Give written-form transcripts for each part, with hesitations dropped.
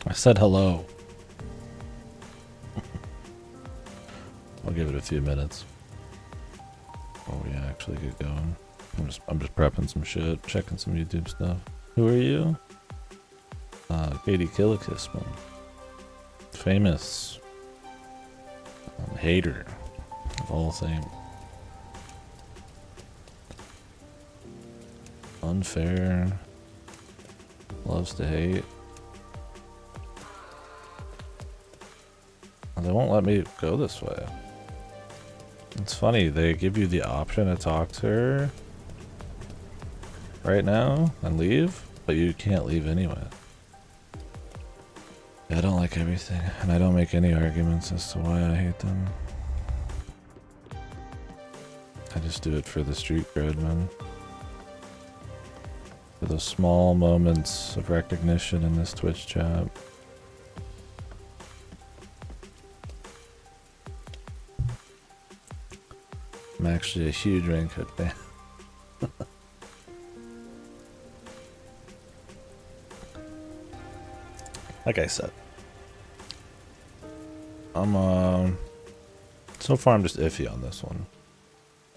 I said hello. I'll give it a few minutes. Oh yeah, actually get going. I'm just prepping some shit, checking some YouTube stuff. Who are you? KDkill, man. Famous hater of all things. Unfair. Loves to hate. They won't let me go this way. It's funny, they give you the option to talk to her right now and leave, but you can't leave anyway. Yeah, I don't like everything, and I don't make any arguments as to why I hate them. I just do it for the street cred, man. For those small moments of recognition in this Twitch chat. I'm actually a huge Raincoat fan. Like I said, so far I'm just iffy on this one.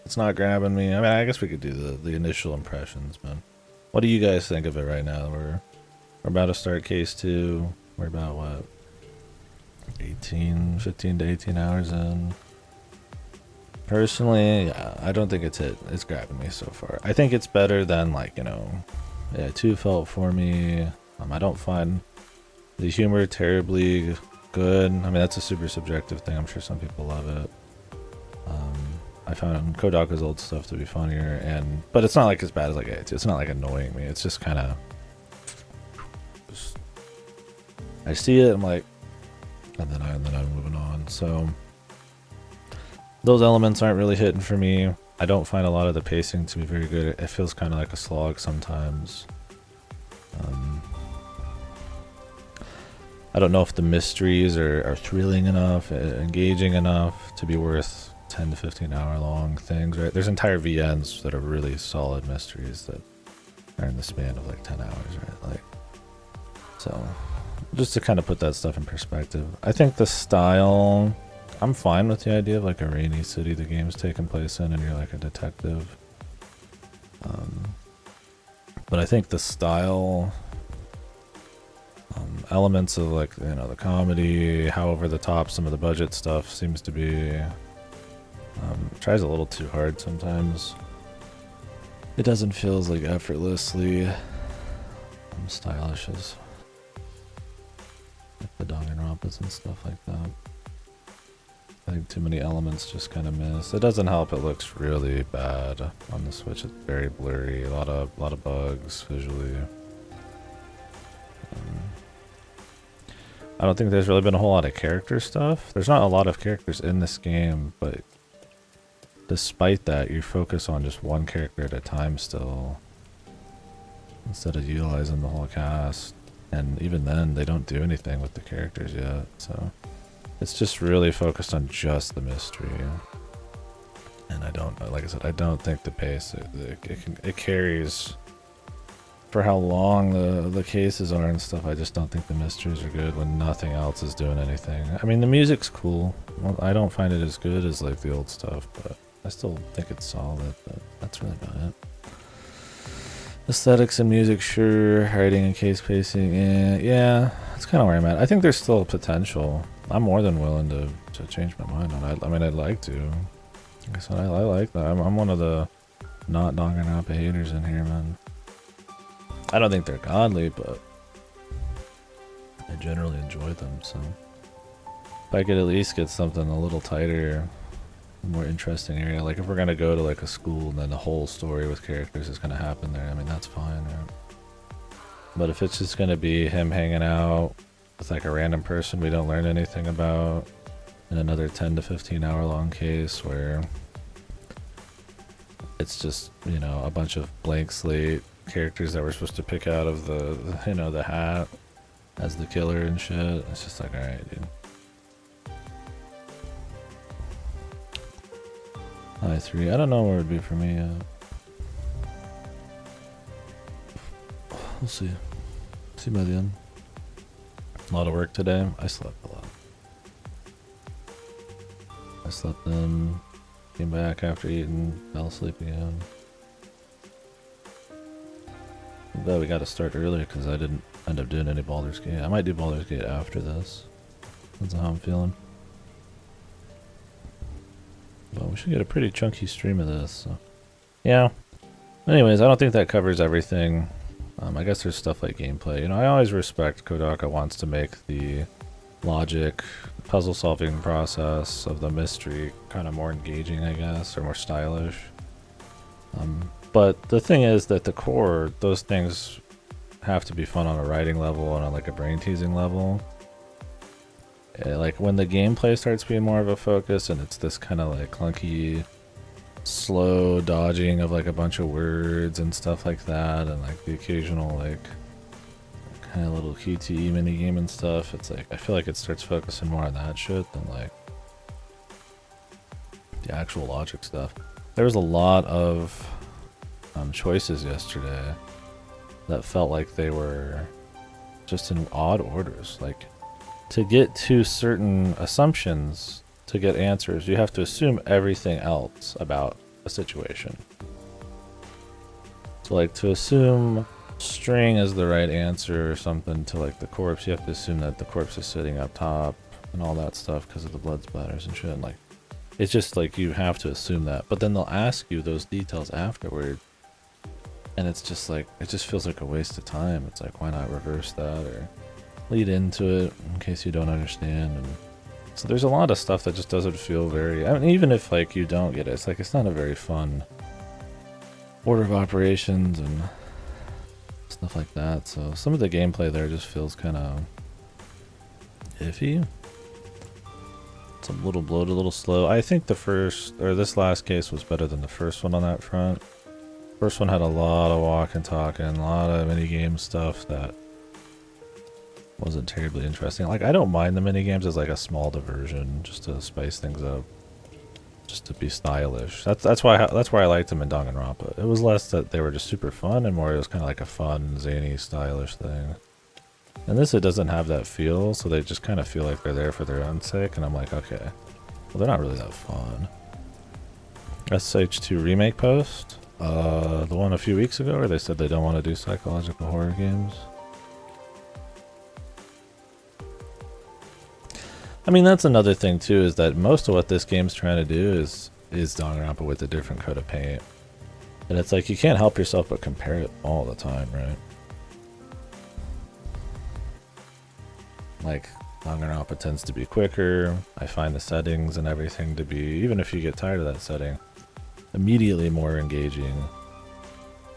It's not grabbing me. I mean, I guess we could do the initial impressions, man. What do you guys think of it right now? We're about to start case 2. We're about what? 15 to 18 hours in. Personally, yeah, I don't think it's grabbing me so far. I think it's better than, like, you know, yeah, 2 felt for me. I don't find the humor terribly good. I mean, that's a super subjective thing. I'm sure some people love it. I found Kodaka's old stuff to be funnier, but it's not like as bad as like A2. It's not like annoying me. It's just kind of, I see it, I'm like, and then I'm moving on. So those elements aren't really hitting for me. I don't find a lot of the pacing to be very good. It feels kind of like a slog sometimes. I don't know if the mysteries are thrilling enough, engaging enough to be worth 10 to 15 hour long things, right? There's entire VNs that are really solid mysteries that are in the span of like 10 hours, right? Like, so just to kind of put that stuff in perspective, I think the style, I'm fine with the idea of like a rainy city the game's taking place in and you're like a detective. But I think the style, elements of like, you know, the comedy, how over the top some of the budget stuff seems to be, tries a little too hard sometimes. It doesn't feel as like effortlessly stylish as like the Danganronpas and stuff like that. I think too many elements just kind of miss. It doesn't help. It looks really bad on the Switch. It's very blurry. A lot of bugs visually. I don't think there's really been a whole lot of character stuff. There's not a lot of characters in this game, but despite that, you focus on just one character at a time still, instead of utilizing the whole cast. And even then, they don't do anything with the characters yet, so it's just really focused on just the mystery. And I don't, like I said, I don't think the pace, it carries for how long the cases are and stuff. I just don't think the mysteries are good when nothing else is doing anything. I mean, the music's cool. Well, I don't find it as good as like the old stuff, but I still think it's solid, but that's really about it. Aesthetics and music, sure. Writing and case pacing, yeah, that's kind of where I'm at. I think there's still potential. I'm more than willing to change my mind on it. I mean, I'd like to. Like I said, I like that. I'm one of the not Danganronpa haters in here, man. I don't think they're godly, but I generally enjoy them, so if I could at least get something a little tighter, more interesting area, like if we're gonna go to like a school and then the whole story with characters is gonna happen there, I mean, that's fine, right? But if it's just gonna be him hanging out with like a random person we don't learn anything about in another 10 to 15 hour long case where it's just, you know, a bunch of blank slate characters that we're supposed to pick out of the you know, the hat as the killer and shit, it's just like, alright, dude. I3, I don't know where it would be for me yet. We'll see by the end. A lot of work today. I slept a lot. I slept in, came back after eating, fell asleep again. But we got to start earlier because I didn't end up doing any Baldur's Gate. I might do Baldur's Gate after this. Depends on how I'm feeling. But we should get a pretty chunky stream of this. So. Yeah. Anyways, I don't think that covers everything. I guess there's stuff like gameplay. You know, I always respect Kodaka wants to make the logic, puzzle solving process of the mystery kind of more engaging, I guess, or more stylish. But the thing is that the core, those things have to be fun on a writing level and on like a brain teasing level. Like when the gameplay starts being more of a focus and it's this kind of like clunky, slow dodging of like a bunch of words and stuff like that, and like the occasional like kind of little QTE mini game and stuff, it's like I feel like it starts focusing more on that shit than like the actual logic stuff. There was a lot of choices yesterday that felt like they were just in odd orders. Like to get to certain assumptions to get answers, you have to assume everything else about a situation. So like to assume string is the right answer or something to like the corpse, you have to assume that the corpse is sitting up top and all that stuff because of the blood splatters and shit. And like it's just like you have to assume that, but then they'll ask you those details afterward, and it's just like it just feels like a waste of time. It's like, why not reverse that or lead into it in case you don't understand? And so there's a lot of stuff that just doesn't feel very, I mean, even if like you don't get it, it's like it's not a very fun order of operations and stuff like that. So some of the gameplay there just feels kind of iffy. It's a little bloated, a little slow. I think the first, or this last case was better than the first one on that front. First one had a lot of walk and talk and a lot of minigame stuff that wasn't terribly interesting. Like, I don't mind the minigames as like a small diversion, just to spice things up, just to be stylish. That's why I liked them in Danganronpa. It was less that they were just super fun and more it was kind of like a fun, zany, stylish thing. And this, it doesn't have that feel, so they just kind of feel like they're there for their own sake, and I'm like, okay, well, they're not really that fun. SH2 remake post, the one a few weeks ago where they said they don't want to do psychological horror games. I mean, that's another thing too, is that most of what this game's trying to do is Danganronpa with a different coat of paint. And it's like, you can't help yourself but compare it all the time, right? Like, Danganronpa tends to be quicker. I find the settings and everything to be, even if you get tired of that setting, immediately more engaging,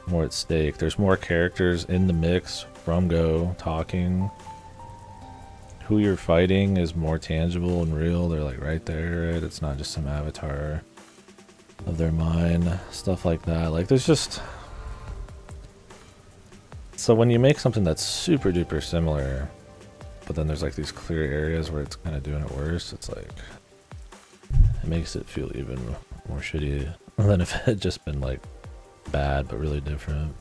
more at stake. There's more characters in the mix from go talking. Who you're fighting is more tangible and real. They're like right there, right? It's not just some avatar of their mind, stuff like that. Like, there's just, so when you make something that's super duper similar, but then there's like these clear areas where it's kind of doing it worse, it's like, it makes it feel even more shitty than if it had just been like bad but really different.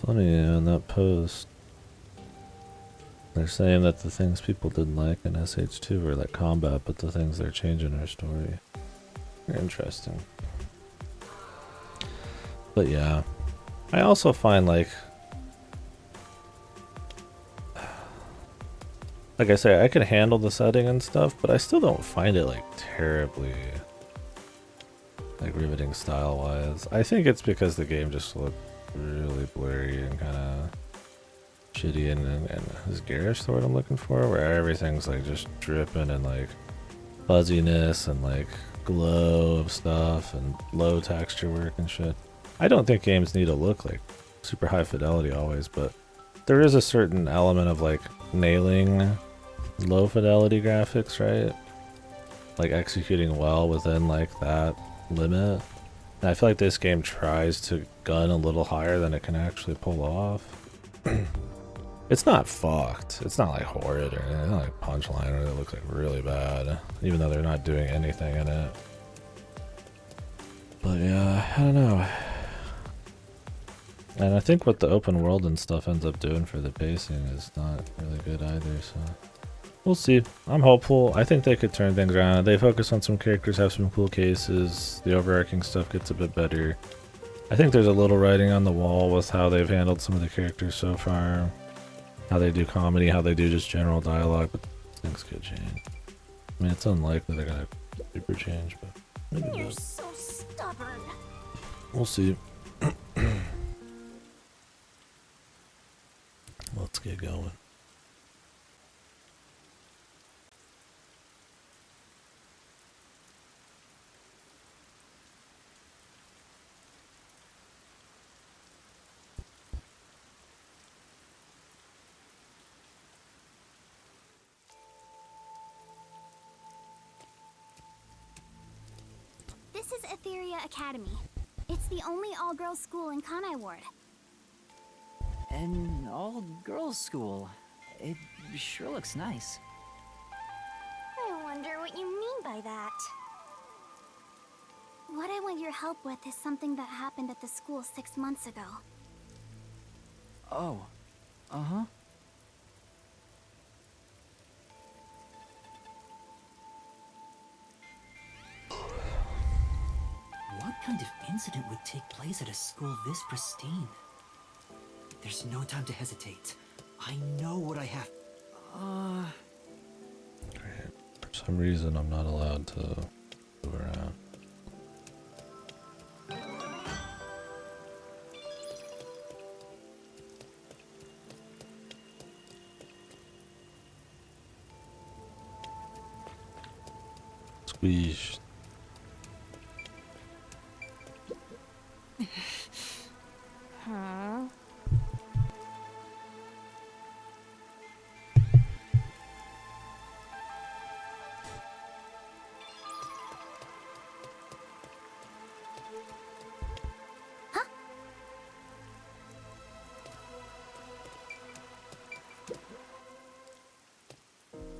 Funny in that post, they're saying that the things people didn't like in SH2 were like combat, but the things they're changing are story. Very interesting. But yeah, I also find like I say, I can handle the setting and stuff, but I still don't find it like terribly like riveting style wise. I think it's because the game just looked really blurry and kind of shitty and is garish the word I'm looking for, where everything's like just dripping and like fuzziness and like glow of stuff and low texture work and shit. I don't think games need to look like super high fidelity always, but there is a certain element of like nailing low fidelity graphics, right? Like executing well within like that limit. And I feel like this game tries to gun a little higher than it can actually pull off. It's not fucked. It's not like horrid or anything. It's not like Punchline or it looks like really bad, even though they're not doing anything in it. But yeah, I don't know. And I think what the open world and stuff ends up doing for the pacing is not really good either, so we'll see. I'm hopeful. I think they could turn things around. They focus on some characters, have some cool cases. The overarching stuff gets a bit better. I think there's a little writing on the wall with how they've handled some of the characters so far. How they do comedy, how they do just general dialogue, but things could change. I mean, it's unlikely they're gonna super change, but maybe You're not. so stubborn. We'll see. Let's get going. This is Etheria Academy. It's the only all-girls school in Kanai Ward. An all-girls school. It sure looks nice. I wonder what you mean by that. What I want your help with is something that happened at the school 6 months ago. Oh. Uh-huh. What kind of incident would take place at a school this pristine? There's no time to hesitate. I know what I have. For some reason, I'm not allowed to move around. Squeeze. Huh?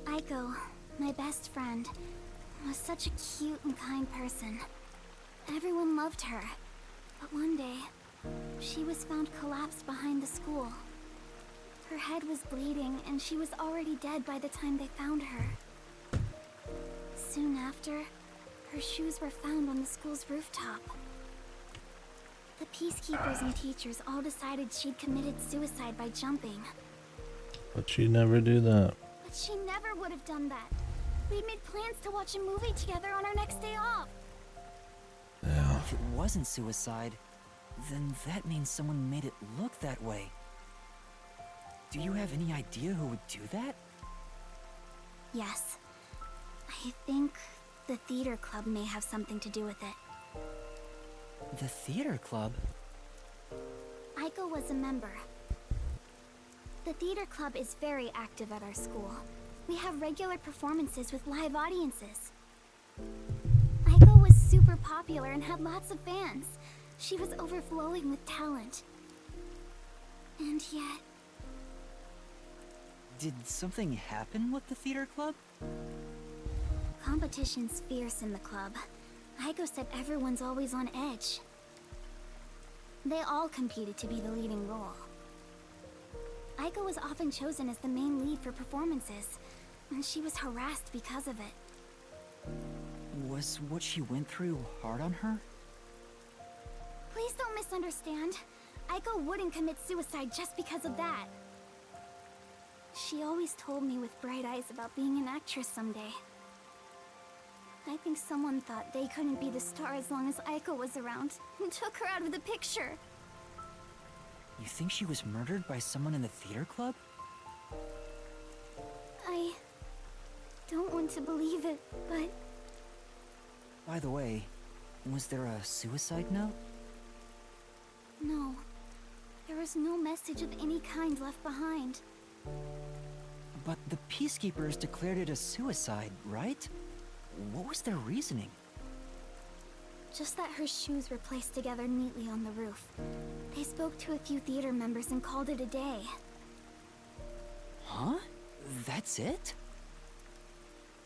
Aiko, my best friend, was such a cute and kind person. Everyone loved her. But one day, she was found collapsed behind the school. Her head was bleeding, and she was already dead by the time they found her. Soon after, her shoes were found on the school's rooftop. The peacekeepers and teachers all decided she'd committed suicide by jumping. But she'd never do that. But she never would have done that. We'd made plans to watch a movie together on our next day off. Yeah. If it wasn't suicide, then that means someone made it look that way. Do you have any idea who would do that? Yes. I think the theater club may have something to do with it. The theater club? Aiko was a member. The theater club is very active at our school. We have regular performances with live audiences. Aiko was super popular and had lots of fans. She was overflowing with talent. And yet... Did something happen with the theater club? Competition's fierce in the club. Aiko said everyone's always on edge. They all competed to be the leading role. Aiko was often chosen as the main lead for performances, and she was harassed because of it. Was what she went through hard on her? Please don't misunderstand. Aiko wouldn't commit suicide just because of that. She always told me with bright eyes about being an actress someday. I think someone thought they couldn't be the star as long as Aiko was around, and took her out of the picture. You think she was murdered by someone in the theater club? don't want to believe it, but By the way, was there a suicide note? no. There was no message of any kind left behind. But the Peacekeepers declared it a suicide, right? What was their reasoning? Just that her shoes were placed together neatly on the roof. They spoke to a few theater members and called it a day. Huh? That's it?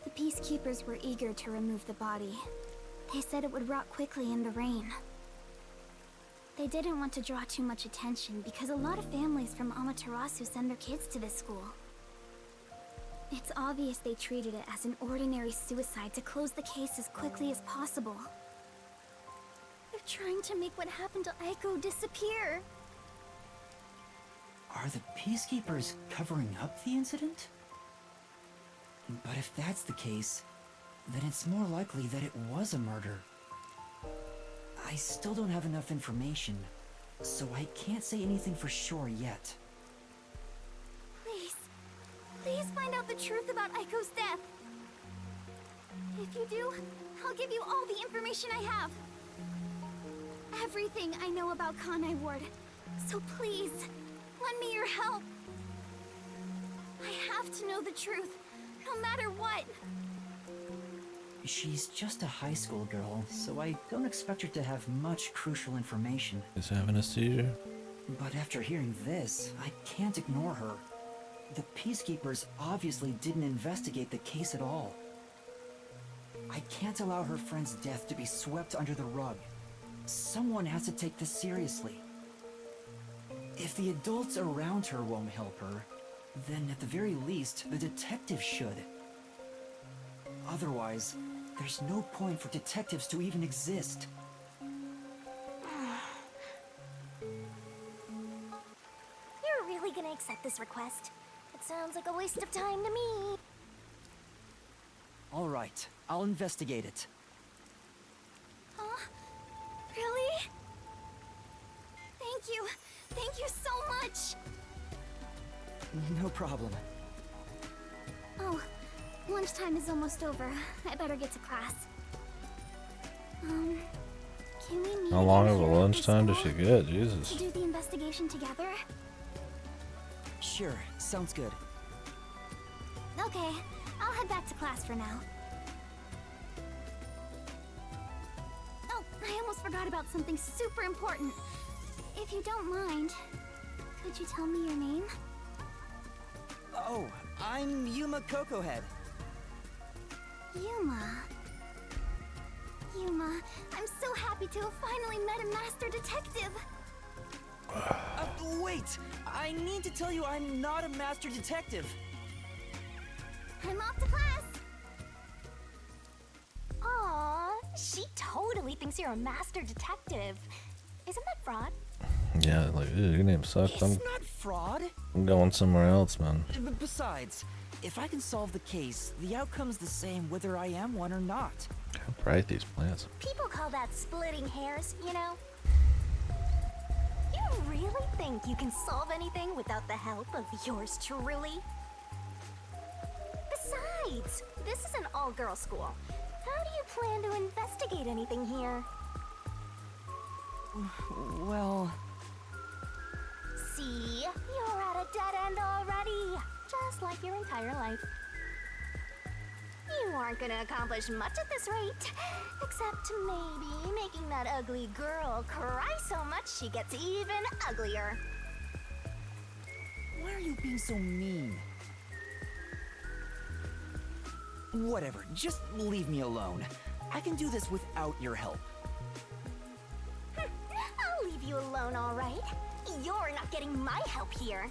The Peacekeepers were eager to remove the body. They said it would rot quickly in the rain. They didn't want to draw too much attention because a lot of families from Amaterasu send their kids to this school. It's obvious they treated it as an ordinary suicide to close the case as quickly as possible. They're trying to make what happened to Aiko disappear. Are the Peacekeepers covering up the incident? But if that's the case, then it's more likely that it was a murder. I still don't have enough information, so I can't say anything for sure yet. Please, please find out the truth about Aiko's death. If you do, I'll give you all the information I have. Everything I know about Kanai Ward. So please, lend me your help. I have to know the truth, no matter what. She's just a high school girl, so I don't expect her to have much crucial information. Is having a seizure? But after hearing this, I can't ignore her. The Peacekeepers obviously didn't investigate the case at all. I can't allow her friend's death to be swept under the rug. Someone has to take this seriously. If the adults around her won't help her, then at the very least, the detective should. Otherwise, there's no point for detectives to even exist. You're really gonna accept this request? It sounds like a waste of time to me. All right, I'll investigate it. Huh? Really? Thank you. Thank you so much. No problem. Oh, lunchtime is almost over. I better get to class. Can we meet How long again of a here after lunchtime does she school get? Jesus. to do the investigation together? Sure, sounds good. Okay, I'll head back to class for now. Oh, I almost forgot about something super important. If you don't mind, could you tell me your name? Oh, I'm Yuma Cocohead. Yuma. Yuma, I'm so happy to have finally met a master detective. Wait! I need to tell you I'm not a master detective. I'm off to class. Aw, she totally thinks you're a master detective. Isn't that fraud? Yeah, like, ew, your name sucks. It's not fraud. I'm going somewhere else, man. Besides, if I can solve the case, the outcome's the same whether I am one or not. How bright these plants are. People call that splitting hairs, you know? You really think you can solve anything without the help of yours truly? Besides, this is an all-girls school. How do you plan to investigate anything here? Well... See? You're at a dead end already. Just like your entire life. You aren't gonna accomplish much at this rate. Except maybe making that ugly girl cry so much she gets even uglier. Why are you being so mean? Whatever, just leave me alone. I can do this without your help. I'll leave you alone, all right? You're not getting my help here.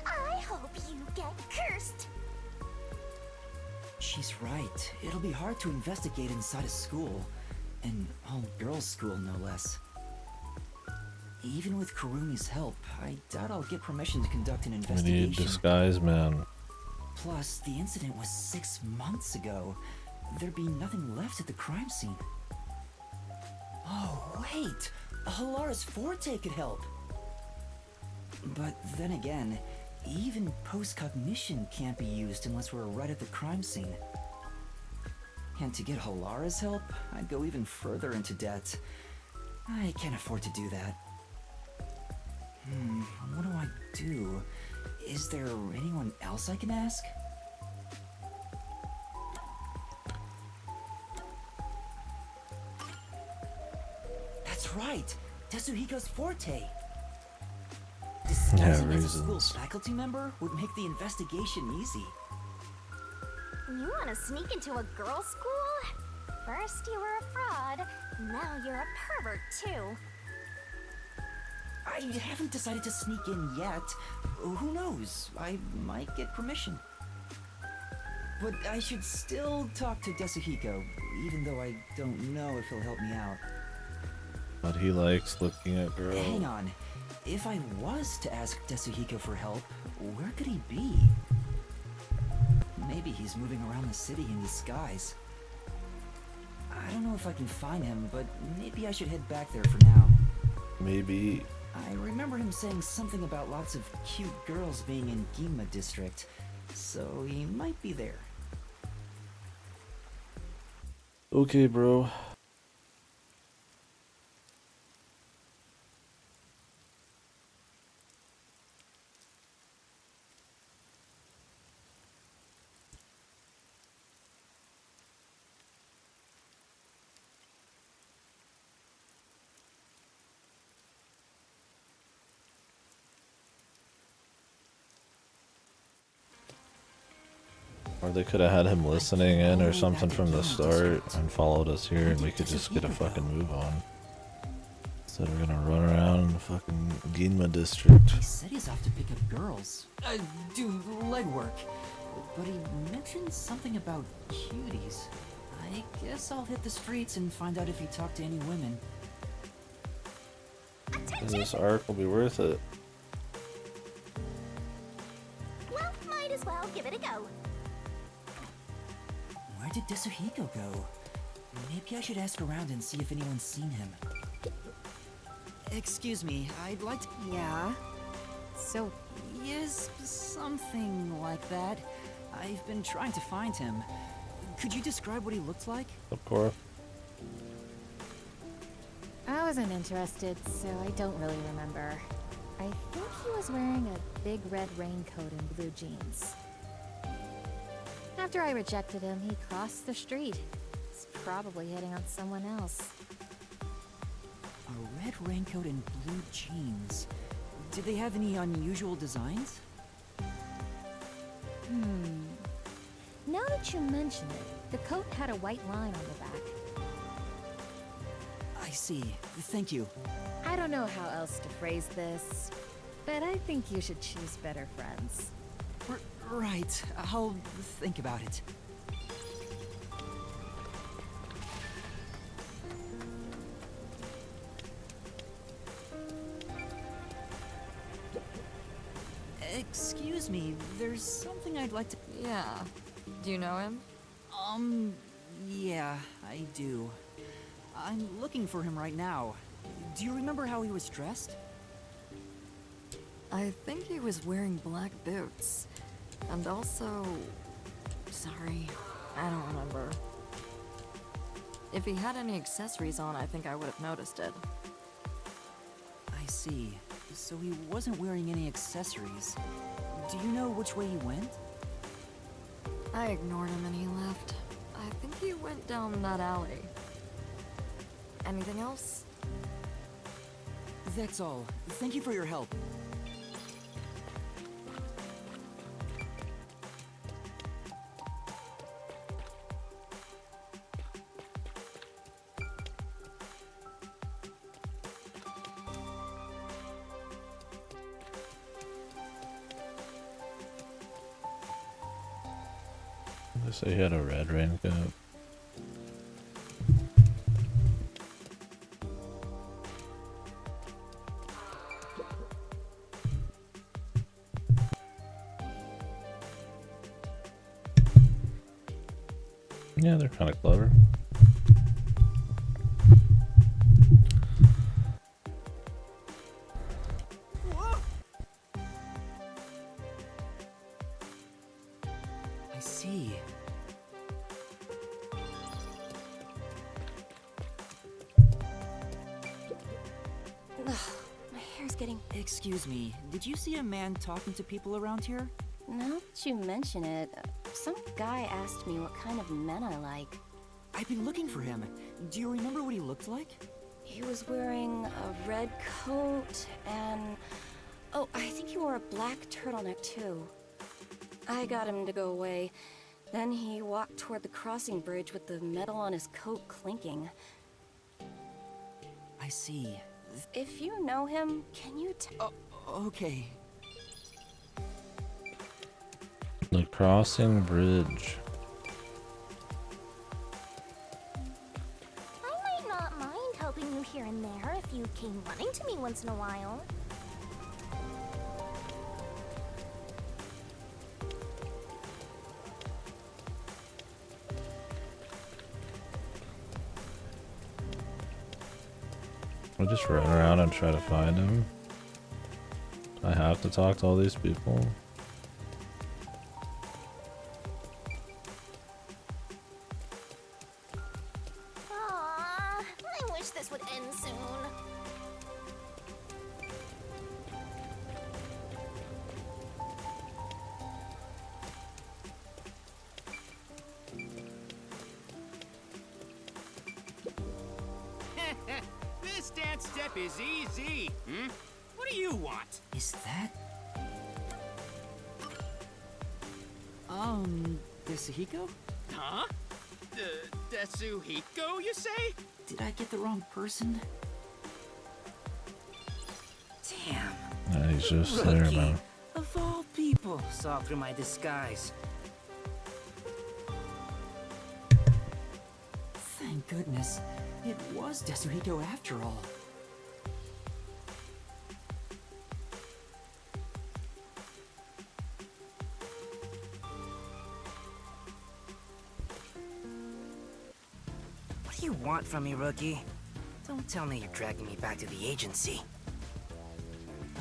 I hope you get cursed. She's right. It'll be hard to investigate inside a school. An all-girls school, no less. Even with Kurumi's help, I doubt I'll get permission to conduct an We investigation. need disguise, man. Plus, the incident was 6 months ago. There'd be nothing left at the crime scene. Oh, wait! Halara's Forte could help! But then again, Even post-cognition can't be used unless we're right at the crime scene. And to get Halara's help, I'd go even further into debt. I can't afford to do that. What do I do? Is there anyone else I can ask? That's right! Tetsuhiko's forte! Disguising as a school reasons. faculty member would make the investigation easy. You want to sneak into a girls' school? First you were a fraud, now you're a pervert too. I haven't decided to sneak in yet. Who knows? I might get permission. But I should still talk to Tetsuhiko, even though I don't know if he'll help me out. But he likes looking at girls. Hang on. If I was to ask Tetsuhiko for help, where could he be? Maybe he's moving around the city in disguise. I don't know if I can find him, but maybe I should head back there for now. Maybe. I remember him saying something about lots of cute girls being in Ginma district, so he might be there. Okay, bro. Or they could have had him listening in or something from the start and followed us here and we could just get a fucking move on. Instead we're gonna run around in the fucking Ginma district. He said he's off to pick up girls. Do legwork. But he mentioned something about cuties. I guess I'll hit the streets and find out if he talked to any women. This arc will be worth it. Well, might as well give it a go. Where did Tetsuhiko go? Maybe I should ask around and see if anyone's seen him. Excuse me, I'd like to... Yeah? So, Yes, something like that. I've been trying to find him. Could you describe what he looked like? Of course. I wasn't interested, so I don't really remember. I think he was wearing a big red raincoat and blue jeans. After I rejected him, he crossed the street. He's probably hitting on someone else. A red raincoat and blue jeans. Did they have any unusual designs? Now that you mention it, the coat had a white line on the back. I see. Thank you. I don't know how else to phrase this, but I think you should choose better friends. Right. I'll think about it. Excuse me, there's something I'd like to... Yeah. Do you know him? Yeah, I do. I'm looking for him right now. Do you remember how he was dressed? I think he was wearing black boots. And also... Sorry, I don't remember. If he had any accessories on, I think I would have noticed it. I see. So he wasn't wearing any accessories. Do you know which way he went? I ignored him and he left. I think he went down that alley. Anything else? That's all. Thank you for your help. They say he had a red raincoat. Yeah, they're kind of clever. My hair's getting... Excuse me, did you see a man talking to people around here? Now that you mention it, some guy asked me what kind of men I like. I've been looking for him. Do you remember what he looked like? He was wearing a red coat and... Oh, I think he wore a black turtleneck too. I got him to go away. Then he walked toward the crossing bridge with the metal on his coat clinking. I see. If you know him, can you tell? Oh, okay. The crossing bridge. I might not mind helping you here and there if you came running to me once in a while. I'll just run around and try to find him. I have to talk to all these people. Aww, I wish this would end soon. This dance step is easy. What do you want? Is that... Desuhiko? Huh? Desuhiko, you say? Did I get the wrong person? Damn. Yeah, he's just there, Rookie. man. Of all people, saw through my disguise. Thank goodness. It was Desuhiko after all. What do you want from me, Rookie? Don't tell me you're dragging me back to the agency.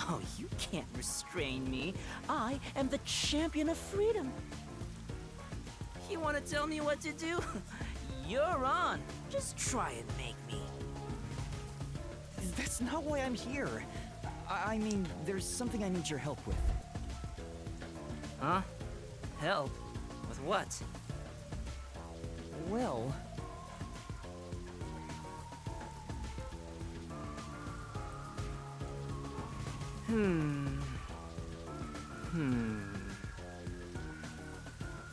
Oh, you can't restrain me. I am the champion of freedom. You want to tell me what to do? You're on. Just try and make me. That's not why I'm here. I mean, there's something I need your help with. Huh? Help? With what? Well...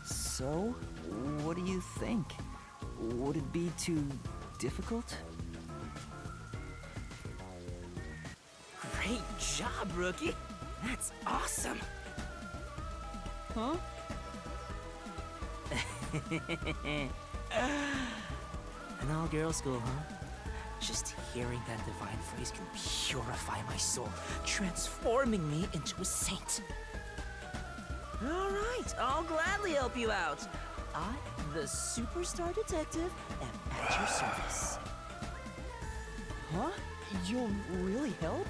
So, what do you think? Would it be too difficult? Great job, Rookie. That's awesome. Huh? An all-girl school, huh? Just hearing that divine phrase can purify my soul, transforming me into a saint. All right, I'll gladly help you out. I, the superstar detective, am at your service. Huh? You'll really help?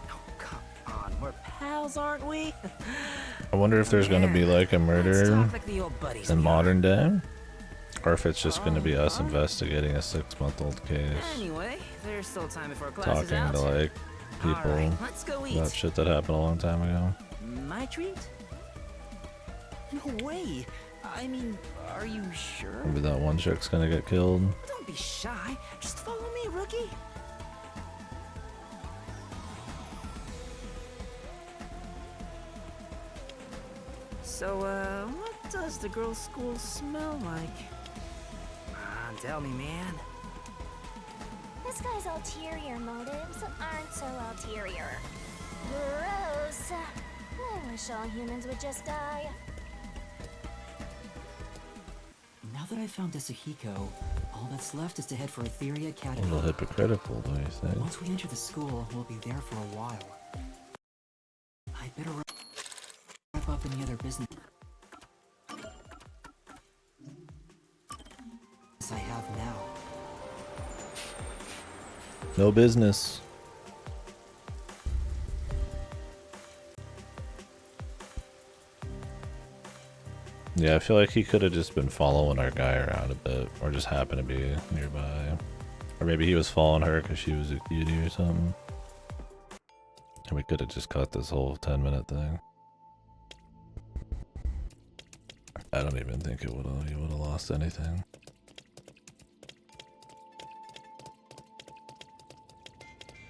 Oh, come on, we're pals, aren't we? I wonder if there's gonna be like a Let's murder talk like the old buddies in we are. modern day, or if it's just gonna be us investigating a 6-month-old case, Anyway, there's still time before class is talking out. to like All people right, let's go eat. about shit that happened a long time ago. My treat? No way! I mean, are you sure? Maybe that one chick's gonna get killed. Don't be shy. Just follow me, Rookie. So, what does the girls' school smell like? Ah, tell me, man. This guy's ulterior motives aren't so ulterior. Gross. I wish all humans would just die. Now that I've found Desuhiko, all that's left is to head for Etheria A Academy. little hypocritical, don't you think? Once we enter the school, we'll be there for a while. I better wrap up any other business I have now. No business. Yeah, I feel like he could have just been following our guy around a bit, or just happened to be nearby. Or maybe he was following her because she was a cutie or something. And we could have just cut this whole 10-minute thing. I don't even think he would have lost anything.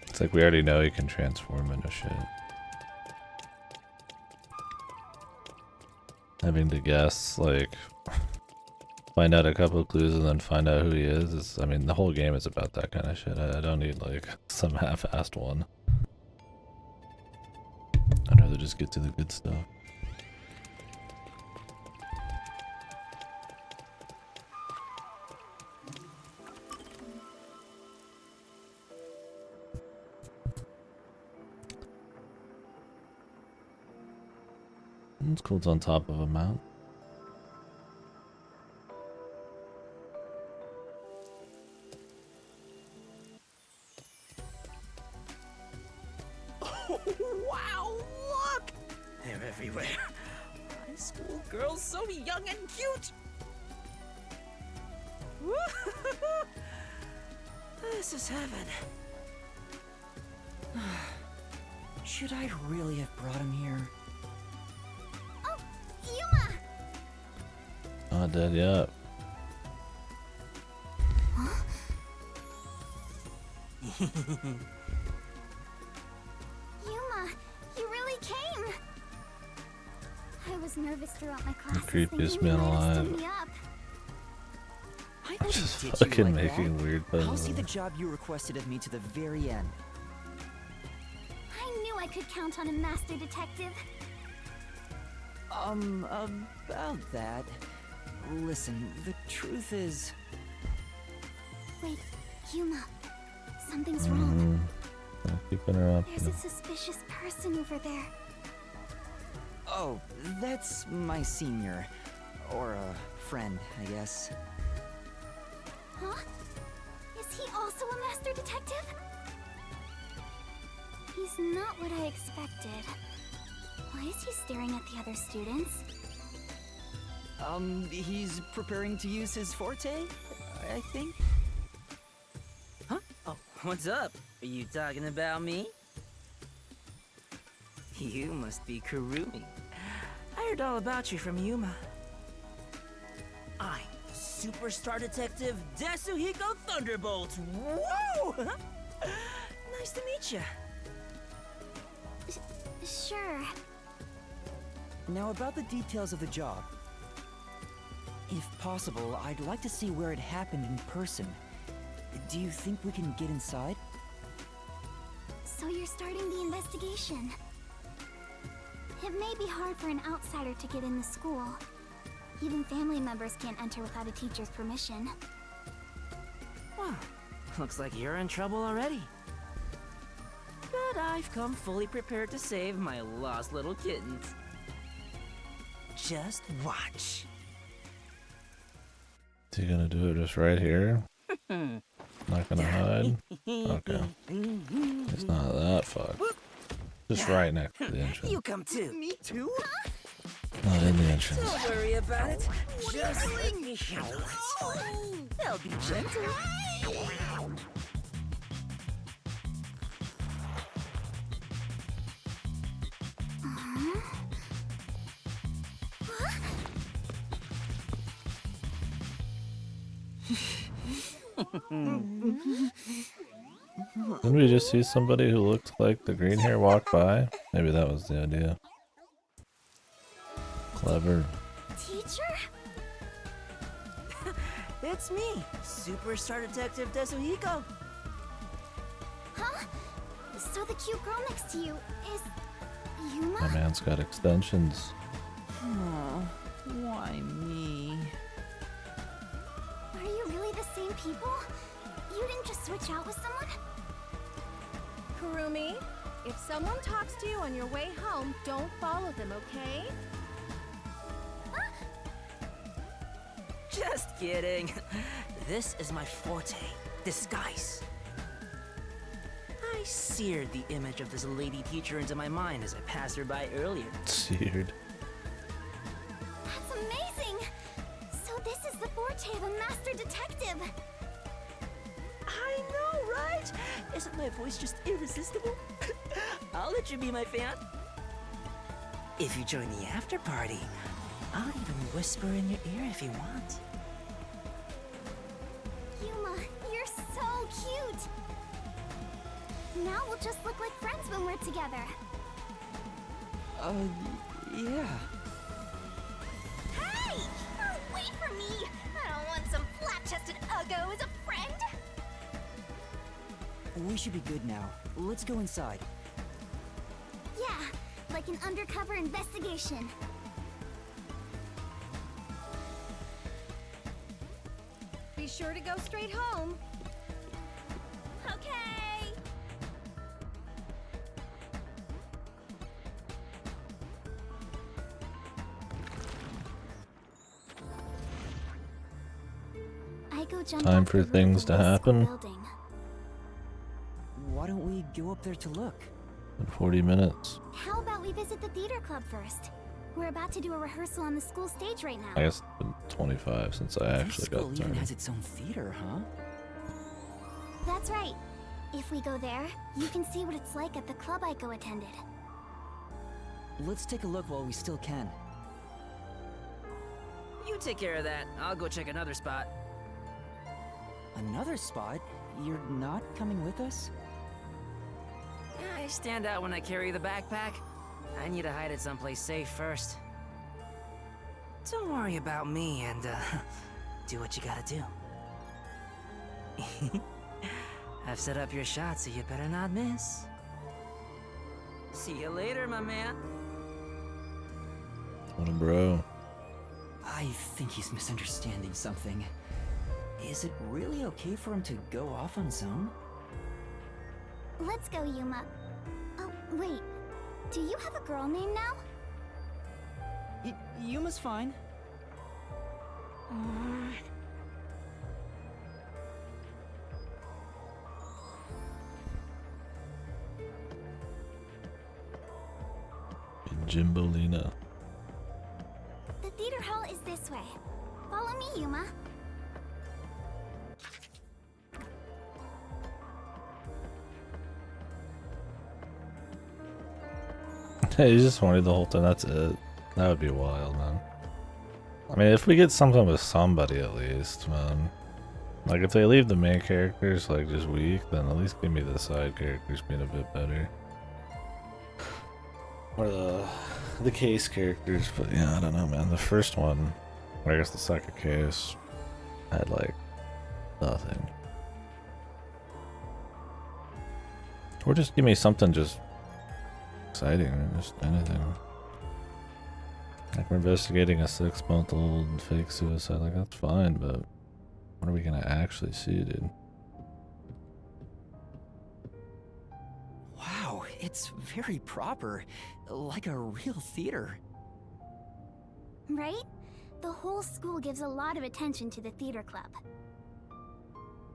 It's like we already know he can transform into shit. Having to guess, like, find out a couple of clues and then find out who he is, I mean, the whole game is about that kind of shit. I don't need, like, some half-assed one. I'd rather just get to the good stuff. It's cool, it's on top of a mount. Oh, wow, look! They're everywhere. High school girls so young and cute! This is heaven. Should I really have brought him here? Oh, Yuma! Not dead yet. Huh? Yuma, you really came! I was nervous throughout my classes. Creepiest man alive. I I'm just didn't ditch you fucking like making that. weird I'll see puzzles. the job you requested of me to the very end. I knew I could count on a master detective. About that. Listen, the truth is... Wait, Yuma. Something's wrong. Keep interrupting. There's a suspicious person over there. Oh, that's my senior. Or a friend, I guess. Huh? Is he also a master detective? He's not what I expected. Why is he staring at the other students? He's preparing to use his forte, I think. Huh? Oh, what's up? Are you talking about me? You must be Kurumi. I heard all about you from Yuma. I'm Superstar Detective Desuhiko Thunderbolt. Whoa! Nice to meet you. Sure. Now about the details of the job. If possible, I'd like to see where it happened in person. Do you think we can get inside? So you're starting the investigation. It may be hard for an outsider to get in the school. Even family members can't enter without a teacher's permission. Well, looks like you're in trouble already. But I've come fully prepared to save my lost little kittens. Just watch. Is he gonna do it just right here? Not gonna hide? Okay. It's not that fucked. Just right next to the entrance. You come too. Me too? Not in the entrance. Don't worry about it. Just let me handle it. I'll be gentle. Didn't we just see somebody who looked like the green hair walk by? Maybe that was the idea. Clever. Teacher? It's me, Superstar Detective Desuhiko. Huh? So the cute girl next to you is... Yuma? My man's got extensions. Oh, why me? Are you really the same people? You didn't just switch out with someone? Kurumi, if someone talks to you on your way home, don't follow them, okay? Just kidding. This is my forte, disguise. I seared the image of this lady teacher into my mind as I passed her by earlier. Seared. That's amazing! So this is the forte of a master detective! I know, right? Isn't my voice just irresistible? I'll let you be my fan. If you join the after party, I'll even whisper in your ear if you want. Yuma, you're so cute! Now we'll just look like friends when we're together. Yeah. Hey! Oh, wait for me! I don't want some flat-chested uggo as a friend! We should be good now. Let's go inside. Yeah, like an undercover investigation. Be sure to go straight home. Okay! Aiko jumped Time off for the roof things of to the school happen. building. Why don't we go up there to look? In 40 minutes. How about we visit the theater club first? We're about to do a rehearsal on the school stage right now. I guess it's been 25 since I This actually school got even started. has its own theater, huh? That's right. If we go there, you can see what it's like at the club Aiko attended. Let's take a look while we still can. You take care of that. I'll go check another spot. Another spot? You're not coming with us? I stand out when I carry the backpack. I need to hide it someplace safe first. Don't worry about me and, do what you gotta do. I've set up your shot, so you better not miss. See you later, my man. What a bro. I think he's misunderstanding something. Is it really okay for him to go off on his own? Let's go, Yuma. Oh, wait. Do you have a girl name now? Yuma's fine. Jimbolina. The theater hall is this way. Follow me, Yuma. Hey, you just wanted the whole thing, that's it. That would be wild, man. I mean, if we get something with somebody at least, man. Like, if they leave the main characters, like, just weak, then at least give me the side characters being a bit better. Or the case characters, but yeah, I don't know, man. The first one, or I guess the second case, had, like, nothing. Or just give me something just exciting, or just anything. Like, we're investigating a 6-month-old fake suicide, like, that's fine, but what are we gonna actually see, dude? Wow, it's very proper. Like a real theater. Right? The whole school gives a lot of attention to the theater club.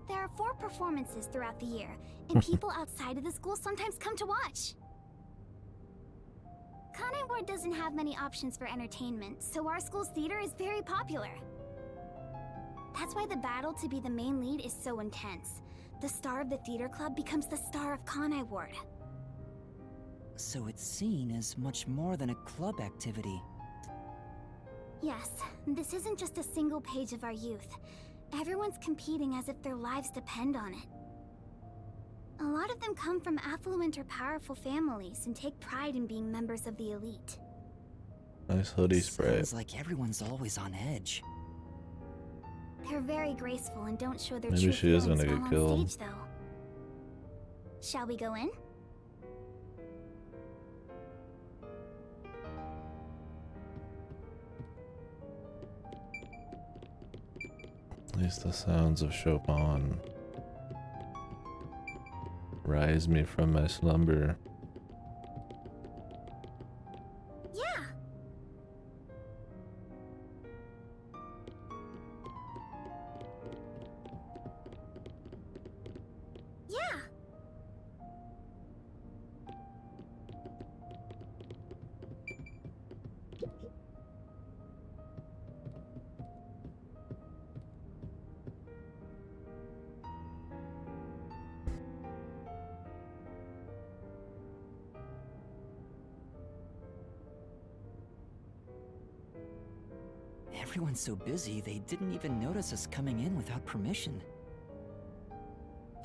There are 4 performances throughout the year, and people outside of the school sometimes come to watch. Kanai Ward doesn't have many options for entertainment, so our school's theater is very popular. That's why the battle to be the main lead is so intense. The star of the theater club becomes the star of Kanai Ward. So it's seen as much more than a club activity. Yes, this isn't just a single page of our youth. Everyone's competing as if their lives depend on it. A lot of them come from affluent or powerful families and take pride in being members of the elite. Nice hoodie spray. Sounds like everyone's always on edge. They're very graceful and don't show their Maybe true she is feelings gonna while get on killed. stage, though. Shall we go in? At least the sounds of Chopin rise me from my slumber. Yeah. Yeah. Everyone's so busy, they didn't even notice us coming in without permission.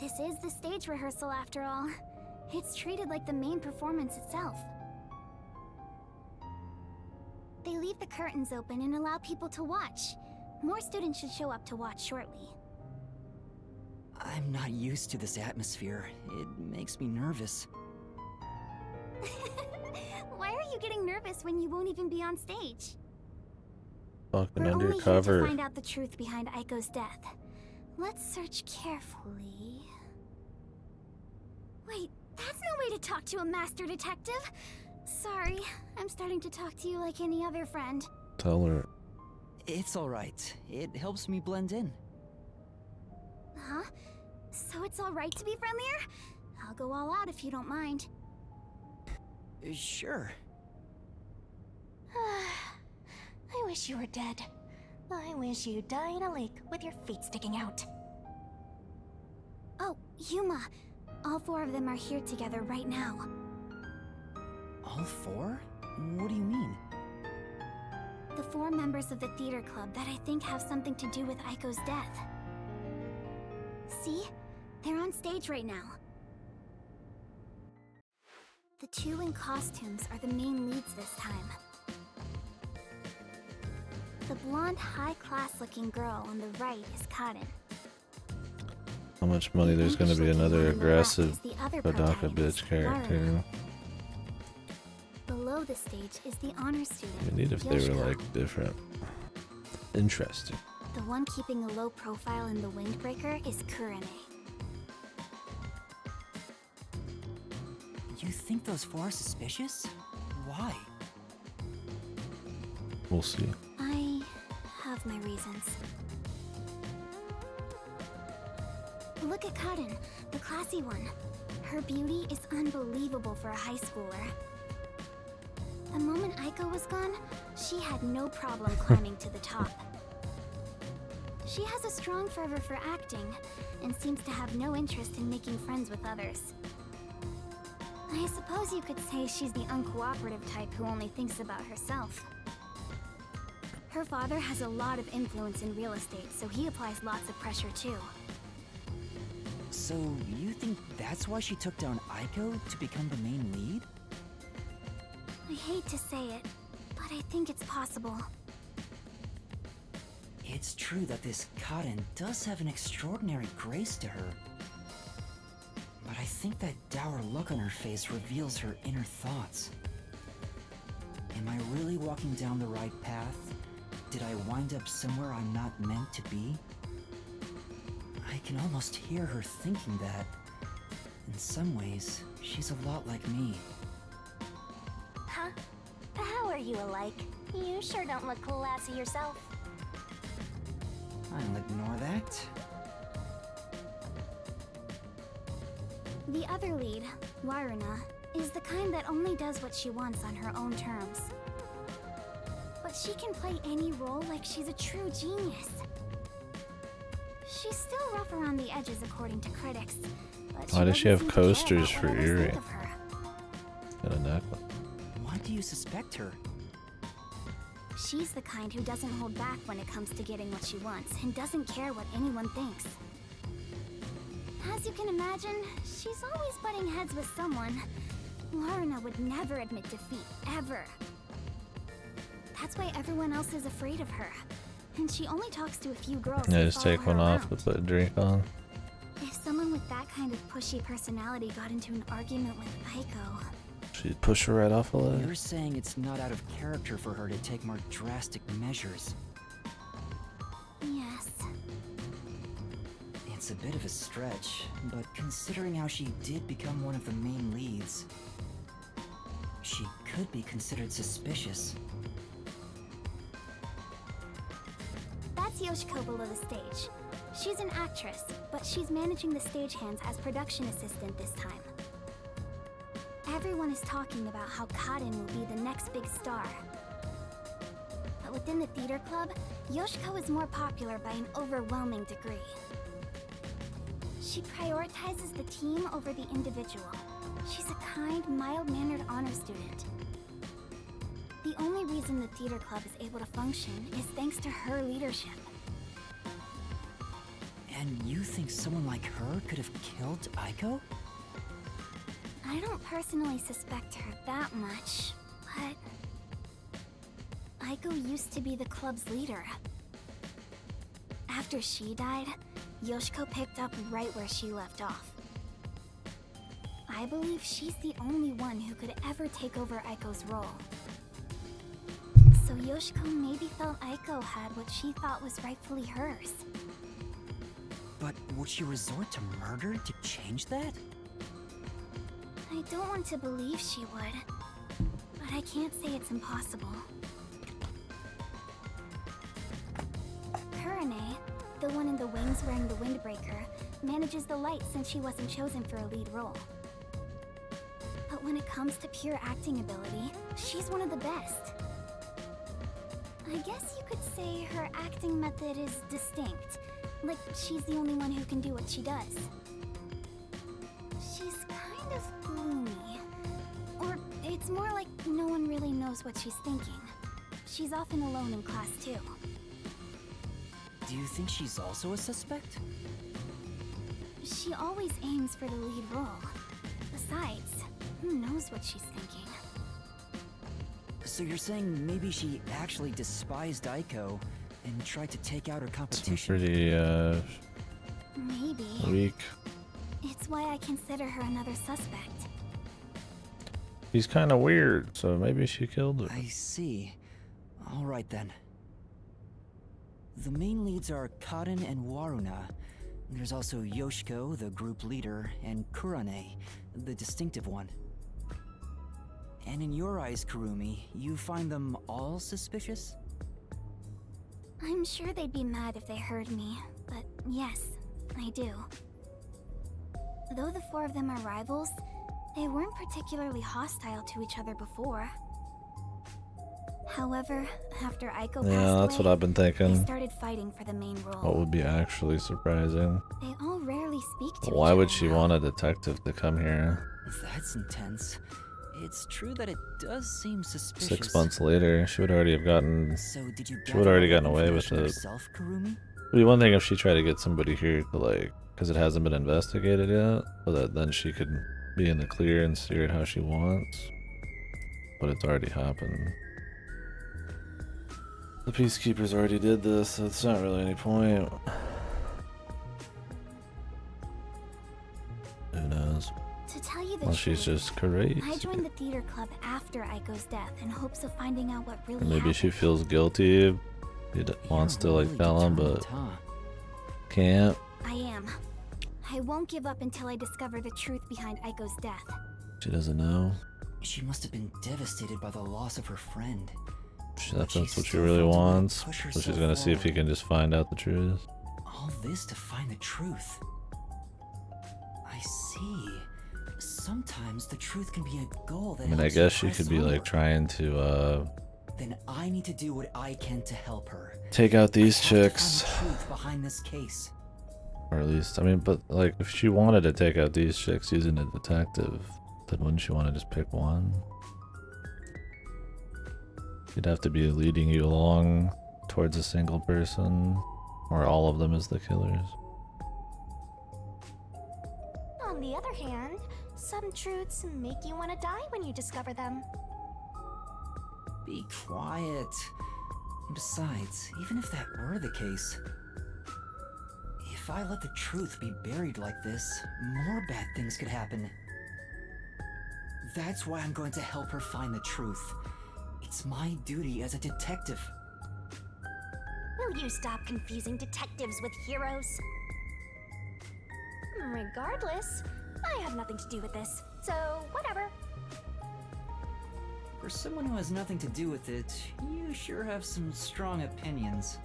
This is the stage rehearsal after all. It's treated like the main performance itself. They leave the curtains open and allow people to watch. More students should show up to watch shortly. I'm not used to this atmosphere. It makes me nervous. Why are you getting nervous when you won't even be on stage? Fucking We're only here to undercover. find out the truth behind Aiko's death. Let's search carefully. Wait, that's no way to talk to a master detective. Sorry, I'm starting to talk to you like any other friend. Tell her. It's alright. It helps me blend in. Huh? So it's alright to be friendlier? I'll go all out if you don't mind. Sure. I wish you were dead. I wish you'd die in a lake with your feet sticking out. Oh, Yuma. All four of them are here together right now. All four? What do you mean? The four members of the theater club that I think have something to do with Aiko's death. See? They're on stage right now. The two in costumes are the main leads this time. The blonde, high-class looking girl on the right is Kaden. How much money there's gonna be another aggressive The other Kodaka protagonist, bitch character. Laura. Below the stage is the honor student, It'd be neat if they were Yoshiko. like different. Interesting. The one keeping a low profile in the windbreaker is Kurene. You think those four are suspicious? Why? We'll see. I have my reasons. Look at Kaden, the classy one. Her beauty is unbelievable for a high schooler. The moment Aiko was gone, she had no problem climbing to the top. She has a strong fervor for acting, and seems to have no interest in making friends with others. I suppose you could say she's the uncooperative type who only thinks about herself. Her father has a lot of influence in real estate, so he applies lots of pressure too. So, you think that's why she took down Aiko to become the main lead? I hate to say it, but I think it's possible. It's true that this Kaden does have an extraordinary grace to her. But I think that dour look on her face reveals her inner thoughts. Am I really walking down the right path? Did I wind up somewhere I'm not meant to be? I can almost hear her thinking that. In some ways, she's a lot like me. Huh? How are you alike? You sure don't look classy yourself. I'll ignore that. The other lead, Waruna, is the kind that only does what she wants on her own terms. But she can play any role like she's a true genius. She's still rough around the edges according to critics, but Why does she have doesn't seem to care coasters about for what others think earring? of her. Got a necklace. Why do you suspect her? She's the kind who doesn't hold back when it comes to getting what she wants and doesn't care what anyone thinks. As you can imagine, she's always butting heads with someone. Waruna would never admit defeat, ever. That's why everyone else is afraid of her. And she only talks to a few girls Yeah, who just follow take her one off around. and put a drink on. If someone with that kind of pushy personality got into an argument with Aiko... She'd push her right off a ledge. You're saying it's not out of character for her to take more drastic measures. Yes. It's a bit of a stretch, but considering how she did become one of the main leads, she could be considered suspicious. That's Yoshiko below the stage. She's an actress, but she's managing the stagehands as production assistant this time. Everyone is talking about how Kaden will be the next big star. But within the theater club, Yoshiko is more popular by an overwhelming degree. She prioritizes the team over the individual. She's a kind, mild-mannered honor student. The The only reason the theater club is able to function is thanks to her leadership. And you think someone like her could have killed Aiko? I don't personally suspect her that much, but Aiko used to be the club's leader. After she died, Yoshiko picked up right where she left off. I believe she's the only one who could ever take over Aiko's role. So Yoshiko maybe felt Aiko had what she thought was rightfully hers. But would she resort to murder to change that? I don't want to believe she would, but I can't say it's impossible. Kurane, the one in the wings wearing the windbreaker, manages the light since she wasn't chosen for a lead role. But when it comes to pure acting ability, she's one of the best. I guess you could say her acting method is distinct, like she's the only one who can do what she does. She's kind of gloomy, or it's more like no one really knows what she's thinking. She's often alone in class too. Do you think she's also a suspect? She always aims for the lead role. Besides, who knows what she's thinking? So you're saying maybe she actually despised Aiko and tried to take out her competition? Pretty Maybe. weak. It's why I consider her another suspect. He's kind of weird, so maybe she killed her. I see. All right then. The main leads are Kaden and Waruna. There's also Yoshiko, the group leader, and Kurane, the distinctive one. And in your eyes, Kurumi, you find them all suspicious? I'm sure they'd be mad if they heard me, but yes, I do. Though the four of them are rivals, they weren't particularly hostile to each other before. However, after Aiko passed Yeah, that's away, what I've been they thinking. started fighting for the main role. What would be actually surprising? They all rarely speak to Why each would other she now. want a detective to come here? That's intense. It's true that it does seem suspicious. 6 months later, she would already have gotten. So did you She would already gotten away with information it. yourself, Kurumi? It'd be one thing if she tried to get somebody here to like, because it hasn't been investigated yet, so that then she could be in the clear and steer it how she wants. But it's already happened. The Peacekeepers already did this, so it's not really any point. Who knows? To tell you the Well, truth, she's just crazy. I joined the theater club after Aiko's death in hopes of finding out what really Maybe happened. she feels guilty. He wants to like Really tell him, but determined, huh? can't. I am. I won't give up until I discover the truth behind Aiko's death. She doesn't know. She must have been devastated by the loss of her friend. That's She what she still really felt the need to wants. push So she's herself gonna see if he forward. can just find out the truth. All this to find the truth. I see. Sometimes the truth can be a goal that I mean, I helps you guess she press could be like onward. trying to Then I need to do what I can to help her. take out these I have to chicks. find the truth behind this case. Or at least, I mean, but like if she wanted to take out these chicks using a detective, then wouldn't she want to just pick one? You'd have to be leading you along towards a single person, or all of them as the killers. On the other hand, some truths make you want to die when you discover them. Be quiet. Besides, even if that were the case, if I let the truth be buried like this, more bad things could happen. That's why I'm going to help her find the truth. It's my duty as a detective. Will you stop confusing detectives with heroes? Regardless, I have nothing to do with this, so whatever. For someone who has nothing to do with it, you sure have some strong opinions.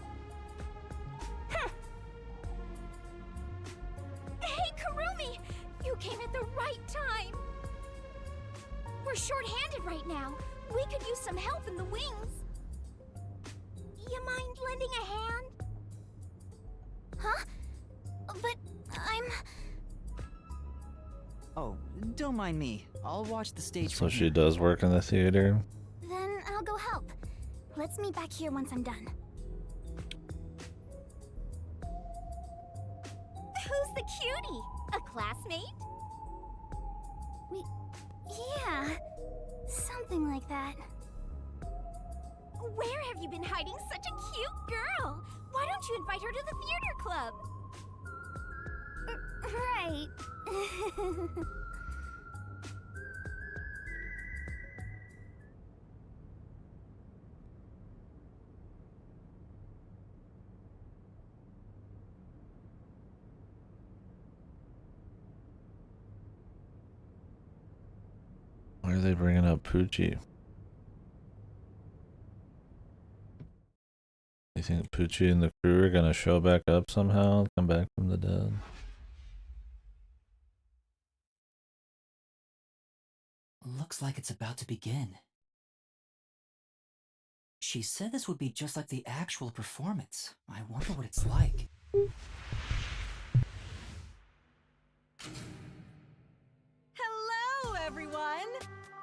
Hey, Kurumi! You came at the right time! We're short-handed right now. We could use some help in the wings. You mind lending a hand? Huh? But I'm... Oh, don't mind me. I'll watch the stage So from she here. does work in the theater. Then I'll go help. Let's meet back here once I'm done. Who's the cutie? A classmate? Yeah, something like that. Where have you been hiding such a cute girl? Why don't you invite her to the theater club? Right. Why are they bringing up Poochie? You think Poochie and the crew are gonna show back up somehow? Come back from the dead? Looks like it's about to begin. She said this would be just like the actual performance. I wonder what it's like. Hello, everyone!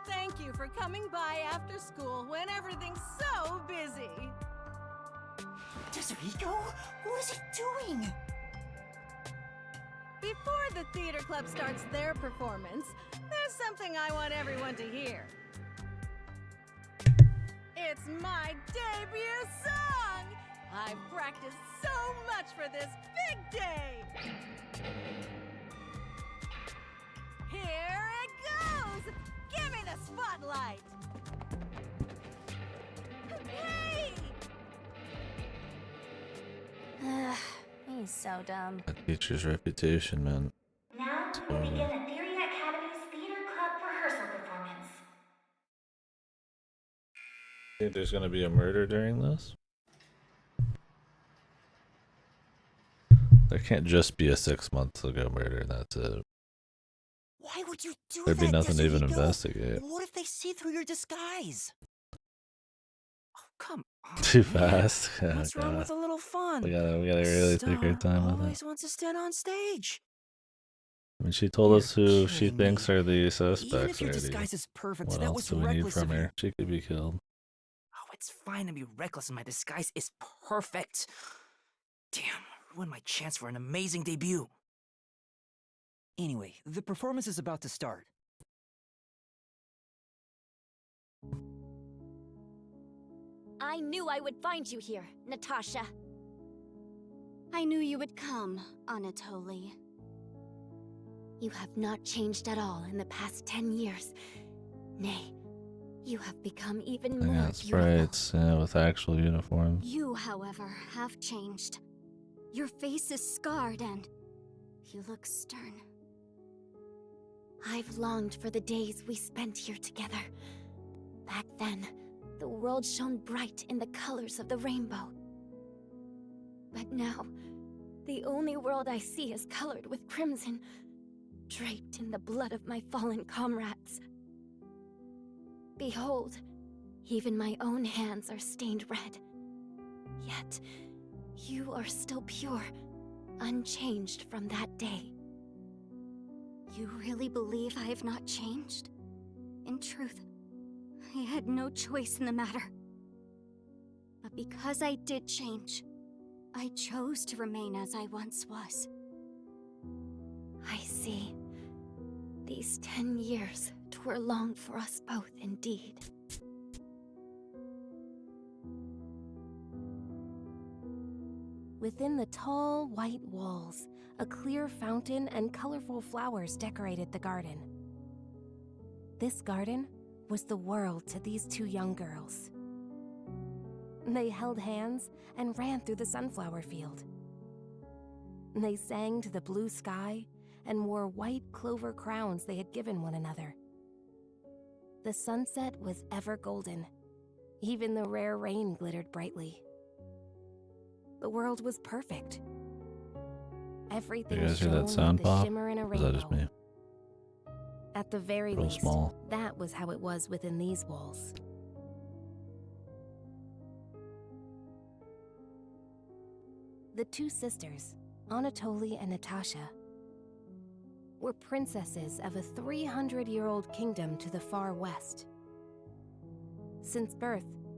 Thank you for coming by after school when everything's so busy. Deserico? What is he doing? Before the theater club starts their performance, there's something I want everyone to hear. It's my debut song! I've practiced so much for this big day! Here it goes! Give me the spotlight! Hey! He's so dumb. That teacher's reputation, man. Now we will begin the Theory Academy's Theater Club rehearsal performance. Think there's gonna be a murder during this? There can't just be a 6 months ago murder and that's it. Why would you do There'd that, be nothing to even Deserico? investigate. What if they see through your disguise? Oh, come on. Too man. fast. Oh, What's wrong with a little fun? We gotta really take our time with always it. wants to stand on stage. I mean, she told us who she kidding me. thinks are the Even suspects if your already. disguise is perfect, What that else was do we need reckless from of you. her? She could be killed. Oh, it's fine to be reckless and my disguise is perfect. Damn, ruined my chance for an amazing debut. Anyway, the performance is about to start. I knew I would find you here, Natasha. I knew you would come, Anatoly. You have not changed at all in the past 10 years. Nay, you have become even I more got beautiful. sprites with actual uniforms. You, however, have changed. Your face is scarred and you look stern. I've longed for the days we spent here together. Back then, the world shone bright in the colors of the rainbow. But now, the only world I see is colored with crimson, draped in the blood of my fallen comrades. Behold, even my own hands are stained red. Yet, you are still pure, unchanged from that day. You really believe I have not changed? In truth, I had no choice in the matter. But because I did change, I chose to remain as I once was. I see. These 10 years twere long for us both indeed. Within the tall, white walls, a clear fountain and colorful flowers decorated the garden. This garden was the world to these two young girls. They held hands and ran through the sunflower field. They sang to the blue sky and wore white clover crowns they had given one another. The sunset was ever golden. Even the rare rain glittered brightly. The world was perfect. Everything You guys hear shone that sound like the pop? shimmer in a Or is that just rainbow. me? At the very Real least, small. that was how it was within these walls. The two sisters, Anatoly and Natasha, were princesses of a 300-year-old kingdom to the far west. Since birth,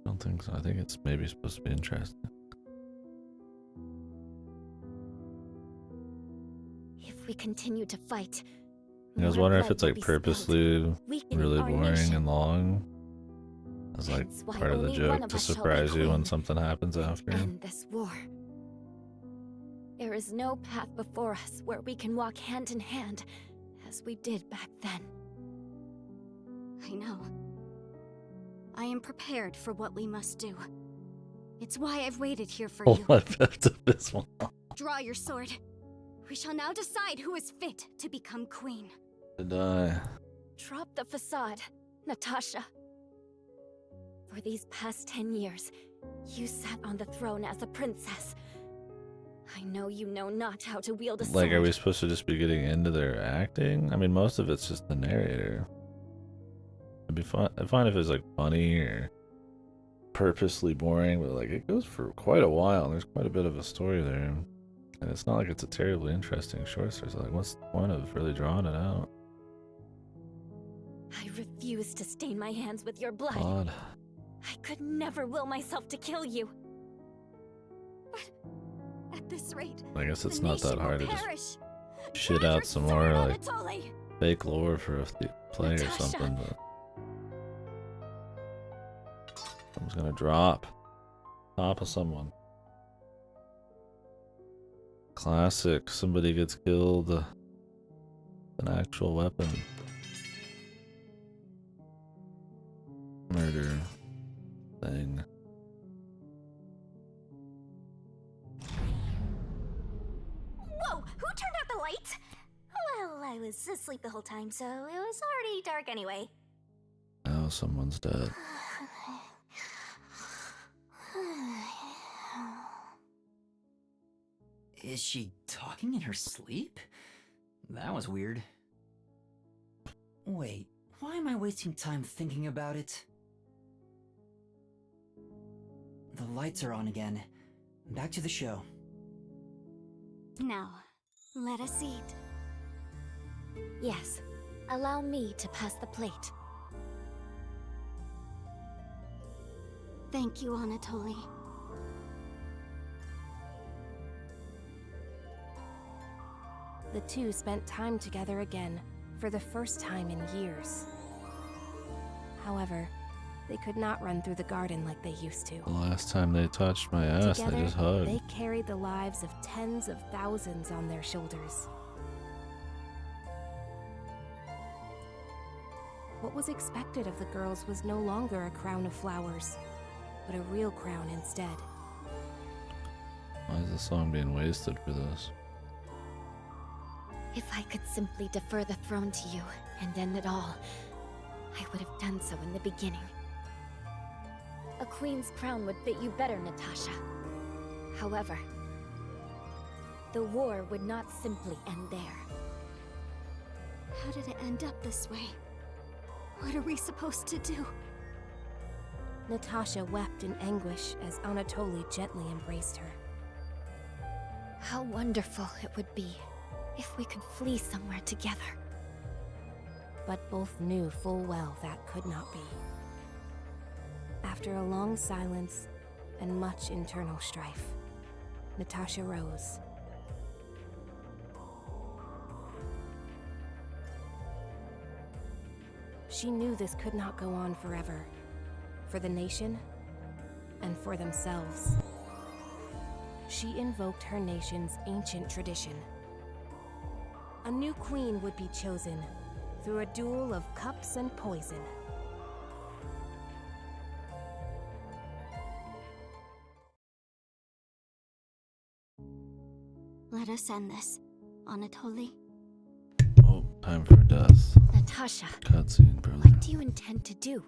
I don't think so. I think it's maybe supposed to be interesting. If we continue to fight, I was more wondering if blood it's will like be spilled, purposely weakening really our boring nation. and long. As like That's why part of the only one joke of to us shall be surprise you when queen something happens and after. end this war. There is no path before us where we can walk hand in hand as we did back then. I know. I am prepared for what we must do. It's why I've waited here for Oh you. my baptismal. Draw your sword. We shall now decide who is fit to become queen. To die. Drop the facade, Natasha. For these past 10 years, you sat on the throne as a princess. I know you know not how to wield a sword. Like, are we supposed to just be getting into their acting? I mean, most of it's just the narrator. It'd be fun. I'd find if it was like funny or purposely boring, but like it goes for quite a while. And there's quite a bit of a story there, and it's not like it's a terribly interesting short story. So like, what's the point of really drawing it out? I refuse to stain my hands with your blood. Odd. I could never will myself to kill you. But at this rate, I guess it's the not that nation hard will to just perish. shit Draw out your some sword, more like Anatoly. fake lore for a play or Natasha. something. But someone's gonna drop top of someone. Classic. Somebody gets killed with an actual weapon. Murder thing. Whoa! Who turned out the lights? Well, I was asleep the whole time, so it was already dark anyway. Now someone's dead. Is she talking in her sleep? That was weird. Wait, why am I wasting time thinking about it? The lights are on again. Back to the show. Now, let us eat. Yes, allow me to pass the plate. Thank you, Anatoly. The two spent time together again, for the first time in years. However, they could not run through the garden like they used to. The last time they touched my ass, Together, they just hugged. they carried the lives of tens of thousands on their shoulders. What was expected of the girls was no longer a crown of flowers, but a real crown instead. Why is the song being wasted for this? If I could simply defer the throne to you and end it all, I would have done so in the beginning. A queen's crown would fit you better, Natasha. However, the war would not simply end there. How did it end up this way? What are we supposed to do? Natasha wept in anguish as Anatoly gently embraced her. How wonderful it would be if we could flee somewhere together. But both knew full well that could not be. After a long silence and much internal strife, Natasha rose. She knew this could not go on forever, for the nation and for themselves. She invoked her nation's ancient tradition. A new queen would be chosen through a duel of cups and poison. Let us end this, Anatoly. Oh, time for death. Natasha, Cutscene, brother. what do you intend to do?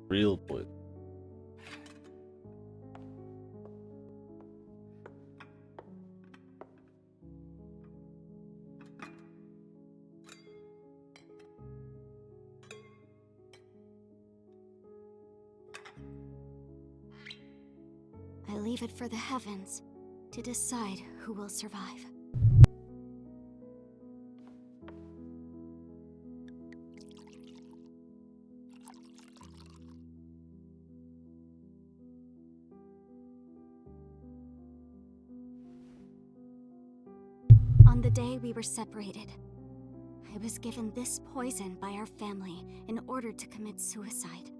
Real boy. I leave it for the heavens to decide who will survive. On the day we were separated, I was given this poison by our family in order to commit suicide.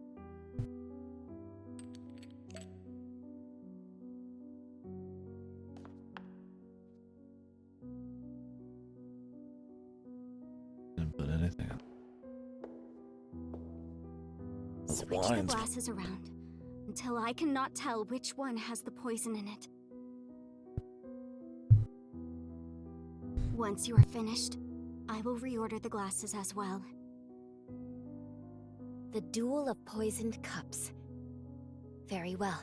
Didn't put anything in. Switch the glasses around until I cannot tell which one has the poison in it. Once you are finished, I will reorder the glasses as well. The duel of poisoned cups. Very well.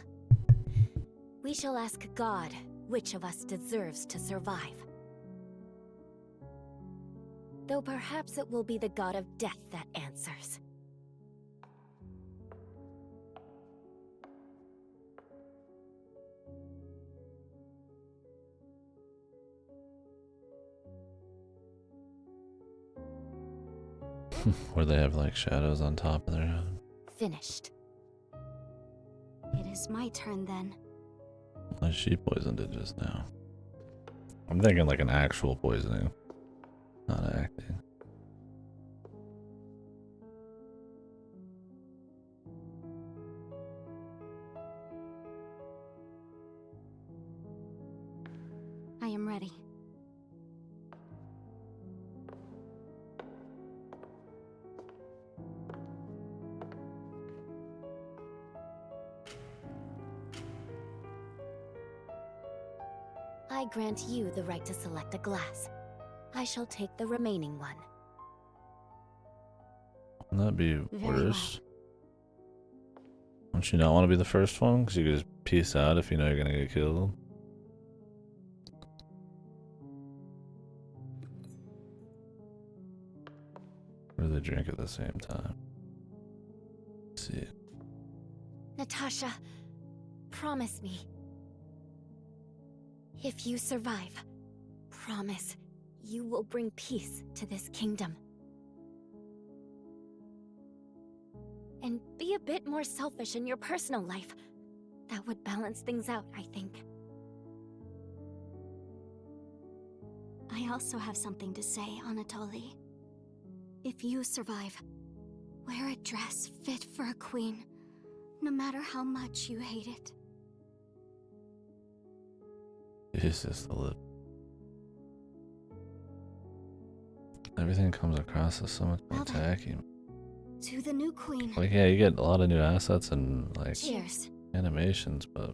We shall ask God which of us deserves to survive. Though perhaps it will be the god of death that answers. Where they have like shadows on top of their head. Finished. It is my turn then. Like she poisoned it just now. I'm thinking like an actual poisoning, not acting. I am ready. I grant you the right to select a glass. I shall take the remaining one. Wouldn't that be Very worse? Don't you not want to be the first one? Because you can just peace out if you know you're gonna get killed. Or they drink at the same time. Let's see. Natasha, promise me. If you survive, promise you will bring peace to this kingdom. And be a bit more selfish in your personal life. That would balance things out, I think. I also have something to say, Anatoly. If you survive, wear a dress fit for a queen, no matter how much you hate it. Jesus, the lip. Everything comes across as so much more tacky. To the new queen. Like, yeah, you get a lot of new assets and, like, Cheers. animations, but...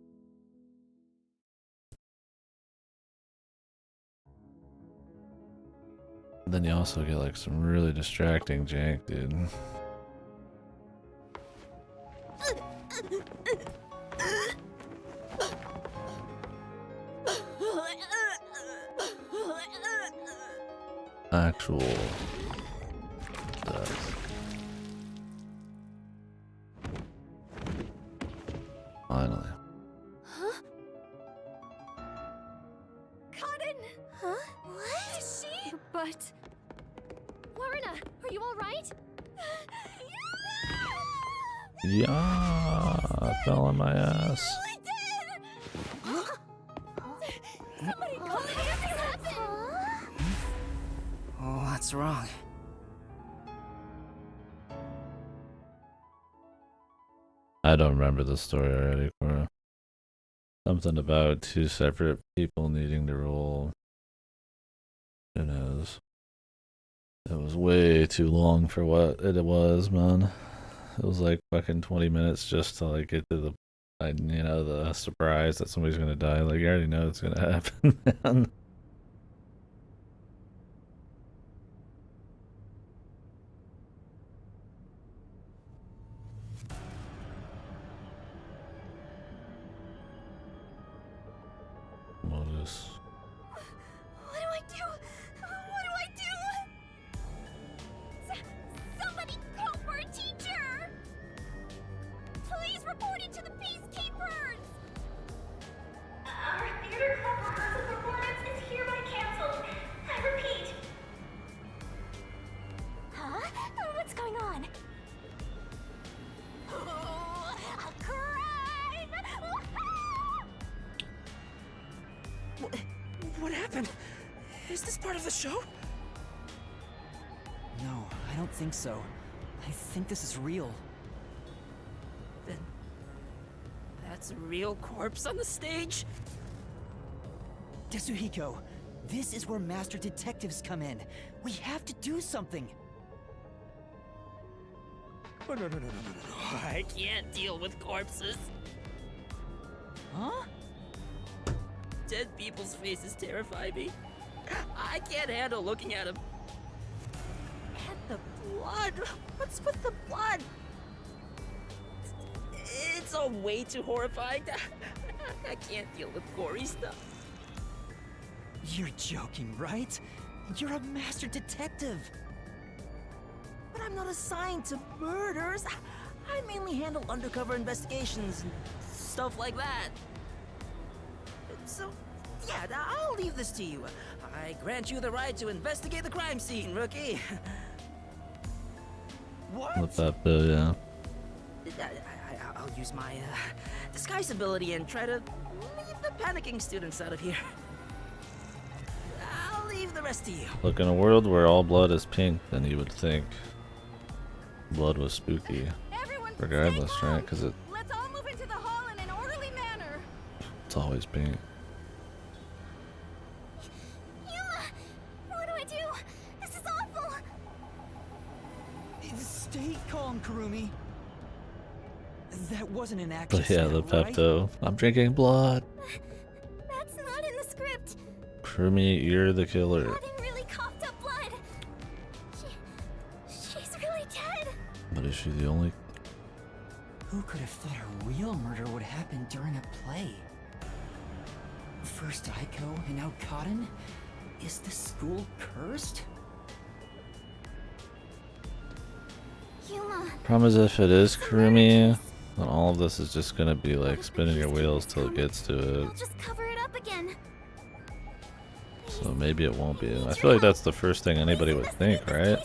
then you also get, like, some really distracting jank, dude. Actual death. Finally. Huh? Cotton! Huh? What? Is she? But... Lorna, are you alright? Yeah, I fell on my ass. Somebody call me! What happened? What's wrong? I don't remember the story already, Cora. Something about two separate people needing to roll. Who knows? It was way too long for what it was, man. It was like fucking 20 minutes just to like get to the, you know, the surprise that somebody's gonna die. Like, you already know it's gonna happen, man. Modus. What do I do? What do I do? Somebody call for a teacher! Please report it to the Peacekeepers! Our theater club rehearsal performance is hereby canceled. I repeat. Huh? What's going on? Oh, a crime! What happened? Is this part of the show? No, I don't think so. I think this is real. Then that's a real corpse on the stage? Tetsuhiko, this is where master detectives come in. We have to do something. Oh, no. I can't deal with corpses. Huh? Dead people's faces terrify me. I can't handle looking at them. And the blood. What's with the blood? It's all way too horrifying. I can't deal with gory stuff. You're joking, right? You're a master detective. But I'm not assigned to murders. I mainly handle undercover investigations and stuff like that. So, yeah, I'll leave this to you. I grant you the right to investigate the crime scene, rookie. What? With that bill, yeah. I'll use my disguise ability and try to leave the panicking students out of here. I'll leave the rest to you. Look, in a world where all blood is pink, then you would think blood was spooky. Regardless, right? Because Let's all move into the hall in an orderly manner. it's always pink. Yuma! What do I do? This is awful! Stay calm, Kurumi. That wasn't an action. But yeah, the Pepto. I'm drinking blood. That's not in the script. Kurumi, you're the killer. Robin really coughed up blood. She's really dead. But is she the only? Who could have thought a real murder would happen during a play? First Aiko and now Cotton? Is this school cursed? Yuma. Problem is, if it is Kurumi, then all of this is just gonna be like spinning your wheels till it gets to it. I'll just cover it up again. So maybe it won't be. I feel like that's the first thing anybody would think, right?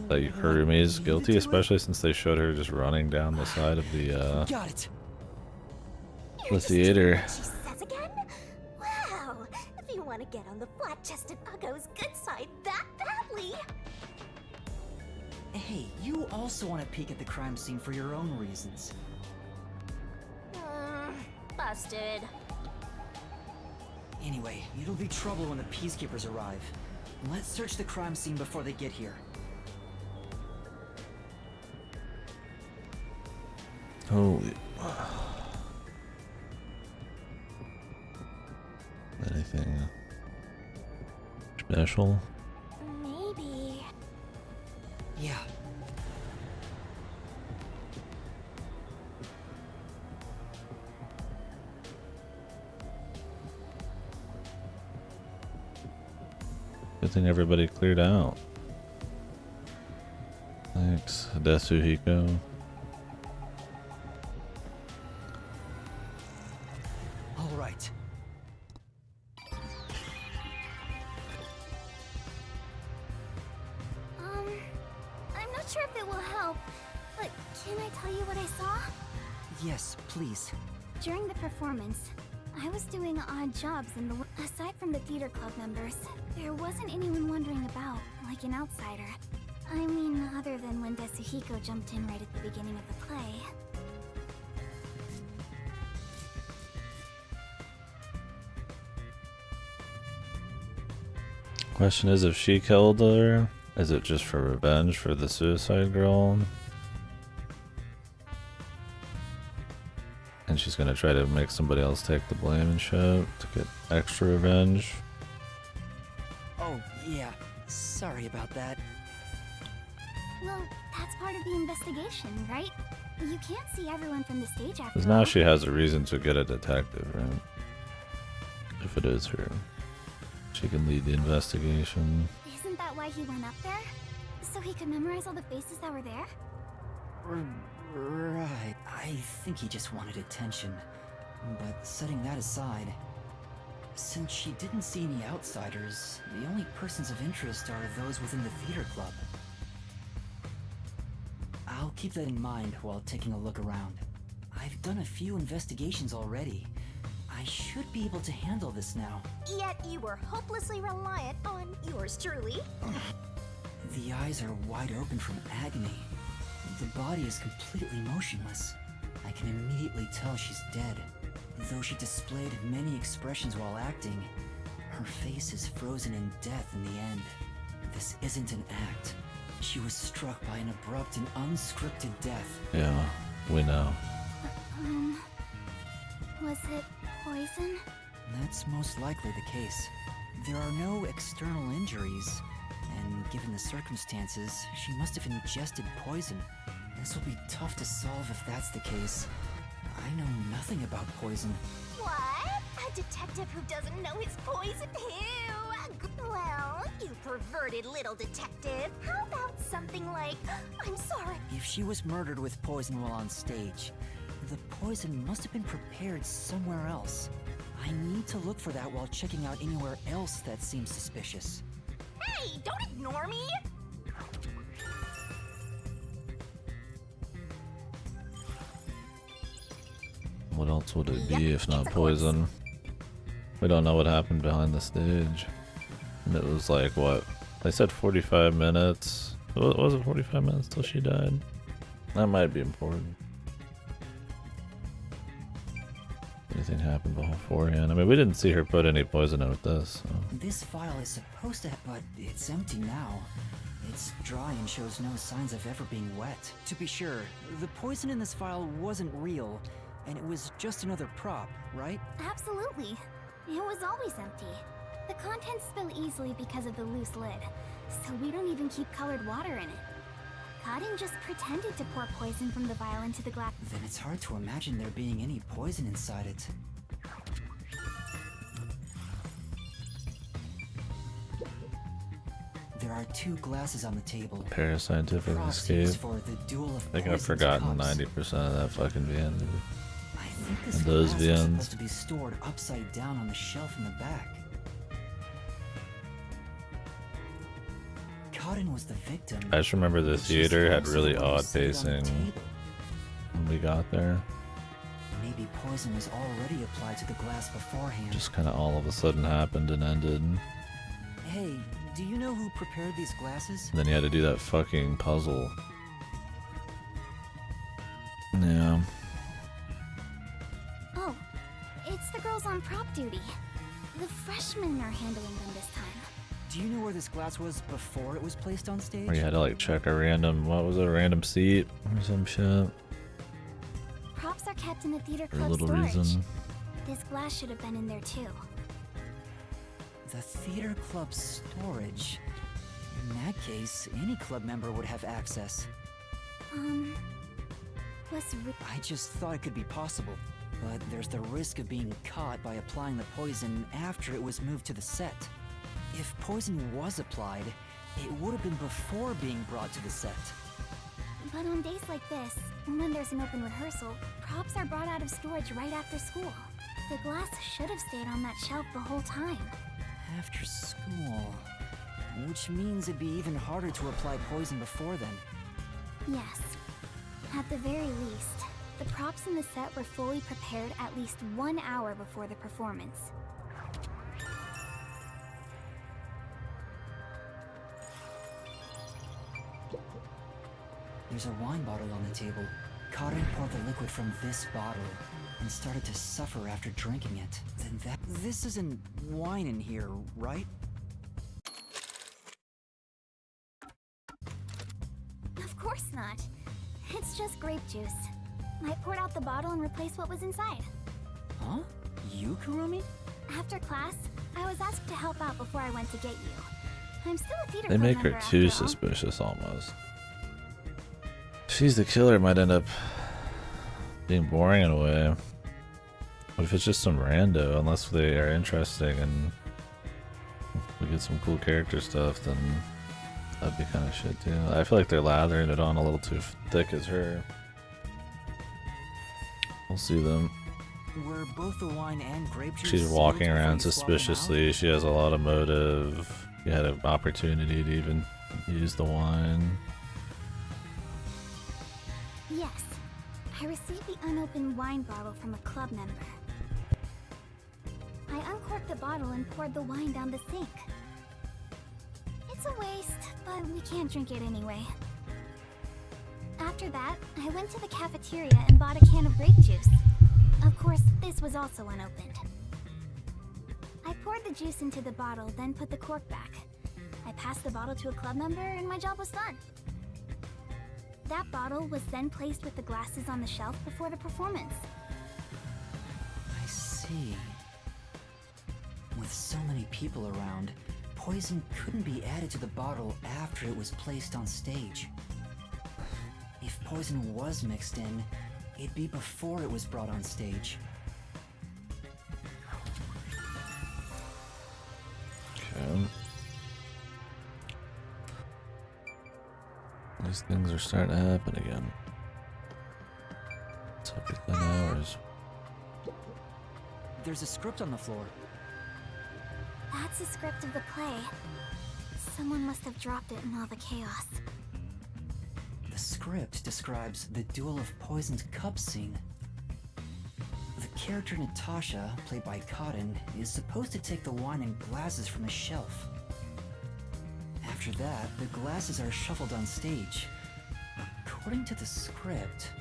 That Kurumi is guilty, especially since they showed her just running down the side of the Got it. the theater. She says again? Well, if you want to get on the flat-chested Uggo's good side that badly. Hey, you also want to peek at the crime scene for your own reasons. Busted. Anyway, it'll be trouble when the peacekeepers arrive. Let's search the crime scene before they get here. Holy. Anything special? Maybe. Yeah. Good thing everybody cleared out. Thanks, Tetsuhiko. All right. I'm not sure if it will help, but can I tell you what I saw? Yes, please. During the performance, I was doing odd jobs in the... Aside from the theater club members, there wasn't anyone wandering about, like an outsider. I mean, other than when Tetsuhiko jumped in right at the beginning of the play. Question is, if she killed her, is it just for revenge for the suicide girl? And she's gonna try to make somebody else take the blame and shit to get extra revenge? Oh, yeah. Sorry about that. Well, that's part of the investigation, right? You can't see everyone from the stage after Because now all. she has a reason to get a detective, right? If it is her. She can lead the investigation. Isn't that why he went up there? So he could memorize all the faces that were there? Right. I think he just wanted attention. But setting that aside, since she didn't see any outsiders, the only persons of interest are those within the theater club. I'll keep that in mind while taking a look around. I've done a few investigations already. I should be able to handle this now. Yet you were hopelessly reliant on yours truly. The eyes are wide open from agony. The body is completely motionless. I can immediately tell she's dead. Though she displayed many expressions while acting, her face is frozen in death in the end. This isn't an act. She was struck by an abrupt and unscripted death. Yeah, we know. Was it poison? That's most likely the case. There are no external injuries, and given the circumstances, she must have ingested poison. This will be tough to solve if that's the case. I know nothing about poison. What? A detective who doesn't know his poison? Ew! Well, you perverted little detective. How about something like, I'm sorry. If she was murdered with poison while on stage, the poison must have been prepared somewhere else. I need to look for that while checking out anywhere else that seems suspicious. Hey, don't ignore me! What else would it be if not poison? We don't know what happened behind the stage. And it was like, what? They said 45 minutes. Was it 45 minutes till she died? That might be important. Anything happened beforehand? I mean, we didn't see her put any poison in with this. So. This file is supposed to have, but it's empty now. It's dry and shows no signs of ever being wet. To be sure, the poison in this file wasn't real, and it was just another prop, right? Absolutely. It was always empty. The contents spill easily because of the loose lid, so we don't even keep colored water in it. Cotton just pretended to pour poison from the vial into the glass. Then it's hard to imagine there being any poison inside it. There are 2 glasses on the table. Parascientific escape. For the duel of I think I've forgotten cups. 90% of that fucking VN. I think this And those glass is VNs. supposed to be stored upside down on the shelf in the back. Cotton was the victim. I just remember the but she's theater had also really the one who odd set it on the pacing table. when we got there. Maybe poison was already applied to the glass beforehand. Just kind of all of a sudden happened and ended. And Hey, do you know who prepared these glasses? then you had to do that fucking puzzle. Yeah. Oh, it's the girls on prop duty. The freshmen are handling them this time. Do you know where this glass was before it was placed on stage? Or you had to like check a random, what was it, a random seat or some shit. Props are kept in the theater For a club little storage. reason. This glass should have been in there too. The theater club storage. In that case, any club member would have access. I just thought it could be possible, but there's the risk of being caught by applying the poison after it was moved to the set. If poison was applied, it would have been before being brought to the set. But on days like this, when there's an open rehearsal, props are brought out of storage right after school. The glass should have stayed on that shelf the whole time. After school. Which means it'd be even harder to apply poison before then. Yes. At the very least, the props in the set were fully prepared at least 1 hour before the performance. There's a wine bottle on the table. Cotton poured the liquid from this bottle and started to suffer after drinking it. Then this isn't wine in here, right? Of course not. It's just grape juice. I poured out the bottle and replaced what was inside. Huh? You, Kurumi? After class, I was asked to help out before I went to get you. I'm still a theater They club make her member too after all. suspicious almost. She's the killer, might end up being boring in a way. What if it's just some rando? Unless they are interesting and we get some cool character stuff, then that'd be kind of shit too. I feel like they're lathering it on a little too thick as her. We'll see them. Were both the wine and grape juice She's sealed walking before around you swapped them out? suspiciously. She has a lot of motive. You had an opportunity to even use the wine. Yes. I received the unopened wine bottle from a club member. bottle and poured the wine down the sink. It's a waste, but we can't drink it anyway. After that, I went to the cafeteria and bought a can of grape juice. Of course, this was also unopened. I poured the juice into the bottle, then put the cork back. I passed the bottle to a club member and my job was done. That bottle was then placed with the glasses on the shelf before the performance. I see. With so many people around, poison couldn't be added to the bottle after it was placed on stage. If poison was mixed in, it'd be before it was brought on stage. Okay. These things are starting to happen again. It's every 10 hours. There's a script on the floor. That's the script of the play. Someone must have dropped it in all the chaos. The script describes the Duel of Poisoned Cups scene. The character Natasha, played by Cotton, is supposed to take the wine and glasses from a shelf. After that, the glasses are shuffled on stage. According to the script...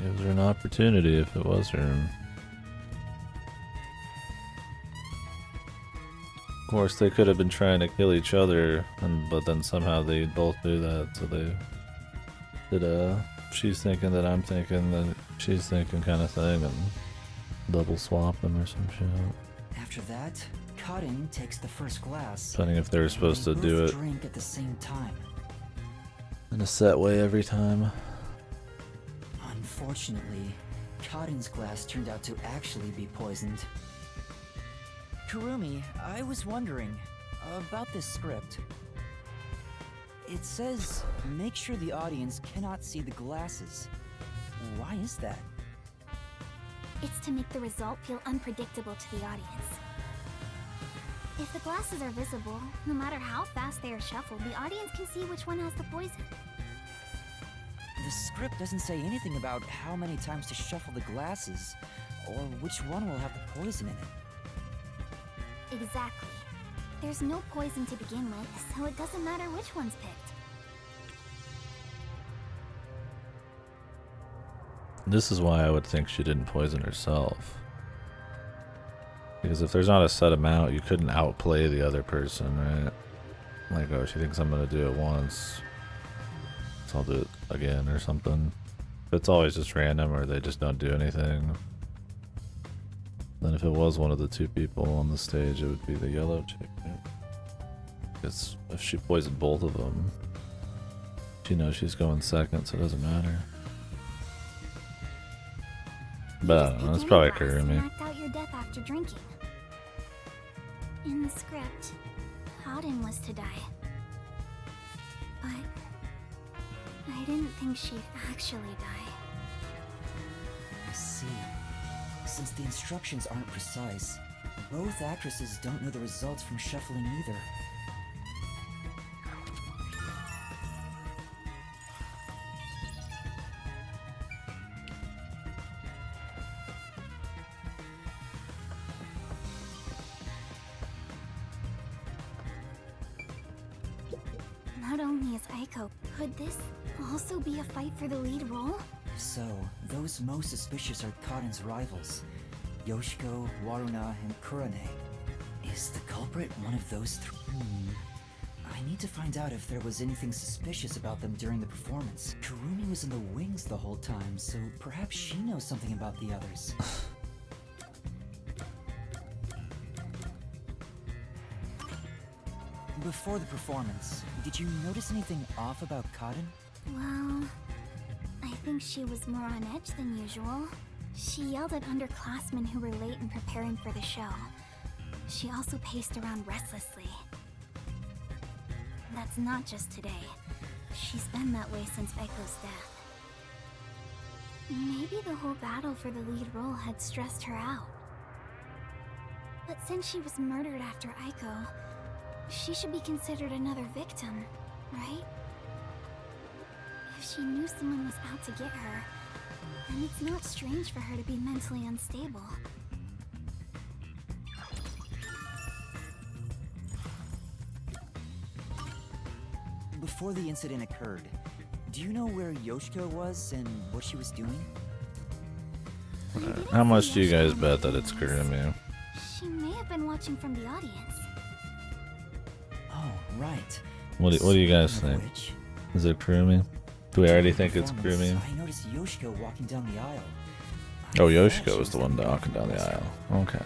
Gives her an opportunity if it was her. Of course, they could have been trying to kill each other, but then somehow they both knew that, so they did she's thinking that I'm thinking that she's thinking kind of thing, and double swap them or some shit. After that, Cotton takes the first glass. Depending if they were supposed to do it drink at the same time. in a set way every time. Unfortunately, Cotton's glass turned out to actually be poisoned. Kurumi, I was wondering about this script. It says, make sure the audience cannot see the glasses. Why is that? It's to make the result feel unpredictable to the audience. If the glasses are visible, no matter how fast they are shuffled, the audience can see which one has the poison. The script doesn't say anything about how many times to shuffle the glasses, or which one will have the poison in it. Exactly. There's no poison to begin with, so it doesn't matter which one's picked. This is why I would think she didn't poison herself. Because if there's not a set amount, you couldn't outplay the other person, right? Like, oh, she thinks I'm gonna do it once, so I'll do it again or something. If it's always just random or they just don't do anything, then if it was one of the two people on the stage, it would be the yellow chick. Right? Because if she poisoned both of them, she knows she's going second, so it doesn't matter. But I don't know, that's probably occurred to me. Act out your death after drinking. In the script, Cotton was to die. But I didn't think she'd actually die. I see. Since the instructions aren't precise, both actresses don't know the results from shuffling either. Not only is Aiko, could this also be a fight for the lead role? If so, those most suspicious are Cotton's rivals, Yoshiko, Waruna, and Kurane. Is the culprit one of those three? I need to find out if there was anything suspicious about them during the performance. Kurumi was in the wings the whole time, so perhaps she knows something about the others. Before the performance, did you notice anything off about Cotton? Well, I think she was more on edge than usual. She yelled at underclassmen who were late in preparing for the show. She also paced around restlessly. That's not just today. She's been that way since Echo's death. Maybe the whole battle for the lead role had stressed her out. But since she was murdered after Aiko, she should be considered another victim, right? If she knew someone was out to get her, then it's not strange for her to be mentally unstable. Before the incident occurred, do you know where Yoshiko was and what she was doing? How much do you guys bet that it's Kurumi? She may have been watching from the audience. Oh, right. What do you guys think? Is it Kurumi? Do we already think it's Kurumi? I noticed Yoshiko walking down the aisle. Oh, Yoshiko was the one walking down the aisle. Okay.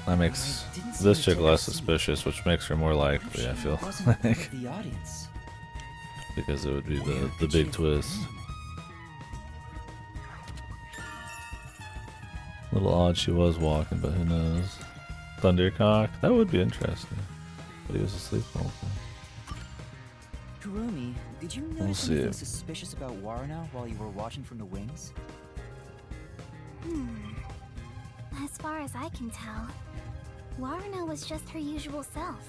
That makes this chick less suspicious, which makes her more likely, I feel like. The audience. Because it would be the big twist. A little odd she was walking, but who knows. Thundercock? That would be interesting. But he was asleep the whole time. Kurumi, did you notice anything suspicious about Waruna while you were watching from the wings? As far as I can tell, Waruna was just her usual self.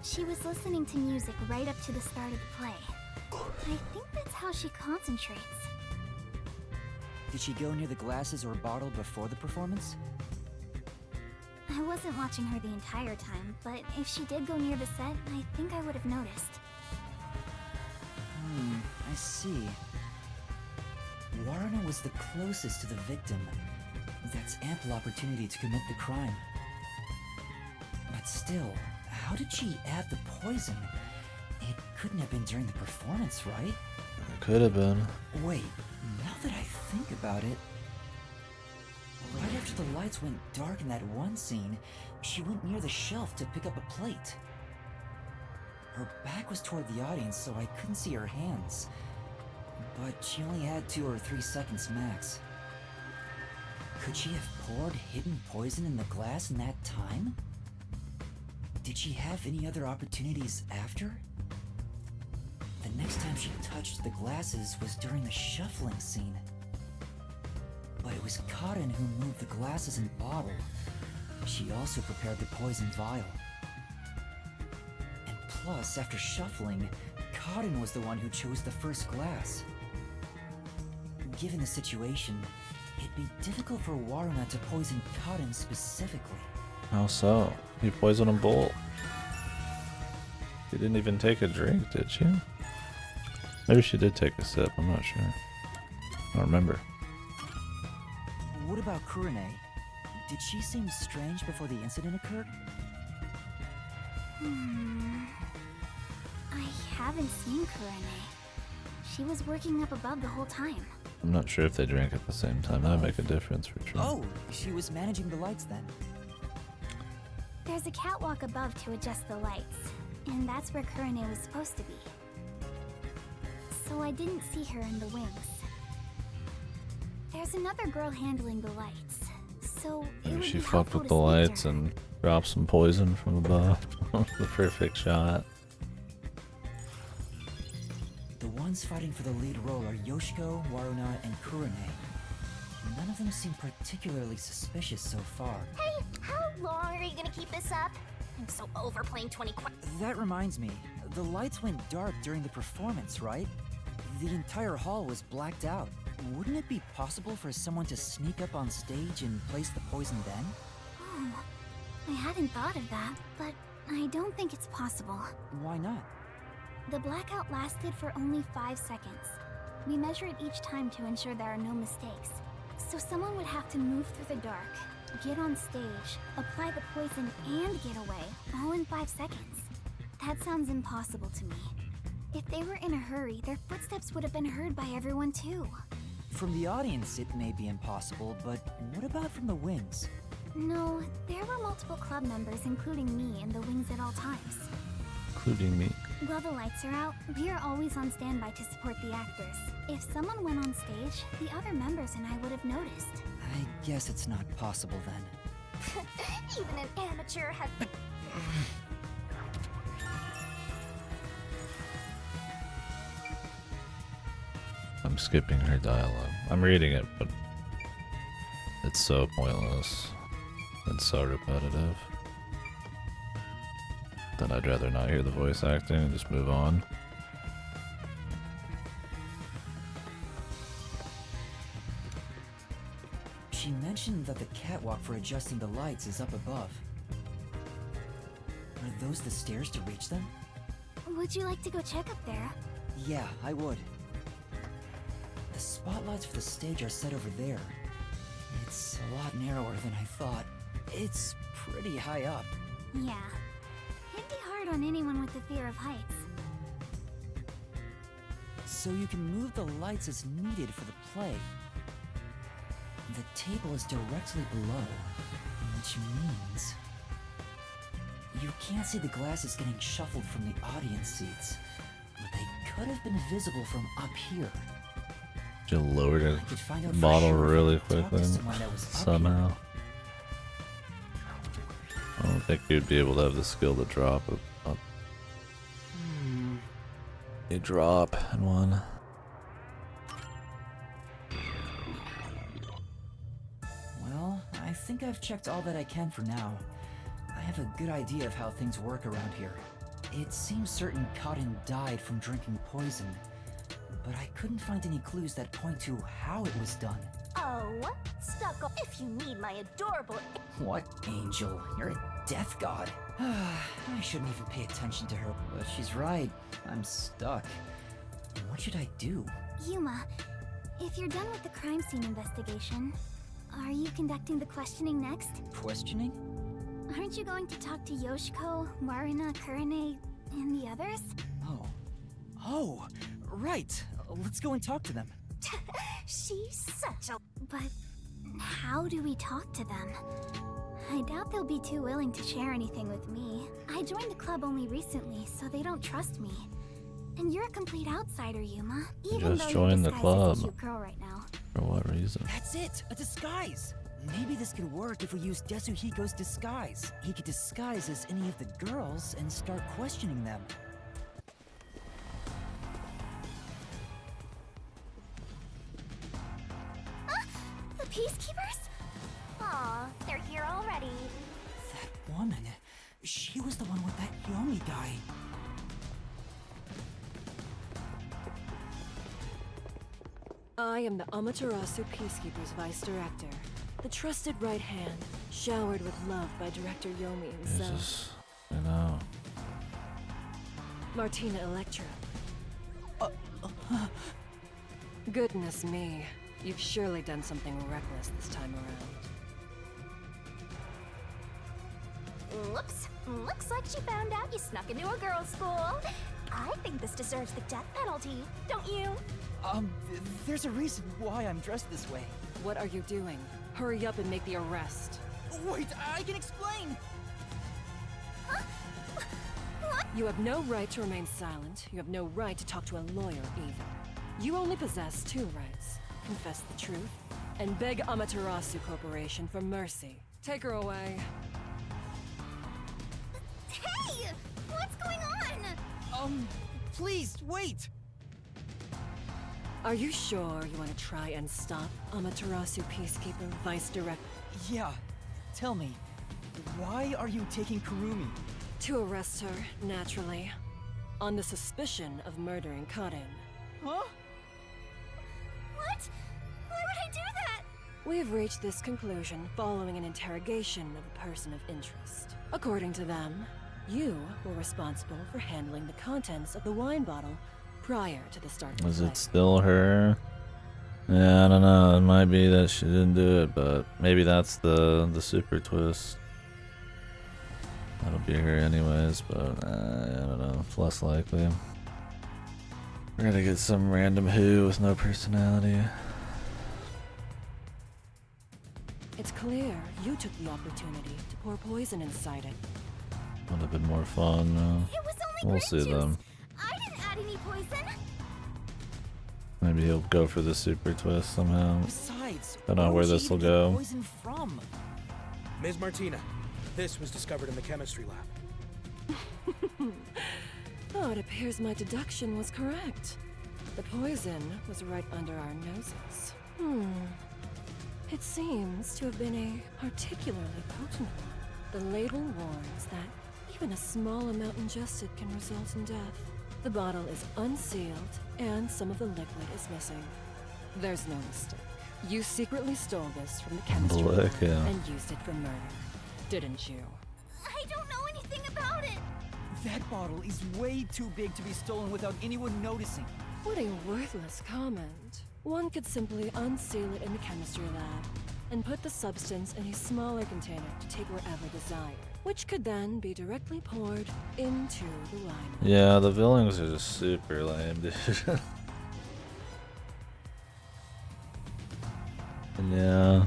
She was listening to music right up to the start of the play. I think that's how she concentrates. Did she go near the glasses or bottle before the performance? I wasn't watching her the entire time, but if she did go near the set, I think I would have noticed. I see. Waruna was the closest to the victim. That's ample opportunity to commit the crime. But still, how did she add the poison? It couldn't have been during the performance, right? It could have been. Wait, now that I think about it... Right after the lights went dark in that one scene, she went near the shelf to pick up a plate. Her back was toward the audience, so I couldn't see her hands. But she only had 2 or 3 seconds max. Could she have poured hidden poison in the glass in that time? Did she have any other opportunities after? The next time she touched the glasses was during the shuffling scene. But it was Cotton who moved the glasses and bottle. She also prepared the poison vial. And plus, after shuffling, Cotton was the one who chose the first glass. Given the situation, it'd be difficult for Waruna to poison Cotton specifically. How so? You poisoned them both. She didn't even take a drink, did she? Maybe she did take a sip, I'm not sure. I don't remember. What about Kurune? Did she seem strange before the incident occurred? I haven't seen Kurane. She was working up above the whole time. I'm not sure if they drank at the same time. That would make a difference for sure. Oh, she was managing the lights then. There's a catwalk above to adjust the lights, and that's where Kurane was supposed to be. So I didn't see her in the wings. There's another girl handling the lights, so maybe she fucked with the lights and dropped some poison from above. The perfect shot. The ones fighting for the lead role are Yoshiko, Waruna, and Kurane. None of them seem particularly suspicious so far. Hey, how long are you gonna keep this up? I'm so over playing 20 questions. That reminds me, the lights went dark during the performance, right? The entire hall was blacked out. Wouldn't it be possible for someone to sneak up on stage and place the poison then? Oh, I hadn't thought of that, but I don't think it's possible. Why not? The blackout lasted for only 5 seconds. We measure it each time to ensure there are no mistakes. So someone would have to move through the dark, get on stage, apply the poison, and get away, all in 5 seconds. That sounds impossible to me. If they were in a hurry, their footsteps would have been heard by everyone too. From the audience, it may be impossible, but what about from the wings? No, there were multiple club members, including me, in the wings at all times. Including me. While the lights are out, we are always on standby to support the actors. If someone went on stage, the other members and I would have noticed. I guess it's not possible then. Even an amateur has... I'm skipping her dialogue. I'm reading it, but it's so pointless. It's so repetitive. Then I'd rather not hear the voice acting and just move on. She mentioned that the catwalk for adjusting the lights is up above. Are those the stairs to reach them? Would you like to go check up there? Yeah, I would. The spotlights for the stage are set over there. It's a lot narrower than I thought. It's pretty high up. Yeah. It'd be hard on anyone with the fear of heights. So you can move the lights as needed for the play. The table is directly below, which means you can't see the glasses getting shuffled from the audience seats, but they could have been visible from up here. You lowered I could find out the for model sure if I really could talk to quickly someone that was up somehow. here. I don't think you'd be able to have the skill to drop a drop in one. Well, I think I've checked all that I can for now. I have a good idea of how things work around here. It seems certain Cotton died from drinking poison, but I couldn't find any clues that point to how it was done. Oh, stuck up if you need my adorable. What, Angel? You're a death god. I shouldn't even pay attention to her, but she's right. I'm stuck. What should I do? Yuma, if you're done with the crime scene investigation, are you conducting the questioning next? Questioning? Aren't you going to talk to Yoshiko, Warina, Kurane, and the others? Oh, right. Let's go and talk to them. She's such a... But how do we talk to them? I doubt they'll be too willing to share anything with me. I joined the club only recently, so they don't trust me. And you're a complete outsider, Yuma. Even just though joined you're the disguised club. as a cute girl right now. For what reason? That's it! A disguise! Maybe this could work if we use Desuhiko's disguise. He could disguise as any of the girls and start questioning them. The Peacekeepers? Aw, they're here already. That woman, she was the one with that Yomi guy. I am the Amaterasu Peacekeepers Vice Director, the trusted right hand, showered with love by Director Yomi himself. Jesus, I know. Martina Electra. Goodness me, you've surely done something reckless this time around. Whoops. Looks like she found out you snuck into a girls' school. I think this deserves the death penalty, don't you? There's a reason why I'm dressed this way. What are you doing? Hurry up and make the arrest. Wait, I can explain! You have no right to remain silent. You have no right to talk to a lawyer, either. You only possess two rights. Confess the truth, and beg Amaterasu Corporation for mercy. Take her away. Hey! What's going on? Please, wait! Are you sure you want to try and stop Amaterasu Peacekeeper Vice Director? Yeah, tell me, why are you taking Kurumi? To arrest her, naturally. On the suspicion of murdering Karin. Huh? What? Why would I do that? We have reached this conclusion following an interrogation of a person of interest. According to them, you were responsible for handling the contents of the wine bottle prior to the start of the Is play. it still her? Yeah, I don't know. It might be that she didn't do it, but maybe that's the super twist. That'll be her anyways, but I don't know. It's less likely. We're gonna get some random who with no personality. It's clear you took the opportunity to pour poison inside it. Would have been more fun. It was only We'll grape see juice. them. I didn't add any poison. Maybe he'll go for the super twist somehow. Besides, Don't know where this will go. Poison from? Ms. Martina, this was discovered in the chemistry lab. Oh, it appears my deduction was correct. The poison was right under our noses. It seems to have been a particularly potent one. The label warns that even a small amount ingested can result in death. The bottle is unsealed, and some of the liquid is missing. There's no mistake. You secretly stole this from the chemistry lab and used it for murder, didn't you? I don't know anything about it. That bottle is way too big to be stolen without anyone noticing. What a worthless comment. One could simply unseal it in the chemistry lab and put the substance in a smaller container to take wherever desired, which could then be directly poured into the liner. Yeah, the villains are just super lame, dude. And yeah,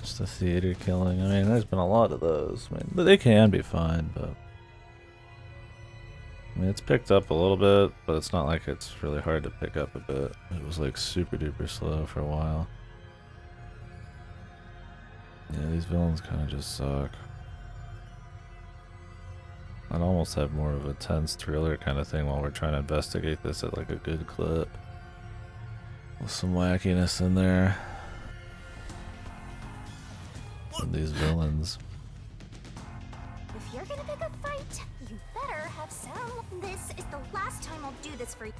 just a theater killing. I mean, there's been a lot of those. I mean, but they can be fine, but I mean, it's picked up a little bit, but it's not like it's really hard to pick up a bit. It was like super duper slow for a while. Yeah, these villains kind of just suck. I'd almost have more of a tense thriller kind of thing while we're trying to investigate this at like a good clip. With some wackiness in there. And these villains. If you're gonna pick a fight, you better have some. This is the last time I'll do this for you.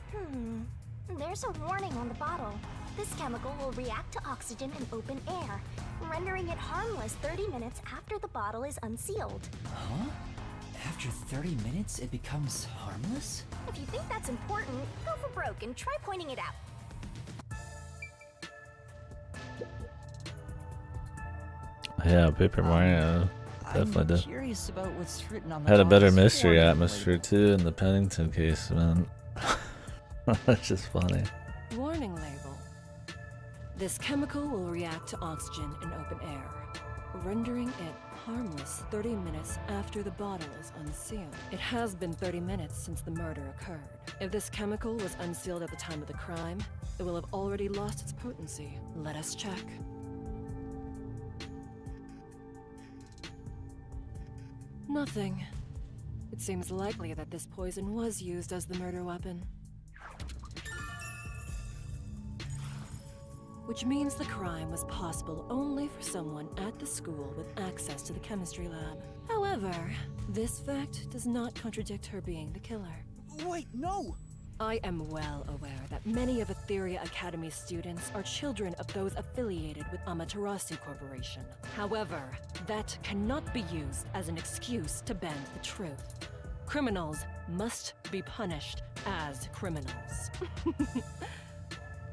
There's a warning on the bottle. This chemical will react to oxygen in open air, rendering it harmless 30 minutes after the bottle is unsealed. Huh? After 30 minutes, it becomes harmless? If you think that's important, go for broke and try pointing it out. Yeah, Paper Mario definitely did. Curious about what's written on the Had a better bottle's mystery warning atmosphere too in the Pennington case, man. That's just funny. Warning label. This chemical will react to oxygen in open air, rendering it harmless 30 minutes after the bottle is unsealed. It has been 30 minutes since the murder occurred. If this chemical was unsealed at the time of the crime, it will have already lost its potency. Let us check. Nothing. It seems likely that this poison was used as the murder weapon. Which means the crime was possible only for someone at the school with access to the chemistry lab. However, this fact does not contradict her being the killer. Wait, no! I am well aware that many of Etheria Academy students are children of those affiliated with Amaterasu Corporation. However, that cannot be used as an excuse to bend the truth. Criminals must be punished as criminals.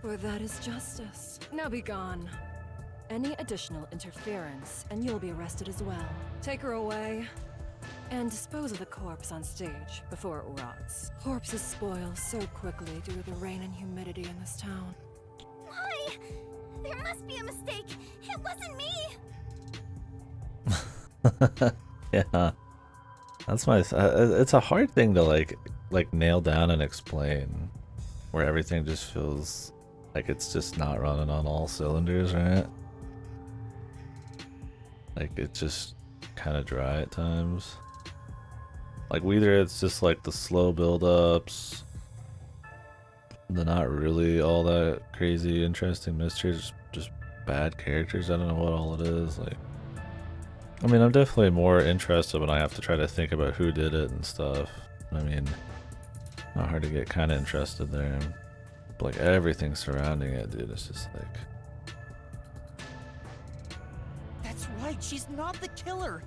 For that is justice. Now be gone. Any additional interference, and you'll be arrested as well. Take her away. And dispose of the corpse on stage before it rots. Corpses spoil so quickly due to the rain and humidity in this town. Why? There must be a mistake. It wasn't me. Yeah, that's my. It's a hard thing to like nail down and explain, where everything just feels like it's just not running on all cylinders, right? Like it's just kind of dry at times. Like either it's just like the slow build-ups, they're not really all that crazy interesting mysteries, just bad characters. I don't know what all it is. Like, I mean, I'm definitely more interested when I have to try to think about who did it and stuff. I mean, not hard to get kind of interested there. But like everything surrounding it, dude, it's just like... That's right, she's not the killer!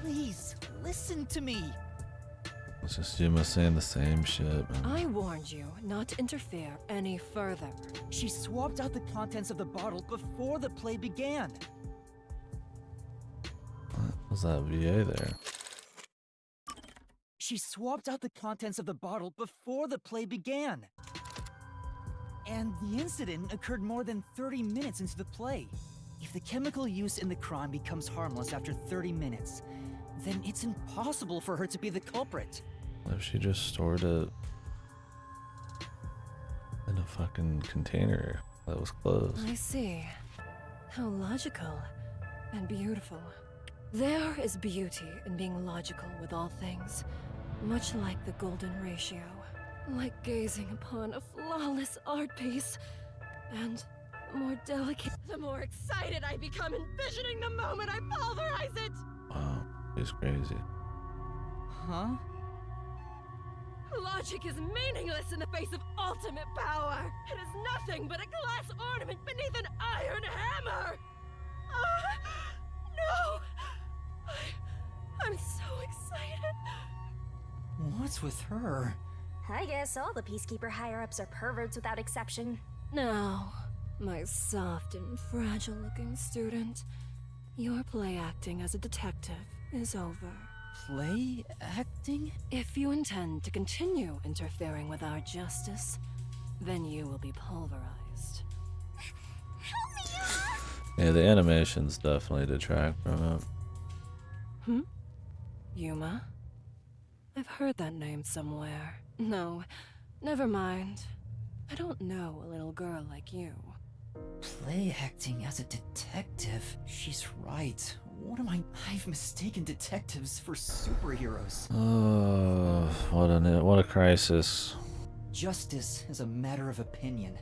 Please, listen to me! It's just Yuma saying the same shit, man. I warned you not to interfere any further. She swapped out the contents of the bottle before the play began. What was that VA there? She swapped out the contents of the bottle before the play began. And the incident occurred more than 30 minutes into the play. If the chemical used in the crime becomes harmless after 30 minutes, then it's impossible for her to be the culprit. What if she just stored it in a fucking container that was closed? I see. How logical and beautiful. There is beauty in being logical with all things, much like the golden ratio. Like gazing upon a flawless art piece and more delicate, the more excited I become envisioning the moment I pulverize it! Wow, he's crazy. Huh? Logic is meaningless in the face of ultimate power! It is nothing but a glass ornament beneath an iron hammer! No! I'm so excited! What's with her? I guess all the Peacekeeper higher-ups are perverts without exception. Now, my soft and fragile-looking student, your play acting as a detective is over. Play acting? If you intend to continue interfering with our justice, then you will be pulverized. Yeah, the animations definitely detract from it. Yuma? I've heard that name somewhere. No, never mind. I don't know a little girl like you. Play acting as a detective? She's right. What am I? I've mistaken detectives for superheroes. Oh, what a crisis. Justice is a matter of opinion.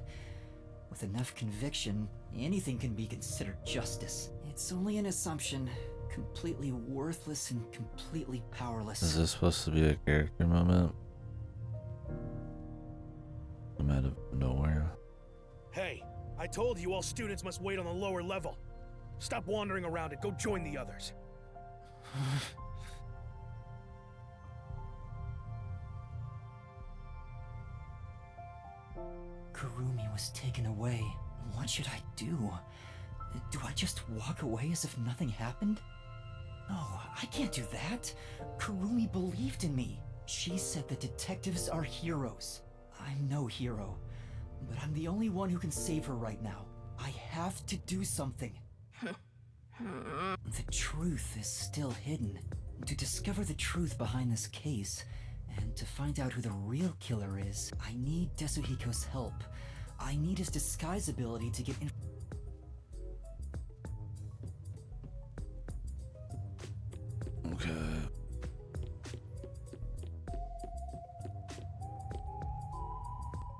With enough conviction, anything can be considered justice. It's only an assumption, completely worthless and completely powerless. Is this supposed to be a character moment? I'm out of nowhere. Hey, I told you all students must wait on the lower level. Stop wandering around and go join the others. Kurumi was taken away. What should I do? Do I just walk away as if nothing happened? No, I can't do that. Kurumi believed in me. She said that detectives are heroes. I'm no hero, but I'm the only one who can save her right now. I have to do something. The truth is still hidden. To discover the truth behind this case, and to find out who the real killer is, I need Tetsuhiko's help. I need his disguise ability to get in. Okay.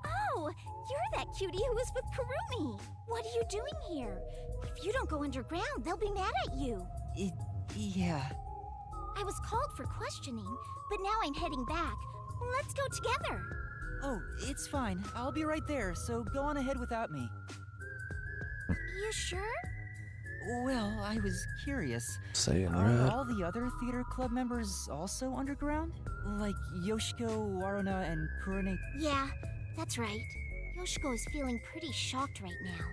Oh, you're that cutie who was with Kurumi. What are you doing here? If you don't go underground, they'll be mad at you. Yeah. I was called for questioning, but now I'm heading back. Let's go together. Oh, it's fine. I'll be right there, so go on ahead without me. You sure? Well, I was curious. Saying Are red. all the other theater club members also underground? Like Yoshiko, Waruna, and Kurane? Yeah, that's right. Yoshiko is feeling pretty shocked right now.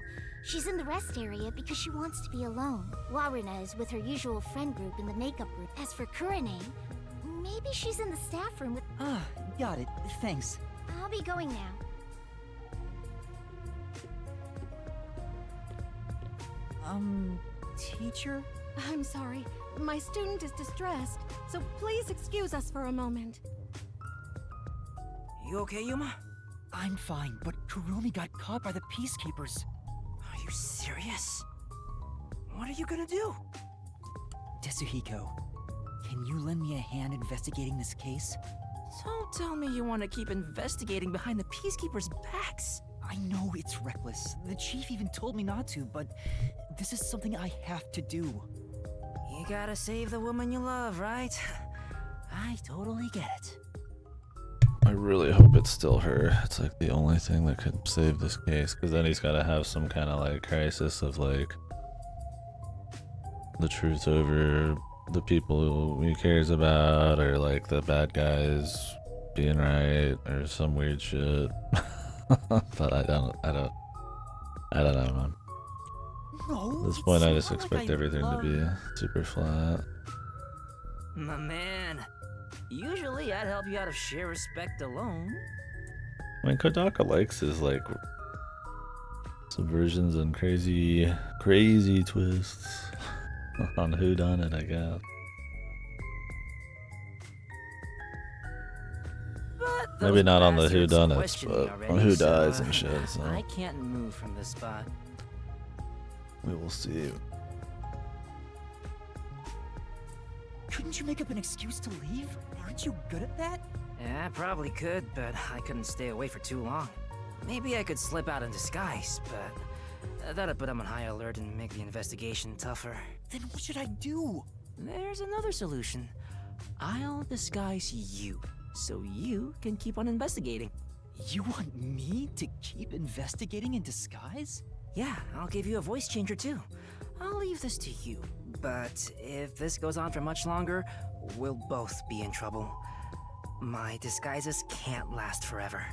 She's in the rest area because she wants to be alone. Waruna is with her usual friend group in the makeup room. As for Kurane, maybe she's in the staff room with... Ah, got it. Thanks. I'll be going now. Teacher? I'm sorry. My student is distressed, so please excuse us for a moment. You okay, Yuma? I'm fine, but Kurumi got caught by the Peacekeepers. Are you serious? What are you gonna do? Tetsuhiko, can you lend me a hand investigating this case? Don't tell me you want to keep investigating behind the Peacekeepers' backs. I know it's reckless. The chief even told me not to, but this is something I have to do. You gotta save the woman you love, right? I totally get it. I really hope it's still her. It's like the only thing that could save this case, because then he's got to have some kind of like crisis of like the truth over the people he cares about, or like the bad guys being right, or some weird shit. But I don't know, man. No, At this point, I it's just not like expect I everything love- to be super flat. My man. Usually I'd help you out of sheer respect alone. I mean, Kodaka likes his like subversions and crazy twists on whodunit, I guess. But Maybe those not on the bastards whodunits, questioned me but already, on who so, dies and shit. So I can't move from this spot. we will see. Couldn't you make up an excuse to leave? Aren't you good at that? Yeah, I probably could, but I couldn't stay away for too long. Maybe I could slip out in disguise, but That'd put them on high alert and make the investigation tougher. Then what should I do? There's another solution. I'll disguise you, so you can keep on investigating. You want me to keep investigating in disguise? Yeah, I'll give you a voice changer too. I'll leave this to you. But if this goes on for much longer, we'll both be in trouble. My disguises can't last forever.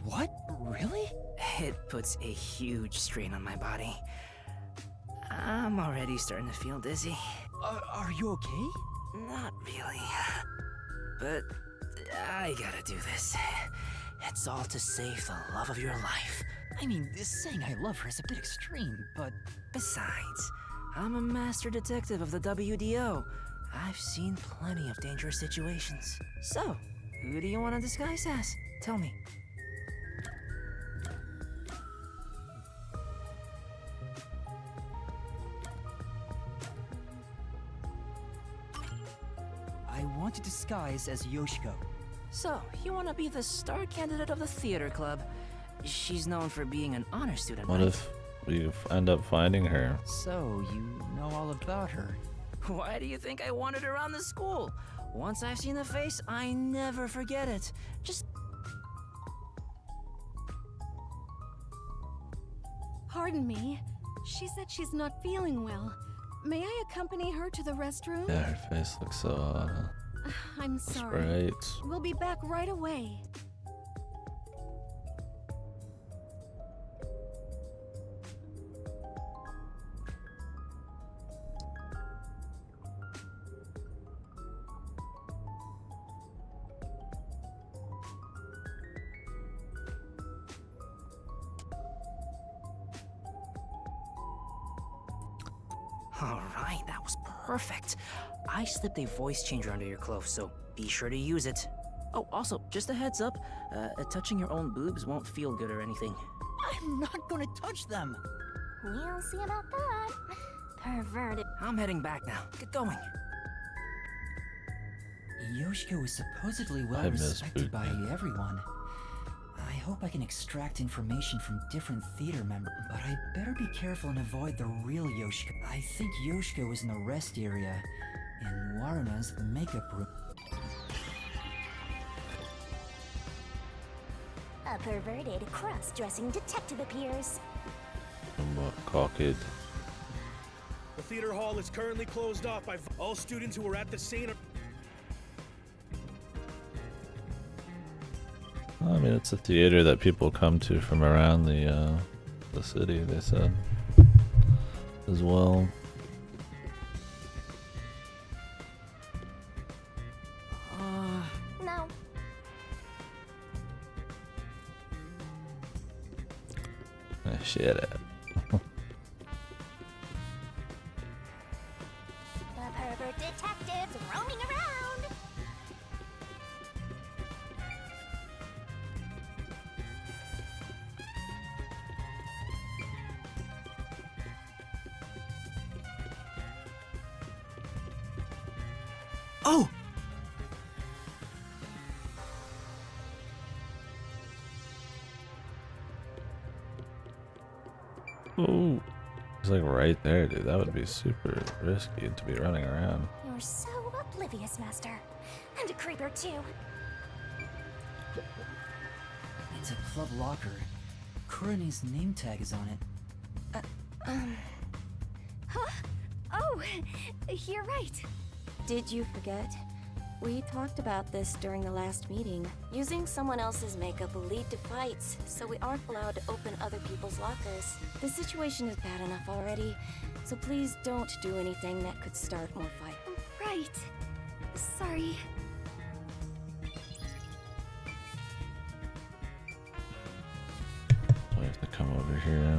What? Really? It puts a huge strain on my body. I'm already starting to feel dizzy. Are you okay? Not really. But I gotta do this. It's all to save the love of your life. I mean, saying I love her is a bit extreme, but... Besides, I'm a master detective of the WDO. I've seen plenty of dangerous situations. So, who do you want to disguise as? Tell me. I want to disguise as Yoshiko. So, you want to be the star candidate of the theater club. She's known for being an honor student, What right? if we end up finding her? So, you know all about her. Why do you think I wanted her around the school? Once I've seen the face, I never forget it. Just... Pardon me. She said she's not feeling well. May I accompany her to the restroom? Yeah, her face looks so I'm sorry. right. We'll be back right away. Alright, that was perfect. I slipped a voice changer under your clothes, so be sure to use it. Oh, also, just a heads up, touching your own boobs won't feel good or anything. I'm not gonna touch them! We'll see about that. Perverted. I'm heading back now. Get going. Yoshiko is supposedly well I miss respected by Bootman. everyone. I hope I can extract information from different theater members, but I better be careful and avoid the real Yoshiko. I think Yoshiko is in the rest area, in Waruna's makeup room. A perverted cross-dressing detective appears. Cocked. The theater hall is currently closed off by all students who were at the scene. I mean, it's a theater that people come to from around the city, they said, as well. No. Shit. The pervert detectives roaming around. Oh! Oh, it's like right there, dude. That would be super risky to be running around. You're so oblivious, Master. And a creeper, too. It's a club locker. Kurani's name tag is on it. Huh? Oh, you're right. Did you forget? We talked about this during the last meeting. Using someone else's makeup will lead to fights, so we aren't allowed to open other people's lockers. The situation is bad enough already, so please don't do anything that could start more fights. Right. Sorry. We have to come over here.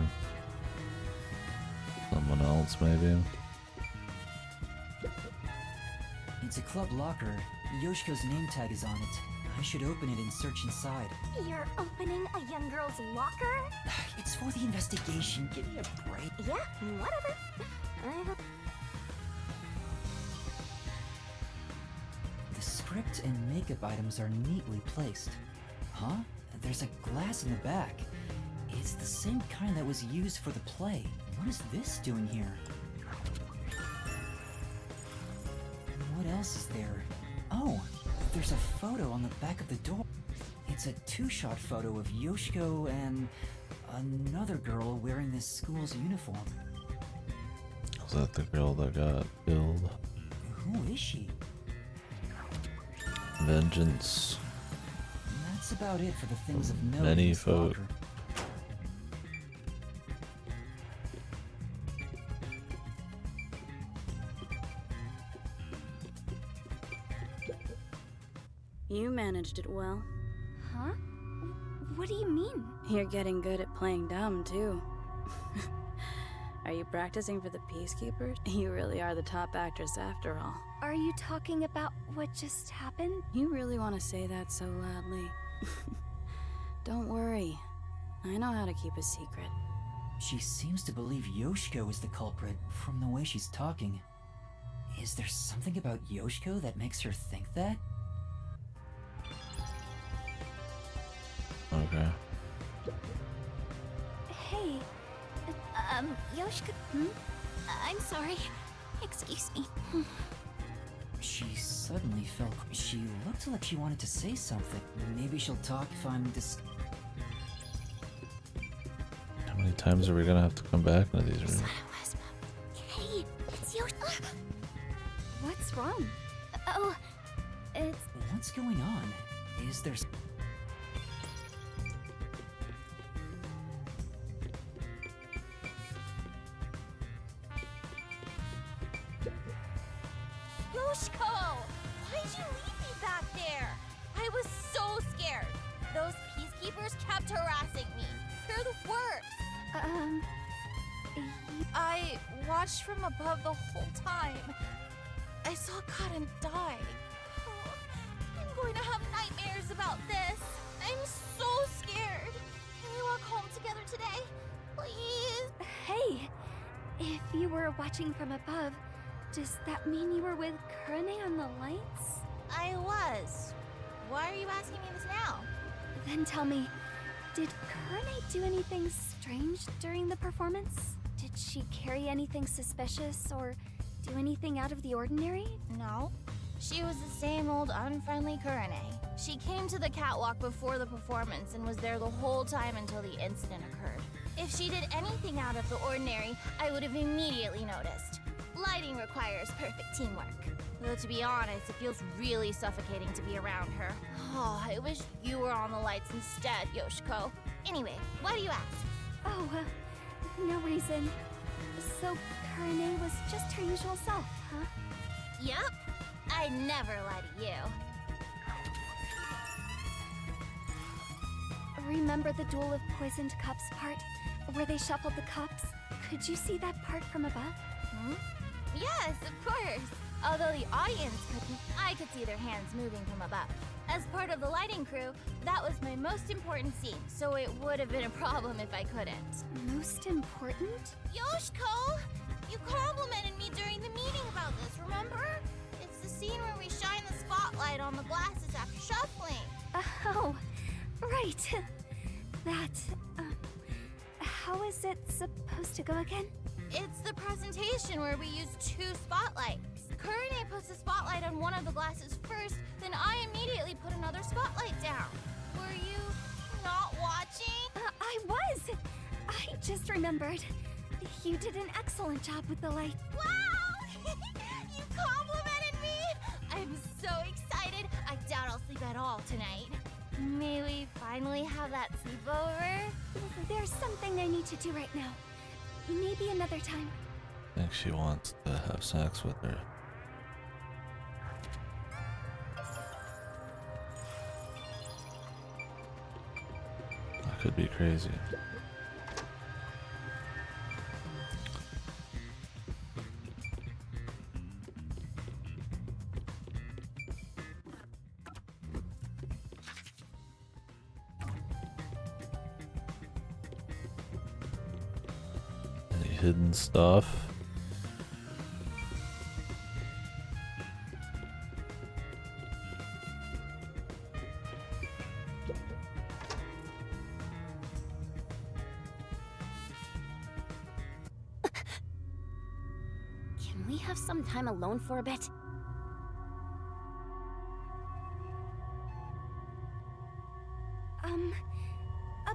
Someone else, maybe. It's a club locker. Yoshiko's name tag is on it. I should open it and search inside. You're opening a young girl's locker? It's for the investigation. Give me a break. Yeah, whatever. The script and makeup items are neatly placed. Huh? There's a glass in the back. It It's the same kind that was used for the play. What is this doing here? What else is there? Oh, there's a photo on the back of the door. It's a two-shot photo of Yoshiko and another girl wearing this school's uniform. Was that the girl that got killed? Who is she? Vengeance. That's about it for the things of note. Many in this folk. locker. You managed it well. Huh? What do you mean? You're getting good at playing dumb, too. Are you practicing for the Peacekeepers? You really are the top actress after all. Are you talking about what just happened? You really want to say that so loudly? Don't worry. I know how to keep a secret. She seems to believe Yoshiko is the culprit from the way she's talking. Is there something about Yoshiko that makes her think that? Okay. Hey, Yoshika. I'm sorry. Excuse me. She suddenly felt... She looked like she wanted to say something. Maybe she'll talk if I'm How many times are we gonna have to come back into these rooms? Hey, it's Yoshika. What's wrong? Oh, it's... What's going on? Is there... Yoshiko! Why'd you leave me back there? I was so scared. Those peacekeepers kept harassing me. They're the worst. I watched from above the whole time. I saw Karen die. Oh, I'm going to have nightmares about this. I'm so scared. Can we walk home together today? Please? Hey, if you were watching from above, does that mean you were with Kurane on the lights? I was. Why are you asking me this now? Then tell me, did Kurane do anything strange during the performance? Did she carry anything suspicious or do anything out of the ordinary? No. She was the same old unfriendly Kurane. She came to the catwalk before the performance and was there the whole time until the incident occurred. If she did anything out of the ordinary, I would have immediately noticed. Lighting requires perfect teamwork. Though to be honest, it feels really suffocating to be around her. Oh, I wish you were on the lights instead, Yoshiko. Anyway, why do you ask? Oh, no reason. So Kurane was just her usual self, huh? Yup. I never lie to you. Remember the Duel of Poisoned Cups part, where they shuffled the cups? Could you see that part from above? Yes, of course. Although the audience couldn't, I could see their hands moving from above. As part of the lighting crew, that was my most important scene, so it would have been a problem if I couldn't. Most important? Yoshiko! You complimented me during the meeting about this, remember? It's the scene where we shine the spotlight on the glasses after shuffling. Oh, right. That, how is it supposed to go again? It's the presentation where we use 2 spotlights. Kurane puts the spotlight on one of the glasses first, then I immediately put another spotlight down. Were you not watching? I was! I just remembered. You did an excellent job with the light. Wow! You complimented me! I'm so excited. I doubt I'll sleep at all tonight. May we finally have that sleepover? There's something I need to do right now. Maybe another time. I think she wants to have sex with her. That could be crazy. Any hidden stuff? we have some time alone for a bit?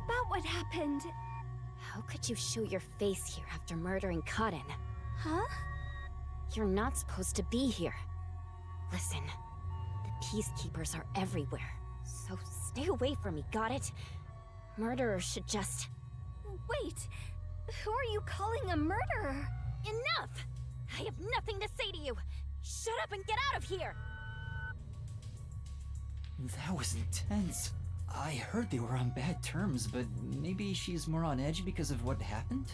About what happened? How could you show your face here after murdering Kaden? Huh? You're not supposed to be here. Listen, the Peacekeepers are everywhere, so stay away from me, got it? Murderers should just... Wait, who are you calling a murderer? Enough! I have nothing to say to you! Shut up and get out of here! That was intense. I heard they were on bad terms, but maybe she's more on edge because of what happened?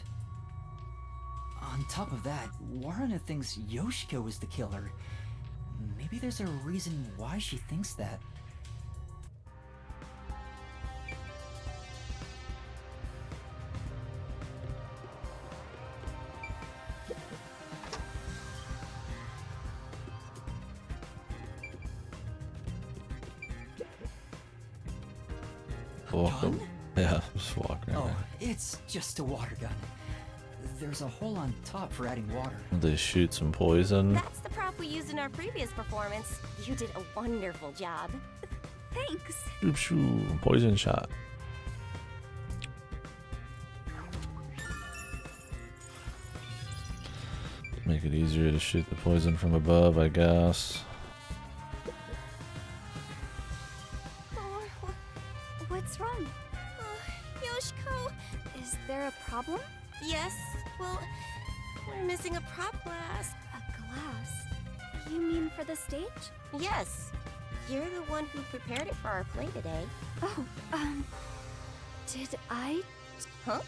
On top of that, Waruna thinks Yoshiko was the killer. Maybe there's a reason why she thinks that. Gun? Yeah, just walk right Oh, there. it's just a water gun. There's a hole on top for adding water. They shoot some poison. That's the prop we used in our previous performance. You did a wonderful job. Thanks. Shoo, shoo, poison shot. Make it easier to shoot the poison from above, I guess. What's wrong? Yoshiko! Is there a problem? Yes, well, we're missing a prop glass. A glass? You mean for the stage? Yes. You're the one who prepared it for our play today. Oh, did I? Huh?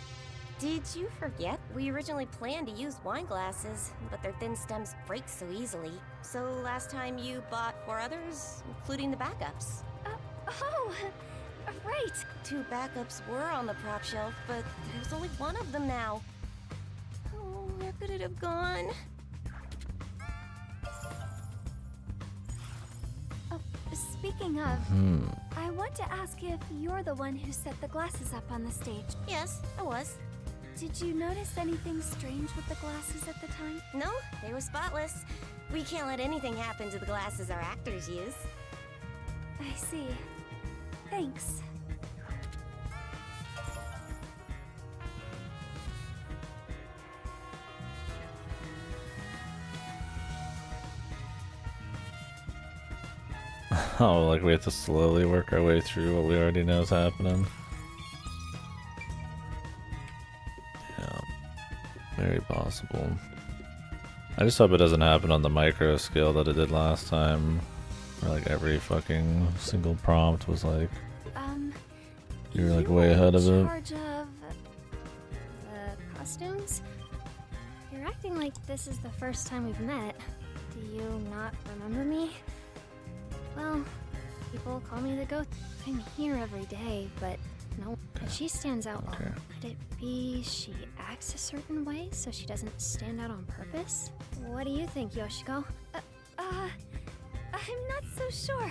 Did you forget? We originally planned to use wine glasses, but their thin stems break so easily. So last time you bought 4 others, including the backups. Oh, right. 2 backups were on the prop shelf, but there's only 1 of them now. Oh, where could it have gone? Speaking of, I want to ask if you're the one who set the glasses up on the stage. Yes, I was. Did you notice anything strange with the glasses at the time? No, they were spotless. We can't let anything happen to the glasses our actors use. I see. Thanks. Oh, like we have to slowly work our way through what we already know is happening. Yeah, very possible. I just hope it doesn't happen on the micro scale that it did last time. Where like every fucking single prompt was like, you were like way ahead of it. In charge of the costumes? You're acting like this is the first time we've met. Do you not remember me? Well, people call me the goat. I'm here every day, but no. But she stands out. Okay. Could it be she acts a certain way so she doesn't stand out on purpose? What do you think, Yoshiko? I'm not so sure.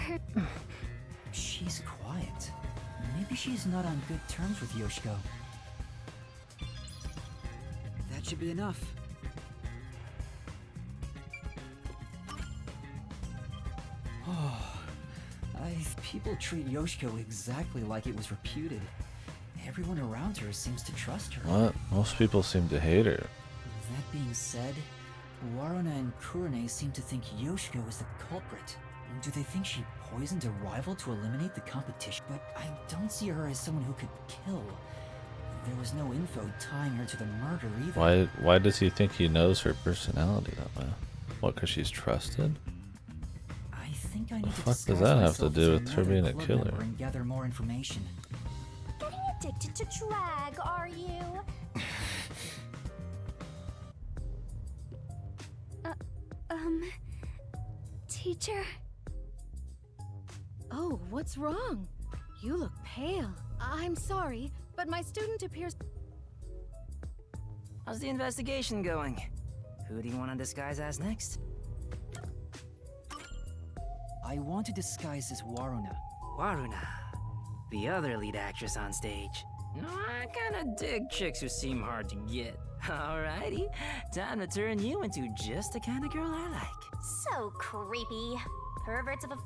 She's quiet. Maybe she's not on good terms with Yoshiko. That should be enough. People treat Yoshiko exactly like it was reputed. Everyone around her seems to trust her. What? Most people seem to hate her. That being said, Waruna and Kurone seem to think Yoshiko is the culprit. Do they think she poisoned a rival to eliminate the competition? But I don't see her as someone who could kill. There was no info tying her to the murder either. Why does he think he knows her personality that way? What, because she's trusted? I think I need to What the fuck does that have to do with her being a killer? And gather more information. Getting addicted to drag, are you? Teacher? Oh, what's wrong? You look pale. I'm sorry, but my student appears... How's the investigation going? Who do you want to disguise as next? I want to disguise as Waruna. Waruna, the other lead actress on stage. No, I kinda dig chicks who seem hard to get. Alrighty, time to turn you into just the kind of girl I like. So creepy. Perverts of a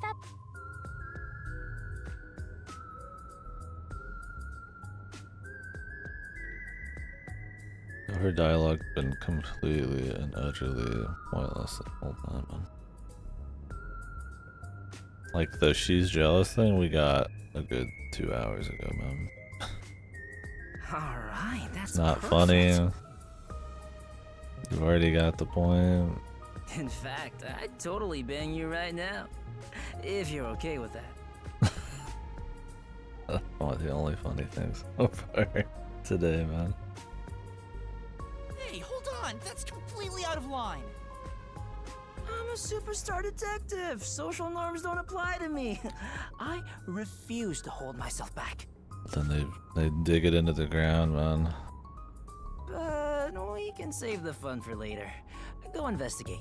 Her dialogue's been completely and utterly pointless the whole time, man. Like the she's jealous thing we got a good 2 hours ago, man. Alright, that's Not perfect. funny. You've already got the point. In fact, I'd totally bang you right now. If you're okay with that. That's one of the only funny things so far today, man. Hey, hold on! That's completely out of line! I'm a superstar detective. Social norms don't apply to me. I refuse to hold myself back. Then they dig it into the ground, man. But we can save the fun for later. Go investigate.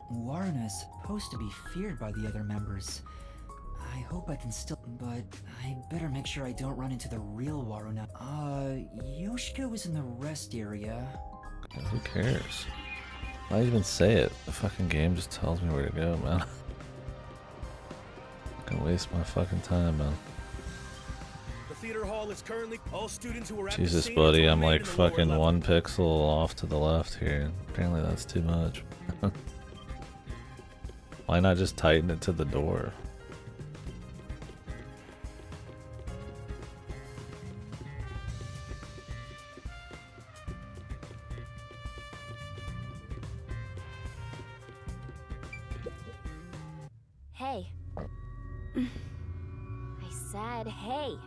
Warren is supposed to be feared by the other members. I hope I can still, but I better make sure I don't run into the real Waruna. Yoshiko is in the rest area. Yeah, who cares? Why even say it? The fucking game just tells me where to go, man. I can waste my fucking time, man. The theater hall is currently all students who are at Jesus, the scene buddy, are I'm remain like in the lower fucking level. 1 pixel off to the left here. Apparently that's too much. Why not just tighten it to the door? Hey. I said hey.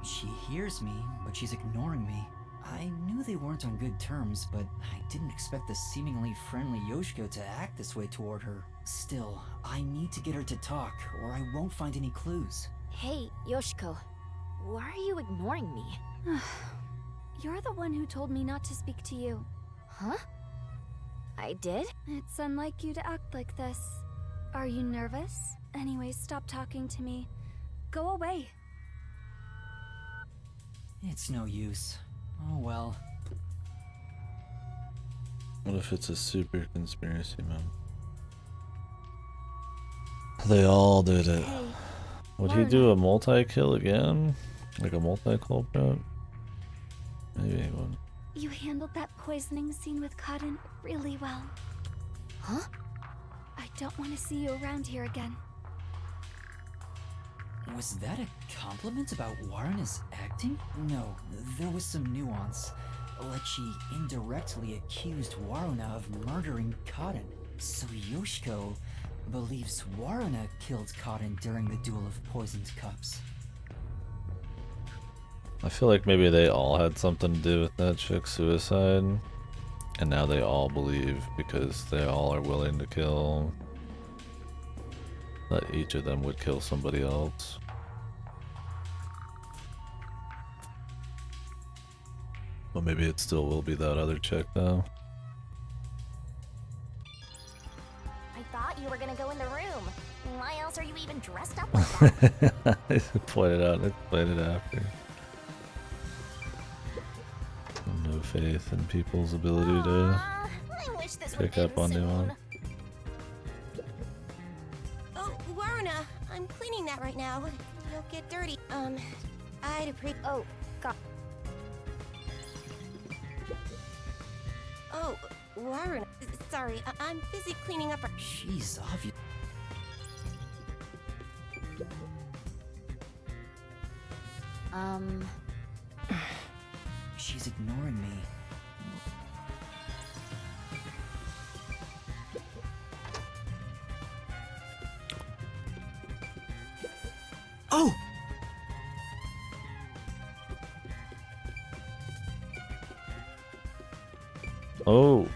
She hears me, but she's ignoring me. I knew they weren't on good terms, but I didn't expect the seemingly friendly Yoshiko to act this way toward her. Still, I need to get her to talk, or I won't find any clues. Hey, Yoshiko. Why are you ignoring me? You're the one who told me not to speak to you. Huh? I did? It's unlike you to act like this. Are you nervous? Anyways, stop talking to me. Go away. It's no use. Oh well. What if it's a super conspiracy, man? They all did it. Hey, Would he do a multi-kill again? Like a multi-culprit? Maybe he would. you handled that poisoning scene with Cotton really well. Huh? I don't want to see you around here again. Was that a compliment about Warrena's acting? No, there was some nuance. Like she indirectly accused Warrena of murdering Cotton. So Yoshiko believes Warrena killed Cotton during the duel of poisoned cups. I feel like maybe they all had something to do with that chick's suicide. And now they all believe because they all are willing to kill that each of them would kill somebody else. But maybe it still will be that other chick though. I thought you were gonna go in the room. Why else are you even dressed up like that? I pointed out and explained it after. No faith in people's ability to I wish this pick would up end on soon. nuance. Oh, Warna, I'm cleaning that right now. You'll get dirty. I'd appreciate. Oh, God. Oh, Warna. Sorry, I'm busy cleaning up. She's obvious. She's ignoring me. Oh! Oh,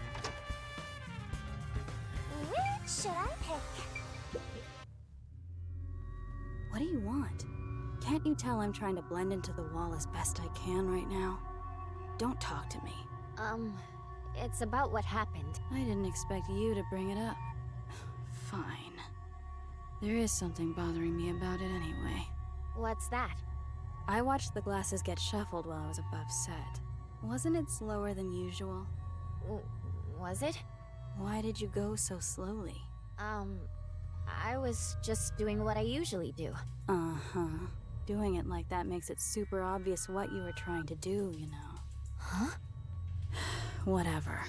Which should I pick? What do you want? Can't you tell I'm trying to blend into the wall as best I can right now? Don't talk to me. It's about what happened. I didn't expect you to bring it up. Fine. There is something bothering me about it anyway. What's that? I watched the glasses get shuffled while I was above set. Wasn't it slower than usual? Was it? Why did you go so slowly? I was just doing what I usually do. Uh-huh. Doing it like that makes it super obvious what you were trying to do, you know. Huh? Whatever.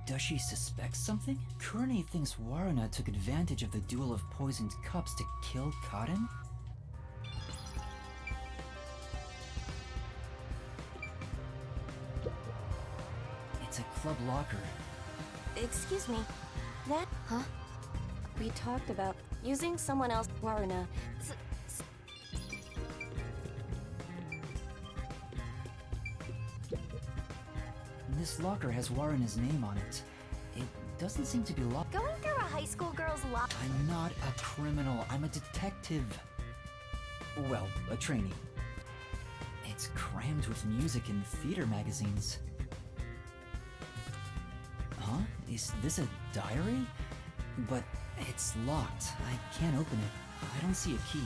Does she suspect something? Kurne thinks Waruna took advantage of the duel of poisoned cups to kill Kaden? It's a club locker. Excuse me. That... Huh? We talked about using someone else, Waruna. This locker has Waruna's name on it. It doesn't seem to be locked. Going through a high school girl's lock. I'm not a criminal. I'm a detective. Well, a trainee. It's crammed with music and theater magazines. Huh? Is this a diary? But it's locked. I can't open it. I don't see a key.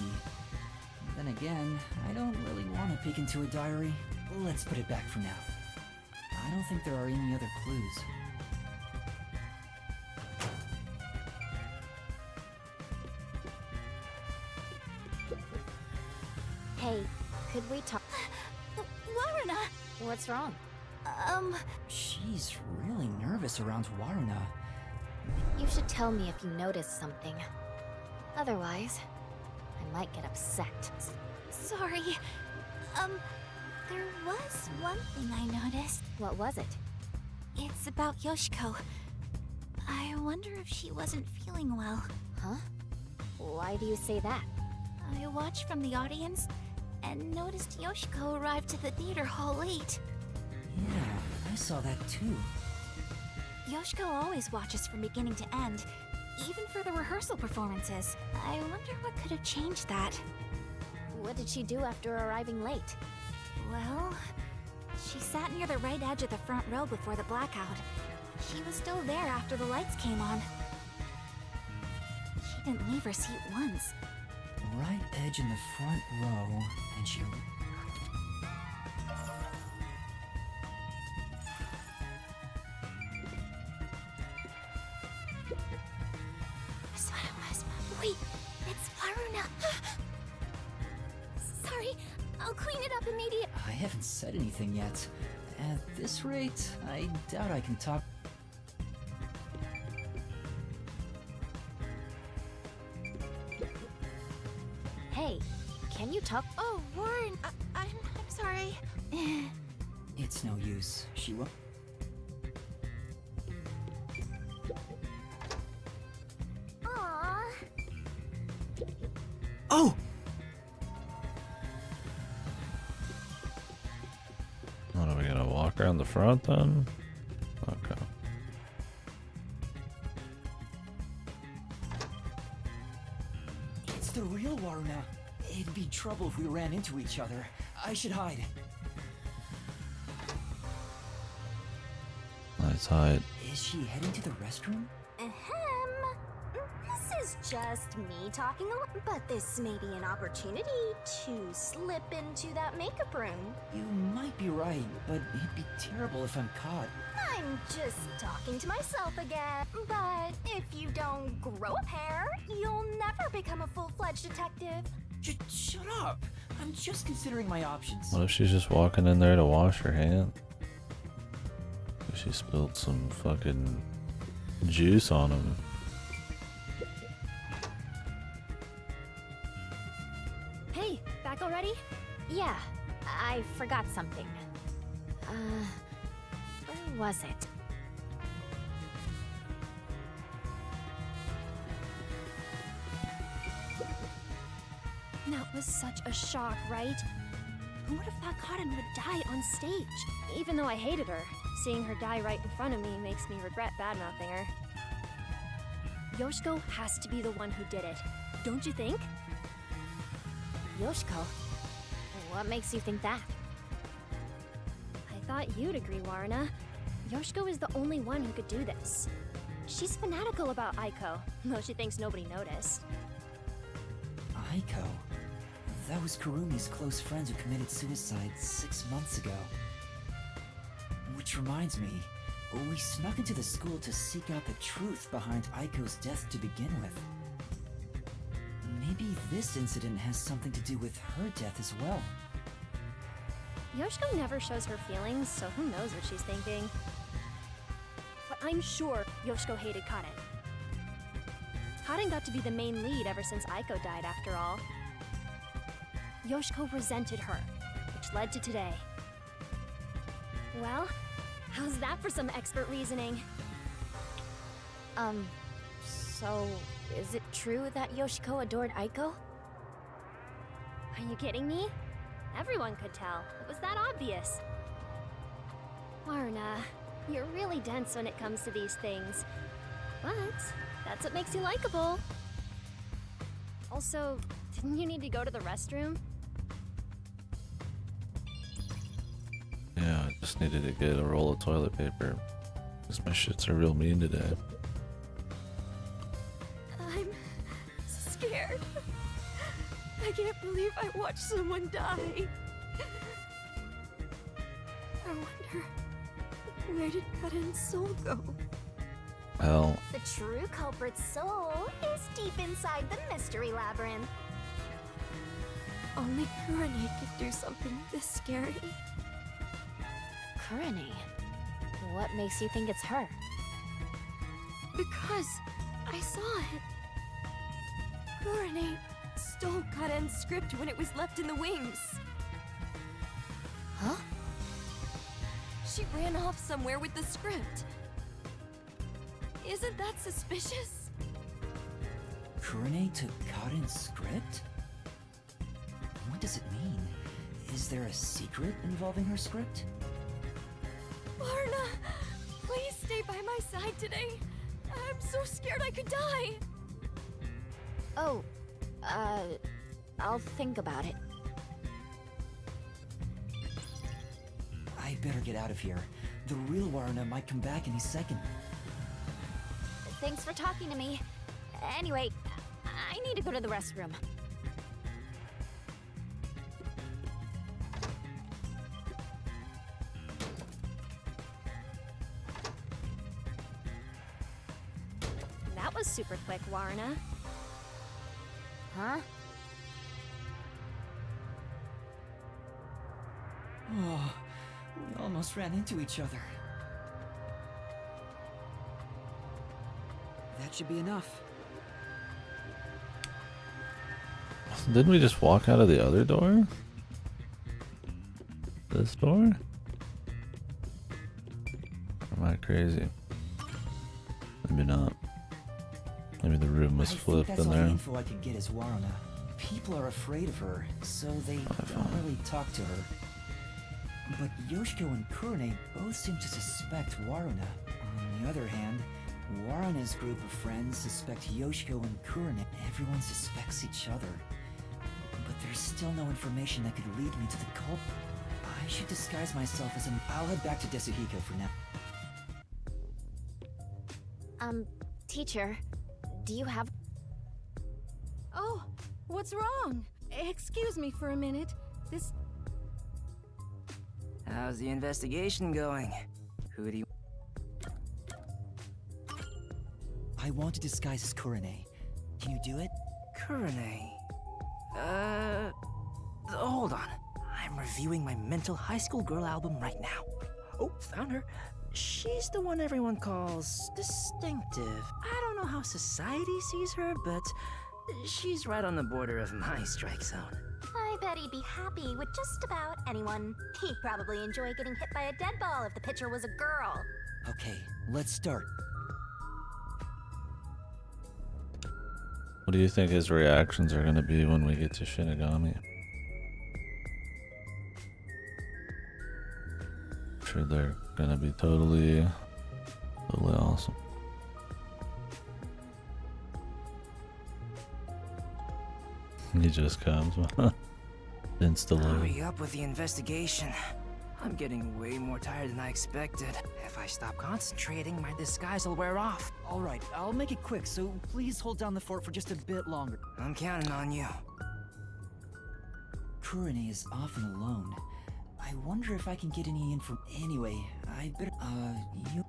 Then again, I don't really want to peek into a diary. Let's put it back for now. I don't think there are any other clues. Hey, could we talk? Waruna! What's wrong? She's really nervous around Waruna. You should tell me if you notice something. Otherwise, I might get upset. Sorry. There was one thing I noticed. What was it? It's about Yoshiko. I wonder if she wasn't feeling well. Huh? Why do you say that? I watched from the audience and noticed Yoshiko arrived to the theater hall late. Yeah, I saw that too. Yoshiko always watches from beginning to end, even for the rehearsal performances. I wonder what could have changed that. What did she do after arriving late? Well, she sat near the right edge of the front row before the blackout. She was still there after the lights came on. She didn't leave her seat once. Right edge in the front row, and she... Wait, it's Waruna. Sorry, I'll clean it up immediately. I haven't said anything yet. At this rate, I doubt I can talk... Hey, can you talk? Oh, Warren, I'm sorry. It's no use. She won't... Aww. Oh! What, are we gonna walk around the front then? Okay. It's the real Waruna. It'd be trouble if we ran into each other. I should hide. Let's hide. Is she heading to the restroom? Ahem. This is just me talking a lot, but this may be an opportunity to slip into that makeup room. You might be right, but it'd be terrible if I'm caught. I'm just talking to myself again. But if you don't grow a pair, you'll never become a full-fledged detective. Shut up! I'm just considering my options. What if she's just walking in there to wash her hand? She spilled some fucking juice on him. Hey, back already? Yeah, I forgot something. Where was it? That was such a shock, right? Who would have thought Kaden would die on stage? Even though I hated her, seeing her die right in front of me makes me regret badmouthing her. Yoshiko has to be the one who did it, don't you think? Yoshiko? What makes you think that? I thought you'd agree, Waruna. Yoshiko is the only one who could do this. She's fanatical about Aiko, though she thinks nobody noticed. Aiko? That was Kurumi's close friends who committed suicide 6 months ago. Which reminds me, we snuck into the school to seek out the truth behind Aiko's death to begin with. Maybe this incident has something to do with her death as well. Yoshiko never shows her feelings, so who knows what she's thinking. But I'm sure Yoshiko hated Karen. Karen got to be the main lead ever since Aiko died, after all. Yoshiko resented her, which led to today. Well, how's that for some expert reasoning? So is it true that Yoshiko adored Aiko? Are you kidding me? Everyone could tell. It was that obvious. Warna, you're really dense when it comes to these things. But that's what makes you likable. Also, didn't you need to go to the restroom? Yeah, I just needed to get a roll of toilet paper. Because my shits are real mean today. I'm scared. I can't believe I watched someone die. I wonder, where did Karen's soul go? Hell. The true culprit's soul is deep inside the mystery labyrinth. Only Kurane could do something this scary. Kurane? What makes you think it's her? Because I saw it. Kurane stole Karen's script when it was left in the wings. Huh? She ran off somewhere with the script. Isn't that suspicious? Kurane took Karen's script? What does it mean? Is there a secret involving her script? Varna, please stay by my side today. I'm so scared I could die. Oh, I'll think about it. I better get out of here. The real Warna might come back any second. Thanks for talking to me. Anyway, I need to go to the restroom. That was super quick, Warna. Huh? Oh, we almost ran into each other. That should be enough. Didn't we just walk out of the other door? This door? Am I crazy? Maybe not. Maybe the room was flipped I think that's in all the there. info I could get is Warna. People are afraid of her, so they don't really talk to her. But Yoshiko and Kurane both seem to suspect Waruna. On the other hand, Waruna's group of friends suspect Yoshiko and Kurane. Everyone suspects each other. But there's still no information that could lead me to the cult. I should disguise myself as an... I'll head back to Desuhiko for now. Teacher, do you have... Oh, what's wrong? Excuse me for a minute. This... How's the investigation going? Who do you... I want to disguise as Kurane. Can you do it? Kurane... hold on. I'm reviewing my mental high school girl album right now. Oh, found her. She's the one everyone calls distinctive. I don't know how society sees her, but she's right on the border of my strike zone. I bet he'd be happy with just about anyone. He'd probably enjoy getting hit by a dead ball if the pitcher was a girl. Okay, let's start. What do you think his reactions are going to be when we get to Shinigami? I'm sure they're going to be totally awesome. He just comes. Insta-load. Hurry up with the investigation. I'm getting way more tired than I expected. If I stop concentrating, my disguise will wear off. Alright, I'll make it quick, so please hold down the fort for just a bit longer. I'm counting on you. Kurane is often alone. I wonder if I can get any info. Anyway, I better. You.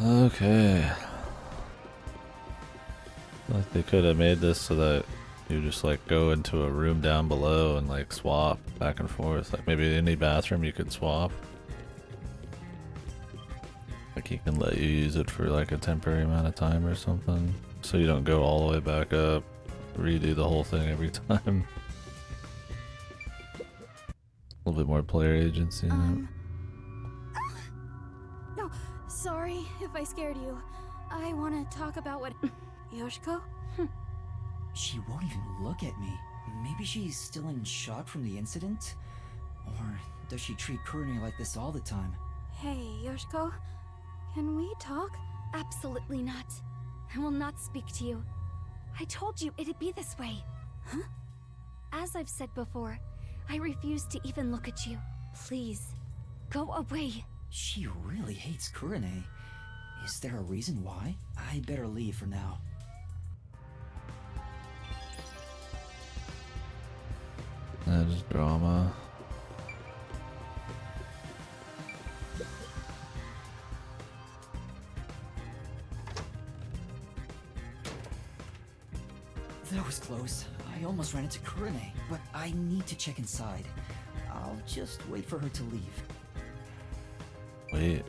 Okay. Like they could have made this so that you just like go into a room down below and like swap back and forth. Like maybe any bathroom you could swap. Like he can let you use it for like a temporary amount of time or something. So you don't go all the way back up, redo the whole thing every time. A little bit more player agency. No, sorry if I scared you. I want to talk about what... Yoshiko? She won't even look at me. Maybe she's still in shock from the incident? Or does she treat Kurane like this all the time? Hey, Yoshiko. Can we talk? Absolutely not. I will not speak to you. I told you it'd be this way. Huh? As I've said before, I refuse to even look at you. Please, go away. She really hates Kurane. Is there a reason why? I better leave for now. That's drama. That was close. I almost ran into Kurane, but I need to check inside. I'll just wait for her to leave. Wait.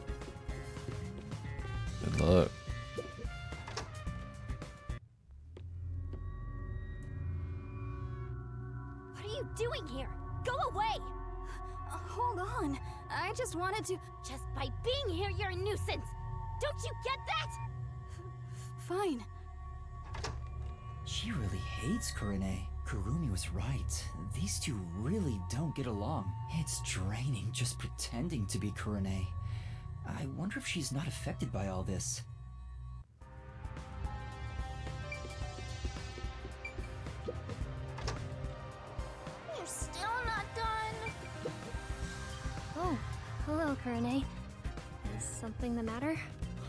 Good luck. What are you doing here? Go away! Hold on. I just wanted to... Just by being here, you're a nuisance! Don't you get that? Fine. She really hates Kurane. Kurumi was right. These two really don't get along. It's draining just pretending to be Kurane. I wonder if she's not affected by all this. You're still not done. Oh, hello, Kurane. Is something the matter?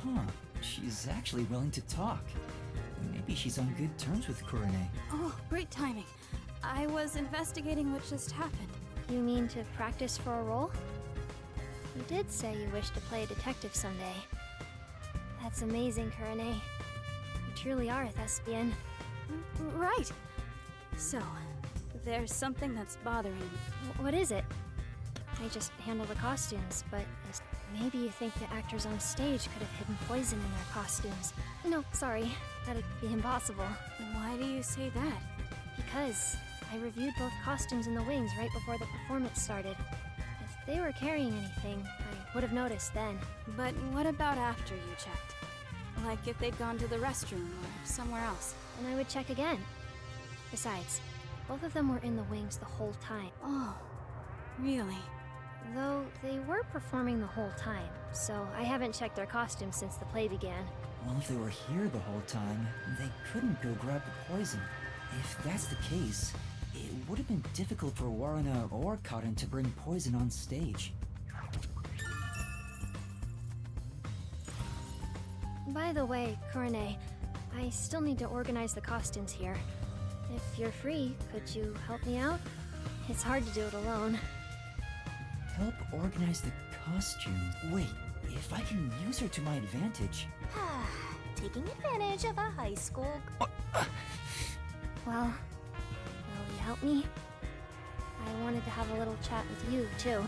Huh. She's actually willing to talk. Maybe she's on good terms with Kurane. Oh, great timing. I was investigating what just happened. You mean to practice for a role? You did say you wish to play a detective someday. That's amazing, Kurane. You truly are a thespian. Right. So, there's something that's bothering me. What is it? I just handle the costumes, but maybe you think the actors on stage could have hidden poison in their costumes. No, sorry. That'd be impossible. Why do you say that? Because I reviewed both costumes in the wings right before the performance started. If they were carrying anything, I would have noticed then. But what about after you checked? Like if they'd gone to the restroom or somewhere else? And I would check again. Besides, both of them were in the wings the whole time. Oh, really? Though they were performing the whole time, so I haven't checked their costumes since the play began. Well, if they were here the whole time, they couldn't go grab the poison. If that's the case, it would have been difficult for Warana or Cotton to bring poison on stage. By the way, Kurane, I still need to organize the costumes here. If you're free, could you help me out? It's hard to do it alone. Help organize the costumes? Wait, if I can use her to my advantage... Taking advantage of a high school... Well, will you help me? I wanted to have a little chat with you, too.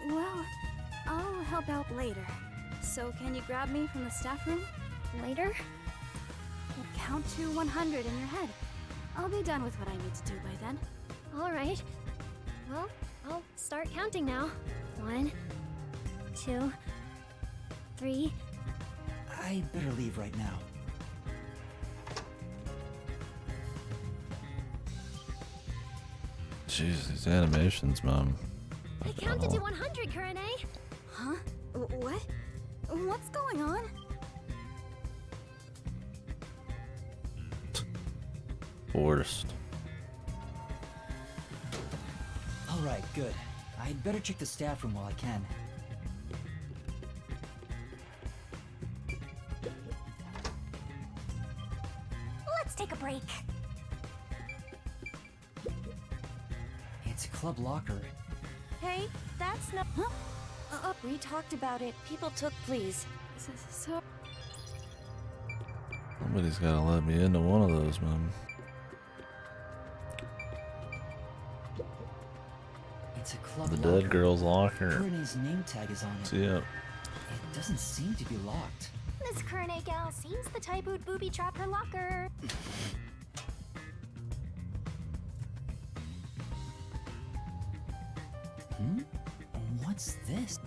Well, I'll help out later. So can you grab me from the staff room? Later? Count to 100 in your head. I'll be done with what I need to do by then. All right. Well, I'll start counting now. 1, 2, 3. I better leave right now. Jeez, these animations, Mom. I counted to 100, Kurane. Huh? What? What's going on? Forced. Alright, good. I'd better check the staff room while I can. Let's take a break. It's a club locker. Hey, that's no. Huh? We talked about it. People took, please. So. Somebody's gotta let me into one of those, man. It's a club The locker. dead girl's locker. Kurine's name tag is on it. See ya. It doesn't seem to be locked. This Kurine gal seems the type who'd booby trap her locker. What's this?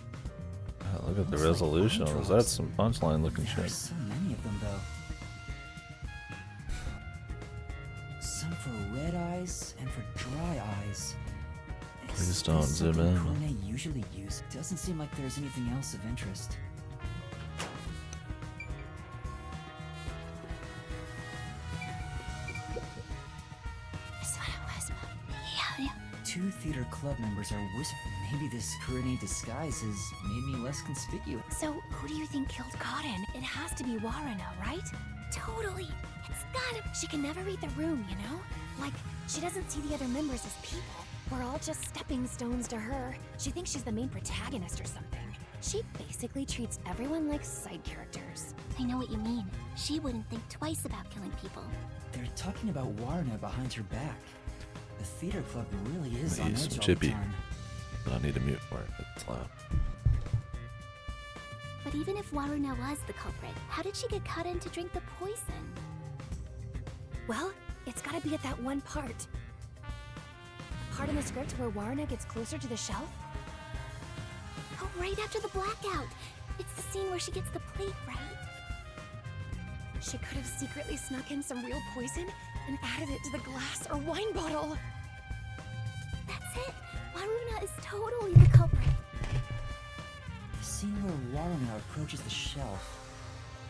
Look at the Looks like resolution. wine Is drops. that some punchline looking There's shit? so many of them, though. Some for red eyes and for dry eyes. Please Is don't this zoom something in. Kurine usually use. Doesn't seem like there's anything else of interest. That's what it was. Yeah. Two theater club members are whispering. Maybe this Kurine disguise has made me less conspicuous. So, who do you think killed Cotton? It has to be Waruna, right? Totally. It's gotta. She can never read the room, you know? Like, she doesn't see the other members as people. We're all just stepping stones to her. She thinks she's the main protagonist or something. She basically treats everyone like side characters. I know what you mean. She wouldn't think twice about killing people. They're talking about Warna behind her back. The theater club really is I'll on use edge some all the chippy. time. But I need a mute for it. It's loud. But even if Waruna was the culprit, how did she get cut in to drink the poison? Well, it's gotta be at that one part. The part in the script where Waruna gets closer to the shelf? Oh, right after the blackout. It's the scene where she gets the plate, right? She could have secretly snuck in some real poison and added it to the glass or wine bottle. That's it. Waruna is totally the culprit. The scene where Warna approaches the shelf.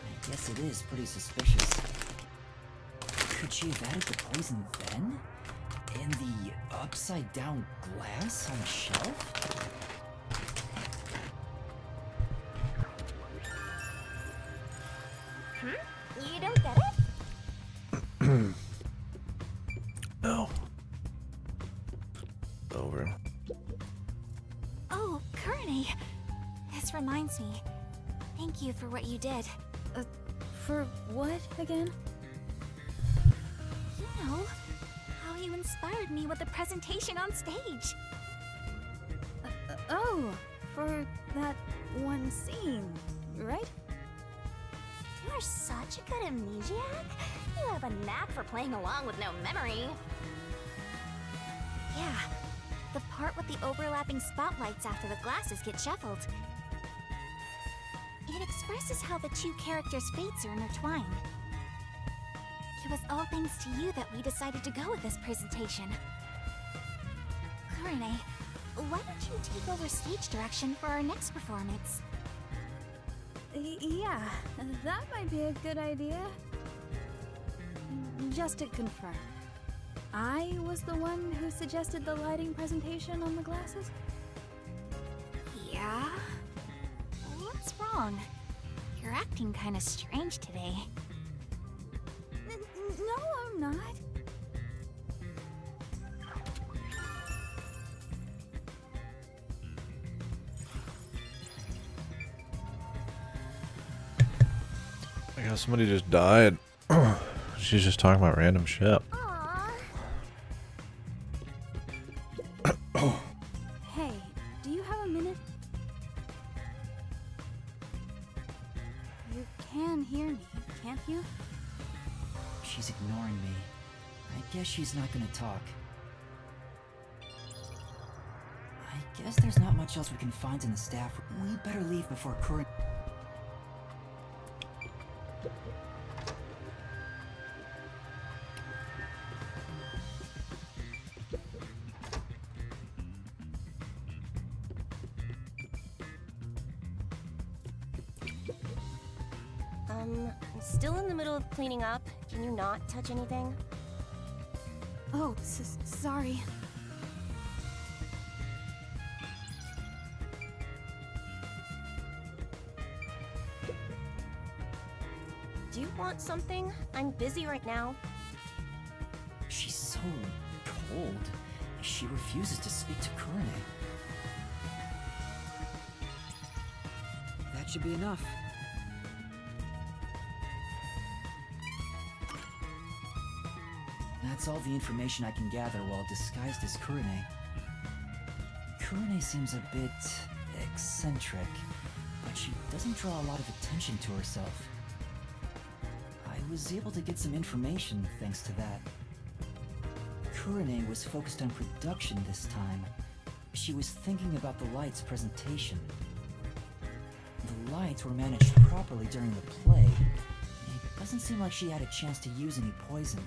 I guess it is pretty suspicious. Could she have added the poison then? In the upside down glass on a shelf? You don't get it? No. Over. Oh, Kurine. This reminds me. Thank you for what you did. For what again? You know, how you inspired me with the presentation on stage. Oh, for that one scene, right? You're such a good amnesiac. You have a knack for playing along with no memory. Yeah, the part with the overlapping spotlights after the glasses get shuffled. It expresses how the two characters' fates are intertwined. It was all thanks to you that we decided to go with this presentation. Kurine, why don't you take over stage direction for our next performance? Yeah, that might be a good idea. Just to confirm, I was the one who suggested the lighting presentation on the glasses? Yeah? What's wrong? You're acting kinda strange today. No, I'm not. I guess somebody just died. She's just talking about random shit. Hey, do you have a minute? You can hear me, can't you? She's ignoring me. I guess she's not gonna talk. I guess there's not much else we can find in the staff room. We better leave before Kurine... I'm still in the middle of cleaning up. Can you not touch anything? Oh, sorry. want something? I'm busy right now. She's so cold. She refuses to speak to Kurane. That should be enough. That's all the information I can gather while disguised as Kurane. Kurane seems a bit eccentric, but she doesn't draw a lot of attention to herself. I was able to get some information thanks to that. Kurane was focused on production this time. She was thinking about the lights presentation. The lights were managed properly during the play. It doesn't seem like she had a chance to use any poison.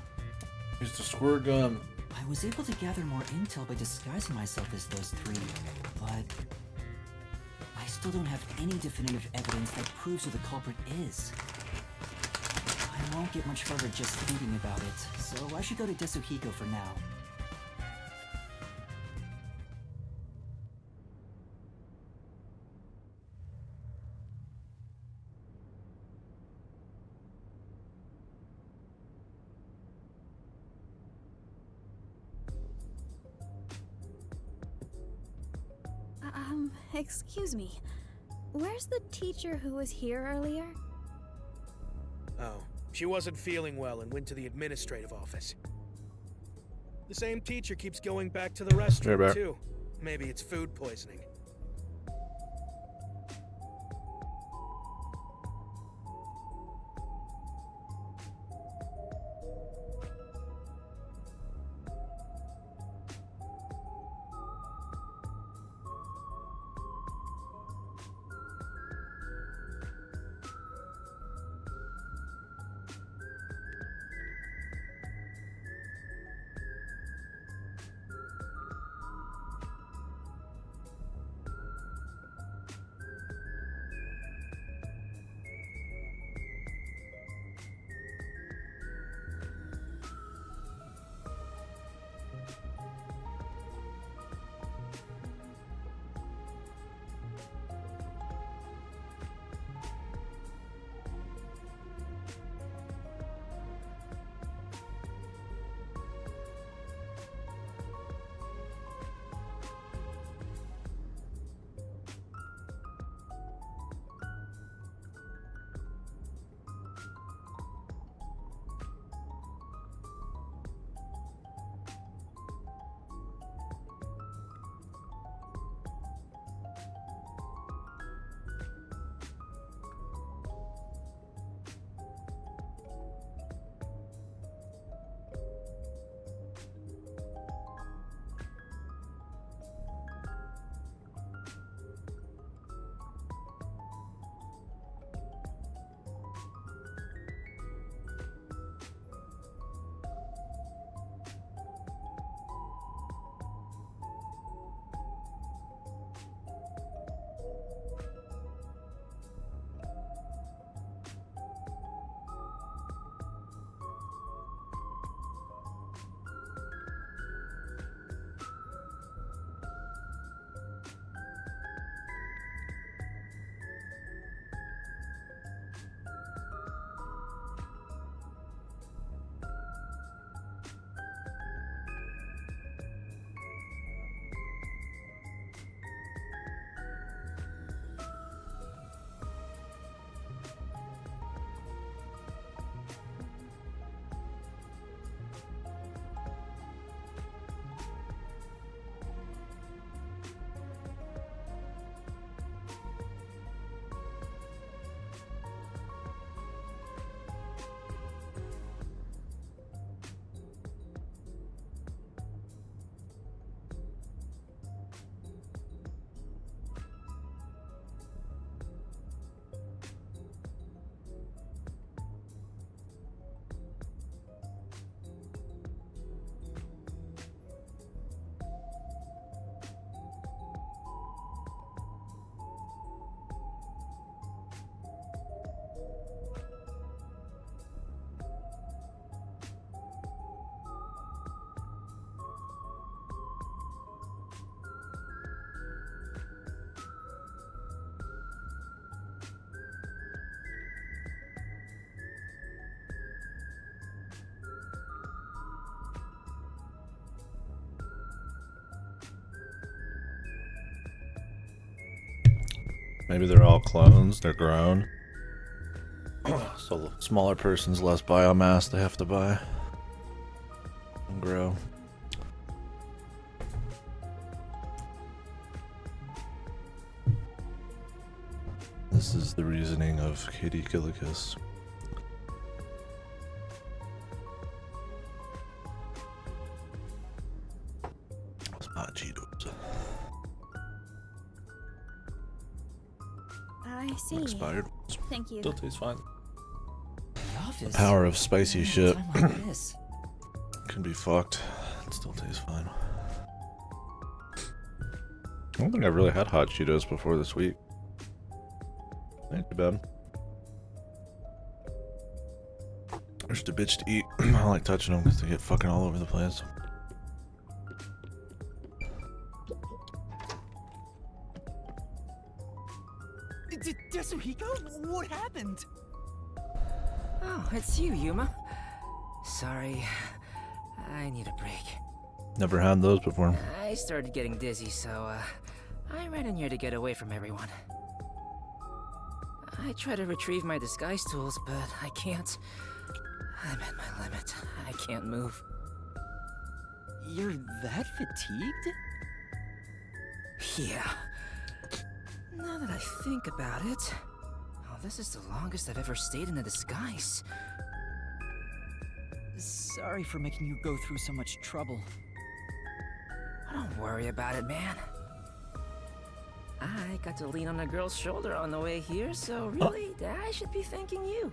Here's the squirt gun. I was able to gather more intel by disguising myself as those three, but I still don't have any definitive evidence that proves who the culprit is. I won't get much further just thinking about it, so I should go to Desuhiko for now. Excuse me. Where's the teacher who was here earlier? Oh, she wasn't feeling well and went to the administrative office. The same teacher keeps going back to the restaurant, too. Maybe it's food poisoning. Maybe they're all clones, they're grown. So the smaller person's less biomass they have to buy and grow. This is the reasoning of KDkill. It's not Cheetos. I see. Expired. Thank you. Still tastes fine. The The power of spicy shit Like this. can be fucked. It still tastes fine. I don't think I've really had hot Cheetos before this week. Ain't too bad. They're just a bitch to eat. I don't like touching them because they get fucking all over the place. Tetsuhiko? What happened? Oh, it's you, Yuma. Sorry. I need a break. Never had those before. I started getting dizzy, so, I ran in here to get away from everyone. I try to retrieve my disguise tools, but I can't. I'm at my limit. I can't move. You're that fatigued? Yeah. Now that I think about it, oh, this is the longest I've ever stayed in a disguise. Sorry for making you go through so much trouble. Don't worry about it, man. I got to lean on a girl's shoulder on the way here, so really, I should be thanking you.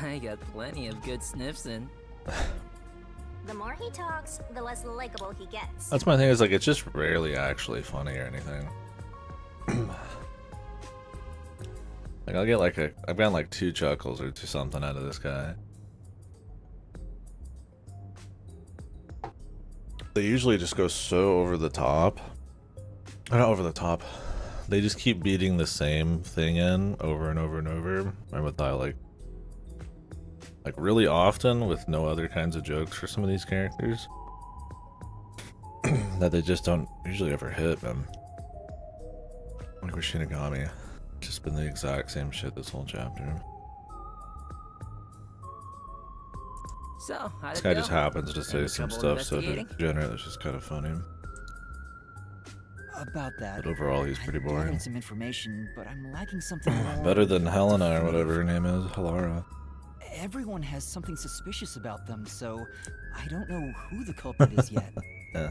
I got plenty of good sniffs in. The more he talks, the less likable he gets. That's my thing, is like it's just rarely actually funny or anything. Like I'll get like I've gotten like 2 chuckles or 2 something out of this guy. They usually just go so over the top. Not over the top. They just keep beating the same thing in over and over and over. And without like really often with no other kinds of jokes for some of these characters. That they just don't usually ever hit, man. Like with Shinigami. Just been the exact same shit this whole chapter. So, how'd This it guy go? just happens to say Any some trouble stuff so investigating? degenerate that's just kind of funny. About that. But overall, he's pretty I boring. gathered some information, but I'm lacking something more. Better than Helena or whatever her name is, Helara. Everyone has something suspicious about them, so I don't know who the culprit is yet. Yeah.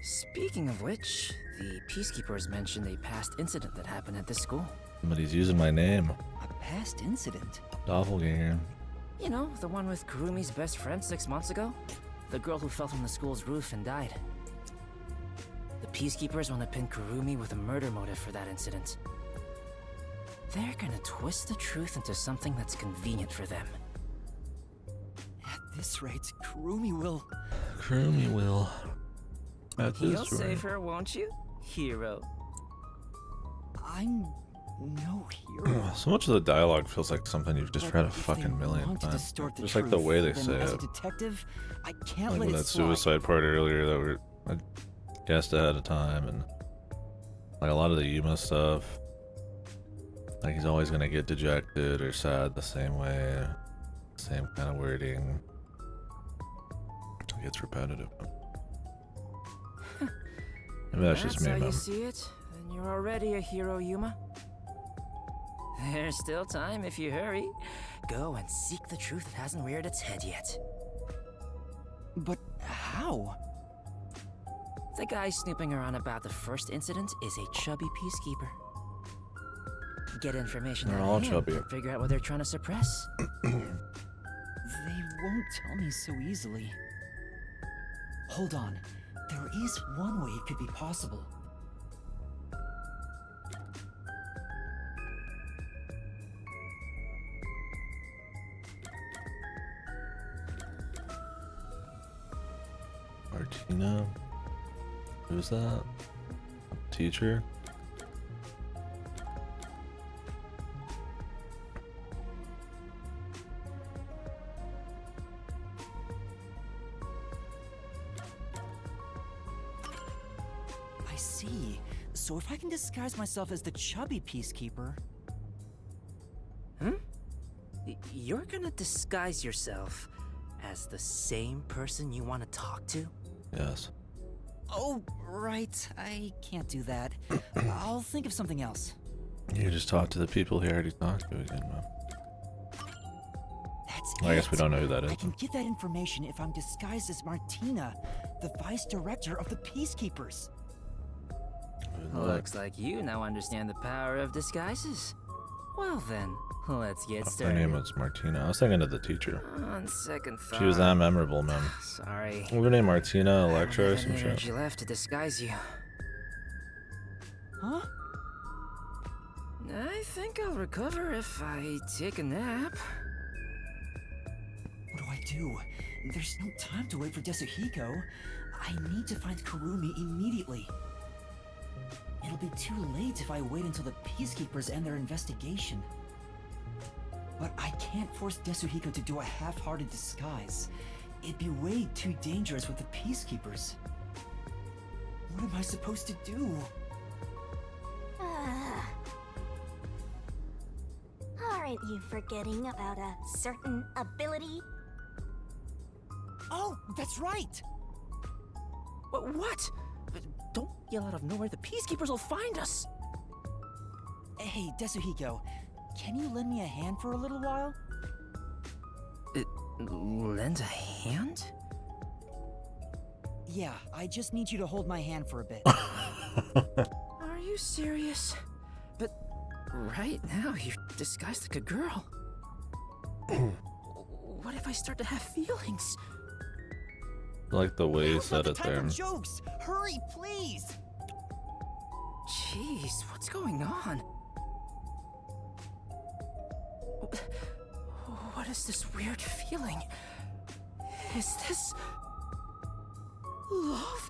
Speaking of which, the Peacekeepers mentioned a past incident that happened at this school. Somebody's using my name. A past incident? Doppelganger. You know, the one with Kurumi's best friend 6 months ago? The girl who fell from the school's roof and died. The Peacekeepers want to pin Kurumi with a murder motive for that incident. They're gonna twist the truth into something that's convenient for them. At this rate, Kurumi will... Kurumi will. At You'll this rate. save her, won't you, hero? I'm no hero. So much of the dialogue feels like something you've just read a If they fucking million want to times. distort the Just like the truth, way they then say as a it. detective, I can't Like let with it that slide. suicide part earlier that I guessed ahead of time, and like a lot of the Yuma stuff. Like he's always gonna get dejected or sad the same way, same kind of wording. It gets repetitive. Maybe that's just me, how man. you see it? Then you're already a hero, Yuma. There's still time if you hurry. Go and seek the truth that hasn't reared its head yet. But how? The guy snooping around about the first incident is a chubby peacekeeper. Get information They're out all of him, chubby. figure out what they're trying to suppress. They won't tell me so easily. Hold on. There is one way it could be possible. Martina? Who's that? Teacher? I see. So if I can disguise myself as the chubby peacekeeper... Hmm? You're gonna disguise yourself as the same person you want to talk to? Yes. Oh, right. I can't do that. I'll think of something else. You just talk to the people he already talked to again, man. That's I guess we don't know who that is. I can get that information if I'm disguised as Martina, the vice director of the Peacekeepers. Looks like you now understand the power of disguises. Well then, let's get Her started. name was Martina. I was thinking of the teacher. On second thought. She was that memorable, man. Sorry. What was her name? Martina, Electra, or I don't some have any shit? energy left to disguise you. Huh? I think I'll recover if I take a nap. What do I do? There's no time to wait for Desuhiko. I need to find Kurumi immediately. It'll be too late if I wait until the Peacekeepers end their investigation. But I can't force Desuhiko to do a half-hearted disguise. It'd be way too dangerous with the Peacekeepers. What am I supposed to do? Aren't you forgetting about a certain ability? Oh, that's right! What? Don't yell out of nowhere, the Peacekeepers will find us! Hey, Desuhiko, can you lend me a hand for a little while? Lend a hand? Yeah, I just need you to hold my hand for a bit. Are you serious? But right now, you're disguised like a girl. What if I start to have feelings? I like the way you said it there. Jokes! Hurry, please! Jeez, what's going on? What is this weird feeling? Is this... love?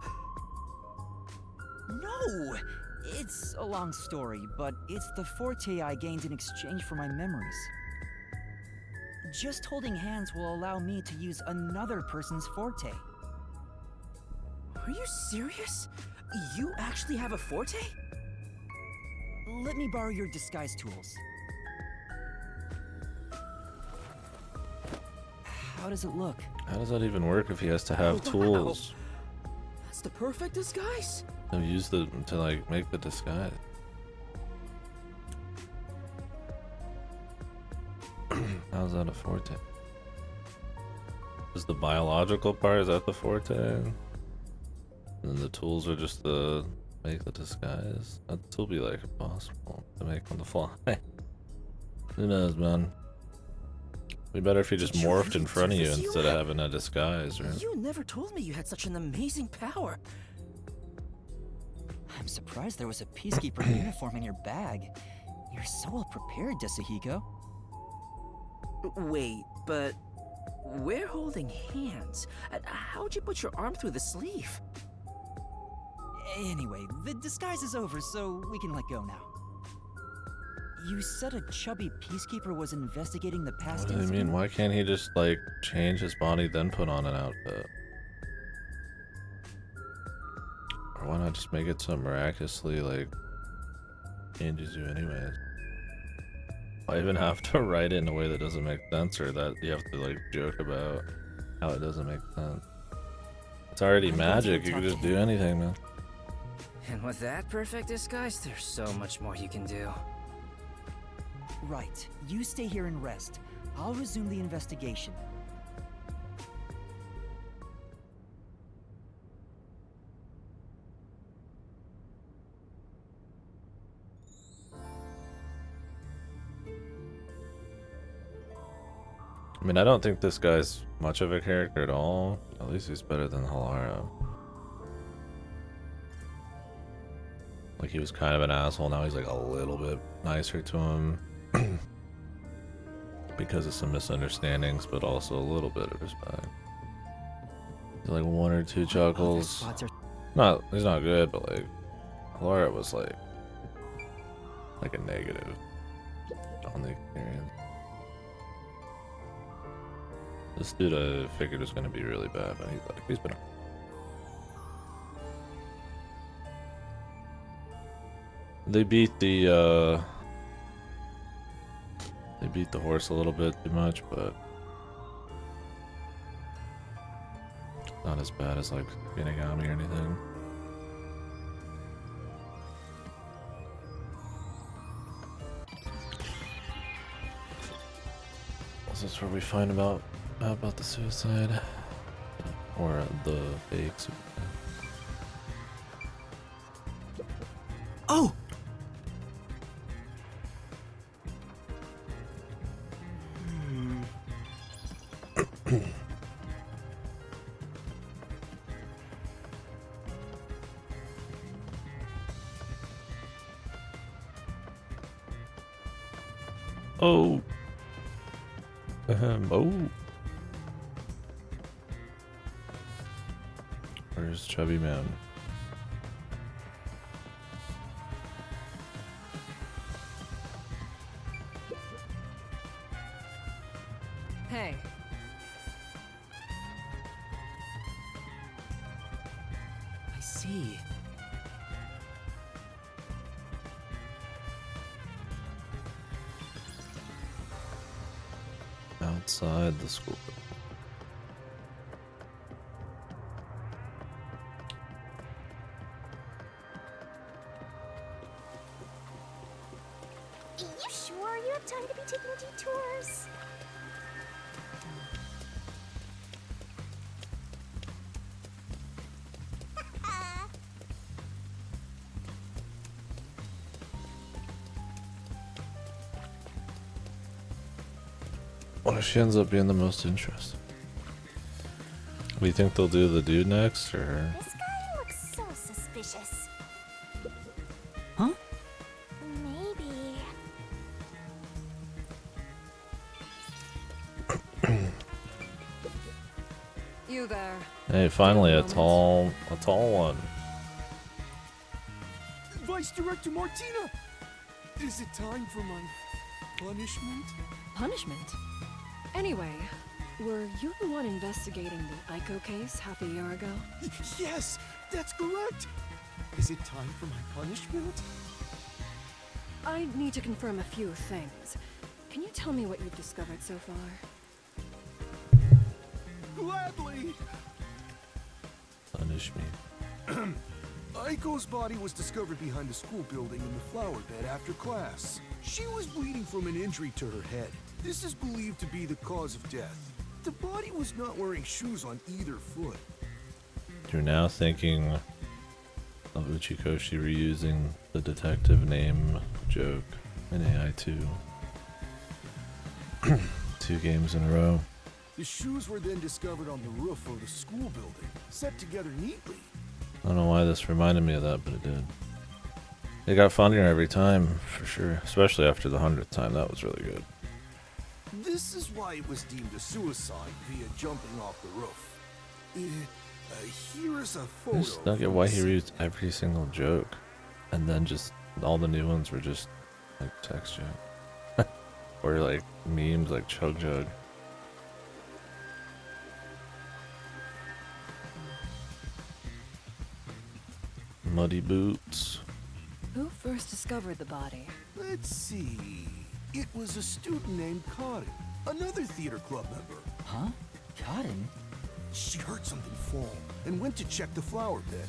No! It's a long story, but it's the forte I gained in exchange for my memories. Just holding hands will allow me to use another person's forte. Are you serious? You actually have a forte? Let me borrow your disguise tools. How does it look? How does that even work if he has to have tools? That's the perfect disguise. To use the to like make the disguise. How's that a forte? Is the biological part, is that the forte? And the tools are just to make the disguise? That'd still be like impossible to make on the fly. Who knows, man? Be better if he just morphed in front of you instead of having a disguise, right? You never told me you had such an amazing power. I'm surprised there was a Peacekeeper uniform in your bag. You're so well prepared, Desuhiko. Wait, but we're holding hands. How'd you put your arm through the sleeve? Anyway, the disguise is over, so we can let go now. You said a chubby Peacekeeper was investigating the past What do you mean? Why can't he just like change his body then put on an outfit? Or why not just make it so miraculously like changes you anyways? I even have to write it in a way that doesn't make sense, or that you have to like joke about how it doesn't make sense. It's already magic, you can just do anything, man. And with that perfect disguise, there's so much more you can do. Right. You stay here and rest. I'll resume the investigation. I mean, I don't think this guy's much of a character at all. At least he's better than Halara. Like, he was kind of an asshole, now he's like a little bit nicer to him. Because of some misunderstandings, but also a little bit of respect. Like 1 or 2 chuckles. He's not good, but like, Halara was like a negative on the experience. This dude I figured was gonna be really bad, but he's been. They beat the horse a little bit too much, but not as bad as like Shinigami or anything. This is where we find out about the suicide or the fake suicide. Oh! Oh. Oh. Where's Chubby Man? Hey. I see. Outside the school. You sure you have time to be taking detours? What if she ends up being the most interesting? Do you think they'll do the dude next, or? This guy looks so suspicious. Huh? Maybe. You there. Hey, finally a tall one. Vice Director Martina! Is it time for my punishment? Punishment? Anyway, were you the one investigating the Aiko case half a year ago? Yes, that's correct! Is it time for my punishment? I need to confirm a few things. Can you tell me what you've discovered so far? Gladly! Punish me. Aiko's body was discovered behind the school building in the flower bed after class. She was bleeding from an injury to her head. This is believed to be the cause of death. The body was not wearing shoes on either foot. You're now thinking of Uchikoshi reusing the detective name joke in AI2. 2 games in a row. The shoes were then discovered on the roof of the school building, set together neatly. I don't know why this reminded me of that, but it did. It got funnier every time, for sure. Especially after the 100th time, that was really good. This is why it was deemed a suicide via jumping off the roof. Here is a photo. I just don't get why he reused every single joke. And then just, all the new ones were just, like, text joke. Or, like, memes like Chug Jug. Muddy boots. Who first discovered the body? Let's see. It was a student named Cotton, another theater club member. Huh? Cotton? She heard something fall and went to check the flower bed.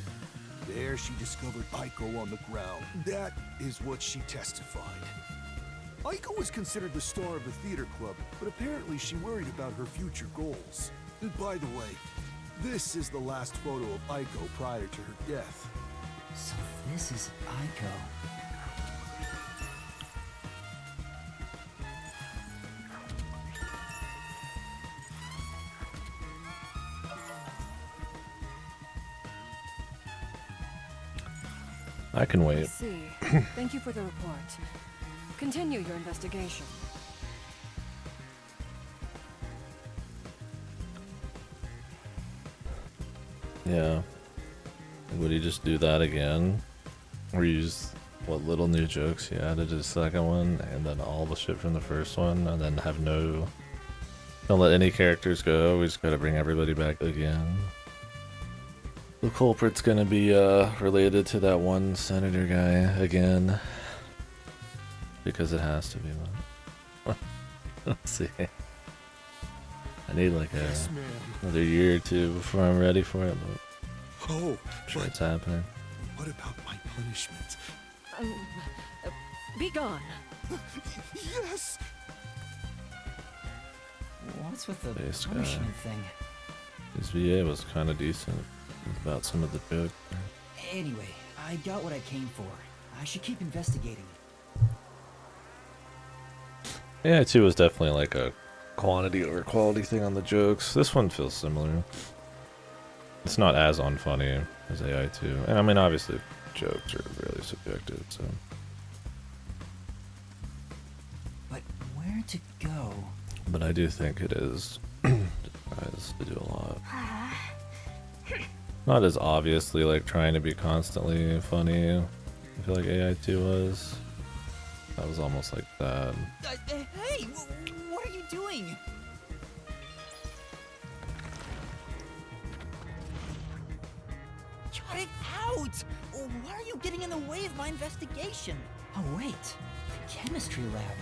There she discovered Aiko on the ground. That is what she testified. Aiko was considered the star of the theater club, but apparently she worried about her future goals. And by the way, this is the last photo of Aiko prior to her death. So this is Aiko. I can I wait. see. Thank you for the report. Continue your investigation. Yeah. Would he just do that again? Or use what little new jokes he added to the second one, and then all the shit from the first one, and then have no... Don't let any characters go, we just gotta bring everybody back again. The culprit's gonna be related to that one senator guy again. Because it has to be one. Let's see. I need like another year or two before I'm ready for it, but Oh, I'm sure it's happening. What about my punishment? Be gone. Yes! What's with the Base guy. punishment thing? His VA was kind of decent about some of the jokes. Anyway, I got what I came for. I should keep investigating. Yeah, 2 was definitely like a quantity over quality thing on the jokes. This one feels similar. It's not as unfunny as AI2. And I mean, obviously, jokes are really subjective, so. But where to go? But I do think it is tries to do a lot. Not as obviously like trying to be constantly funny. I feel like AI2 was. That was almost like that. Hey, what are you doing? Cut it out! Why are you getting in the way of my investigation? Oh wait, chemistry lab.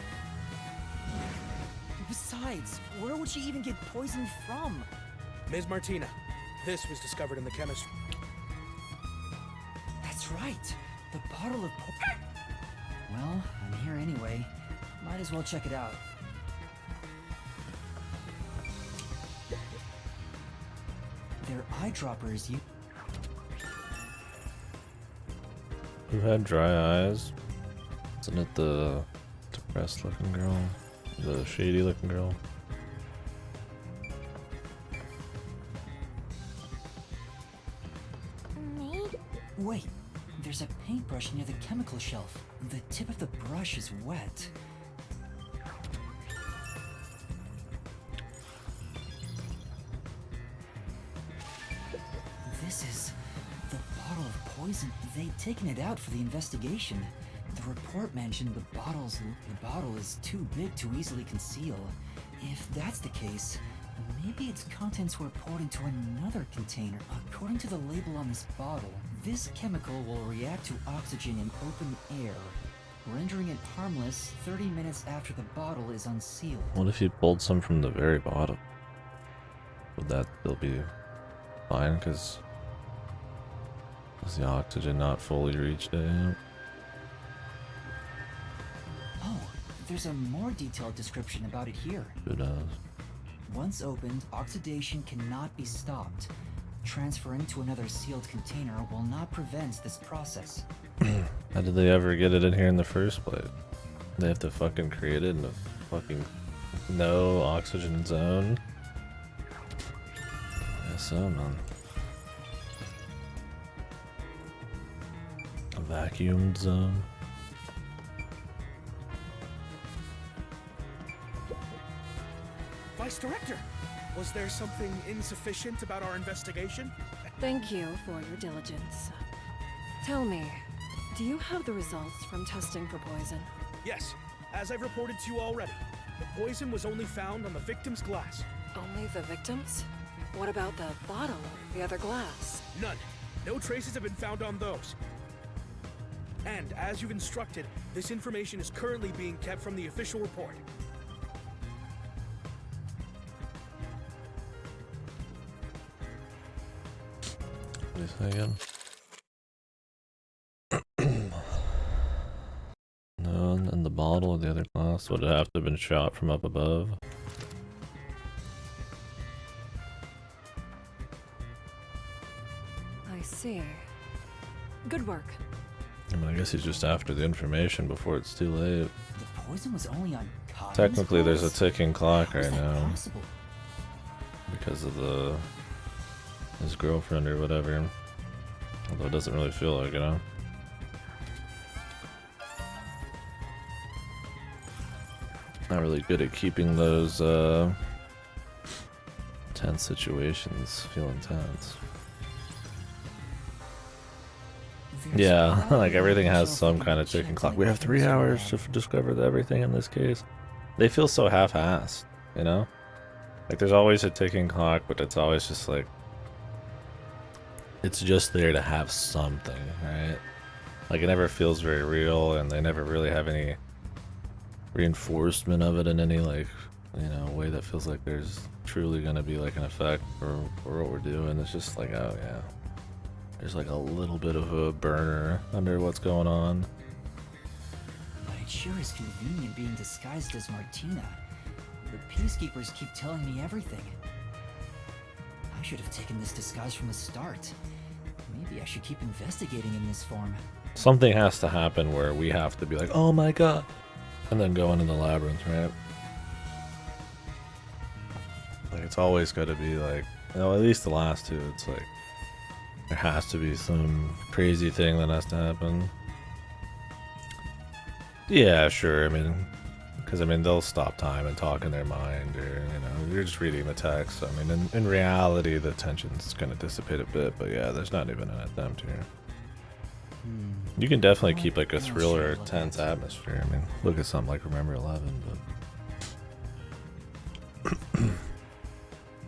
Besides, where would she even get poisoned from? Ms. Martina, this was discovered in the chemistry. That's right. The bottle of Well, I'm here anyway. Might as well check it out. They're eyedroppers you... Who had dry eyes? Isn't it the depressed looking girl? The shady looking girl? Me? Wait, there's a paintbrush near the chemical shelf. The tip of the brush is wet. This is the bottle of poison. They'd taken it out for the investigation. The report mentioned the bottle is too big to easily conceal. If that's the case, maybe its contents were poured into another container. According to the label on this bottle, this chemical will react to oxygen in open air, rendering it harmless 30 minutes after the bottle is unsealed. What if you pulled some from the very bottom? Would that still be fine? Because the oxygen not fully reached it yet? Oh, there's a more detailed description about it here. Who knows? Once opened, oxidation cannot be stopped. Transferring to another sealed container will not prevent this process. How did they ever get it in here in the first place? They have to fucking create it in a fucking no oxygen zone? Guess so, man. A vacuumed zone? Vice Director, was there something insufficient about our investigation? Thank you for your diligence. Tell me, do you have the results from testing for poison? Yes, as I've reported to you already, the poison was only found on the victim's glass. Only the victims? What about the bottle or the other glass? None. No traces have been found on those. And as you've instructed, this information is currently being kept from the official report. What do you say again? No, and the bottle of the other glass would have to have been shot from up above. I see. Good work. I mean, I guess he's just after the information before it's too late. The poison was only on Cotton's Technically, there's a glass? ticking clock How is right that now. possible? Because of his girlfriend or whatever. Although it doesn't really feel like it, huh? Not really good at keeping those tense situations feel intense. Yeah, like everything has some kind of ticking clock. We have 3 hours to discover everything in this case. They feel so half-assed, you know? Like there's always a ticking clock, but it's always just like it's just there to have something, right? Like, it never feels very real, and they never really have any reinforcement of it in any, like, you know, way that feels like there's truly gonna be like an effect for what we're doing. It's just like, oh yeah, there's like a little bit of a burner under what's going on. But it sure is convenient being disguised as Martina. The Peacekeepers keep telling me everything. I should have taken this disguise from the start. Maybe I should keep investigating in this form. Something has to happen where we have to be like, oh my god, and then go into the labyrinth, right? Like, it's always got to be like, you know, at least the last two, it's like, there has to be some crazy thing that has to happen. Yeah, sure, I mean, because, I mean, they'll stop time and talk in their mind, or, you know, you're just reading the text. I mean, in reality, the tension's going to dissipate a bit, but yeah, there's not even an attempt here. You can definitely keep, like, a thriller, tense atmosphere. I mean, look at something like Remember 11, but...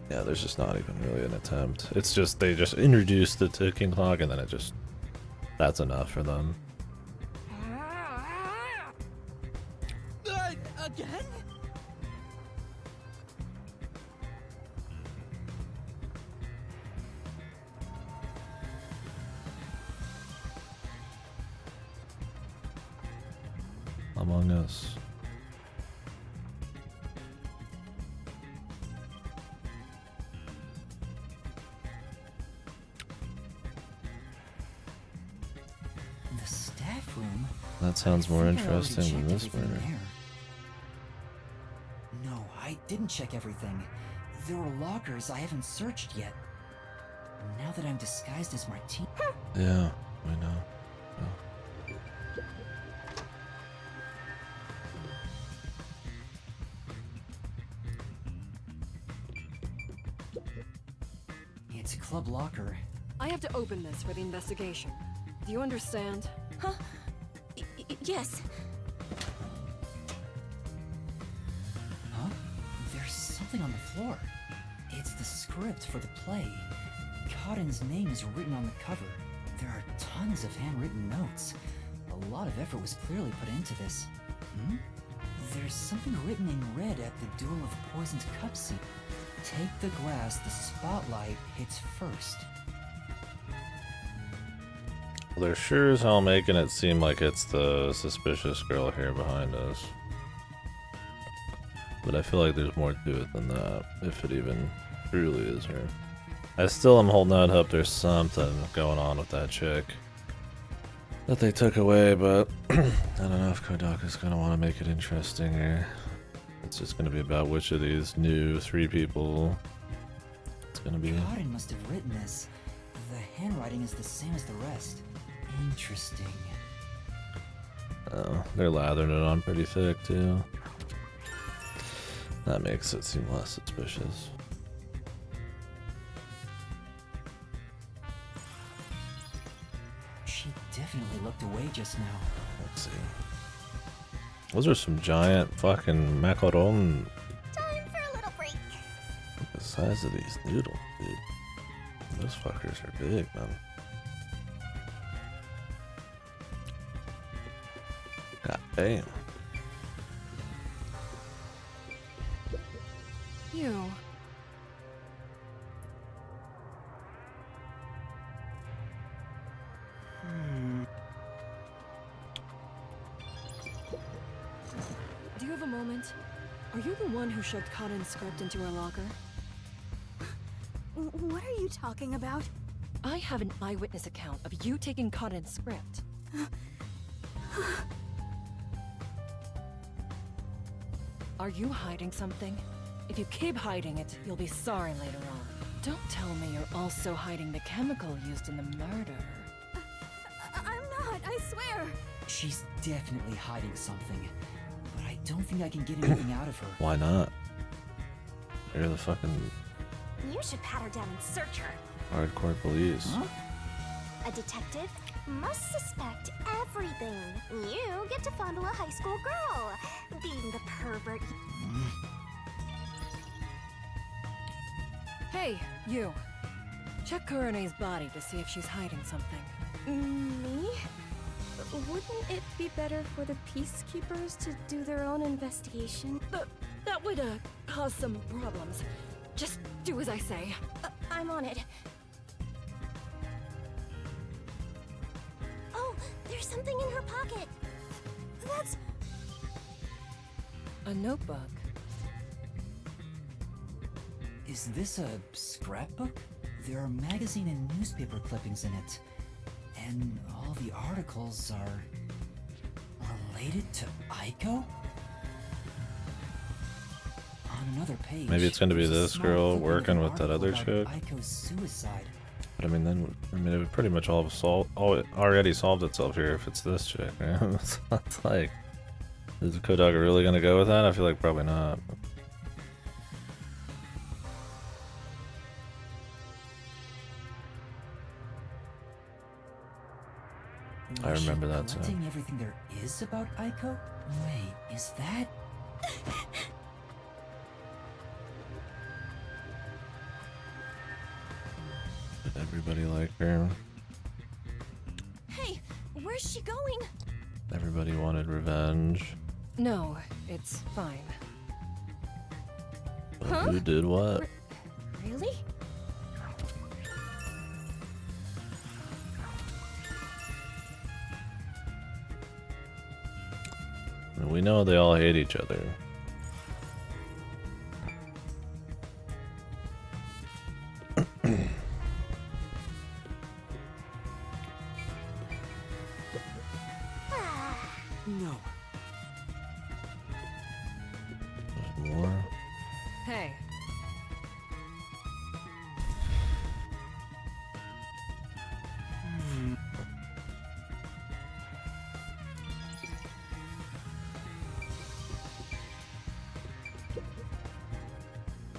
yeah, there's just not even really an attempt. It's just, they just introduce the ticking clock, and then it just... that's enough for them. Again? Among Us. The staff room? That sounds more I think I already interesting than checked this everything murder. there. No, I didn't check everything. There were lockers I haven't searched yet. Now that I'm disguised as Martina... Yeah, I know. It's a club locker. I have to open this for the investigation. Do you understand? Huh? Yes. Huh? There's something on the floor. It's the script for the play. Cotton's name is written on the cover. There are tons of handwritten notes. A lot of effort was clearly put into this. Hmm? There's something written in red at the Duel of Poisoned Cup scene. Take the glass the spotlight hits first. Well, they're sure as hell making it seem like it's the suspicious girl here behind us. But I feel like there's more to it than that, if it even truly is her. I still am holding out hope there's something going on with that chick that they took away, but I don't know if Kodaka's gonna want to make it interesting, or it's just gonna be about which of these new 3 people it's gonna be. Cotton must have written this. The handwriting is the same as the rest. Interesting. Oh, they're lathering it on pretty thick too. That makes it seem less suspicious. She definitely looked away just now. Let's see. Those are some giant fucking macaron. Time for a little break. Look at the size of these noodles, dude. Those fuckers are big, man. God damn. You. Do you have a moment? Are you the one who shoved Cotton's script into her locker? What are you talking about? I have an eyewitness account of you taking Cotton's script. Are you hiding something? If you keep hiding it, you'll be sorry later on. Don't tell me you're also hiding the chemical used in the murder. I'm not, I swear. She's definitely hiding something, but I don't think I can get anything out of her. Why not? You're the fucking You should pat her down and search her. hardcore police. Huh? A detective must suspect everything. You get to fondle a high school girl, being the pervert. Hey, you. Check Kurene's body to see if she's hiding something. Me? Wouldn't it be better for the Peacekeepers to do their own investigation? That would, cause some problems. Just do as I say. I'm on it. Oh, there's something in her pocket. That's... A notebook. Is this a scrapbook? There are magazine and newspaper clippings in it. And all the articles are related to Aiko? On another page, Maybe it's gonna be there's a this small girl clipping of working an with that article other about chick. Aiko's suicide. But I mean, then it would pretty much all already solved itself here if it's this chick. Man. It's like, is Kodaka really gonna go with that? I feel like probably not. I remember that too. Collecting everything there is about Aiko? Wait, is that? Did everybody like her? Hey, where's she going? Everybody wanted revenge. No, it's fine. But who did what? Really? And we know they all hate each other. No. There's more. Hey.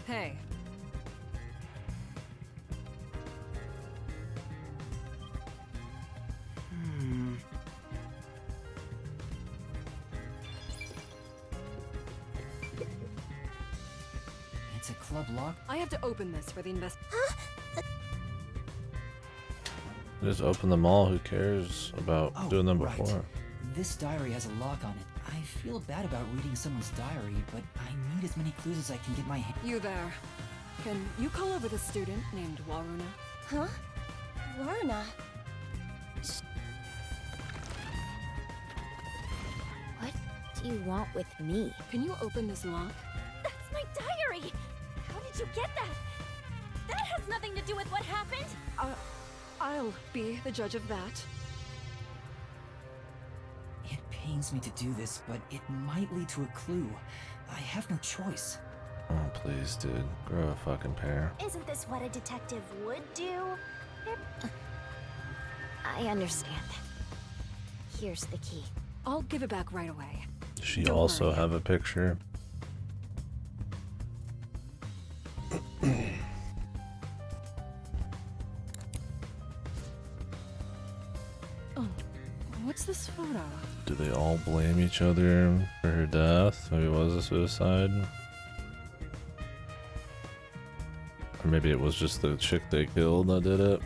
Hey. It's a club lock. I have to open this for the invest. Just open them all. Who cares about doing them right. before? This diary has a lock on it. I feel bad about reading someone's diary, but I need as many clues as I can get my hand. You there. Can you call over the student named Waruna? Huh? Warna? What do you want with me? Can you open this lock? That's my diary! How did you get that? That has nothing to do with what happened! I'll be the judge of that. It pains me to do this, but it might lead to a clue. I have no choice. Oh, please, dude. Grow a fucking pair. Isn't this what a detective would do? I understand. Here's the key. I'll give it back right away. Does she Don't also worry. have a picture? Oh, what's this photo? Do they all blame each other for her death? Maybe it was a suicide? Or maybe it was just the chick they killed that did it?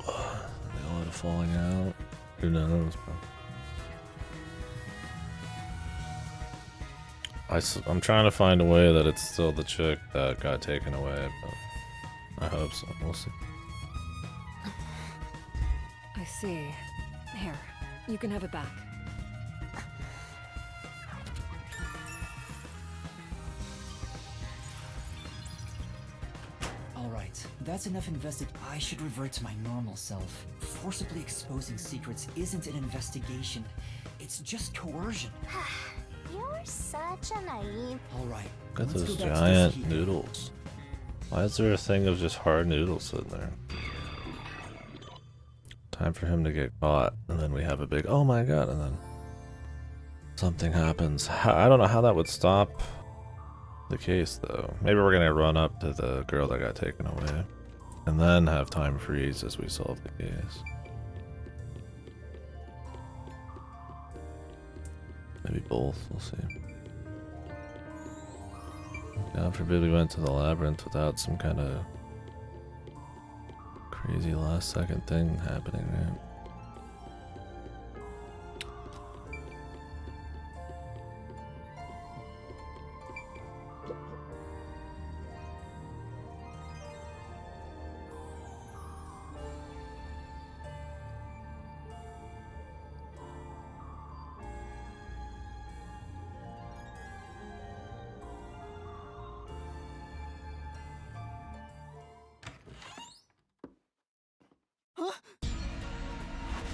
They all had a falling out? Who knows, bro? I'm trying to find a way that it's still the chick that got taken away, but I hope so. We'll see. I see. Here, you can have it back. Alright, that's enough invested. I should revert to my normal self. Forcibly exposing secrets isn't an investigation. It's just coercion. You're such a naive. Alright, Look at let's those go back to this giant heat. noodles. Why is there a thing of just hard noodles sitting there? Time for him to get caught, and then we have a big oh my god, and then something happens. I don't know how that would stop the case though. Maybe we're gonna run up to the girl that got taken away, and then have time freeze as we solve the case. Maybe both, we'll see. God forbid we went to the labyrinth without some kind of Crazy last second thing happening, right?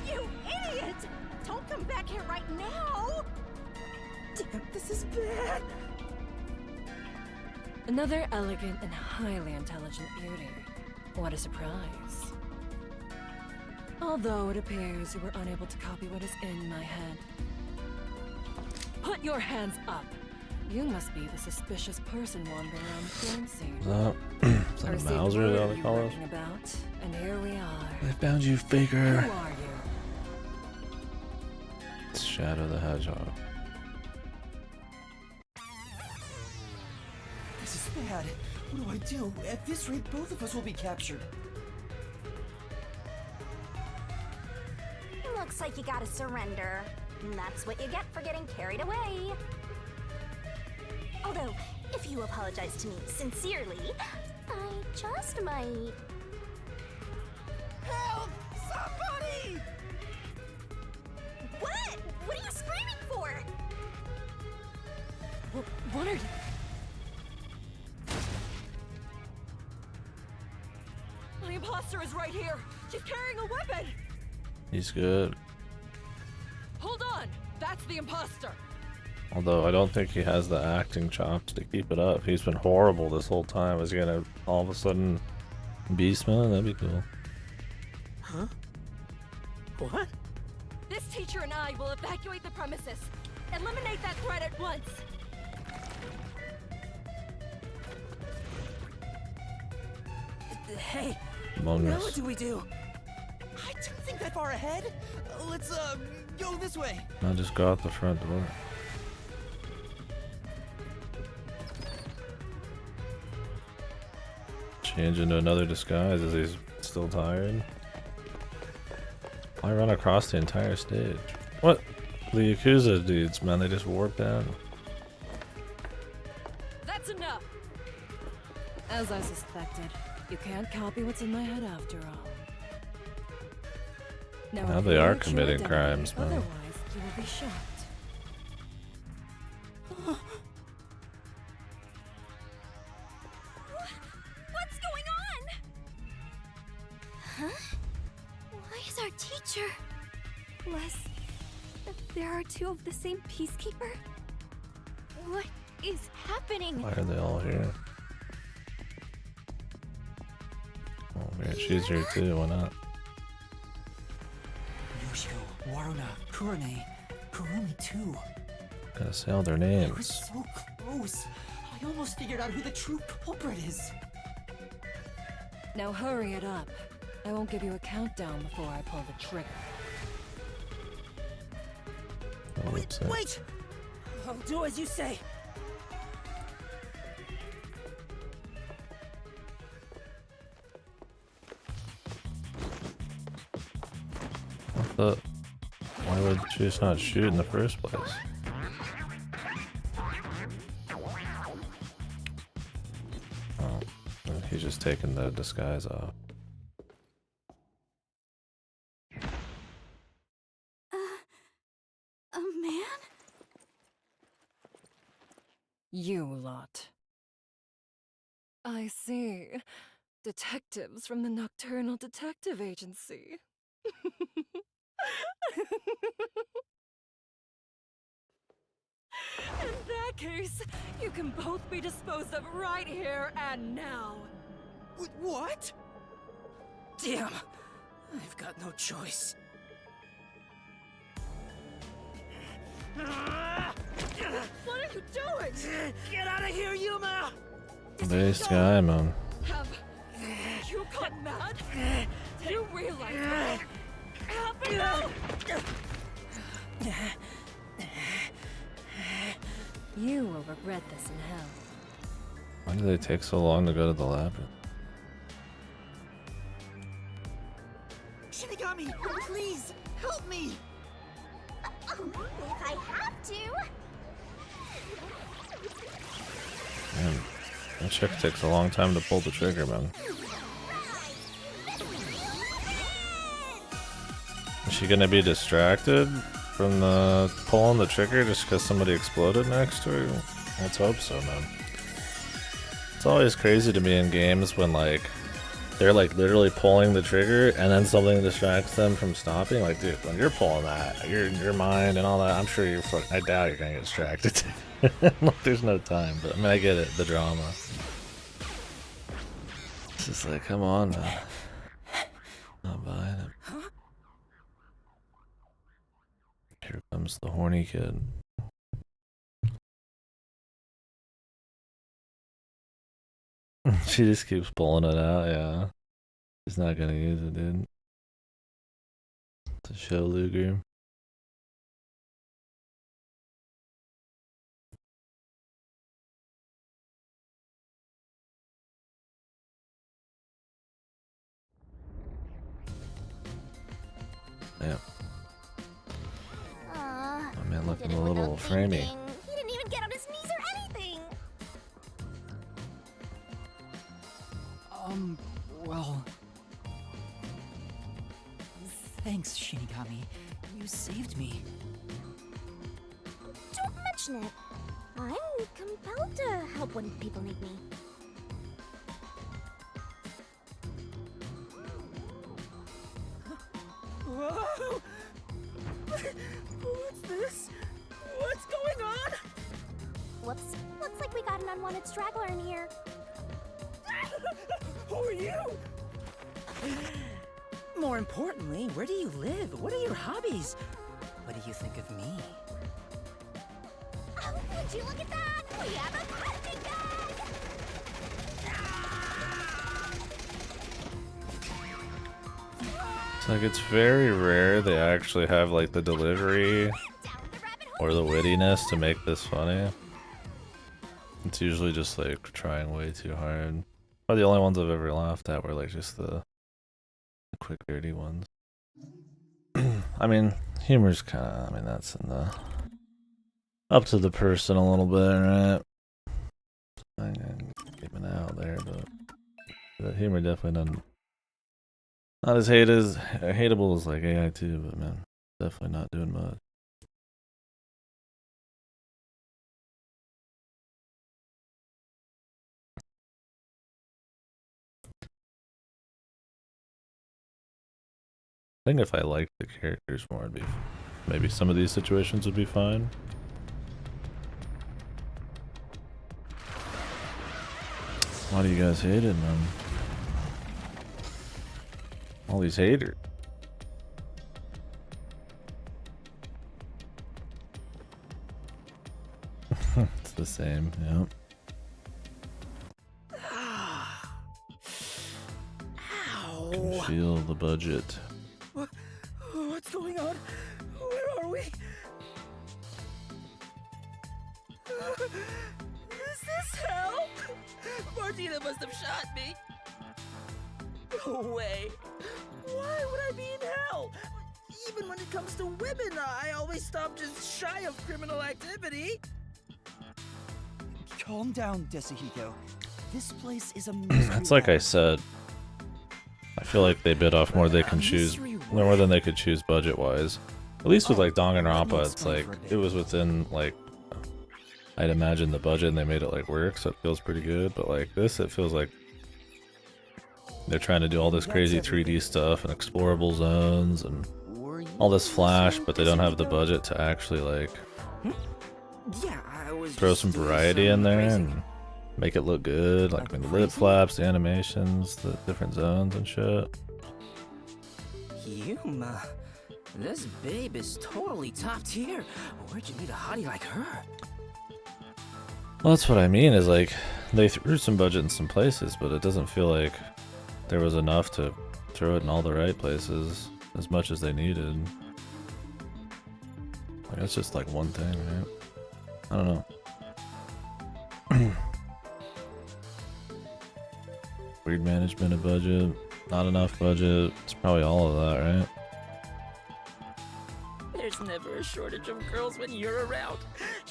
You idiot! Don't come back here right now! Damn, this is bad! Another elegant and highly intelligent beauty. What a surprise. Although it appears you were unable to copy what is in my head. Put your hands up! You must be the suspicious person wandering around the crime scene. Is that a Mauser, is that what they call us? About, and here we are. I found you, faker. Who are you? It's Shadow the Hedgehog. This is bad. What do I do? At this rate, both of us will be captured. Looks like you gotta surrender. And that's what you get for getting carried away. Although, if you apologize to me sincerely, I just might. Help! Somebody! What? What are you screaming for? What are you... The imposter is right here! She's carrying a weapon! He's good. Hold on! That's the imposter! Although I don't think he has the acting chops to keep it up. He's been horrible this whole time. Is he gonna all of a sudden beast mode? That'd be cool. Huh? What? This teacher and I will evacuate the premises. Eliminate that threat at once. Hey, Among now Us. what do we do? I don't think that far ahead. Let's go this way. I'll just go out the front door. Change into another disguise as he's still tired. I run across the entire stage. What? The Yakuza dudes, man, they just warped out. That's enough! As I suspected, you can't copy what's in my head after all. Now if they you are make your committing identity, crimes, man. Otherwise, you will be shocked. What's going on? Huh? Why is our teacher? Les, there are two of the same peacekeeper? What is happening? Why are they all here? Oh man, she's here too, why not? Yoshiko, Waruna, Kurane, Kurumi too. Gotta say all their We're names. so close. I almost figured out who the true culprit is. Now hurry it up. I won't give you a countdown before I pull the trigger. Oh, what's that? Wait! I'll do as you say. What the? Why would she just not shoot in the first place? Oh, he's just taking the disguise off. A man? You lot. I see. Detectives from the Nocturnal Detective Agency. In that case, you can both be disposed of right here and now. What? Damn. I've got no choice. What are you doing? Get out of here, Yuma! This guy, man. Have you gone mad? Do you realize what happened now? You will regret this in hell. Why do they take so long to go to the lab? Shinigami, please, help me! If I have to. Man, that chick takes a long time to pull the trigger, man. Is she gonna be distracted from the pulling the trigger just because somebody exploded next to her? Let's hope so, man. It's always crazy to me in games when like they're like literally pulling the trigger and then something distracts them from stopping. Like, dude, when you're pulling that, your mind and all that, I'm sure you're fucking. I doubt you're gonna get distracted. Like, there's no time, but I mean, I get it, the drama. It's just like, come on, man. Not buying it. Here comes the horny kid. She just keeps pulling it out, yeah. She's not gonna use it, dude. To show Luger. Yeah. Oh man, looking a little framey. He didn't even get on his knees or anything. Well... Thanks, Shinigami. You saved me. Don't mention it. I'm compelled to help when people need me. Whoa! What's this? What's going on? Whoops. Looks like we got an unwanted straggler in here. Who are you? More importantly, where do you live? What are your hobbies? What do you think of me? Oh, would you look at that? We have a question bag! It's like, it's very rare they actually have like the delivery or the wittiness to make this funny. It's usually just like trying way too hard. Probably the only ones I've ever laughed at were like just the quick dirty ones. I mean, humor's kinda, I mean, that's in the up to the person a little bit, right? I'm keeping it out there, but the humor definitely not as hateable as like AI 2, but man, definitely not doing much. I think if I liked the characters more, it'd be maybe some of these situations would be fine. Why do you guys hate it, man? All these haters. It's the same, yeah. Can feel the budget. What's going on? Where are we? Is this hell? Martina must have shot me. No way. Why would I be in hell? Even when it comes to women, I always stop just shy of criminal activity. Calm down, Desahiko. This place is a mystery. It's like I said. I feel like they bit off more they can choose, more than they could choose budget-wise. At least with like Danganronpa, it's like it was within like I'd imagine the budget, and they made it like work, so it feels pretty good. But like this, it feels like they're trying to do all this crazy 3D stuff and explorable zones and all this flash, but they don't have the budget to actually like throw some variety in there and make it look good. Like, I mean, the lid flaps, the animations, the different zones and shit. Yuma, this babe is totally top tier. Where'd you meet a hottie like her? Well, that's what I mean, is like they threw some budget in some places, but it doesn't feel like there was enough to throw it in all the right places as much as they needed. Like, that's just like one thing, right? I don't know. Weird management of budget. Not enough budget. It's probably all of that, right? There's never a shortage of girls when you're around.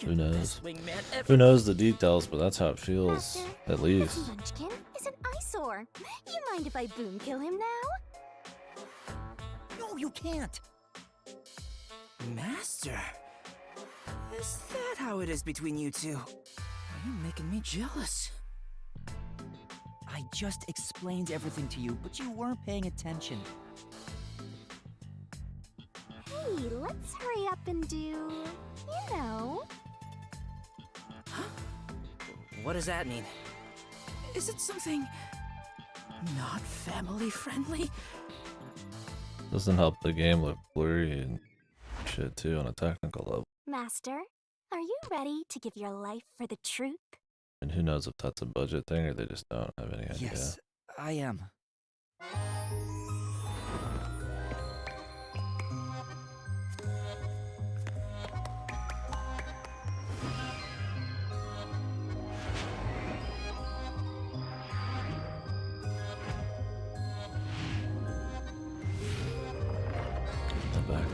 Who knows? Wingman ever. Who knows the details, but that's how it feels, at least. Munchkin is an eyesore. You mind if I boom kill him now? No, you can't. Master? Is that how it is between you two? Are you making me jealous? I just explained everything to you, but you weren't paying attention. Hey, let's hurry up and do, you know. What does that mean? Is it something not family friendly? Doesn't help the game look blurry and shit too on a technical level. Master, are you ready to give your life for the truth? And who knows if that's a budget thing or they just don't have any idea. Yes, I am.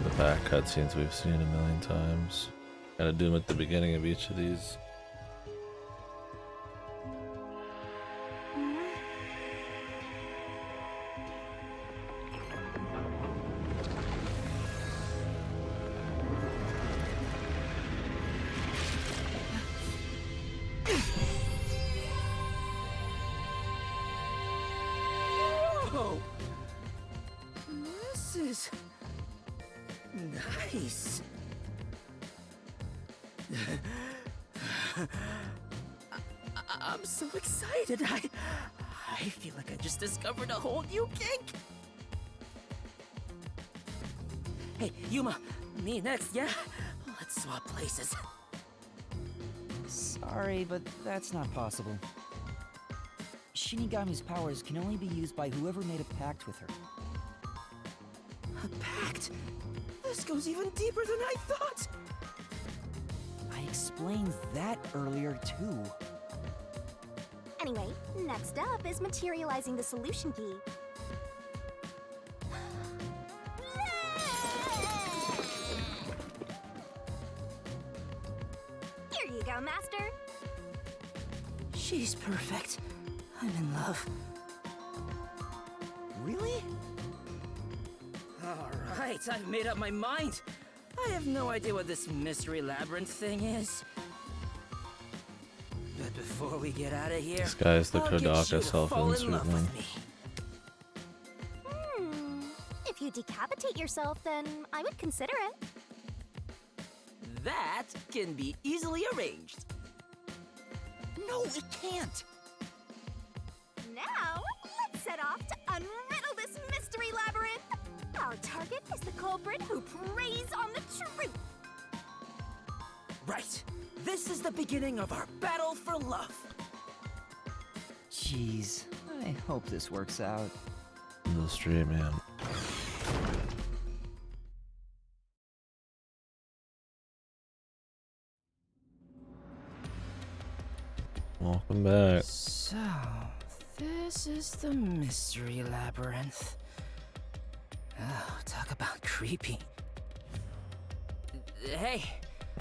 The back cutscenes we've seen a million times. Gotta do them at the beginning of each of these. Whoa! This is nice. I'm so excited. I feel like I just discovered a whole new kink. Hey, Yuma, me next, yeah? Let's swap places. Sorry, but that's not possible. Shinigami's powers can only be used by whoever made a pact with her. A pact? This goes even deeper than I thought. I explained that earlier too. Anyway, next up is materializing the solution key. Here you go, Master. She's perfect. I'm in love. Really? Alright, I've made up my mind. I have no idea what this mystery labyrinth thing is. But before we get out of here, This guy is the I'll get you Kodaka to fall in self-insert love man. with me. If you decapitate yourself, then I would consider it. That can be easily arranged. No, it can't. Now, let's set off to unriddle this mystery labyrinth. Our target is the culprit who preys on the truth. Right. This is the beginning of our battle for love. Jeez, I hope this works out. The street, man. Welcome back. So, this is the mystery labyrinth. Oh, talk about creepy. Hey,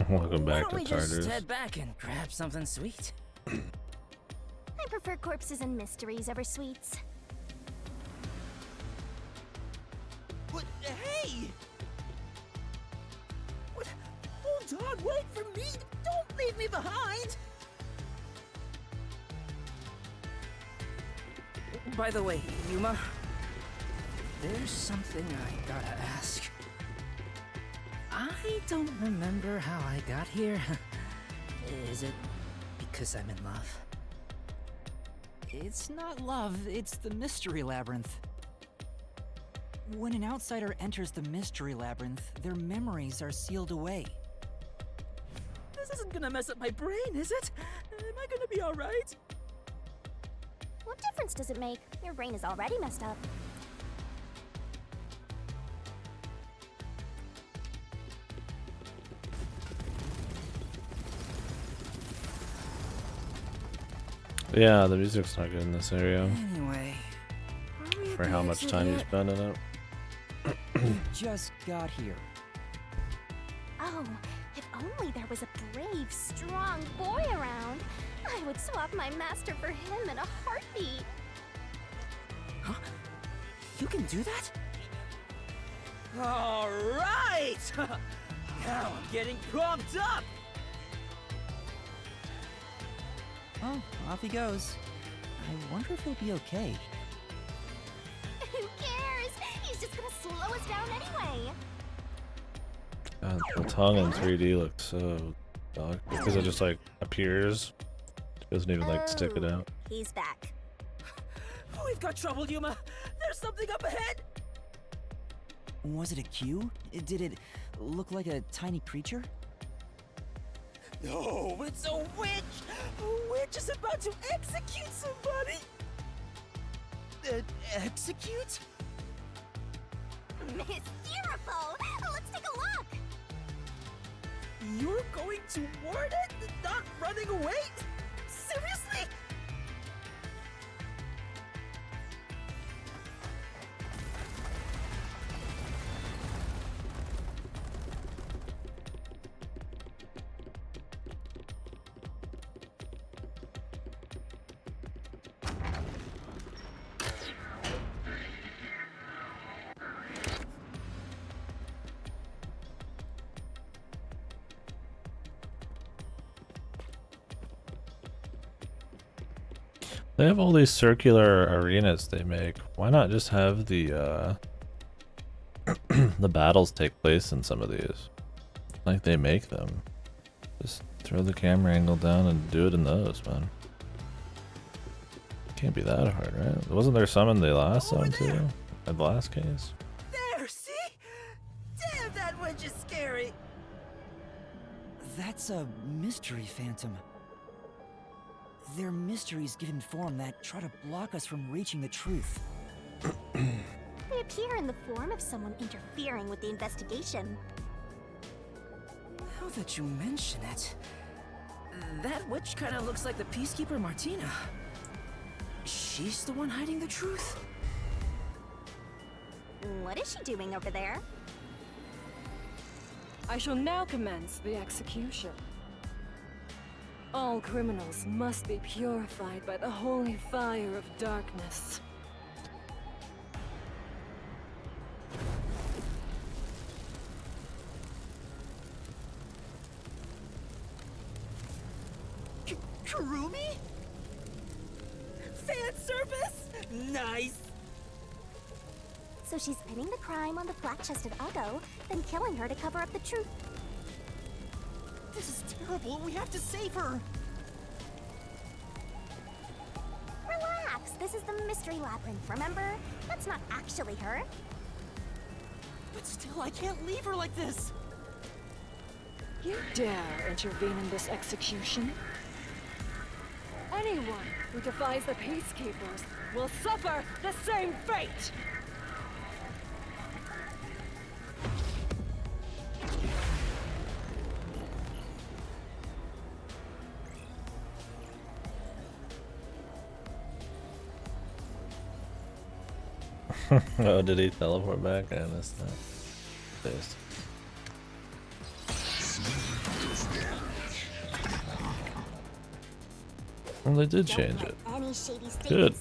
Welcome why back don't to we just Tartarus. head back and grab something sweet? I prefer corpses and mysteries over sweets. But hey! What? Hold on, wait for me! Don't leave me behind! By the way, Yuma, there's something I gotta ask. I don't remember how I got here. Is it because I'm in love? It's not love, it's the mystery labyrinth. When an outsider enters the mystery labyrinth, their memories are sealed away. This isn't gonna mess up my brain, is it? Am I gonna be alright? What difference does it make? Your brain is already messed up. Yeah, the music's not good in this area. Anyway, are we for how much time you spend in it. We just got here. Oh, if only there was a brave, strong boy around. I would swap my master for him in a heartbeat. Huh? You can do that? All right! Now I'm getting pumped up! Oh, off he goes. I wonder if he'll be okay. Who cares? He's just gonna slow us down anyway. The tongue in 3D looks so dark because it just like appears. It doesn't even like stick it out. He's back. We've got trouble, Yuma! There's something up ahead! Was it a cue? Did it look like a tiny creature? No, it's a witch! A witch is about to execute somebody! Execute? Mysteriful! Let's take a look! You're going toward it? Not running away? Seriously? They have all these circular arenas they make. Why not just have the the battles take place in some of these? Like they make them. Just throw the camera angle down and do it in those, man. Can't be that hard, right? Wasn't there some in the last one too? In the last case? There, see? Damn, that witch is scary! That's a mystery phantom. They're mysteries given form that try to block us from reaching the truth. They appear in the form of someone interfering with the investigation. Now that you mention it, that witch kind of looks like the peacekeeper Martina. She's the one hiding the truth. What is she doing over there? I shall now commence the execution. All criminals must be purified by the holy fire of darkness. Kurumi? Fan service? Nice! So she's pinning the crime on the black-chested Uggo, then killing her to cover up the truth. This is terrible. We have to save her. Relax. This is the mystery labyrinth, remember? That's not actually her. But still, I can't leave her like this. You dare intervene in this execution? Anyone who defies the peacekeepers will suffer the same fate! Oh, did he teleport back? I missed that. Pissed. Well, they did change it. Good.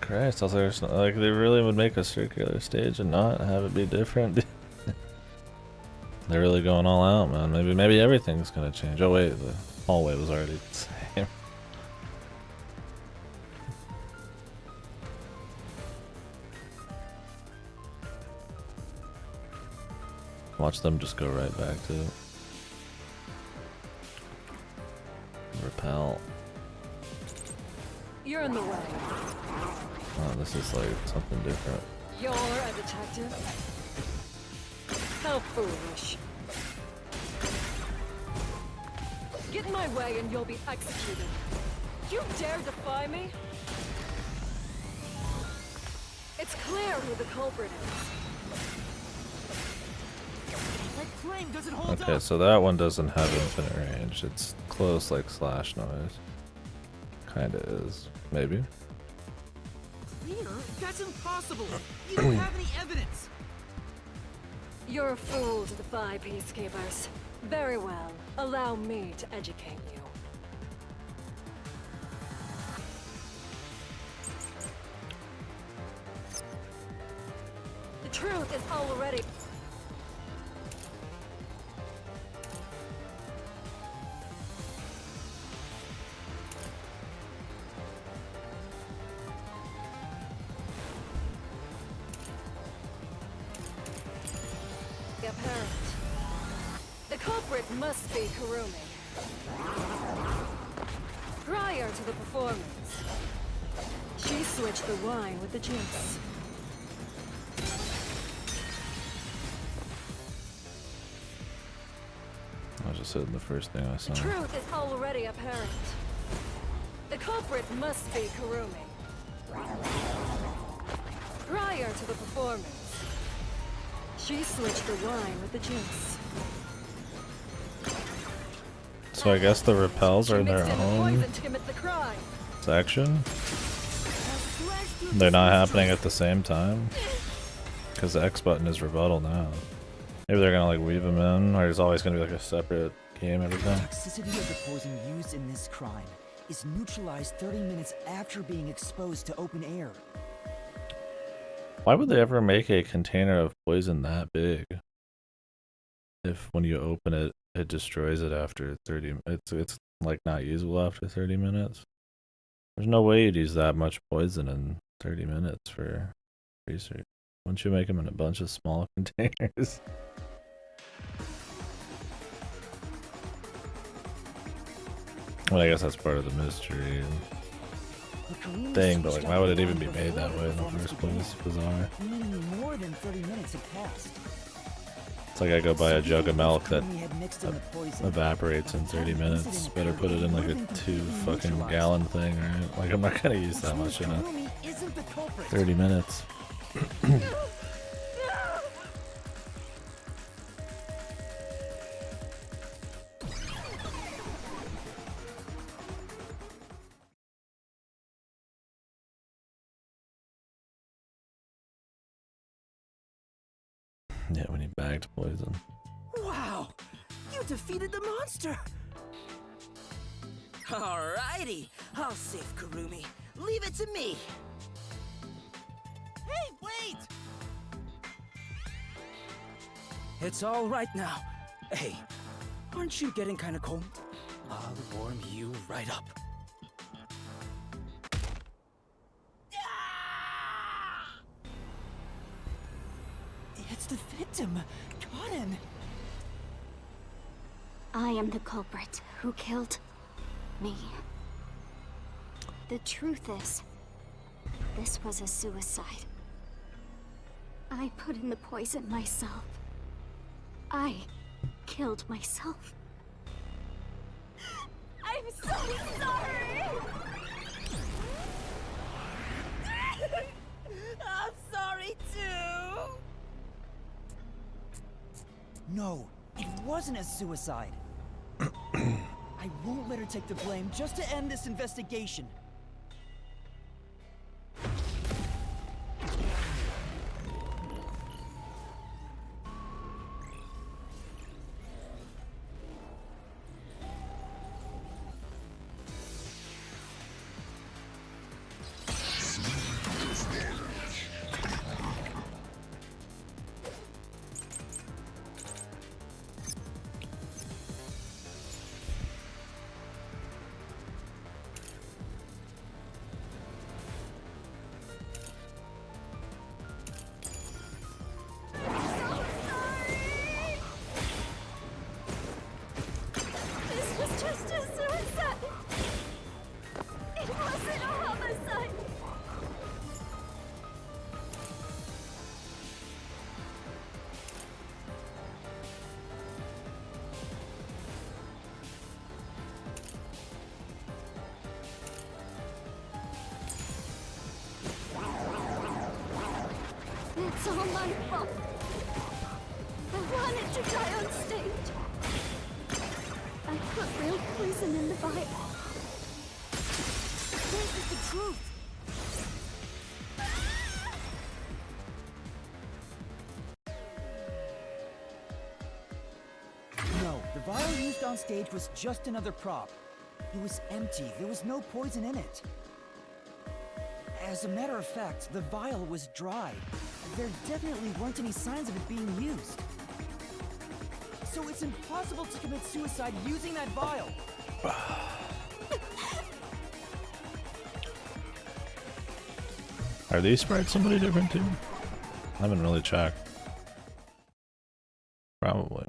Christ, I was like they really would make a circular stage and not have it be different. They're really going all out, man. Maybe everything's gonna change. Oh wait, the hallway was already the same. Watch them just go right back to it. Repel. You're in the way. Oh, this is like something different. You're a detective? How foolish. Get in my way and you'll be executed. You dare defy me? It's clear who the culprit is. Okay, so that one doesn't have infinite range. It's close like slash noise. Kinda is. Maybe. Clear? That's impossible! You don't have any evidence! You're a fool to defy peacekeepers. Very well. Allow me to educate you. The truth is already... apparent. The culprit must be Kurumi. Prior to the performance, she switched the wine with the juice. I was just hitting the first thing I saw. The truth is already apparent. The culprit must be Kurumi. Prior to the performance, she switched the wine with the juice. So I guess the repels are in their own section? They're not happening at the same time? Because the X button is rebuttal now. Maybe they're gonna like weave them in, or it's always gonna be like a separate game every time. The toxicity of the poison used in this crime is neutralized 30 minutes after being exposed to open air. Why would they ever make a container of poison that big? If when you open it, it destroys it after 30. It's like not usable after 30 minutes. There's no way you'd use that much poison in 30 minutes for research. Wouldn't you make them in a bunch of small containers? I mean, I guess that's part of the mystery thing, but like, why would it even be made that way in the first place? It's bizarre. More than 30 minutes had passed. It's like I go buy a jug of milk that evaporates in 30 minutes. Better put it in like a 2 fucking gallon thing, right? Like, I'm not gonna use that much in it. 30 minutes. Yeah, we need bagged poison. Wow! You defeated the monster! Alrighty, I'll save Kurumi. Leave it to me! Hey, wait! It's all right now. Hey, aren't you getting kinda cold? I'll warm you right up. It's the victim, Kaden. I am the culprit who killed me. The truth is, this was a suicide. I put in the poison myself. I killed myself. I'm so sorry! I'm sorry too! No, it wasn't a suicide. I won't let her take the blame just to end this investigation. This was just a suicide! It wasn't a homicide! It's all my fault. I wanted to die on stage. I put real poison in the vial. This is the truth. No, the vial used on stage was just another prop. It was empty. There was no poison in it. As a matter of fact, the vial was dry. There definitely weren't any signs of it being used. So it's impossible to commit suicide using that vial. Are these sprites somebody different too? I haven't really checked. Probably.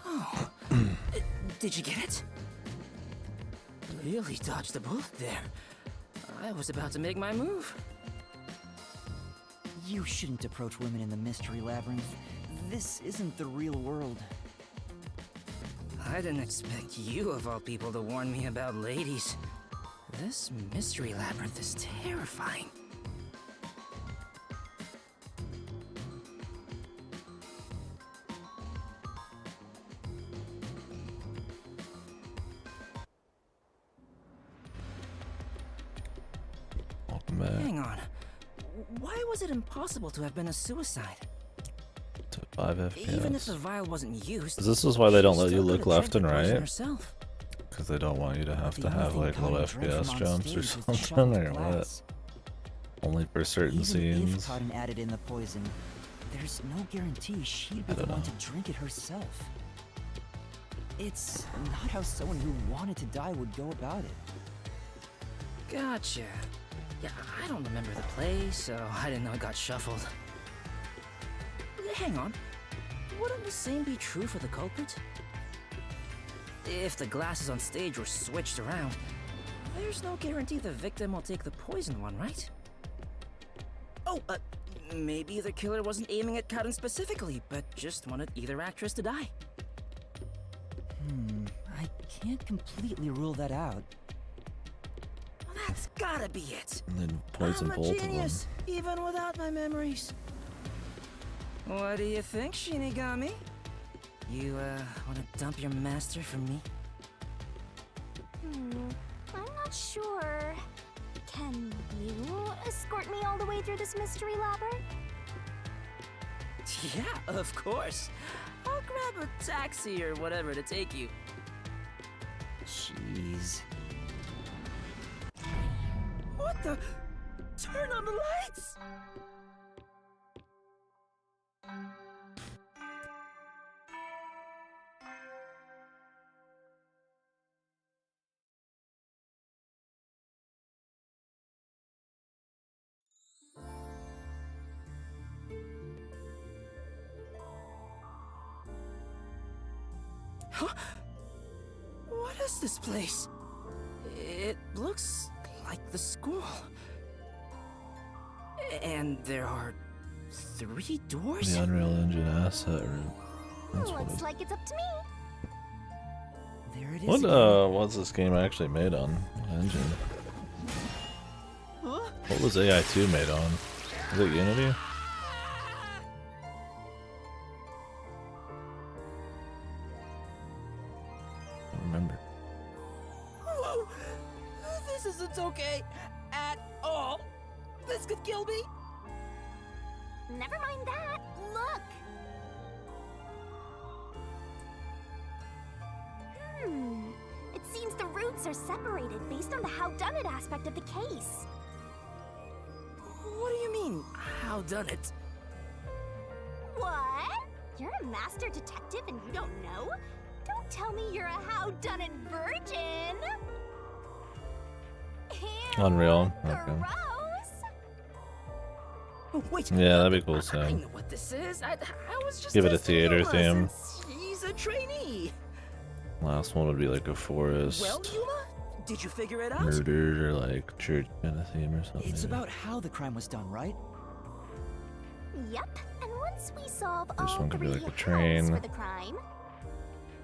Oh, did you get it? Really dodged the bullet there. I was about to make my move. You shouldn't approach women in the mystery labyrinth. This isn't the real world. I didn't expect you, of all people, to warn me about ladies. This mystery labyrinth is terrifying. Welcome back. Hang on. Why was it impossible to have been a suicide? To 5 FPS. Even if the vial wasn't used, This is why they don't let you still look could've drank left and the poison right. herself. Because they don't want you to have The to only have thing like low Cotton drank FPS from on jumps or stage was the something or shattered what. glass. Only for certain Even scenes. if Cotton added in the poison, there's no guarantee she'd be I the don't one know. to drink it herself. It's not how someone who wanted to die would go about it. Gotcha. Yeah, I don't remember the play, so I didn't know it got shuffled. Hang on. Wouldn't the same be true for the culprit? If the glasses on stage were switched around, there's no guarantee the victim will take the poison one, right? Oh, maybe the killer wasn't aiming at Cotton specifically, but just wanted either actress to die. I can't completely rule that out. That's gotta be it. And then poison I'm both a of them. genius, even without my memories. What do you think, Shinigami? You, wanna dump your master for me? I'm not sure. Can you escort me all the way through this mystery labyrinth? Yeah, of course. I'll grab a taxi or whatever to take you. Jeez. What the? Turn on the lights! Huh? What is this place? It looks like the school. And there are 3 doors? The Unreal Engine asset room. That's what Looks it- like it's up to me. There it is. What again. what's this game actually made on? What engine? Huh? What was AI2 made on? Is it Unity? I don't remember. Whoa! This isn't okay at all. This could kill me. Never mind that. Look. It seems the roots are separated based on the howdunit aspect of the case. What do you mean, how done it? What? You're a master detective and you don't know? Don't tell me you're a howdunit virgin. Ew, Unreal. Okay. gross. Oh, wait. Yeah, that'd be cool, I Sam. know what this is. I was just Give it a testing theater Yuma theme. since He's a trainee. Last one would be like a forest, Well, Yuma, did you figure it out? murder, or like church kind of theme or something. It's about how the crime was done, right? Yep. And once we solve This all one could be 3 like a hows train. for the crime,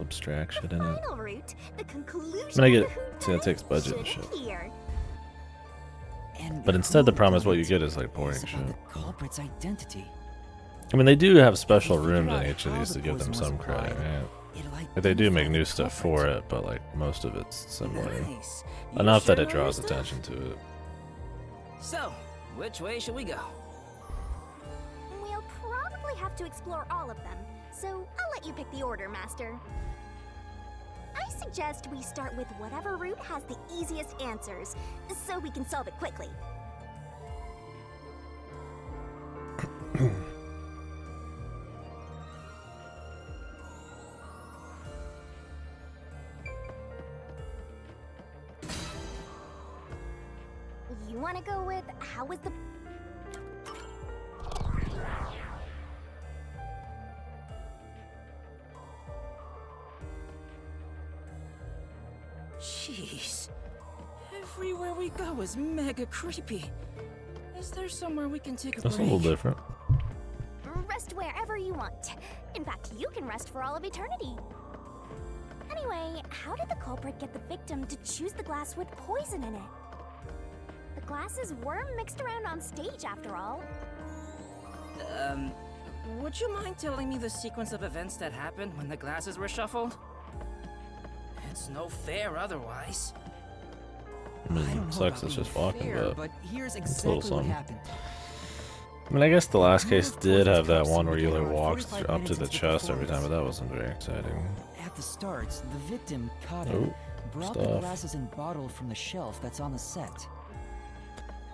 Abstract shit in it. final route, the conclusion I mean, I of get the see that takes budget and should shit. appear. And But instead, the who problem is done what you it get is like boring is about shit. the culprit's identity. I mean, they do have special rooms in each of these to give them some credit, right? Like, they do make new stuff for it, but like most of it's similar. Nice. You Enough sure that it know your draws stuff? attention to it. So, which way should we go? We'll probably have to explore all of them, so I'll let you pick the order, Master. I suggest we start with whatever route has the easiest answers, so we can solve it quickly. You want to go with how was the... Jeez. Everywhere we go is mega creepy. Is there somewhere we can take a That's a break? little different. Rest wherever you want. In fact, you can rest for all of eternity. Anyway, how did the culprit get the victim to choose the glass with poison in it? The glasses were mixed around on stage, after all. Would you mind telling me the sequence of events that happened when the glasses were shuffled? It's no fair otherwise. I mean, sucks it's just walking, fair, but here's it's a exactly little what something. happened. I mean, I guess the last case did have that one where you like around walked 45 up to minutes the into the chest every time, but performance. that wasn't very exciting. At the start, the victim, Karen, Oh, brought the stuff. glasses and bottle from the shelf that's on the set.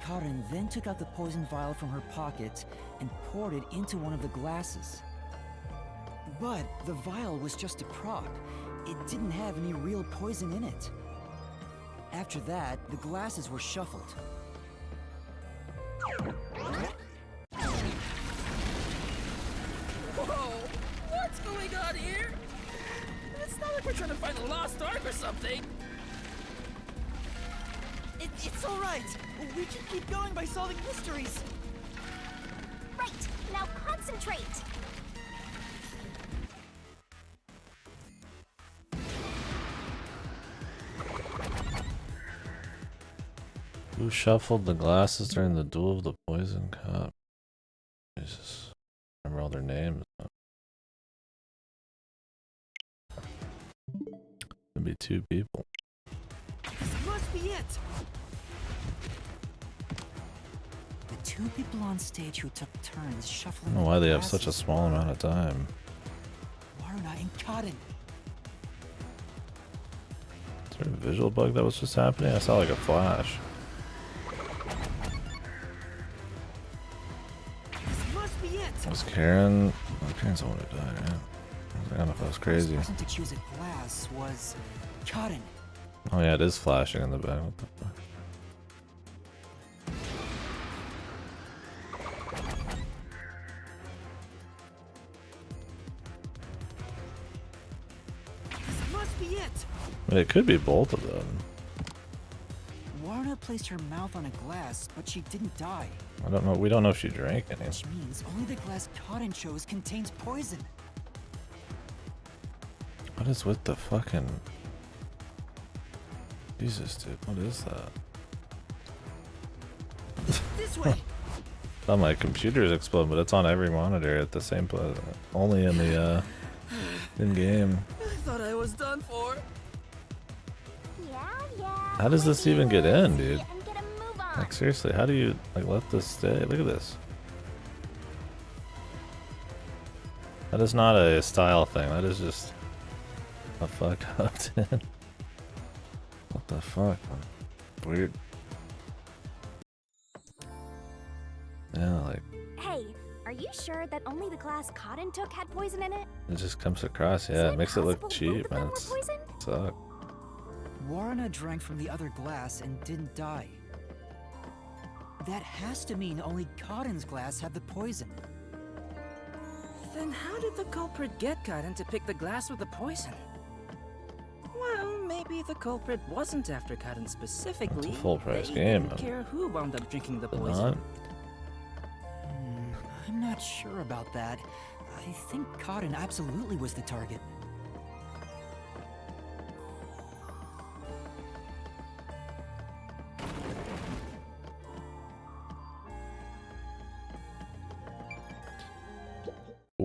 Karen then took out the poison vial from her pocket and poured it into one of the glasses. But the vial was just a prop. It didn't have any real poison in it. After that, the glasses were shuffled. Whoa! What's going on here? It's not like we're trying to find a lost ark or something. It's all right. We can keep going by solving mysteries. Right, now concentrate. Who shuffled the glasses during the duel of the poison cup? Jesus. Remember all their names. Could be two people. This must be it. The two people on stage who took turns I shuffling. don't know why they have such a glasses small amount of time. Warna and Karen. Is there a visual bug that was just happening? I saw like a flash. This must be it. Was Karen? Oh, Karen's the one who died, right? I don't know if that was crazy. The person to choose a glass was Karen. Oh yeah, it is flashing in the back. What the fuck? This must be it. I mean, it could be both of them. Warna placed her mouth on a glass, but she didn't die. I don't know. We don't know if she drank any. Which means only the glass Karen chose contains poison. What is with the fucking... Jesus, dude. What is that? This way. Oh, my computer's exploding, but it's on every monitor at the same place. Only in the, in-game. I thought I was done for. How does this even get in, dude? Like, seriously, how do you, like, let this stay? Look at this. That is not a style thing. That is just a fuck up, dude. What the fuck, man? Weird. Yeah, like, Hey, are you sure that only the glass Cotton took had poison in it? it just comes across. Yeah, it makes it look cheap, man. It's suck. Warna drank from the other glass and didn't die. That has to mean only Cotton's glass had the poison. Then how did the culprit get Karen to pick the glass with the poison? Well, maybe the culprit wasn't after Karen specifically. It's a full price They game, didn't care who wound up drinking the But poison. not. I'm not sure about that. I think Cotton absolutely was the target.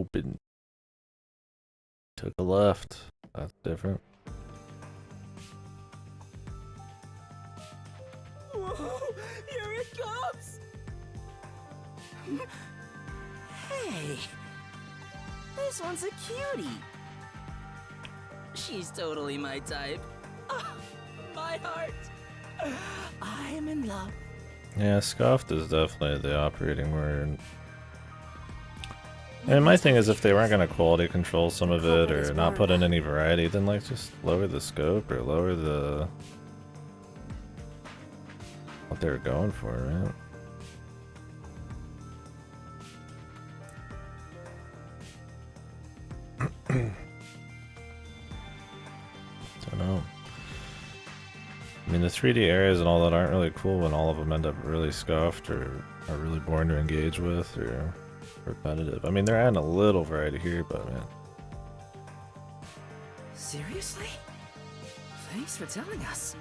open. Took a left. That's different. Whoa! Here it comes! Hey! This one's a cutie! She's totally my type. Ah, my heart! I'm in love. Yeah, scuffed is definitely the operating word. And my thing is, if they weren't going to quality control some of it or not put in any variety, then like just lower the scope or lower the what they were going for, right? Don't know. I mean, the 3D areas and all that aren't really cool when all of them end up really scuffed or are really boring to engage with or repetitive. I mean, they're adding a little variety here, but man. Seriously? Thanks for telling us.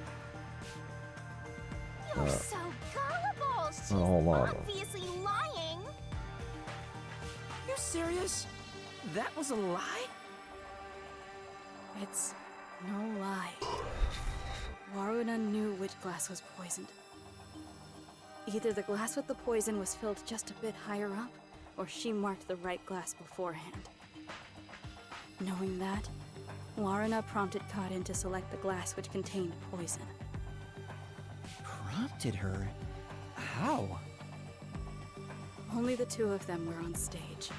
You're so gullible. She's hold on. obviously lying. You serious? That was a lie? It's no lie. Waruna knew which glass was poisoned. Either the glass with the poison was filled just a bit higher up, or she marked the right glass beforehand. Knowing that, Waruna prompted Kaden to select the glass which contained poison. Prompted her? How? Only the two of them were on stage.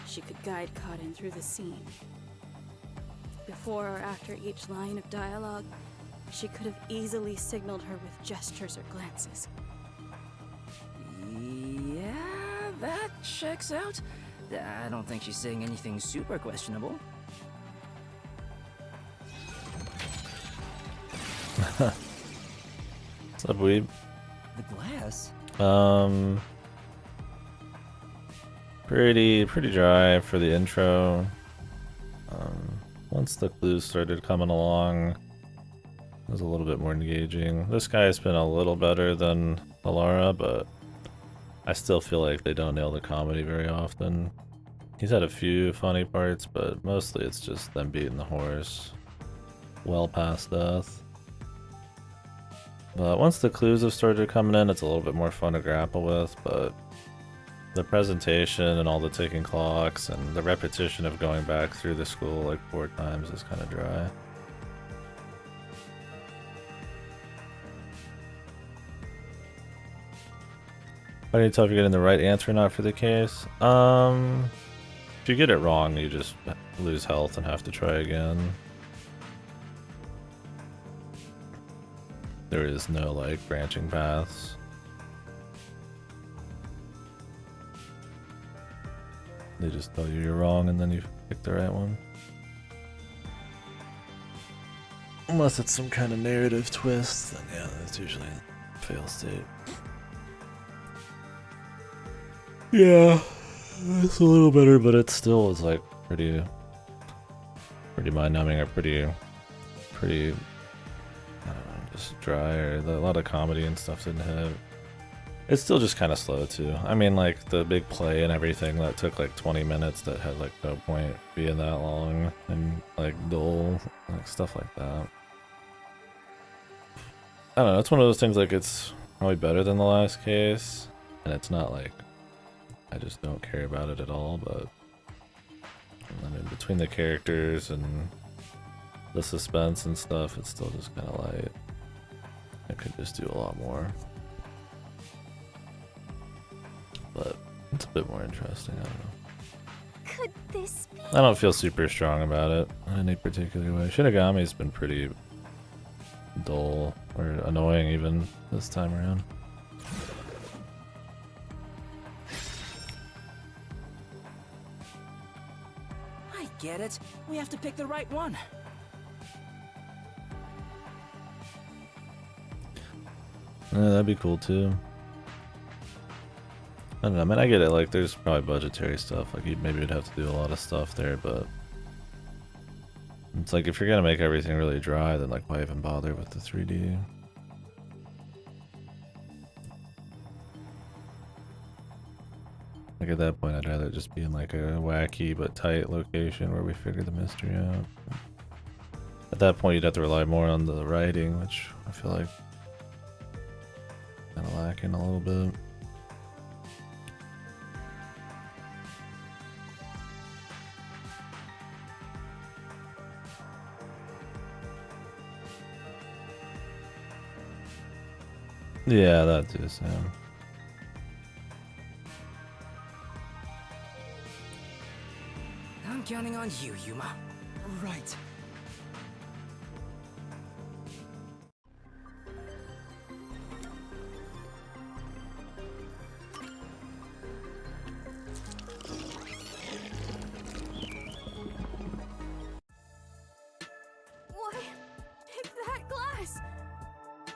She could guide Kaden through the scene. Before or after each line of dialogue, she could have easily signaled her with gestures or glances. Yeah, that checks out. I don't think she's saying anything super questionable. What's up, weeb? The glass? Pretty dry for the intro. Once the clues started coming along, it was a little bit more engaging. This guy's been a little better than Alara, but I still feel like they don't nail the comedy very often. He's had a few funny parts, but mostly it's just them beating the horse well past death. But once the clues have started coming in, it's a little bit more fun to grapple with, but the presentation and all the ticking clocks and the repetition of going back through the school like 4 times is kind of dry. How do you tell if you're getting the right answer or not for the case? If you get it wrong, you just lose health and have to try again. There is no like branching paths. They just tell you you're wrong and then you pick the right one. Unless it's some kind of narrative twist, then yeah, that's usually a fail state. Yeah, it's a little better, but it still is like pretty mind-numbing or pretty, I don't know, just dry, or a lot of comedy and stuff didn't hit. It's still just kind of slow too. I mean, like the big play and everything that took like 20 minutes that had like no point being that long and like dull, like stuff like that. I don't know, it's one of those things like it's probably better than the last case, and it's not like I just don't care about it at all, but I mean, between the characters and the suspense and stuff, it's still just kind of light. I could just do a lot more. But it's a bit more interesting, I don't know. Could this be? I don't feel super strong about it in any particular way. Shinigami's been pretty dull, or annoying even, this time around. I get it. We have to pick the right one. Yeah, that'd be cool too. I don't know, I mean, I get it, like, there's probably budgetary stuff, like, maybe you'd have to do a lot of stuff there, but it's like, if you're gonna make everything really dry, then, like, why even bother with the 3D? Like at that point, I'd rather just be in like a wacky but tight location where we figure the mystery out. At that point, you'd have to rely more on the writing, which I feel like kind of lacking a little bit. Yeah, that too, Sam. I'm counting on you, Yuma. Right. Why? It's that glass!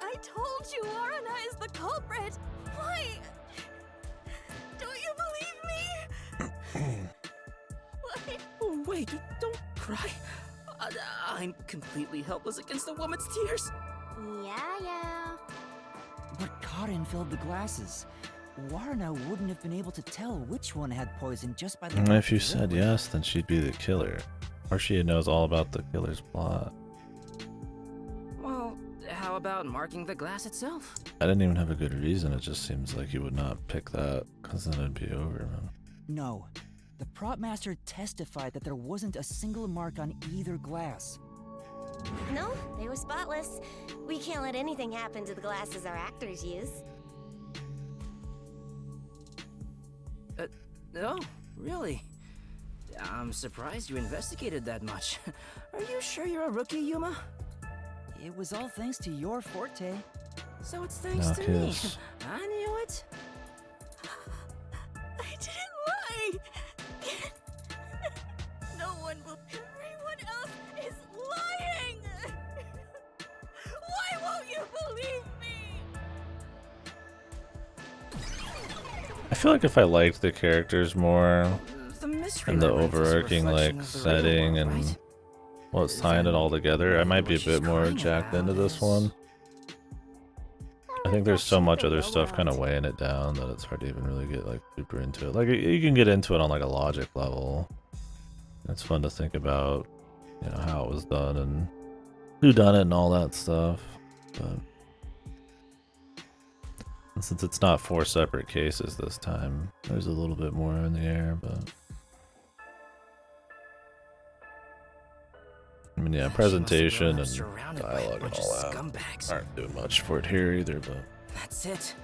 I told you Arana is the culprit! Why? Don't you believe me? Why? Oh, wait, don't cry. I'm completely helpless against the woman's tears. Yeah. But Karin filled the glasses. Warna wouldn't have been able to tell which one had poison just by the And if you said yes, then she'd be the killer. Or she knows all about the killer's plot. Well, how about marking the glass itself? I didn't even have a good reason, it just seems like you would not pick that, because then it'd be over, man. No. The prop master testified that there wasn't a single mark on either glass. No, they were spotless. We can't let anything happen to the glasses our actors use. No, really? I'm surprised you investigated that much. Are you sure you're a rookie, Yuma? It was all thanks to your forte. So it's thanks to me. I knew it. I didn't lie! No one will. Everyone else is lying! Why won't you believe me? I feel like if I liked the characters more, and the overarching like setting and what's tying it all together, I might be a bit more jacked into this one. I think there's so much other stuff kind of weighing it down that it's hard to even really get like super into it. Like you can get into it on like a logic level. It's fun to think about, you know, how it was done and who done it and all that stuff. But and since it's not 4 separate cases this time, there's a little bit more in the air, but I mean, yeah, presentation and dialogue and all that aren't doing much for it here either, but That's it.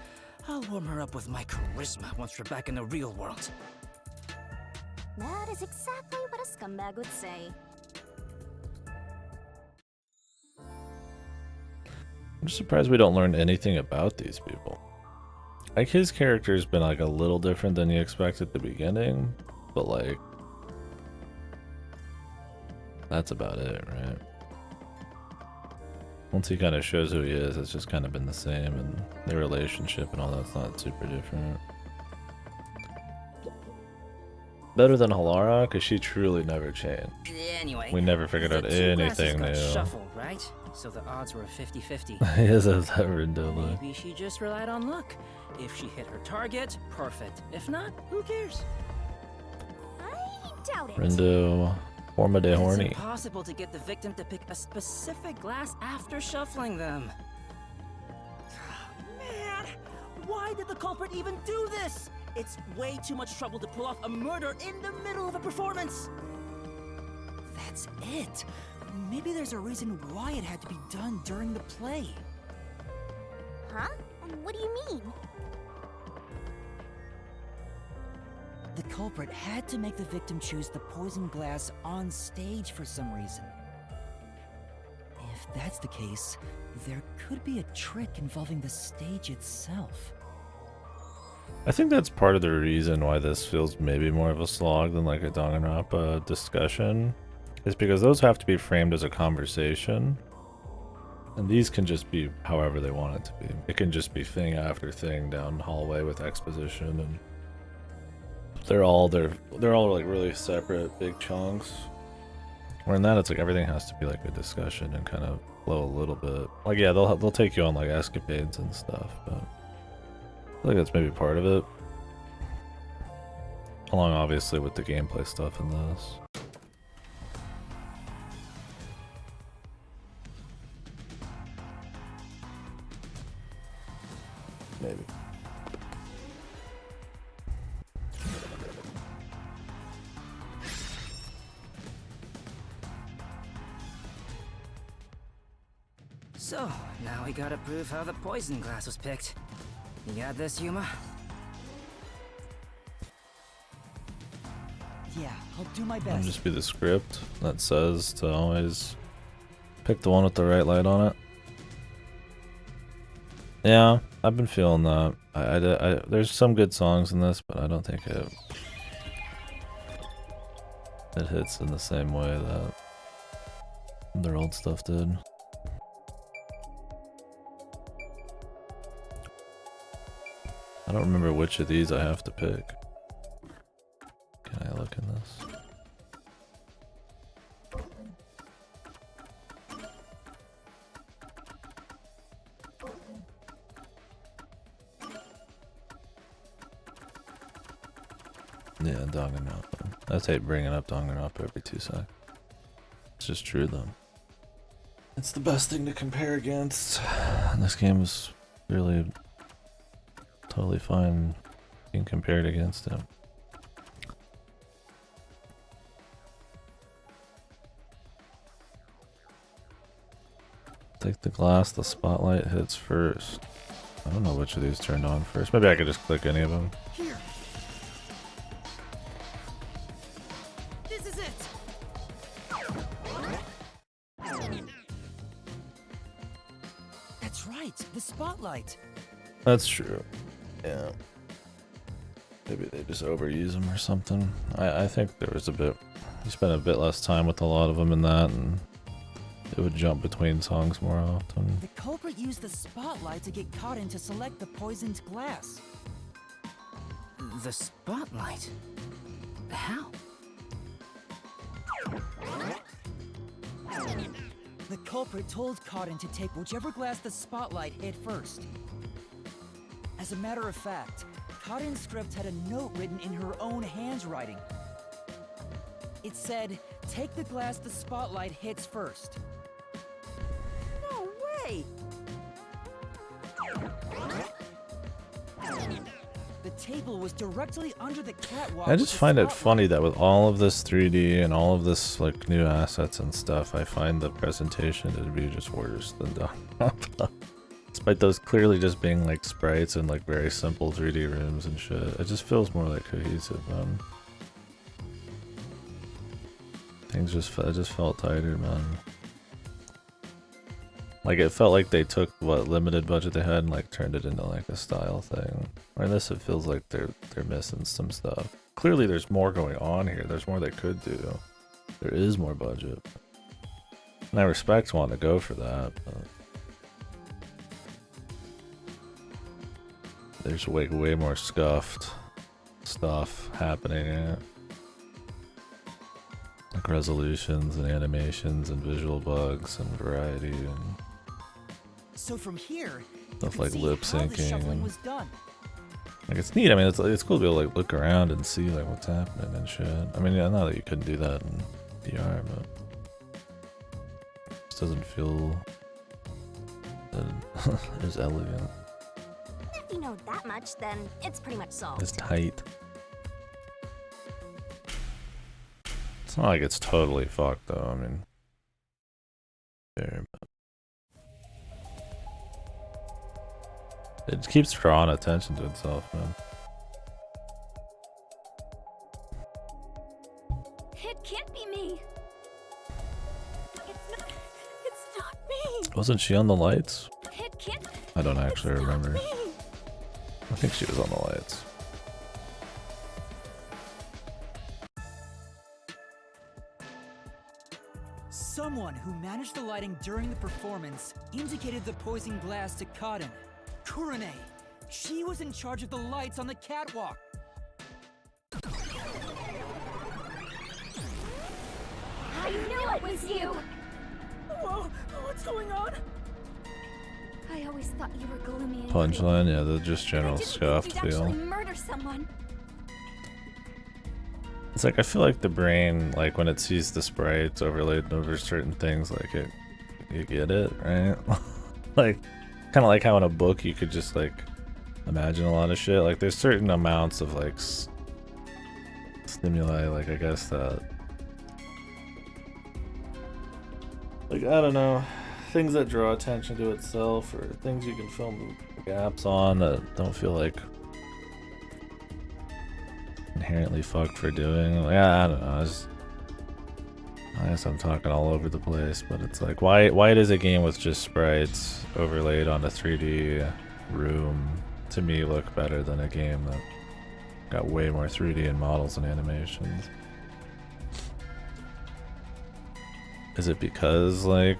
I'll warm her up with my charisma once we're back in the real world. That is exactly what a scumbag would say. I'm just surprised we don't learn anything about these people. Like, his character's been like a little different than you expect at the beginning, but like, that's about it, right? Once he kind of shows who he is, it's just kind of been the same, and their relationship and all that's not super different. Better than Halara, because she truly never changed. Anyway, we never figured out anything got new. Shuffled, right? So the odds were 50-50. Yes, that's that Rindo look. Maybe she just relied on luck. If she hit her target, perfect. If not, who cares? I doubt it. Rindo, forma de horny. It's impossible to get the victim to pick a specific glass after shuffling them. Man, why did the culprit even do this? It's way too much trouble to pull off a murder in the middle of a performance. That's it. Maybe there's a reason why it had to be done during the play. Huh? What do you mean? The culprit had to make the victim choose the poison glass on stage for some reason. If that's the case, there could be a trick involving the stage itself. I think that's part of the reason why this feels maybe more of a slog than like a Danganronpa discussion, is because those have to be framed as a conversation, and these can just be however they want it to be. It can just be thing after thing down the hallway with exposition, and they're all like really separate big chunks. Where in that it's like everything has to be like a discussion and kind of flow a little bit. Like yeah, they'll take you on like escapades and stuff, but I think that's maybe part of it. along obviously with the gameplay stuff in this. Maybe. So, now we gotta prove how the poison glass was picked. You got this, Yuma? Yeah, I'll do my That'll best. just be the script that says to always pick the one with the right light on it. Yeah, I've been feeling that. There's some good songs in this, but I don't think it hits in the same way that their old stuff did. I don't remember which of these I have to pick. Can I look in this? Yeah, Danganronpa. I hate bringing up Danganronpa every 2 seconds. It's just true though. It's the best thing to compare against. And this game is really totally fine being compared against it. Take the glass, the spotlight hits first. I don't know which of these turned on first. Maybe I could just click any of them. Here. This is it. That's right, the spotlight. That's true. Yeah. Maybe they just overuse them or something. I think there was a bit. You spent a bit less time with a lot of them in that, and it would jump between songs more often. The culprit used the spotlight to get caught in to select the poisoned glass. The spotlight? How? The culprit told Cotton to take whichever glass the spotlight hit first. As a matter of fact, Cotton's script had a note written in her own handwriting. It said, "Take the glass the spotlight hits first." No way! The table was directly under the catwalk. I just find it funny that with all of this 3D and all of this like new assets and stuff, I find the presentation to be just worse than Danganronpa. Despite those clearly just being like sprites and like very simple 3D rooms and shit, it just feels more like cohesive. It just felt tighter, man. Like it felt like they took what limited budget they had and like turned it into like a style thing. Or in this, it feels like they're missing some stuff. Clearly, there's more going on here. There's more they could do. There is more budget, and I respect wanting to go for that. But there's way more scuffed stuff happening in it. Like resolutions and animations and visual bugs and variety and So from here, stuff like lip syncing and was done. like it's neat. I mean, it's cool to be able to like look around and see like what's happening and shit. I mean, yeah, not that you couldn't do that in VR, but it just doesn't feel as elegant. If you know that much, then it's pretty much solved. It's tight. It's not like it's totally fucked though. I mean, fair, but it keeps drawing attention to itself, man. It can't be me. It's not me. Wasn't she on the lights? It can't. I don't actually remember. I think she was on the lights. Someone who managed the lighting during the performance indicated the poison glass to Cotton. Kurane. She was in charge of the lights on the catwalk. I knew it was you. Whoa, what's going on? I always thought you were gloomy and Punchline, yeah, the just general I didn't scuffed think you'd feel. actually murder someone. It's like I feel like the brain, like when it sees the sprites overlaid over certain things, like you get it, right? Like kind of like how in a book you could just like imagine a lot of shit. Like there's certain amounts of like stimuli, like I guess that, like I don't know, things that draw attention to itself or things you can film gaps on that don't feel like inherently fucked for doing. Yeah, I don't know. I guess I'm talking all over the place, but it's like, why does a game with just sprites overlaid on a 3D room to me look better than a game that got way more 3D in models and animations? Is it because like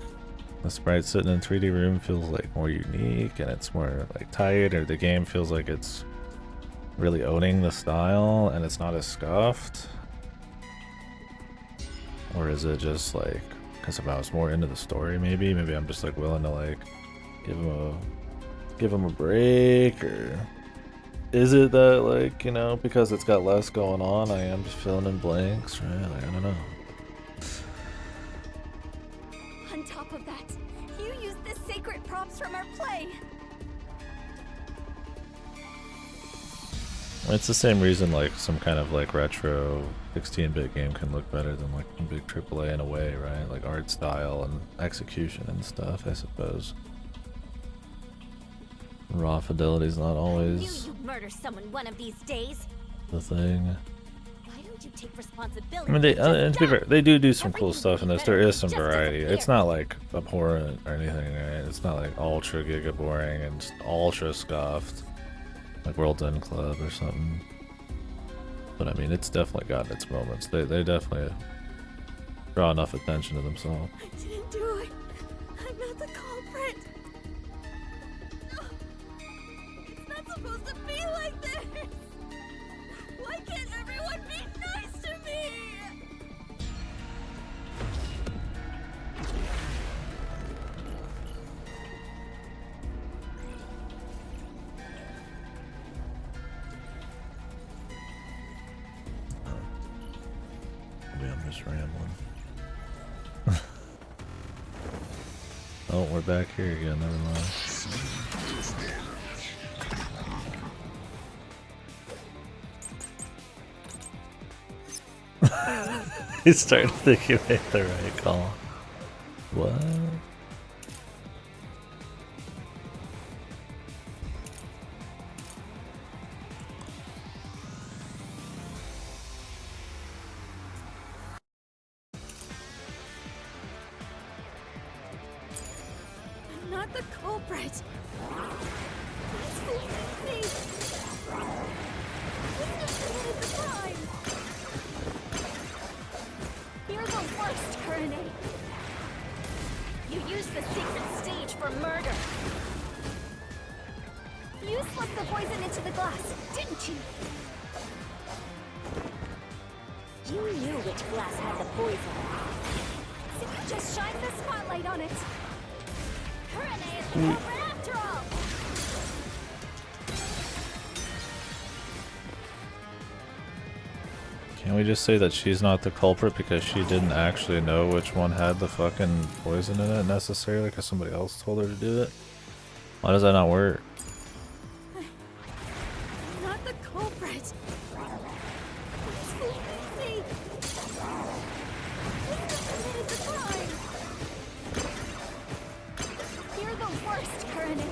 the sprite sitting in a 3D room feels like more unique and it's more like tight, or the game feels like it's really owning the style and it's not as scuffed? Or is it just like because if I was more into the story, maybe I'm just like willing to like give him a break? Or is it that like, you know, because it's got less going on, I am just filling in blanks, right? Like, I don't know. On top of that, you used the sacred props from our play. It's the same reason like some kind of like retro 16-bit game can look better than like a big AAA in a way, right? Like art style and execution and stuff, I suppose. Raw fidelity is not always You'd murder someone one of these days. the thing. Why don't you take responsibility? I mean, and to be fair, they do some cool stuff in this. There is some variety. It's not like abhorrent or anything, right? It's not like ultra giga boring and just ultra scuffed, like World's End Club or something. But I mean, it's definitely got its moments. They definitely draw enough attention to themselves. I didn't do it. I'm not the culprit. It's not supposed to be like this. Why can't everyone be nice to me? Maybe I'm just rambling. Oh, we're back here again, never mind. He's starting to think you made the right call. What? I'm not the culprit. Please forgive me. Witness committed the crime. You're the worst, Kurane. You used the secret stage for murder. You slipped the poison into the glass, didn't you? You knew which glass had the poison. So you just shined the spotlight on it. Kurane is the culprit after all. Can't we just say that she's not the culprit because she didn't actually know which one had the fucking poison in it necessarily because somebody else told her to do it? Why does that not work? I'm not the culprit. Please forgive me. Witness committed the crime. You're the worst, Kurane.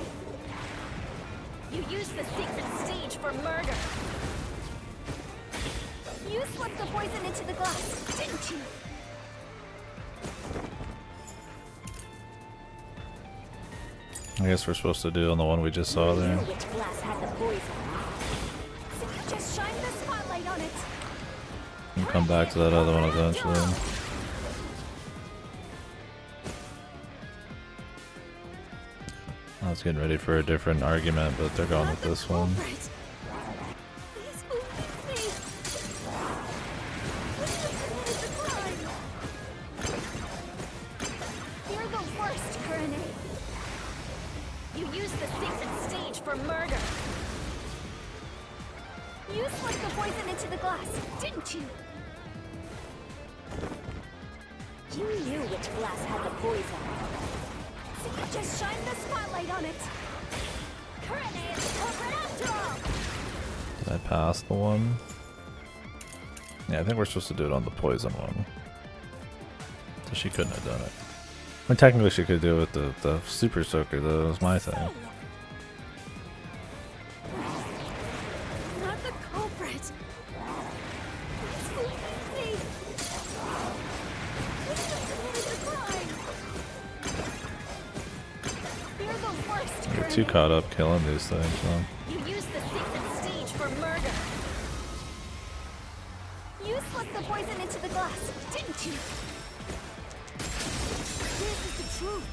You used the secret stage for murder. You slipped the poison into the glass, didn't you? I guess we're supposed to do on the one we just saw there. Which glass had the poison? So you just shined the spotlight on it. We'll come back to that other one eventually. I was getting ready for a different argument, but they're going with this one. You're the worst, Kurane. You used the secret stage for murder. You slipped the poison into the glass, didn't you? You knew which glass had the poison. So you just shined the spotlight on it. Kurane is the culprit after all. Did I pass the one? Yeah, I think we're supposed to do it on the poison one. So she couldn't have done it. I mean, technically she could do it with the super soaker, though. That was my thing. Not the culprit. You're the worst, I get too caught up killing these things, man. You used the sixth stage for murder. You slipped the poison into the glass, didn't you? This is the truth.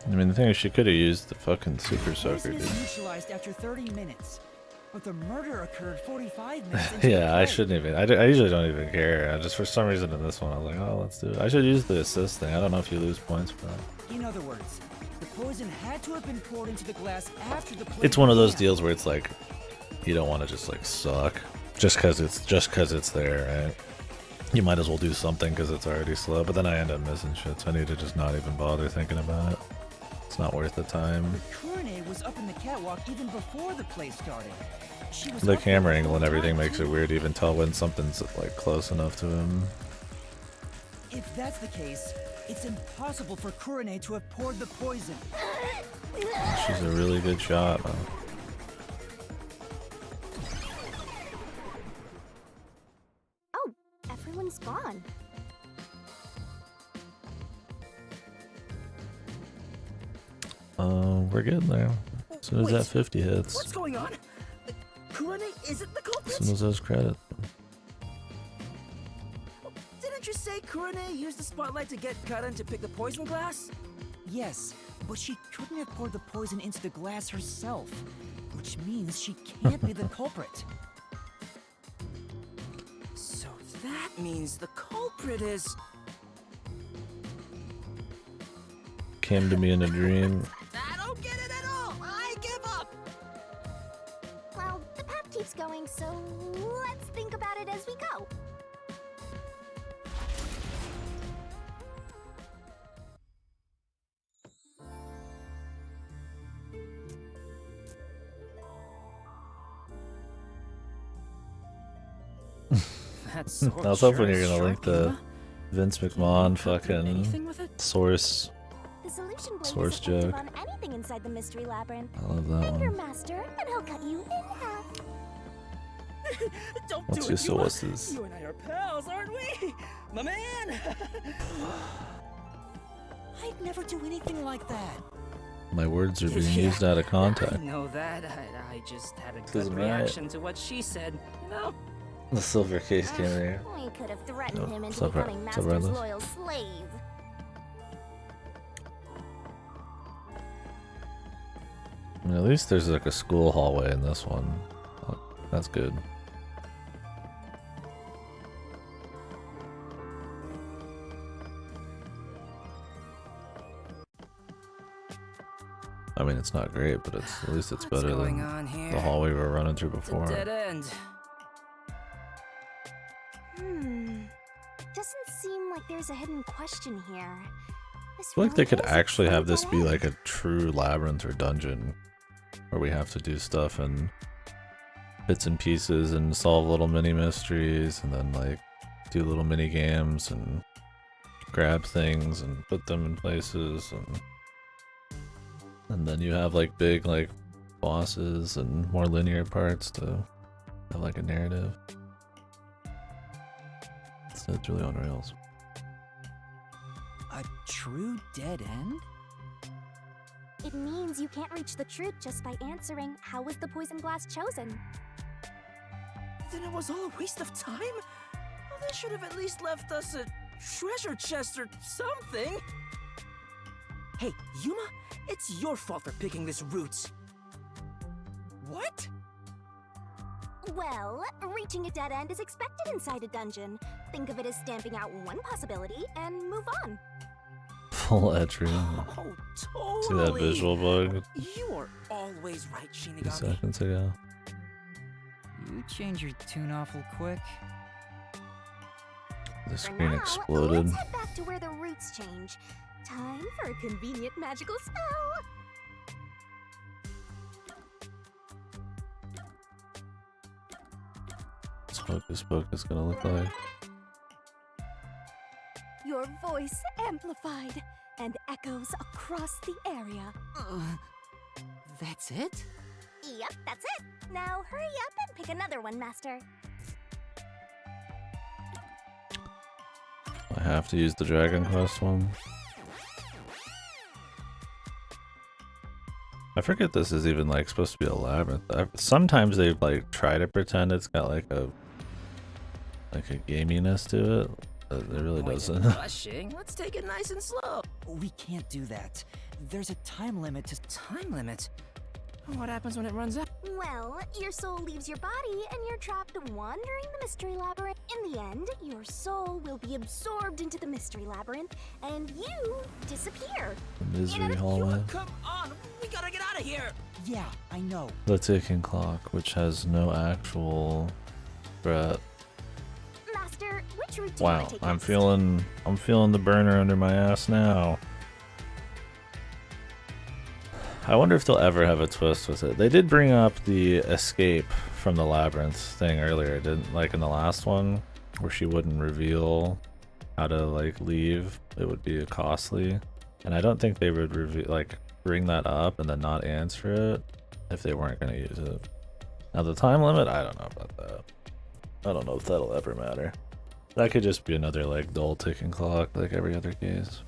I mean, the thing is, she could have used the fucking super soaker, Poison dude. is neutralized after 30 minutes, but the murder occurred 45 minutes into Yeah, the I play. shouldn't even. I usually don't even care. I just, for some reason, in this one, I was like, oh, let's do it. I should use the assist thing. I don't know if you lose points for that. In other words, the poison had to have been poured into the glass after the play It's one of those began. deals where it's like, you don't want to just like suck just because it's there, right? You might as well do something because it's already slow. But then I end up missing shit, so I need to just not even bother thinking about it. It's not worth the time. Kurane was up in the catwalk even before the play started. She was The up there camera the angle whole and everything time, makes it too. weird to even tell when something's like close enough to him. If that's the case, it's impossible for Kurane to have poured the poison. She's a really good shot, man. Oh, everyone's gone. We're getting there. As soon as that 50 hits, What's going on? Kurane isn't the as culprit? soon as those credit. Didn't you say Kurane used the spotlight to get Karen to pick the poison glass? Yes, but she couldn't have poured the poison into the glass herself, which means she can't be the culprit. So that means the culprit is... Came to me in a dream. I don't get it at all! I give up! Well, the path keeps going, so let's think about it as we go. That sword I was hoping sure you is were gonna link sharp, the Yuma. Vince McMahon anything with fucking it? source. The solution blade Source is effective joke. on anything inside the mystery labyrinth. I love that I'm your one. master, and I'll cut you in half. Don't What's do this? it, So Yuma. what's this? You and I are pals, aren't we? My man! I'd never do anything like that. My words are being Yeah, used out of I context. know that. I just had a good Isn't right. reaction to what she said, you know? The silver case came in here. We could have threatened Oh, him into what's up, Ra- becoming what's up, Master's Radless? loyal slave. I mean, at least there's like a school hallway in this one. Oh, that's good. I mean, it's not great, but it's at least it's What's better going than on here? the hallway we were running through It's a before. dead end. Doesn't seem like there's a hidden question here. This I feel like they really could is a actually have true this dead be end. like a true labyrinth or dungeon where we have to do stuff in bits and pieces and solve little mini mysteries and then like do little mini games and grab things and put them in places and then you have like big like bosses and more linear parts to have like a narrative. It's really on rails. A true dead end? It means you can't reach the truth just by answering how was the poison glass chosen. Then it was all a waste of time? Well, they should have at least left us a treasure chest or something. Hey, Yuma, it's your fault for picking this route. What? Well, reaching a dead end is expected inside a dungeon. Think of it as stamping out one possibility and move on. Full entry. Oh, totally. See that visual bug You are always right, 2 Shinigami. seconds ago. You change your tune awful quick. The For screen now, exploded. let's head back to where the roots change. Time for a convenient magical spell. What's Hocus Pocus gonna look like? Your voice amplified and echoes across the area. That's it? Yep, that's it. Now hurry up and pick another one, Master. I have to use the Dragon Quest one. I forget this is even like supposed to be a labyrinth. Sometimes they like try to pretend it's got like a gaminess to it. But it really doesn't. Rushing. Let's take it nice and slow. We can't do that. There's a time limit to... Time limit? What happens when it runs out? Well, your soul leaves your body and you're trapped wandering the mystery labyrinth. In the end, your soul will be absorbed into the mystery labyrinth and you disappear. The misery hallway. Come on, we gotta get out of here. Yeah, I know. The ticking clock, which has no actual threat. Master, which route do you want Wow, to take I'm next? feeling the burner under my ass now. I wonder if they'll ever have a twist with it. They did bring up the escape from the labyrinth thing earlier, didn't like in the last one, where she wouldn't reveal how to like leave. It would be costly, and I don't think they would bring that up and then not answer it if they weren't going to use it. Now the time limit, I don't know about that. I don't know if that'll ever matter. That could just be another like dull ticking clock like every other case.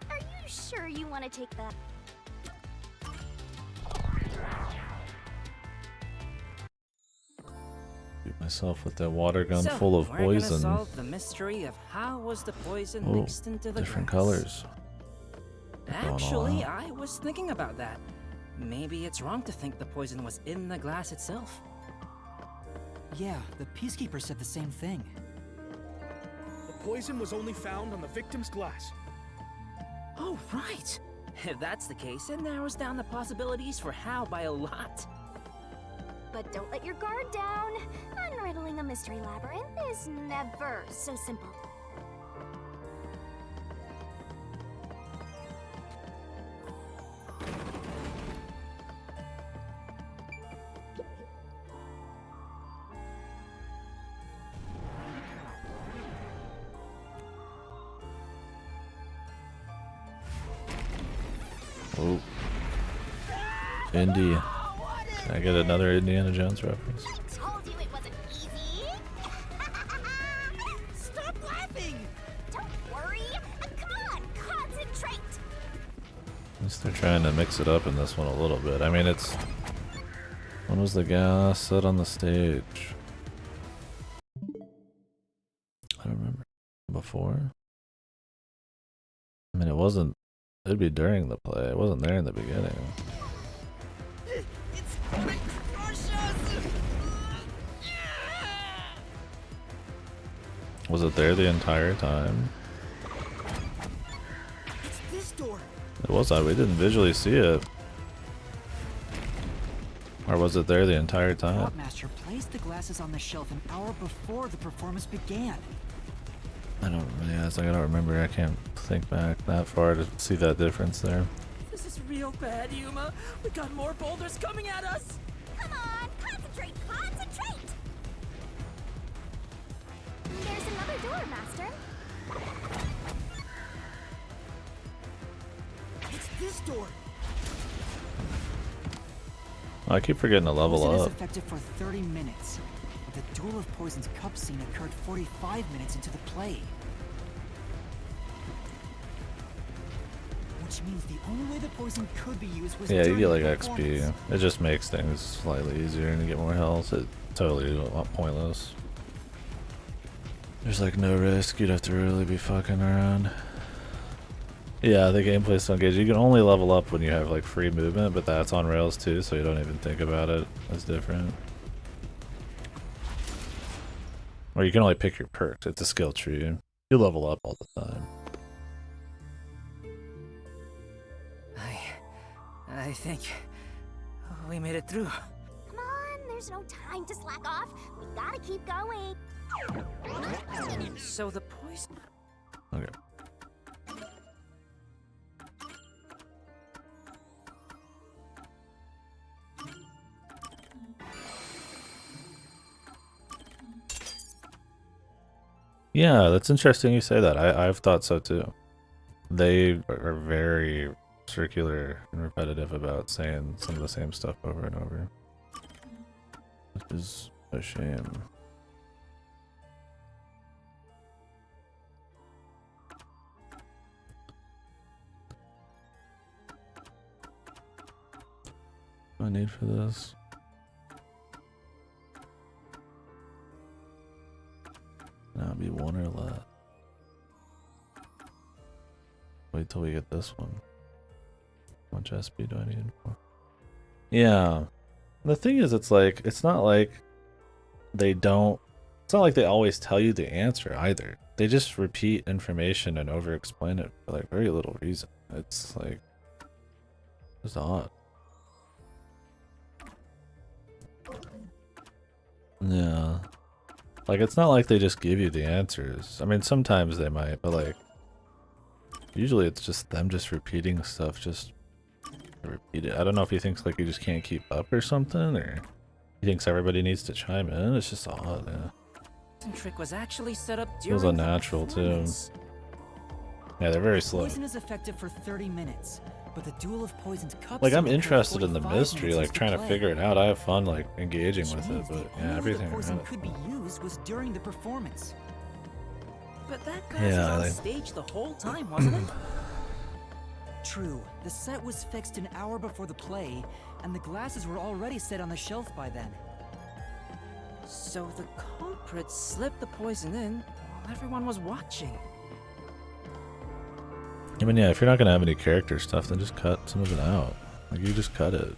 Are you sure you want to take that? Shoot myself with that water gun So, full of we're poison. gonna solve the mystery of how was the poison Oh, mixed into the different glass. colors. Going all Actually, out. I was thinking about that. Maybe it's wrong to think the poison was in the glass itself. Yeah, the Peacekeeper said the same thing. The poison was only found on the victim's glass. Oh, right. If that's the case, it narrows down the possibilities for Hal by a lot. But don't let your guard down. Unriddling a mystery labyrinth is never so simple. Oh. Indy. Can I get another Indiana Jones reference? Told you it wasn't easy. Stop laughing! Don't worry. Come on, concentrate. At least they're trying to mix it up in this one a little bit. I mean, it's... When was the gas set on the stage? I don't remember. Before? I mean, it wasn't... It'd be during the play. It wasn't there in the beginning. It's gonna crush us! Was it there the entire time? It's this door. It was. We didn't visually see it. Or was it there the entire time? Master placed the glasses on the shelf an hour before the performance began. I don't. Yeah, it's like I don't remember. I can't think back that far to see that difference there. This is real bad, Yuma. We got more boulders coming at us. Come on, concentrate, concentrate. There's another door, Master. It's this door. I keep forgetting to level Poison is up. effective for 30 minutes. But the Duel of Poison's cup scene occurred 45 minutes into the play. Which means the only way the poison could be used was Yeah, you during get the like performance. XP. It just makes things slightly easier and you get more health. It's totally pointless. There's like no risk. You'd have to really be fucking around. Yeah, the gameplay's so engaging. You can only level up when you have like free movement, but that's on rails too, so you don't even think about it. That's different. Or you can only pick your perks. It's a skill tree. You level up all the time. I think we made it through. Come on, there's no time to slack off. We gotta keep going. So the poison... Okay. Yeah, that's interesting you say that. I've thought so too. They are very circular and repetitive about saying some of the same stuff over and over. Which is a shame. What do I need for this? Now it'd be one or less. Wait till we get this one. How much SP do I need for? Yeah. The thing is, it's like, it's not like they don't, it's not like they always tell you the answer either. They just repeat information and over explain it for like very little reason. It's like, it's odd. Yeah. Like, it's not like they just give you the answers. I mean, sometimes they might, but like, usually it's just them just repeating stuff, just repeat it. I don't know if he thinks like he just can't keep up or something, or he thinks everybody needs to chime in. It's just odd, yeah. Trick was actually set up Feels during unnatural too. Yeah, they're very slow. Poison is effective for 30 minutes, but the duel of poisoned cups. Like, I'm interested in the mystery, like trying to figure it out. I have fun like engaging with it, but yeah, everything The poison around it. could be used was during the performance. But that glass Yeah, was on like- stage the whole time, wasn't it? True, the set was fixed an hour before the play, and the glasses were already set on the shelf by then. So the culprit slipped the poison in while everyone was watching. I mean, yeah, if you're not gonna have any character stuff, then just cut some of it out. Like, you just cut it.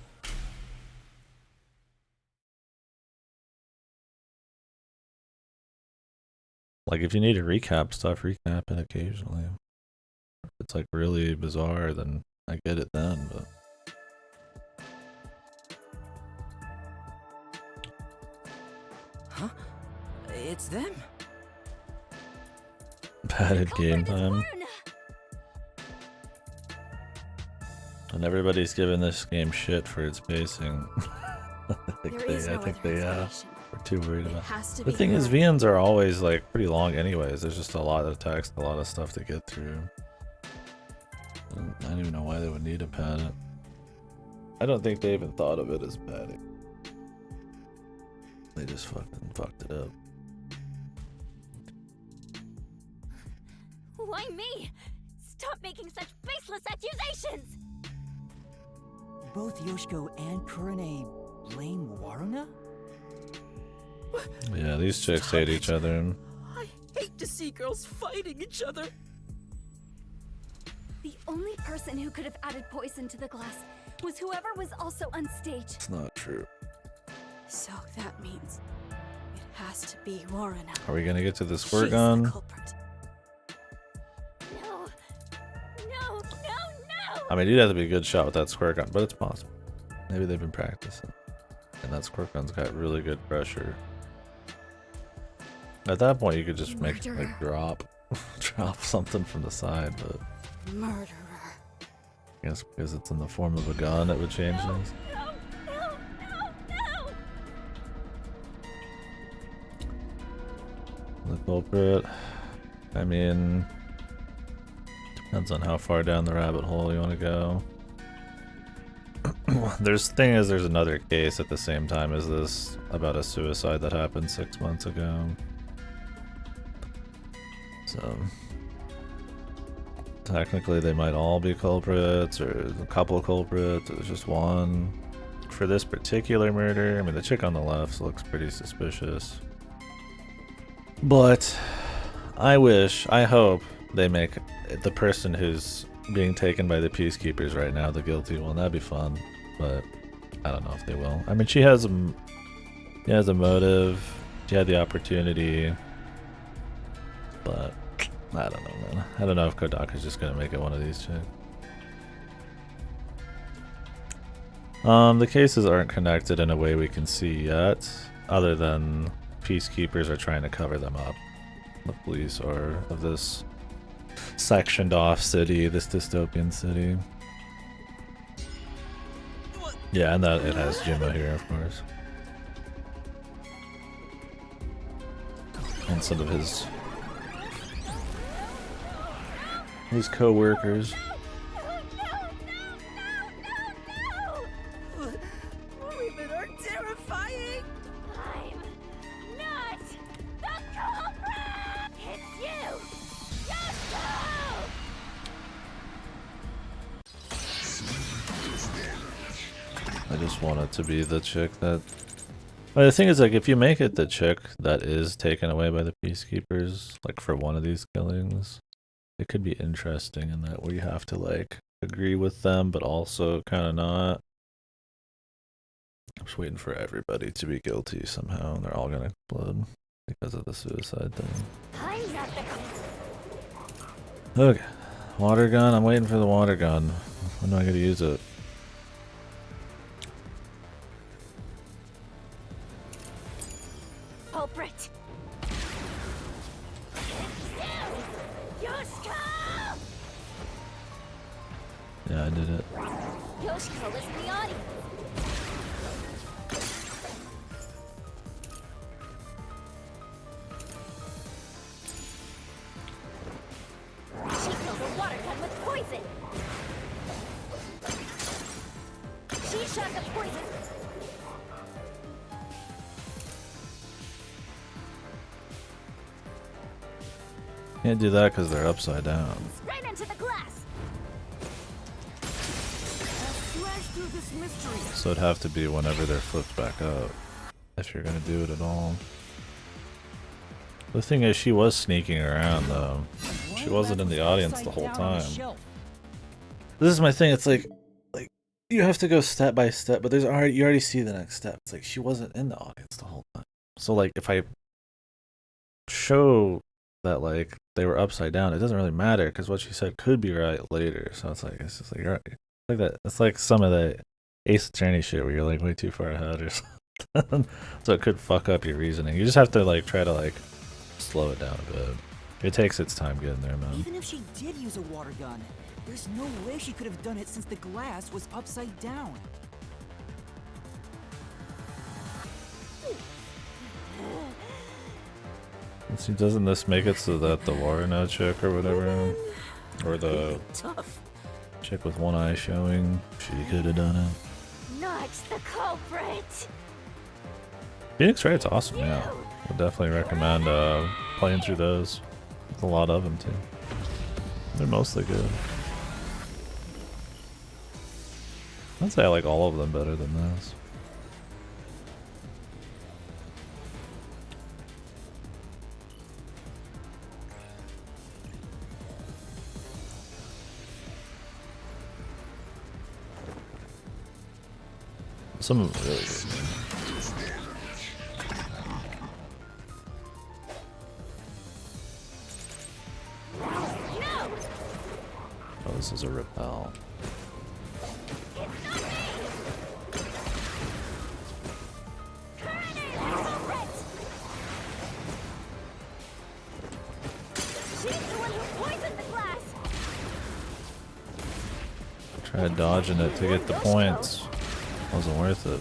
Like, if you need to recap stuff, recap it occasionally. If it's like really bizarre, then I get it then, but Huh? It's them. padded game time. And everybody's giving this game shit for its pacing. I think they are too worried about it. The thing is, VNs are always like pretty long anyways. There's just a lot of text, a lot of stuff to get through. And I don't even know why they would need to pad it. I don't think they even thought of it as padding. They just fucking fucked it up. Why me? Stop making such baseless accusations! Both Yoshiko and Kurane blame Waruna? Yeah, these chicks hate each other. I hate to see girls fighting each other. The only person who could have added poison to the glass was whoever was also on stage. It's not true. So that means it has to be Waruna. Are we gonna get to the squirt She's gun? the culprit. No. No, no, no! I mean, you'd have to be a good shot with that squirt gun, but it's possible. Maybe they've been practicing. And that squirt gun's got really good pressure. At that point, you could just make like drop something from the side, but Murderer. I guess because it's in the form of a gun, it would change things. The culprit. I mean, depends on how far down the rabbit hole you want to go. There's another case at the same time as this about a suicide that happened 6 months ago. So technically they might all be culprits, or a couple culprits, or there's just one. For this particular murder, I mean, the chick on the left looks pretty suspicious. But I hope they make the person who's being taken by the peacekeepers right now the guilty one. That'd be fun, but I don't know if they will. I mean, she has a motive, she had the opportunity, but I don't know, man. I don't know if Kodaka's just gonna make it one of these chicks. The cases aren't connected in a way we can see yet, other than peacekeepers are trying to cover them up. The police are of this sectioned off city, this dystopian city. Yeah, and that it has Jimma here, of course. And some of his co-workers. Women are terrifying! I'm not the culprit! It's you! I just want it to be the chick that... But the thing is, like, if you make it the chick that is taken away by the peacekeepers, like, for one of these killings, it could be interesting in that we have to, like, agree with them, but also kind of not. I'm just waiting for everybody to be guilty somehow, and they're all gonna explode because of the suicide thing. I'm not the Okay. Water gun, I'm waiting for the water gun. When am I gonna use it? culprit! Yeah, I did it. Yoshiko is in the audience! She killed a water gun with poison! She shot the poison! Can't do that because they're upside down. Right into the glass! So it'd have to be whenever they're flipped back up, if you're gonna do it at all. The thing is, she was sneaking around though. She wasn't in the audience the whole time. This is my thing, it's like you have to go step by step, but you already see the next step. It's like she wasn't in the audience the whole time. So like if I show that like they were upside down, it doesn't really matter because what she said could be right later. So it's just like you're right. Like that. It's like some of the Ace Attorney shit where you're like way too far ahead or something. So it could fuck up your reasoning. You just have to like try to like slow it down a bit. It takes its time getting there, man. Even if she did use a water gun, there's no way she could have done it since the glass was upside down. See, doesn't this make it so that the Warno chick or whatever, or the chick with one eye showing, she could have done it? Not the culprit! Phoenix Wright's awesome, yeah. Would definitely recommend playing through those. There's a lot of them too. They're mostly good. I'd say I like all of them better than this. Some of them are really good. Oh, this is a repel. Tried dodging it to get the points. Wasn't worth it.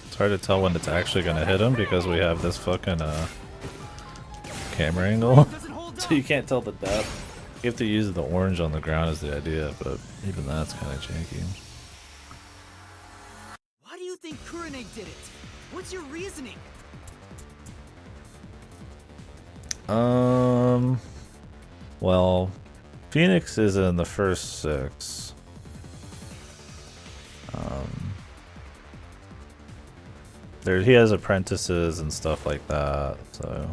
It's hard to tell when it's actually gonna hit him because we have this fucking camera angle. So you can't tell the depth. You have to use the orange on the ground is the idea, but even that's kind of janky. Why do you think Kurane did it? What's your reasoning? Well, Phoenix is in the first 6. He has apprentices and stuff like that, so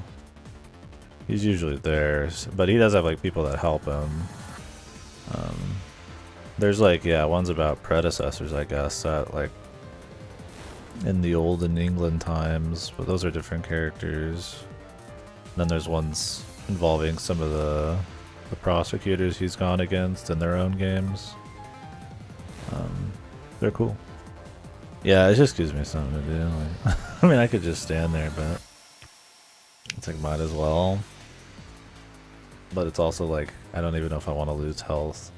he's usually there. But he does have like people that help him. There's like ones about predecessors, I guess, that like in the olden England times, but those are different characters. And then there's ones involving some of the prosecutors he's gone against in their own games. They're cool. Yeah, it just gives me something to do. Like, I mean, I could just stand there, but it's like might as well. But it's also like I don't even know if I want to lose health.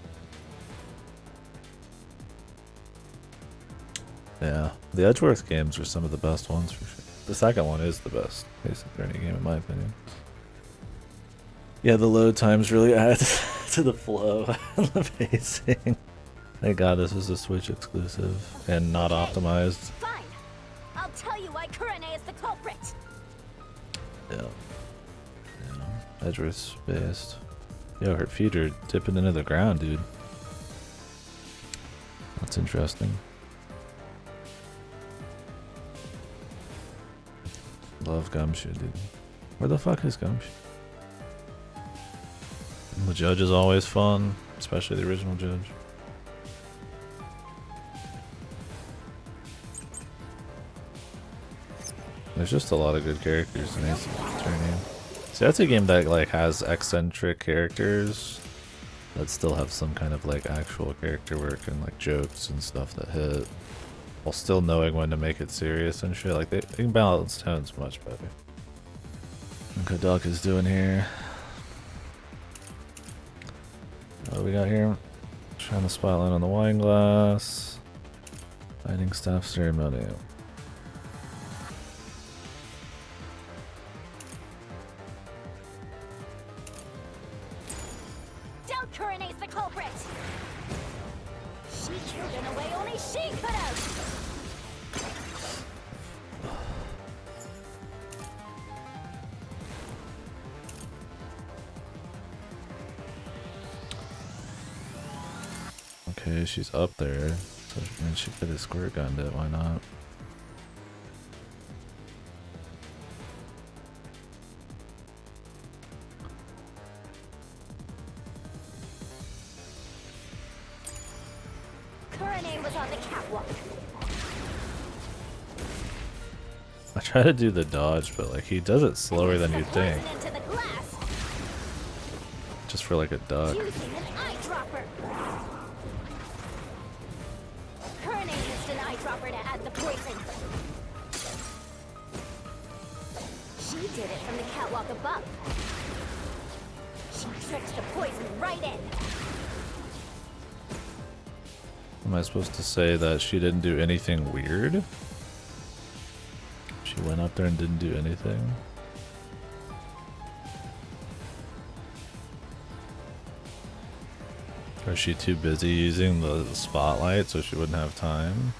Yeah, the Edgeworth games are some of the best ones for sure. The second one is the best Ace Attorney game in my opinion. Yeah, the load times really add to the flow and the pacing. Thank God this is a Switch exclusive and not optimized. Fine. I'll tell you why Kurane is the culprit. Yeah. Edgeworth's based. Yo, her feet are dipping into the ground, dude. That's interesting. Love Gumshoe, dude. Where the fuck is Gumshoe? The judge is always fun, especially the original judge. There's just a lot of good characters in Ace Attorney. See, that's a game that like has eccentric characters that still have some kind of like actual character work and like jokes and stuff that hit, while still knowing when to make it serious and shit. Like they can balance tones much better. Look what Duck is doing here. What do we got here? Trying to spotlight on the wine glass. Lighting staff ceremony. Don't Kurane's the culprit. She killed in a way only she could have. Okay, she's up there. So and she could have squirt gunned it, why not? Kurane was on the catwalk. I try to do the dodge, but like he does it slower than you'd think. Into the glass. Just for like a duck. Using an eyedropper. Kurane used an eyedropper to add the poison. She did it from the catwalk above. She tricks the poison right in. Am I supposed to say that she didn't do anything weird? She went up there and didn't do anything? Or is she too busy using the spotlight so she wouldn't have time?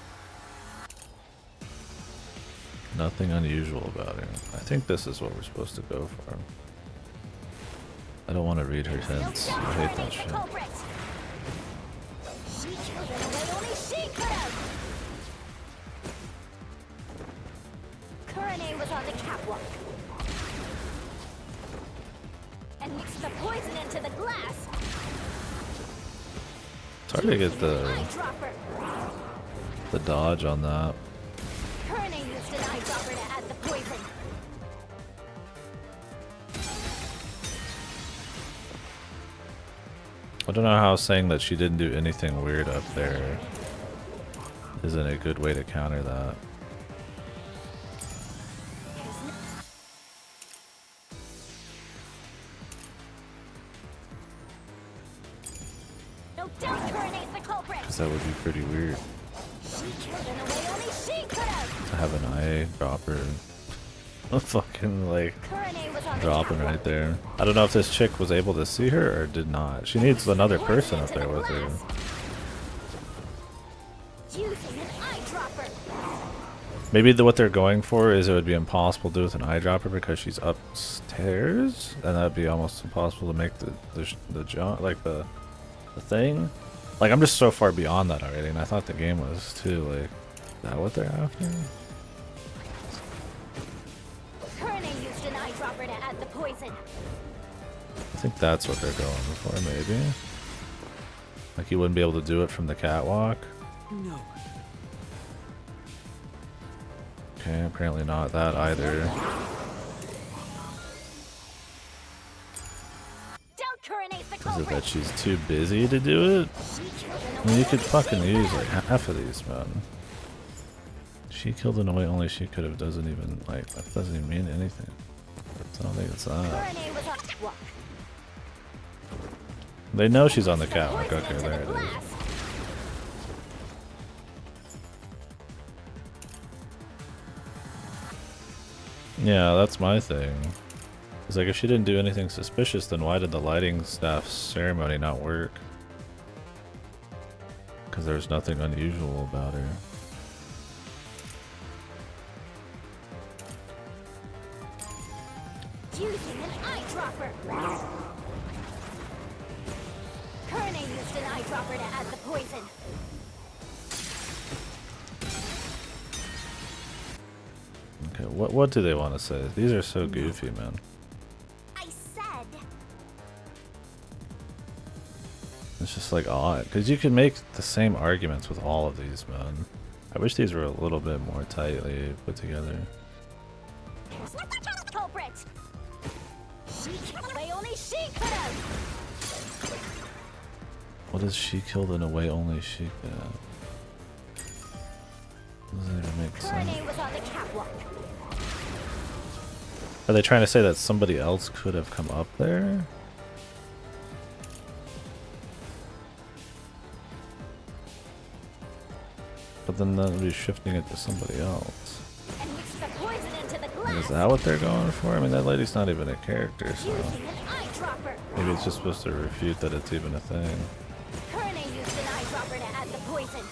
Nothing unusual about her. I think this is what we're supposed to go for. I don't want to read her hints. I hate that shit. She killed in a way only she could have. Kurane was on the catwalk and mixed the poison into the glass. It's hard to get the dodge on that. Kurane used an eyedropper to add the poison. I don't know how saying that she didn't do anything weird up there isn't a good way to counter that. No doubt Kurane's the culprit. Because that would be pretty weird She killed in a way only she could have. to have an eyedropper fucking like Kurane was on the dropping catwalk. right there. I don't know if this chick was able to see her or did not. She needs another person up there with her. Using an eyedropper. Maybe what they're going for is it would be impossible to do with an eyedropper because she's upstairs, and that'd be almost impossible to make the jump, like the thing. Like I'm just so far beyond that already, and I thought the game was too. Like, is that what they're after? Kurane used an eyedropper to add the poison. I think that's what they're going for, maybe. Like you wouldn't be able to do it from the catwalk. No. Okay, apparently not that either. Don't Kurane's the Is it culprit. that she's too busy to do it? She killed in a I mean, you way could only fucking she use could like have. half of these, man. She killed in a way only she could have doesn't even, like, that doesn't even mean anything. I don't think it's that. They know she's on the catwalk. Okay, there it is. Yeah, that's my thing. It's like if she didn't do anything suspicious, then why did the lighting staff ceremony not work? Because there's nothing unusual about her. Using an eyedropper. Kurene used an eyedropper to add the poison. Okay, what do they want to say? These are so goofy, man. I said. It's just like odd, because you can make the same arguments with all of these, man. I wish these were a little bit more tightly put together. Culprit. She killed way only she could have. What is she killed in a way only she could have? Doesn't even make sense. Kurene was on the catwalk. Are they trying to say that somebody else could have come up there? But then that would be shifting it to somebody else. And mixed the poison into the glass. Is that what they're going for? I mean, that lady's not even a character, so Using an eyedropper. maybe it's just supposed to refute that it's even a thing. Kurene used an eyedropper to add the poison.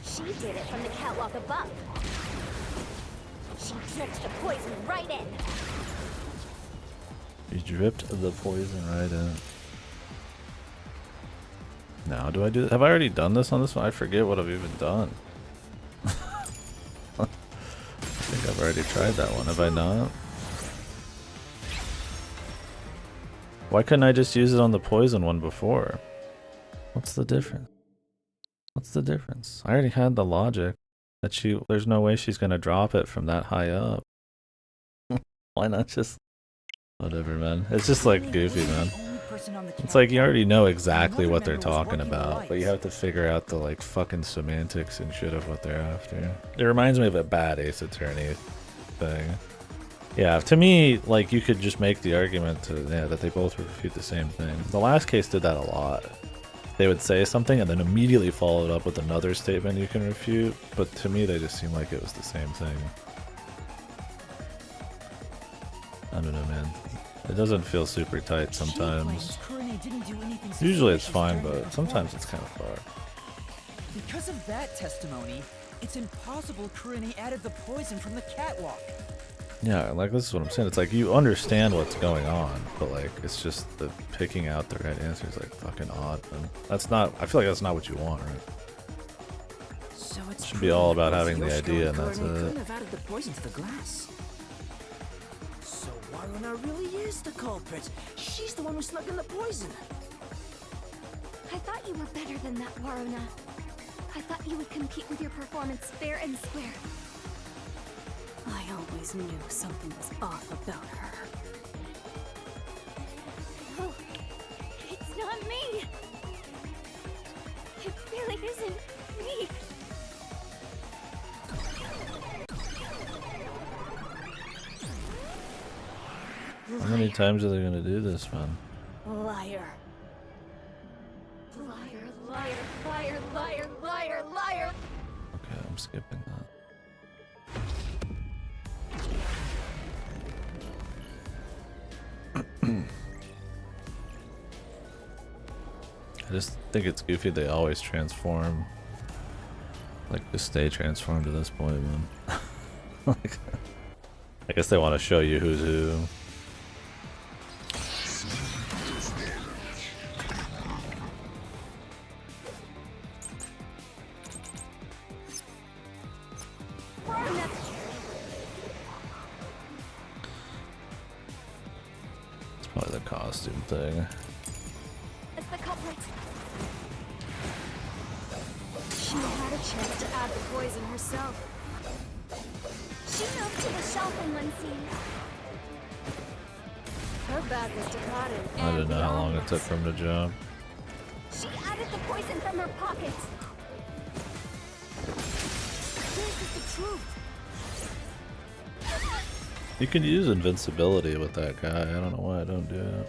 She did it from the catwalk above. She dripped the poison right in. You dripped the poison right in. Now, do I do? Have I already done this on this one? I forget what I've even done. I think I've already tried that one. Have I not? Why couldn't I just use it on the poison one before? What's the difference? What's the difference? I already had the logic that there's no way she's gonna drop it from that high up. Why not just... Whatever, man. It's just like goofy, man. It's like you already know exactly what they're talking about, but you have to figure out the like fucking semantics and shit of what they're after. It reminds me of a bad Ace Attorney thing. Yeah, to me, like you could just make the argument that they both refute the same thing. The last case did that a lot. They would say something and then immediately follow it up with another statement you can refute, but to me they just seemed like it was the same thing. I don't know, man. It doesn't feel super tight sometimes. Usually it's fine, but sometimes it's kind of far. Because of that testimony, it's impossible Kurene added the poison from the catwalk. Yeah, like this is what I'm saying. It's like you understand what's going on, but like it's just the picking out the right answer is like fucking odd. And that's not. I feel like that's not what you want, right? So it should be all about having the idea, and that's couldn't it. have added the poison to the glass. So Waruna really is the culprit. She's the one who snuck in the poison. I thought you were better than that, Waruna. I thought you would compete with your performance fair and square. I always knew something was off about her. Oh, it's not me. It really isn't me. How many times are they gonna do this, man? Liar. Liar, liar, liar, liar, liar, liar. Okay, I'm skipping that. I just think it's goofy they always transform. Like, just stay transformed to this point, man. Like, I guess they want to show you who's who. It's probably the costume thing. It's the culprit. She had a chance to add the poison herself. She moved to the shelf in one scene. Her back was to Cotton. I don't know how long it took for him to jump. She added the poison from her pockets. This is the truth. You can use invincibility with that guy. I don't know why I don't do it.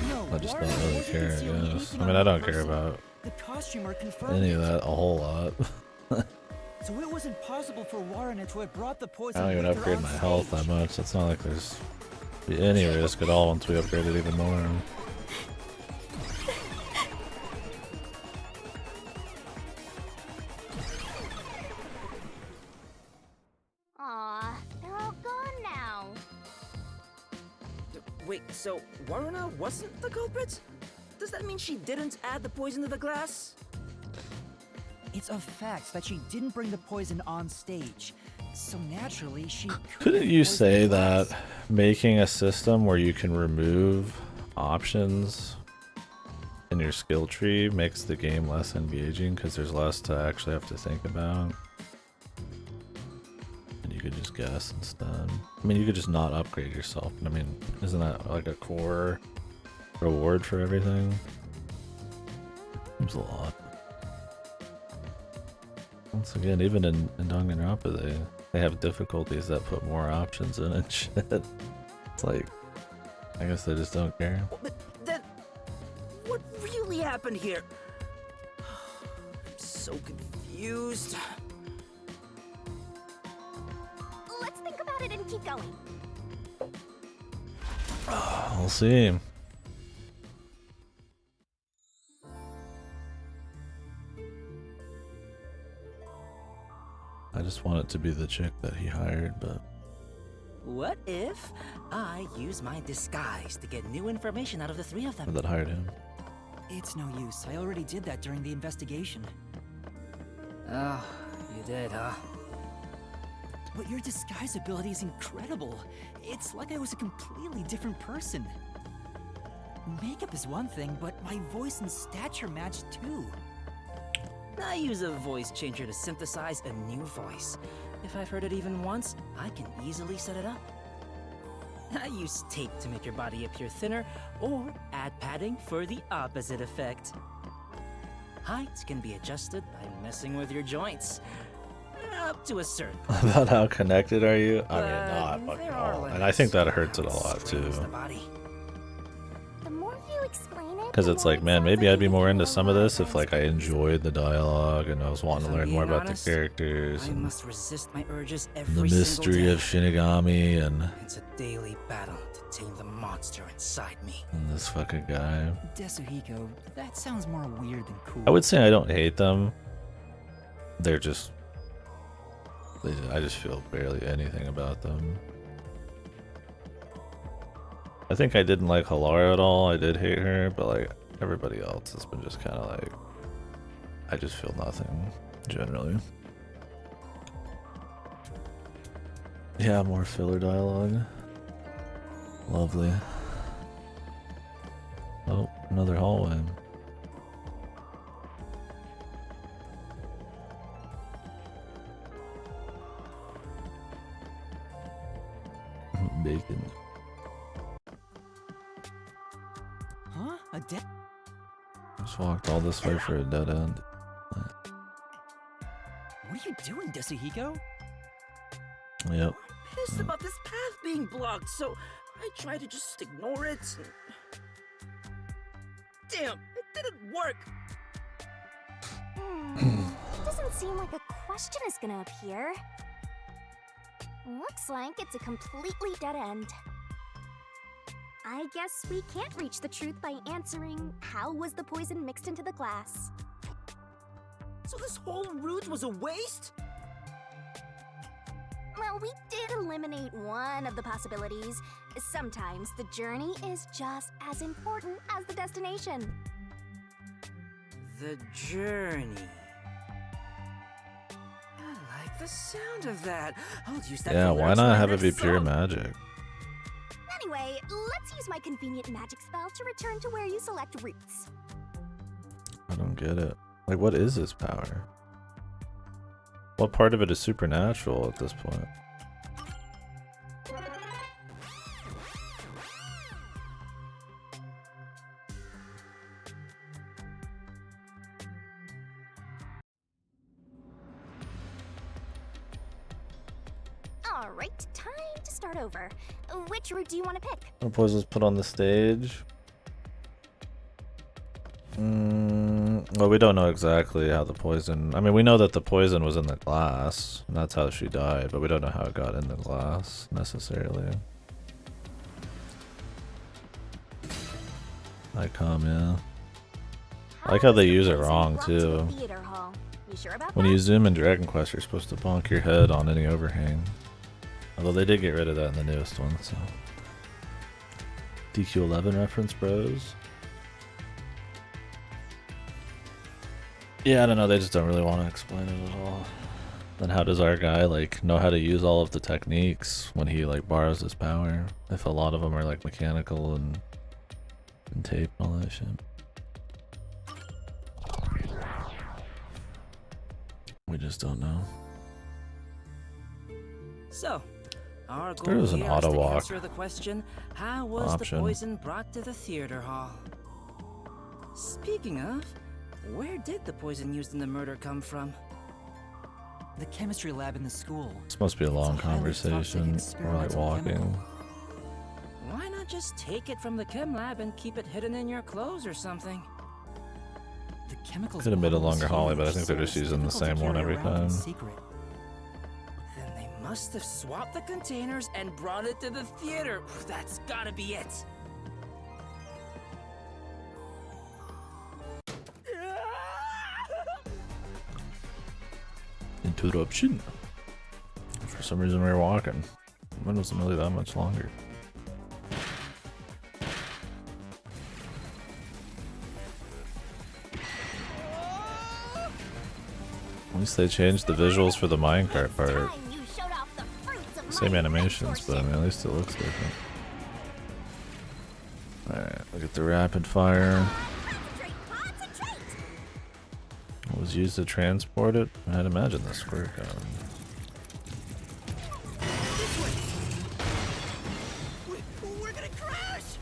No, I just Warren don't really wasn't care, I concealing guess. anything I mean, on I her don't care person. about The costumer confirmed any of it. that a whole lot. So it wasn't possible for Warren to have brought the I poison don't even with her upgrade on my stage. health that much. It's not like there's be any risk at all once we upgrade it even more. Aw, they're all gone now. Wait, so Waruna wasn't the culprit? Does that mean she didn't add the poison to the glass? It's a fact that she didn't bring the poison on stage. So naturally, she Couldn't you say that making a system where you can remove options in your skill tree makes the game less engaging because there's less to actually have to think about? And you could just guess instead. I mean, you could just not upgrade yourself. I mean, isn't that like a core reward for everything? Seems a lot. Once again, even in Danganronpa, they have difficulties that put more options in and shit. It's like, I guess they just don't care. But then, what really happened here? I'm so confused. Let's think about it and keep going. We'll see. I just want it to be the chick that he hired, but What if I use my disguise to get new information out of the three of them? that hired him. It's no use. I already did that during the investigation. Oh, you did, huh? But your disguise ability is incredible. It's like I was a completely different person. Makeup is one thing, but my voice and stature match too. I use a voice changer to synthesize a new voice. If I've heard it even once, I can easily set it up. I use tape to make your body appear thinner, or add padding for the opposite effect. Height can be adjusted by messing with your joints. Up to a certain point. About how connected are you? I mean, But not fucking there are all. And I limits think that to hurts it a how lot too. strains the body. The more you explain it, Because it's like, man, maybe I'd be more into some of this if like I enjoyed the dialogue and I was wanting to learn more about the characters I and must resist my urges the every mystery single day. of Shinigami and It's a daily battle to tame the monster inside me. this fucking guy. Desuhiko, that sounds more weird than cool. I would say I don't hate them. They're just... I just feel barely anything about them. I think I didn't like Halara at all. I did hate her, but like everybody else has been just kind of like... I just feel nothing, generally. Yeah, more filler dialogue. Lovely. Oh, another hallway. Bacon. Huh? A dead? Just walked all this way for a dead end. What are you doing, Desuhiko? Yep. Pissed about this path being blocked, so I try to just ignore it. Damn, it didn't work. Doesn't seem like a question is gonna appear. Looks like it's a completely dead end. I guess we can't reach the truth by answering how was the poison mixed into the glass. So this whole route was a waste? Well, we did eliminate one of the possibilities. Sometimes the journey is just as important as the destination. The journey. I like the sound of that. I'll use that. Yeah, for why lyrics in not my have it next be pure song. magic? Anyway, let's use my convenient magic spell to return to where you select routes. I don't get it. Like, what is his power? What part of it is supernatural at this point? Alright, time to start over. Which route do you want to pick? The poison was put on the stage. Well, we don't know exactly how the poison... I mean, we know that the poison was in the glass, and that's how she died, but we don't know how it got in the glass, necessarily. Icom, yeah. I like how they use it wrong, too. When you zoom in Dragon Quest, you're supposed to bonk your head on any overhang. Although they did get rid of that in the newest one, so... DQ11 reference, bros. Yeah, I don't know, they just don't really want to explain it at all. Then how does our guy, like, know how to use all of the techniques when he, like, borrows his power? If a lot of them are, like, mechanical and tape and all that shit. We just don't know. So, our There goal was an here is auto to walk answer the question, how was option. the poison brought to the theater hall? Speaking of, where did the poison used in the murder come from? The chemistry lab in the school. This must be a long conversation. We're like walking. Why not just take it from the chem lab and keep it hidden in your clothes or something? The chemicals Could have made a longer hallway, but I think they're just using the same one every time. Then they must have swapped the containers and brought it to the theater. That's gotta be it. Interruption. For some reason we were walking. It wasn't really that much longer. At least they changed the visuals for the minecart part. Same animations, but I mean, at least it looks different. Alright, look at the rapid fire. What was used to transport it? I'd imagine the squirt gun. We're gonna crash!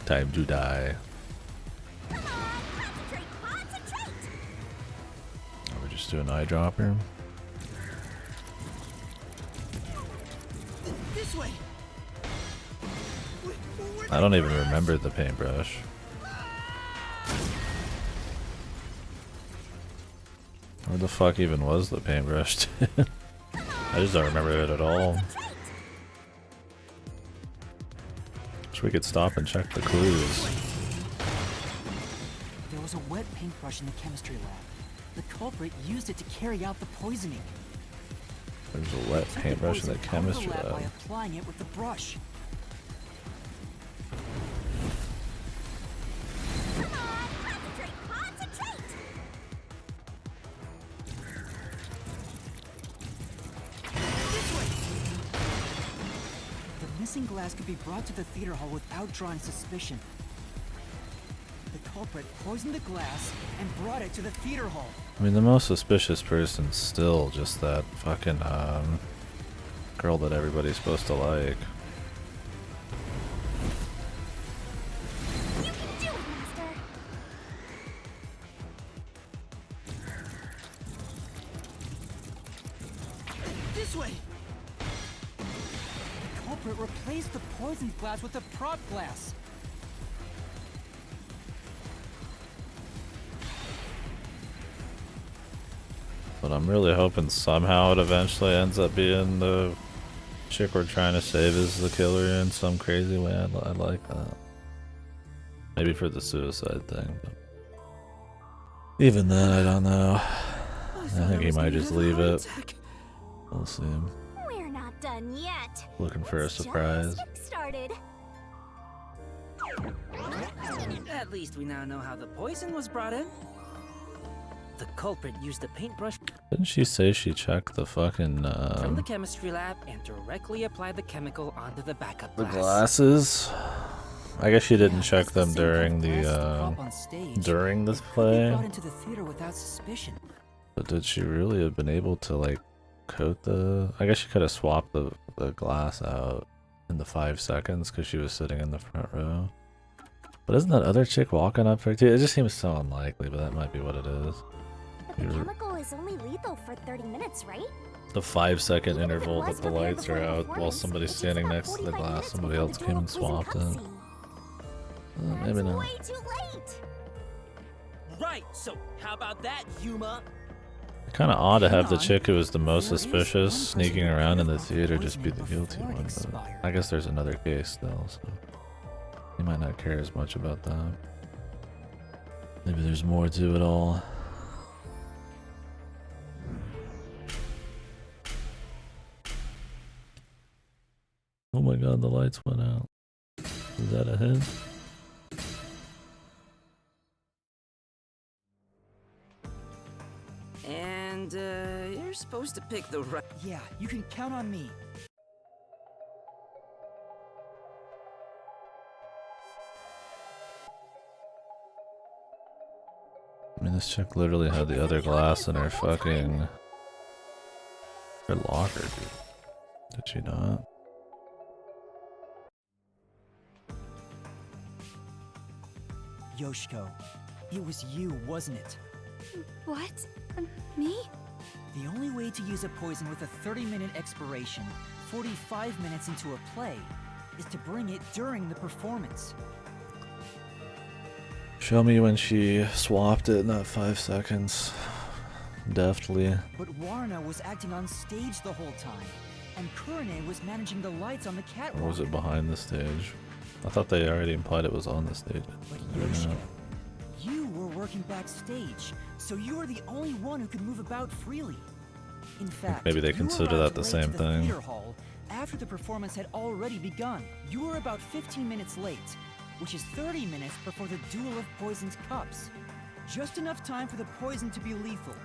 Time to die. We're just doing eyedropper. This way. I don't even remember the paintbrush. Where the fuck even was the paintbrush? I just don't remember it at all. Wish we could stop and check the clues. There was a wet paintbrush in the chemistry lab. The culprit used it to carry out the poisoning. There's a wet paintbrush in the chemistry By lab. applying it with the brush. The missing glass could be brought to the theater hall without drawing suspicion. The culprit poisoned the glass and brought it to the theater hall. I mean, the most suspicious person's still just that fucking girl that everybody's supposed to like. This way! The culprit replaced the poisoned glass with a prop glass. But I'm really hoping somehow it eventually ends up being the chick we're trying to save is the killer in some crazy way. I'd like that. Maybe for the suicide thing. But even then, I don't know. I think he might just leave it. We'll see. We're not done yet. Looking for a surprise. Just started. At least we now know how the poison was brought in. The culprit used the paintbrush Didn't she say she checked the fucking from the chemistry lab and directly applied the chemical onto the backup the glass. glasses? I guess she didn't check them during the during this play. Brought into the theater without suspicion. But did she really have been able to like coat the? I guess she could have swapped the glass out in the 5 seconds because she was sitting in the front row. But isn't that other chick walking up there too? It just seems so unlikely, but that might be what it is. But the chemical is only lethal for 30 minutes, right? The 5-second interval that the lights are out while somebody's standing next to the glass, somebody else came and swapped it. Maybe not. Way too late. Right, so how about that, Yuma? Kind of odd to have the chick who was the most suspicious sneaking around in the theater just be the guilty one, but I guess there's another case still, so you might not care as much about that. Maybe there's more to it all. Oh my god, the lights went out. Is that a hint? And, you're supposed to pick the right... Yeah, you can count on me. I mean, this chick literally had the other glass in her fucking... her locker, dude. Did she not? Yoshiko, it was you, wasn't it? What? Me? The only way to use a poison with a 30-minute expiration, 45 minutes into a play, is to bring it during the performance. Show me when she swapped it in that 5 seconds. Deftly. But Warna was acting on stage the whole time, and Kurine was managing the lights on the catwalk. Or was it behind the stage? I thought they already implied it was on the stage. But Yoshiko, you were working backstage, so you were the only one who could move about freely. In fact, maybe they consider that the same thing. Theater hall after the performance had already begun. You were about 15 minutes late, which is 30 minutes before the duel of poisoned cups. Just enough time for the poison to be lethal.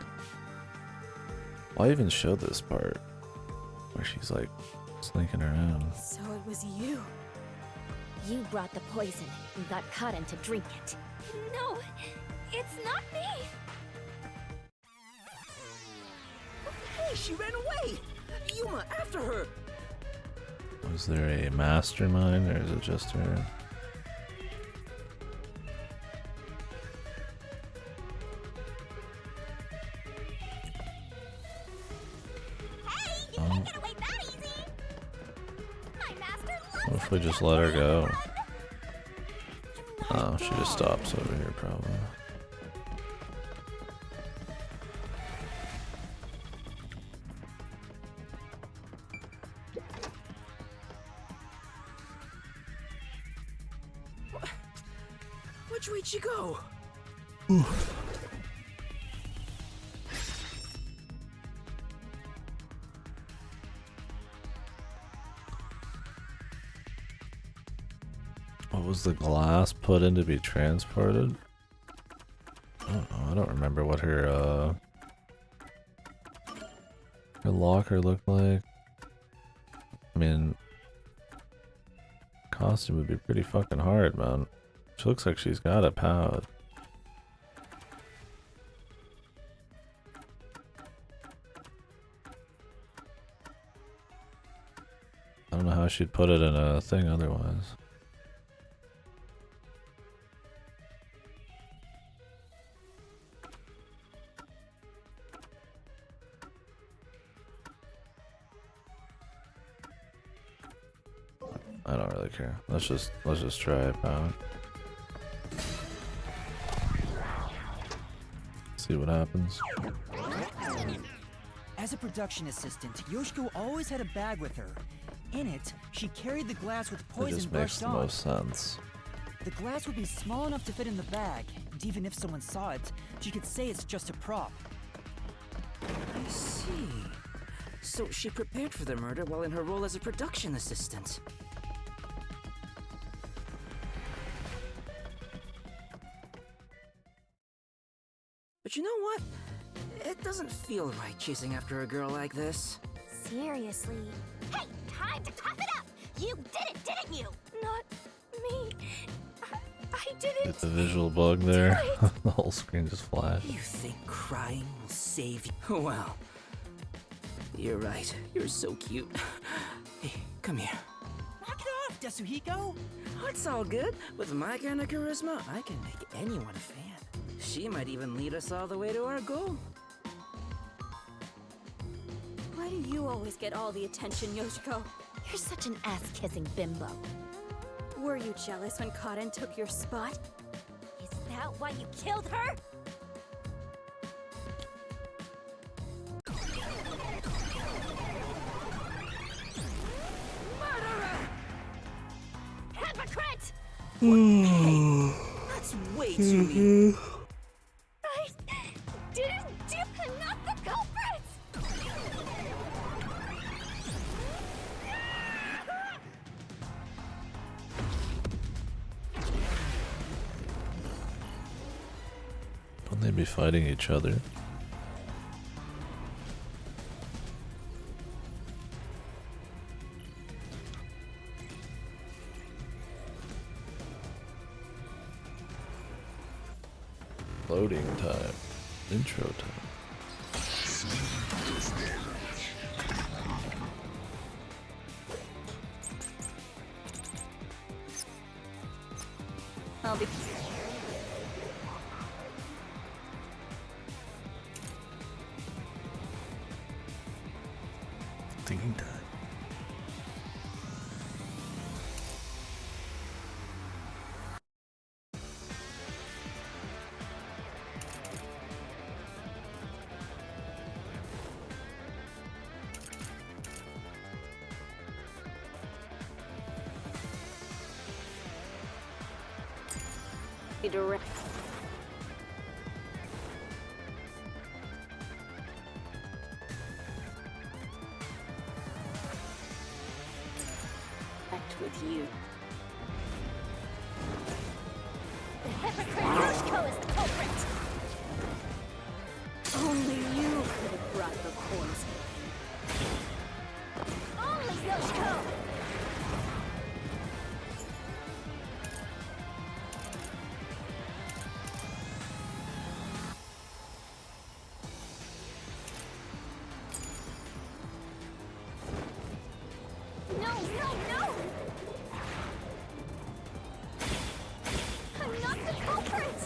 Why even show this part? Where she's like slinking around. So it was you. You brought the poison and got Karen to drink it. No, it's not me. Hey, she ran away! Yuma, after her! Was there a mastermind or is it just her? What if we just let her go? Oh, she just stops over here probably. Which way'd she go? What was the glass put in to be transported? I don't know. I don't remember what her locker looked like. I mean, costume would be pretty fucking hard, man. She looks like she's got a pouch. I don't know how she'd put it in a thing otherwise. I don't really care. Let's just try it out. See what happens. As a production assistant, Yoshiko always had a bag with her. In it, she carried the glass with It poison just makes brushed the on. most sense. The glass would be small enough to fit in the bag, and even if someone saw it, she could say it's just a prop. I see. So she prepared for the murder while in her role as a production assistant. But you know what? It doesn't feel right chasing after a girl like this. Seriously. Hey, time to cough it up! You did it, didn't you? Not me. I didn't. Get the visual bug there. The whole screen just flashed. You think crying will save you? Well, you're right. You're so cute. Hey, come here. Knock it off, Desuhiko! It's all good. With my kind of charisma, I can make anyone a fan. She might even lead us all the way to our goal. Why do you always get all the attention, Yoshiko? You're such an ass-kissing bimbo. Were you jealous when Karen took your spot? Is that why you killed her? Hypocrite! That's way too mean. I didn't do. I'm not the culprit! Wouldn't they be fighting each other? Loading time. Intro time. I'll be... Thinking time. Be direct. Act with you. The hypocrite Yoshiko is the culprit! Only you could have brought the poison. Only Yoshiko! No, no, no! I'm not the culprit!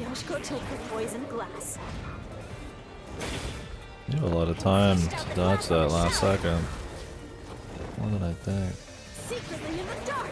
Yoshiko took the poisoned glass. You have a lot of time to dodge that last second. More than I think. Secretly in the dark!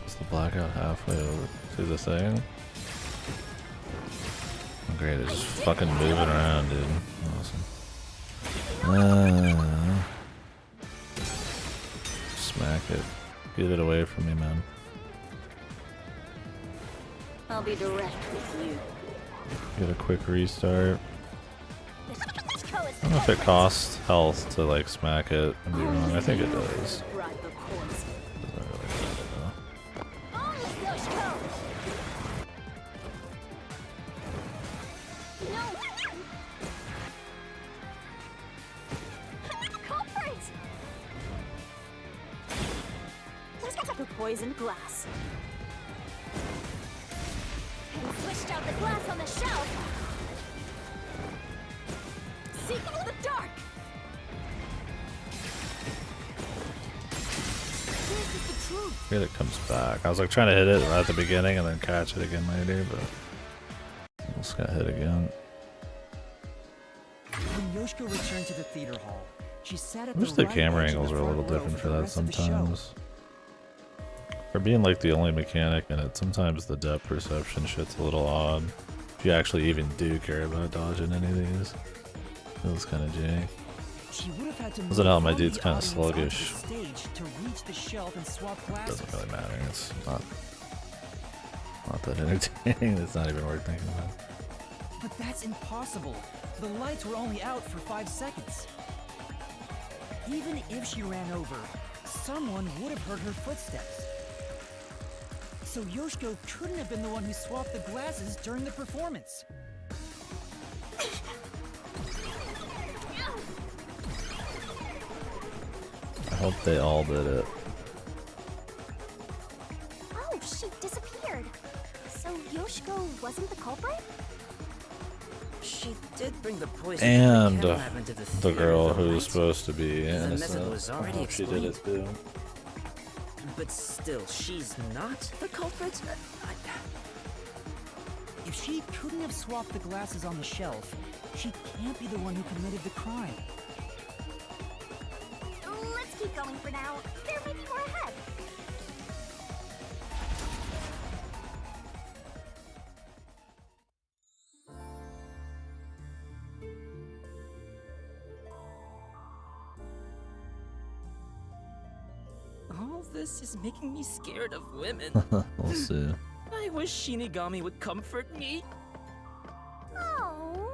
Is the blackout halfway over to the thing? Oh, great, it's just fucking moving around, dude. Awesome. Smack it. Get it away from me, man. I'll be direct with you. Get a quick restart. Yoshiko is I don't know if it costs health to like smack it and be wrong. I think it does. Brought the poison. Doesn't really matter though. only Yoshiko! No! I'm the culprit! The poisoned glass. And switched out the glass on the shelf! Seek in the dark! This is the truth! Here it comes back. I was like trying to hit it right at the beginning and then catch it again later, but I just got hit again. When Yoshiko returned to the theater hall, she sat at I wish the the right camera edge of angles the were a front little row different for for the that rest of the show. sometimes. For being like the only mechanic in it, sometimes the depth perception shit's a little odd. If you actually even do care about dodging any of these. Feels kinda jank. She would have had to Doesn't help, my move dude's the kinda audience onto the sluggish. stage to reach the shelf and swap glasses. Doesn't really matter. It's not that entertaining. It's not even worth thinking about. But that's impossible. The lights were only out for 5 seconds. Even if she ran over, someone would have heard her footsteps. So Yoshiko couldn't have been the one who swapped the glasses during the performance. I hope they all did it. Oh, she disappeared. So Yoshiko wasn't the culprit? She did bring the poison And from the chem lab into the the theater, girl though, who's right? supposed to be The method innocent. was I already hope she did it explained. too. But still, she's not the culprit? If she couldn't have swapped the glasses on the shelf, she can't be the one who committed the crime. Let's keep going for now. There may be more ahead. All this is making me scared of women. We'll see. I wish Shinigami would comfort me. Oh,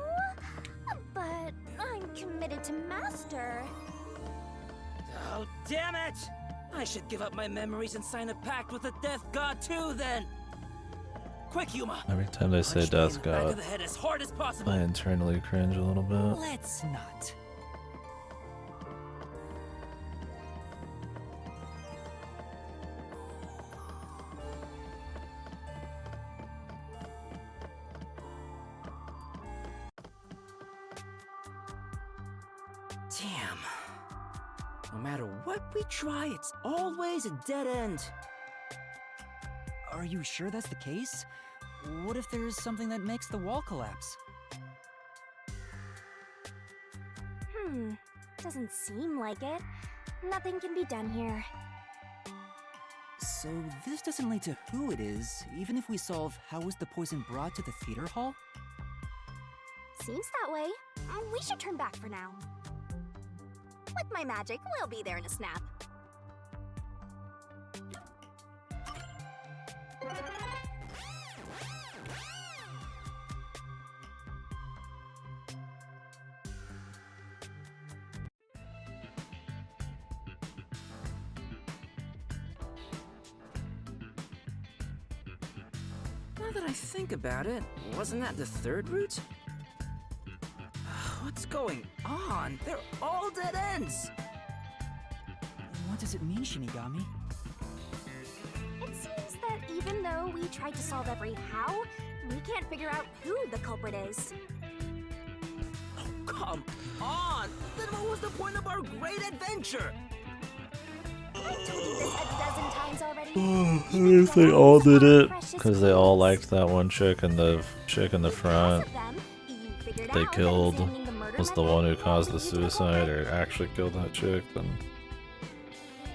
but I'm committed to Master. Oh, damn it! I should give up my memories and sign a pact with the Death God too, then! Quick, Yuma! Every time they say Punch me in Death the back of God, the head as hard as possible. I internally cringe a little bit. Let's not. Damn. No matter what we try, it's always a dead end. Are you sure that's the case? What if there's something that makes the wall collapse? Doesn't seem like it. Nothing can be done here. So this doesn't lead to who it is, even if we solve how was the poison brought to the theater hall? Seems that way. We should turn back for now. With my magic, we'll be there in a snap. Now that I think about it, wasn't that the third route? What's going on? They're all dead ends! What does it mean, Shinigami? It seems that even though we tried to solve every how, we can't figure out who the culprit is. Come on! Then what was the point of our great adventure? I've told you this a dozen times already. I if they all did it because they all liked that one chick in the front they killed was the one who caused the suicide or actually killed that chick, then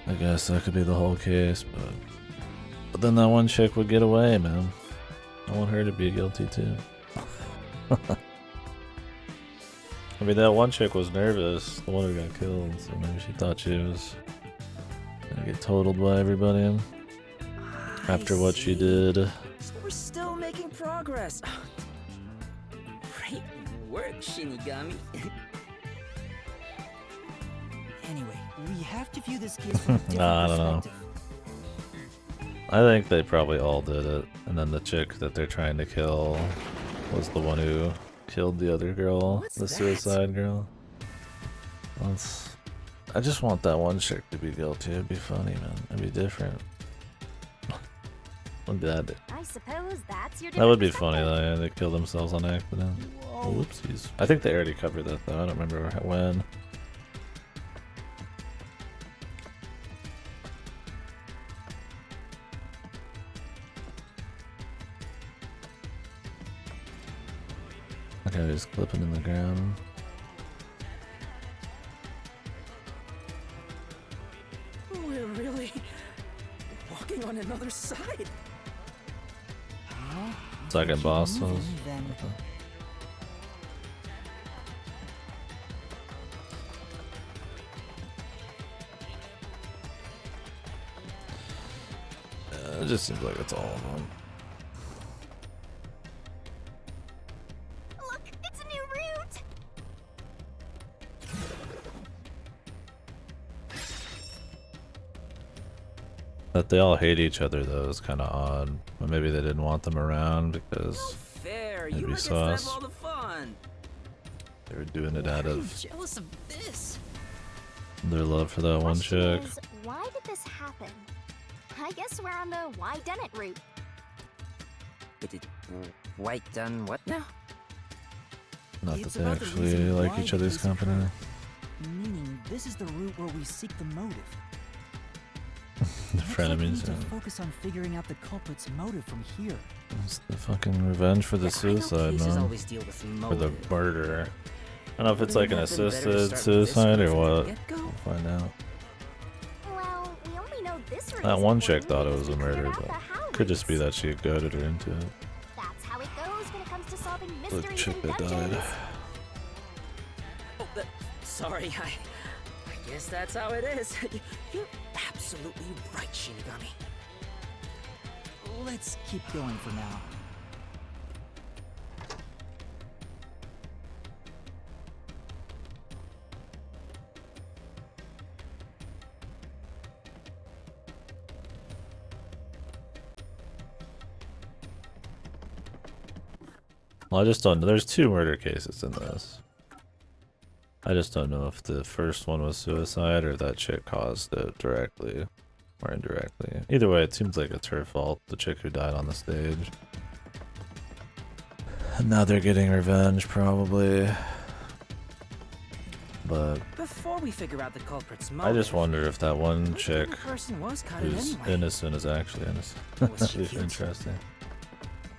I guess that could be the whole case, but then that one chick would get away, man. I want her to be guilty too. I mean, that one chick was nervous, the one who got killed, so maybe she thought she was gonna get totaled by everybody after what she did. So we're still making progress. Great work, Shinigami. Anyway, we have to view this case from a different I don't know. perspective. I think they probably all did it, and then the chick that they're trying to kill was the one who killed the other girl, the suicide girl. I just want that one chick to be guilty. It'd be funny, man. It'd be different. Look at that. I suppose that's your That would be funny though. Yeah, they killed themselves on accident. Oh, whoopsies. I think they already covered that though. I don't remember when. Okay, just clipping in the ground. We're really walking on another side. Second boss was. It just seems like it's all of them. Look, it's a new route. That they all hate each other though is kind of odd. But maybe they didn't want them around because Fair, it'd you be were just have sauce. all the fun. They were doing it out of Jealous of this. their love for that one Question chick. is, why did this happen? I guess we're on the why done it route. White done what now? Not that It's they about the actually reason like why each the other's case company. occurred. Meaning, this is the route where we seek the motive. The Looks like we need frenemies. to focus on figuring out the culprit's motive from here. It's the fucking revenge for the suicide, cases man. always deal with For the motive. murderer. I don't know if it's like an Wouldn't it have been better to assisted start with this suicide one or from the what. get-go? We'll find out. Well, we only know this route. That is one chick important thought it because was a we cleared murder, out but the how could just be routes. that she goaded her into it. That's how it goes when it comes to solving The mysteries chick in that dungeons. died. Oh, sorry, I guess that's how it is. You're absolutely right, Shinigami. Let's keep going for now. Well, I just don't know. There's 2 murder cases in this. I just don't know if the first one was suicide or that chick caused it directly or indirectly. Either way, it seems like it's her fault, the chick who died on the stage. And now they're getting revenge, probably. But Before we figure out the culprit's I motive, just wonder if that one which chick other person was cut in who's anyway? innocent is actually innocent. Was That'd she be cute? interesting.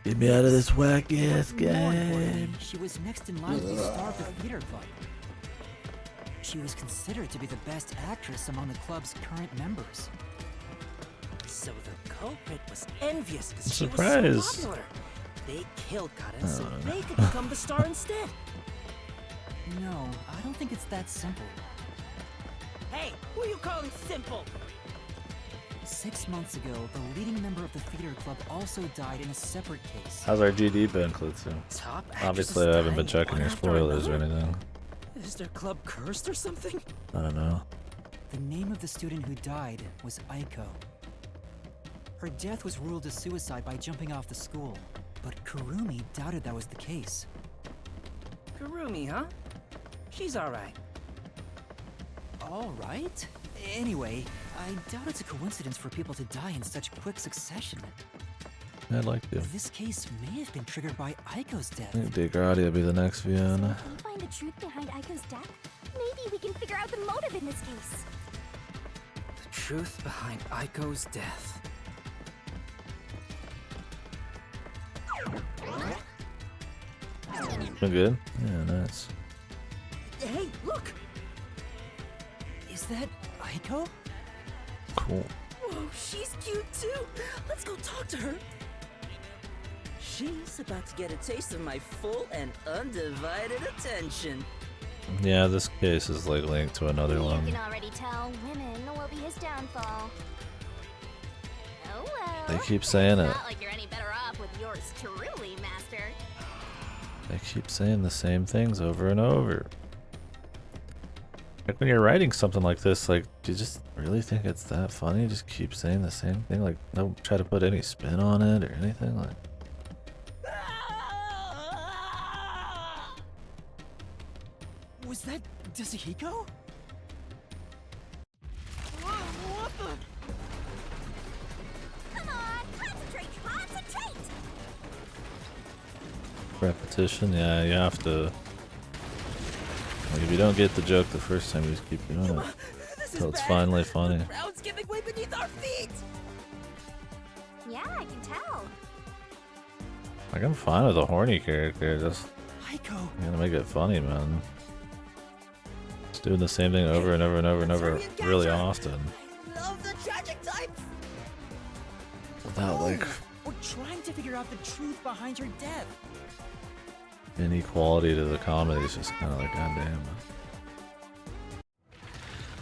Get me out of this whack ass More importantly, game. she was next in line to be star of the theater club. She was considered to be the best actress among the club's current members. So the culprit was envious because she was Surprise. so popular. They killed Karen so Oh. they could become the star instead. No, I don't think it's that simple. Hey, who are you calling simple? 6 months ago, the leading member of the theater club also died in a separate case. How's our GD been, Klutsu? Top Obviously, I haven't been actresses checking dying your one after spoilers or another? anything. Is their club cursed or something? I don't know. The name of the student who died was Aiko. Her death was ruled a suicide by jumping off the school, but Kurumi doubted that was the case. Kurumi, huh? She's alright. Alright? Anyway, I doubt it's a coincidence for people to die in such quick succession. I'd like to. This case may have been triggered by Aiko's death. I think Degrati will be the next Vienna. If we find the truth behind Aiko's death, maybe we can figure out the motive in this case. The truth behind Aiko's death. Been good? Yeah, nice. Hey, look! Is that Aiko? Cool. Whoa, she's cute too! Let's go talk to her! She's about to get a taste of my full and undivided attention. Yeah, this case is like linked to another You one. can already tell women will be his downfall. Oh well. They keep saying it. Not like you're any better off with yours truly, Master. They keep saying the same things over and over. Like when you're writing something like this, like, do you just really think it's that funny? Just keep saying the same thing? Like, don't try to put any spin on it or anything? Like, Was that Yasuhiko? What the? Come on, concentrate, concentrate! repetition, yeah, you have to. Like, if you don't get the joke the first time, you just keep doing it until it's finally funny. Ground's giving way beneath our feet! Yeah, I can tell. Like, I'm fine with a horny character, just Aiko. you gotta make it funny, man. Just doing the same thing over and over and over and over really often. Love the tragic types! Without, like, We're trying to figure out the truth behind your death. inequality to the comedy. It's just kind of like, goddamn.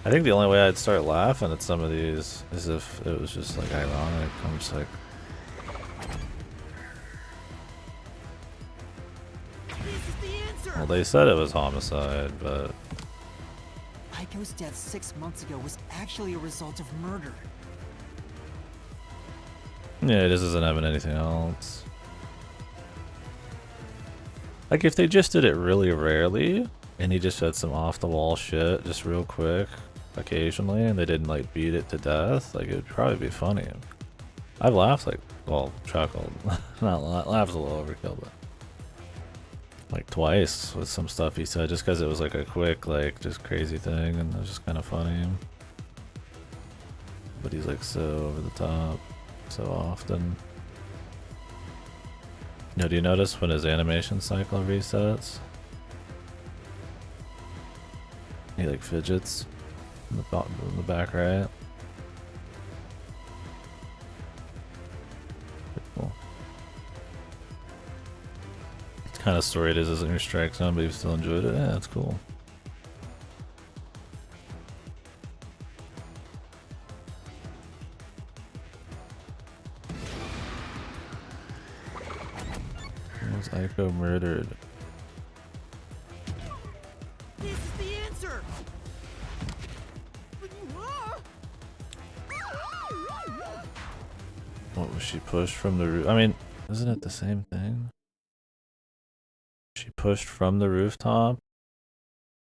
I think the only way I'd start laughing at some of these is if it was just like ironic. I'm just like, well, they said it was homicide, but Aiko's death 6 months ago was actually a result of murder. Yeah, this isn't having anything else. Like, if they just did it really rarely, and he just said some off-the-wall shit just real quick, occasionally, and they didn't, like, beat it to death, like, it'd probably be funny. I've laughed, like, well, chuckled. Not laughs a little overkill, but like twice with some stuff he said, just because it was like a quick, like, just crazy thing, and it was just kind of funny. But he's like so over the top so often. You know, do you notice when his animation cycle resets? He like fidgets in the back right. Cool. It's kind of story it isn't your strike zone, but you still enjoyed it. Yeah, that's cool. Was Aiko murdered? This is the answer. What was she pushed from the roof? I mean, isn't it the same thing? She pushed from the rooftop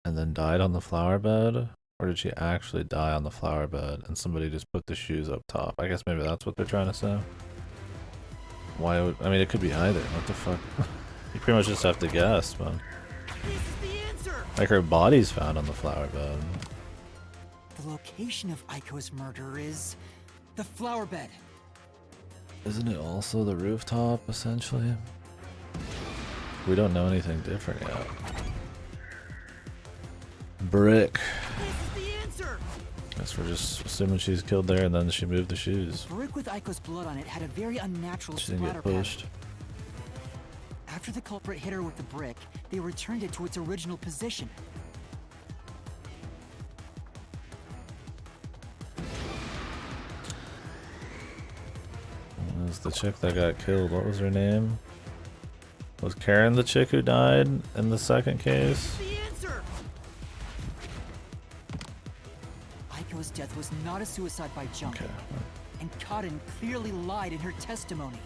and then died on the flower bed? Or did she actually die on the flower bed and somebody just put the shoes up top? I guess maybe that's what they're trying to say. Why would, I mean, it could be either. What the fuck? You pretty much just have to guess, but like her body's found on the flower bed. The location of Aiko's murder is the flower bed. Isn't it also the rooftop, essentially? We don't know anything different yet. Brick. Guess we're just assuming she's killed there and then she moved the shoes. Brick with Aiko's blood on it had a very unnatural She didn't splatter get pushed. pattern. After the culprit hit her with the brick, they returned it to its original position. It was the chick that got killed. What was her name? Was Karen the chick who died in the second case? Aiko's death was not a suicide by jumping. Okay. And Kaden clearly lied in her testimony.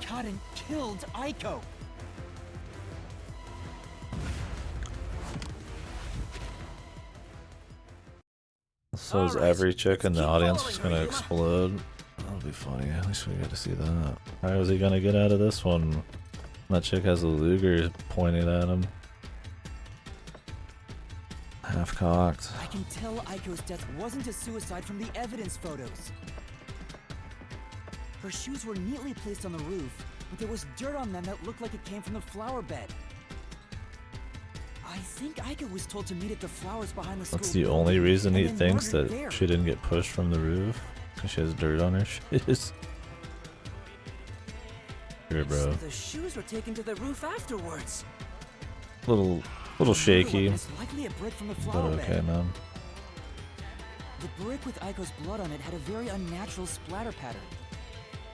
Kaden killed Aiko. So is every chick in the audience just gonna explode? That'll be funny. At least we get to see that. How is he gonna get out of this one? That chick has a Luger pointed at him. Half cocked. I can tell Aiko's death wasn't a suicide from the evidence photos. Her shoes were neatly placed on the roof, but there was dirt on them that looked like it came from the flower bed. I think Aiko was told to meet at the flowers behind the school. That's the only reason he and then thinks murdered that there. she didn't get pushed from the roof? Because she has dirt on her shoes. Here, bro. The shoes were taken to the roof afterwards. Little shaky. It's likely a brick from the But flower okay, bed. man. The brick with Aiko's blood on it had a very unnatural splatter pattern.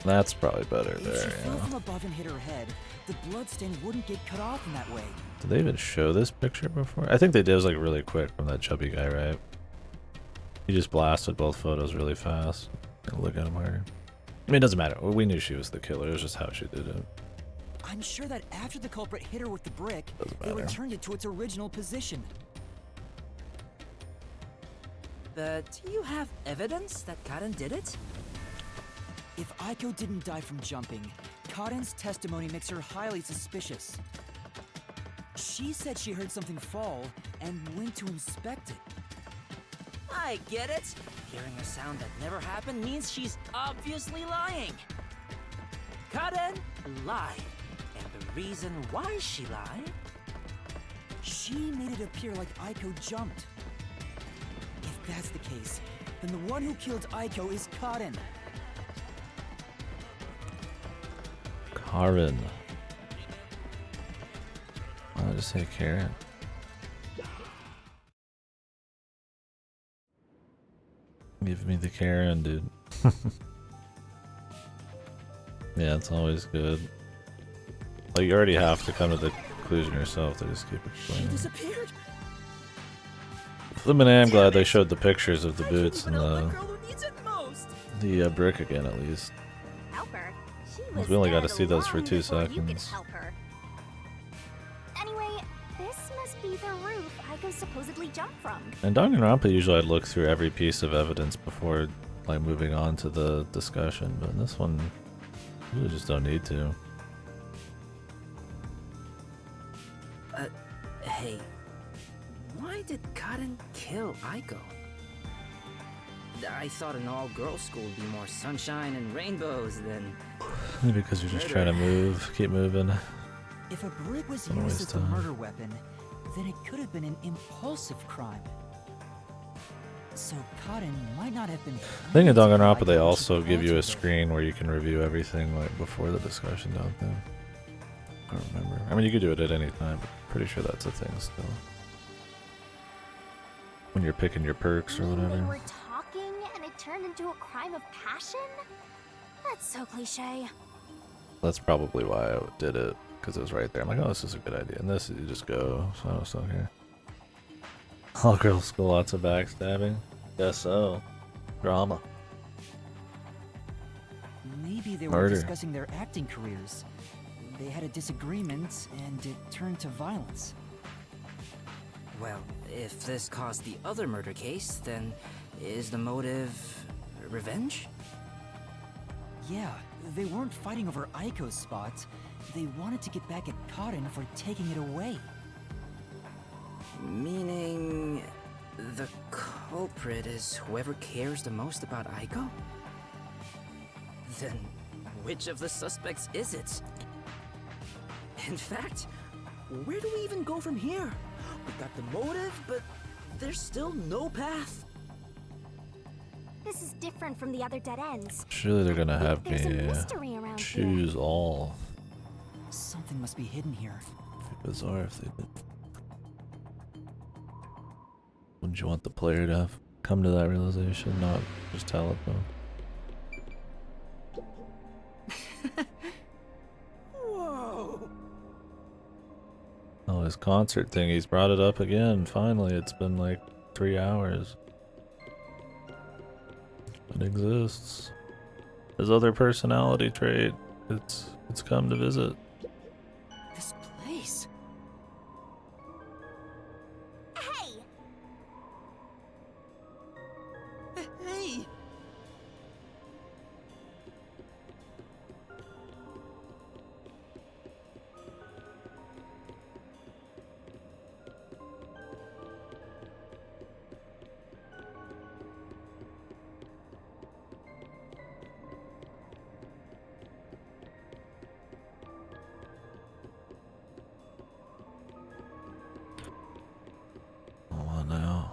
That's probably better If she there, fell yeah. from above and hit her head, the bloodstain wouldn't get cut off in that way. Did they even show this picture before? I think they did. It was like really quick from that chubby guy, right? He just blasted both photos really fast. Look at him harder. I mean, it doesn't matter. We knew she was the killer. It was just how she did it. I'm sure that after the culprit hit her with the brick, they matter. returned it to its original position. But do you have evidence that Karen did it? If Aiko didn't die from jumping, Kaden's testimony makes her highly suspicious. She said she heard something fall and went to inspect it. I get it. Hearing a sound that never happened means she's obviously lying. Karen lied. And the reason why she lied? She made it appear like Aiko jumped. If that's the case, then the one who killed Aiko is Kaden. Karen. Why did I just say Karen? Give me the Karen, dude. Yeah, it's always good. Like, you already have to come to the conclusion yourself to just keep explaining. Disappeared. I mean, I'm glad they showed the pictures of the boots and the the brick again at least. Help her? She Because was we only got dead to see those for long 2 before you could seconds. help her. Anyway, this must be the roof Aiko supposedly jumped from. And Danganronpa usually I'd look through every piece of evidence before like moving on to the discussion, but in this one you really just don't need to. Hey, why did Karen kill Aiko? I thought an all-girls school would be more sunshine and rainbows than... Maybe because you're just trying to move, keep moving. If a brick was Don't used waste as a time. murder weapon, then it could have been an impulsive crime. So Karen might not have been... I think in Danganronpa they also give you a screen where you can review everything like before the discussion, don't they? I don't remember. I mean, you could do it at any time, but pretty sure that's a thing still. When you're picking your perks or They whatever. were talking and it turned into a crime of passion? That's so cliche. That's probably why I did it, because it was right there. I'm like, oh, this is a good idea. And this, you just go, so I was okay. All girls school, lots of backstabbing. Guess so. Drama. Maybe they Murder. were discussing their acting careers. They had a disagreement, and it turned to violence. Well, if this caused the other murder case, then is the motive revenge? Yeah, they weren't fighting over Aiko's spot. They wanted to get back at Karen for taking it away. Meaning the culprit is whoever cares the most about Aiko? Then which of the suspects is it? In fact, where do we even go from here? We got the motive, but there's still no path. This is different from the other dead ends. Surely they're gonna have There's a me mystery around here. choose all. Something must be hidden here. It'd be bizarre if they did. Wouldn't you want the player to have come to that realization, not just tell it though? Whoa! Oh, his concert thing, he's brought it up again, finally. It's been like 3 hours. It exists. His other personality trait, it's come to visit. This place. Hey! Hey! Oh, no.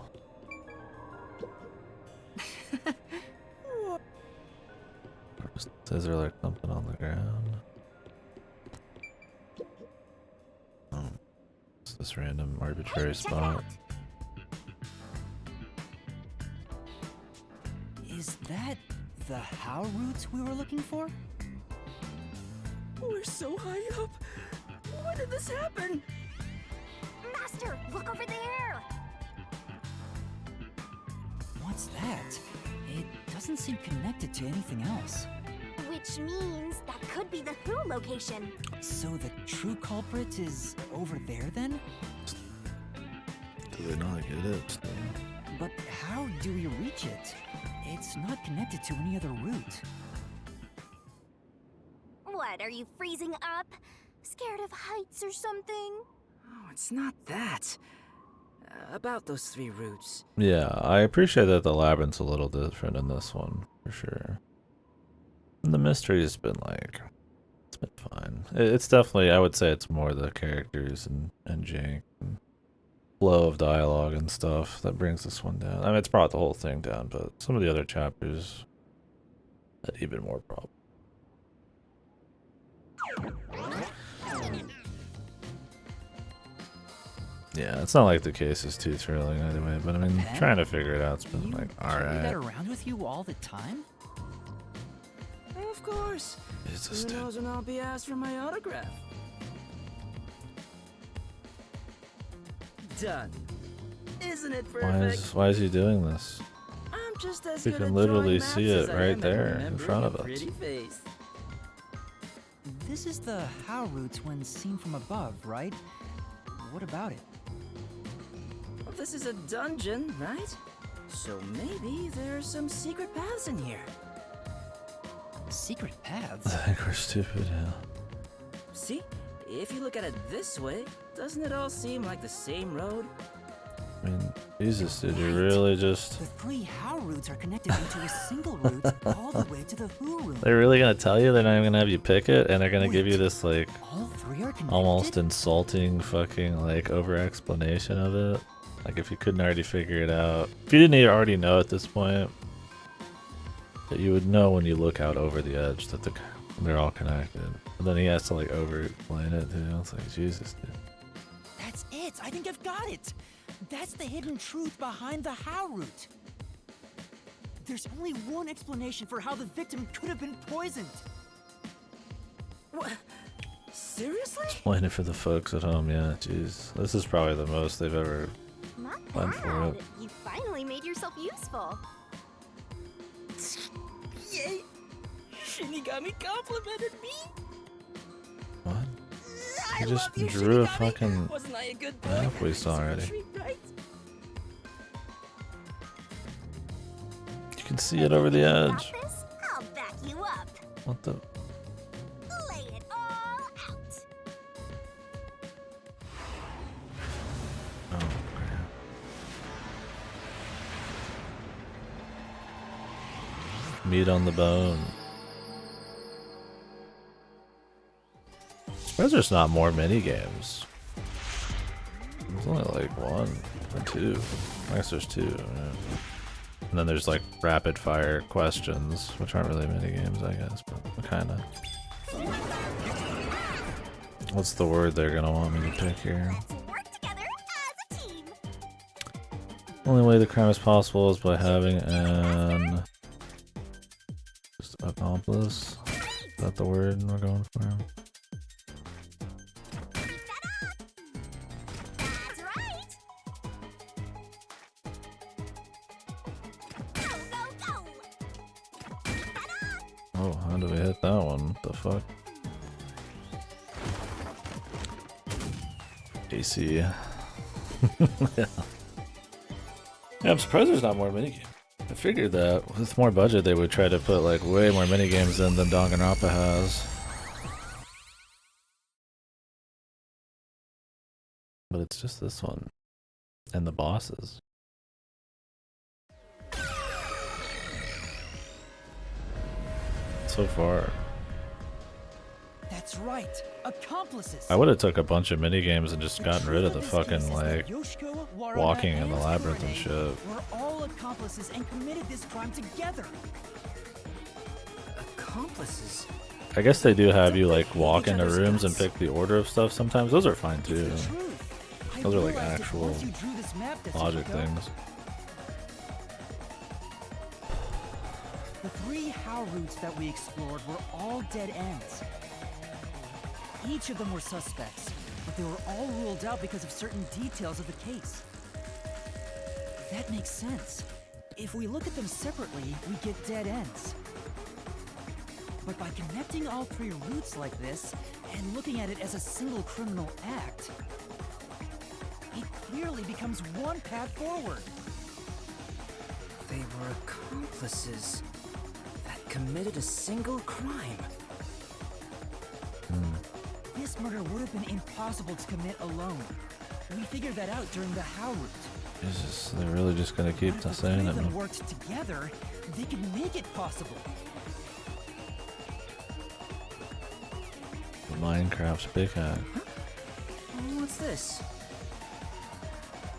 Is there like something on the ground? Oh, it's this random arbitrary spot. Is that the how route we were looking for? We're so high up. When did this happen? Master, look over there! What's that? It doesn't seem connected to anything else. Which means that could be the Who location. So the true culprit is over there then? Do they not get it? But how do we reach it? It's not connected to any other route. What, are you freezing up? Scared of heights or something? Oh, it's not that. About those 3 routes. Yeah, I appreciate that the labyrinth's a little different in this one, for sure. And the mystery's been like, it's been fine. It's definitely, I would say it's more the characters and Jake and flow of dialogue and stuff that brings this one down. I mean, it's brought the whole thing down, but some of the other chapters had even more problems. Yeah, it's not like the case is too thrilling either way, but I mean, Pen? trying to figure it out's been like, Carry that alright. around with you all the time? Of course. It's a Who step. knows when I'll be asked for my autograph? Done. Isn't it perfect? Why is he doing this? I'm just as We good can at literally drawing see maps as it I right am at there in remembering front a of us. pretty face. This is the how route when seen from above, right? What about it? Well, this is a dungeon, right? So maybe there are some secret paths in here. Secret I paths? think we're stupid, yeah. See? If you look at it this way, doesn't it all seem like the same road? I mean, Jesus, did you really just... The 3 how routes are connected into a single route all the way to the who room. They're really gonna tell you? They're not even gonna have you pick it? And they're gonna give you this, like, All 3 are connected? almost insulting fucking, like, over-explanation of it? Like, if you couldn't already figure it out. If you didn't already know at this point, that you would know when you look out over the edge that they're all connected. And then he has to, like, over-explain it, too. It's like, Jesus, dude. That's it! I think I've got it! That's the hidden truth behind the how route. There's only one explanation for how the victim could have been poisoned. What? Seriously? Explain it for the folks at home, yeah, jeez. This is probably the most they've ever Not went for bad. it. You finally made yourself useful. Yay! Shinigami complimented me! What? I You just love you, drew a Shinigami. fucking Wasn't I a good map boy? we saw already. Treat, right? You can see it over the edge. This? I'll back you up. What the? Lay it all out. Oh, crap. Meat on the bone. Surprised there's not more mini games. There's only like 1 or 2. I guess there's 2. Yeah. And then there's like rapid fire questions, which aren't really mini games, I guess, but kinda. What's the word they're gonna want me to pick here? Only way the crime is possible is by having an just accomplice. Is that the word we're going for? Oh, how do we hit that one? What the fuck? AC. Yeah, I'm surprised there's not more minigames. I figured that with more budget they would try to put like way more minigames in than Danganronpa has. But it's just this one. And the bosses. So far. That's right. Accomplices. I would have took a bunch of minigames and just gotten rid of the fucking like walking in the labyrinth and shit. We're all accomplices and committed this crime together. Accomplices? I guess they do have you like walk into rooms and pick the order of stuff sometimes. Those are fine too. Those are like actual logic things. The 3 how routes that we explored were all dead ends. Each of them were suspects, but they were all ruled out because of certain details of the case. That makes sense. If we look at them separately, we get dead ends. But by connecting all 3 routes like this, and looking at it as a single criminal act, it clearly becomes one path forward. They were accomplices that committed a single crime. This murder would have been impossible to commit alone. We figured that out during the how route. Jesus, they're really just gonna keep saying it. If the 3 of them Man. worked together, they could make it possible. Minecraft's big hack. What's this?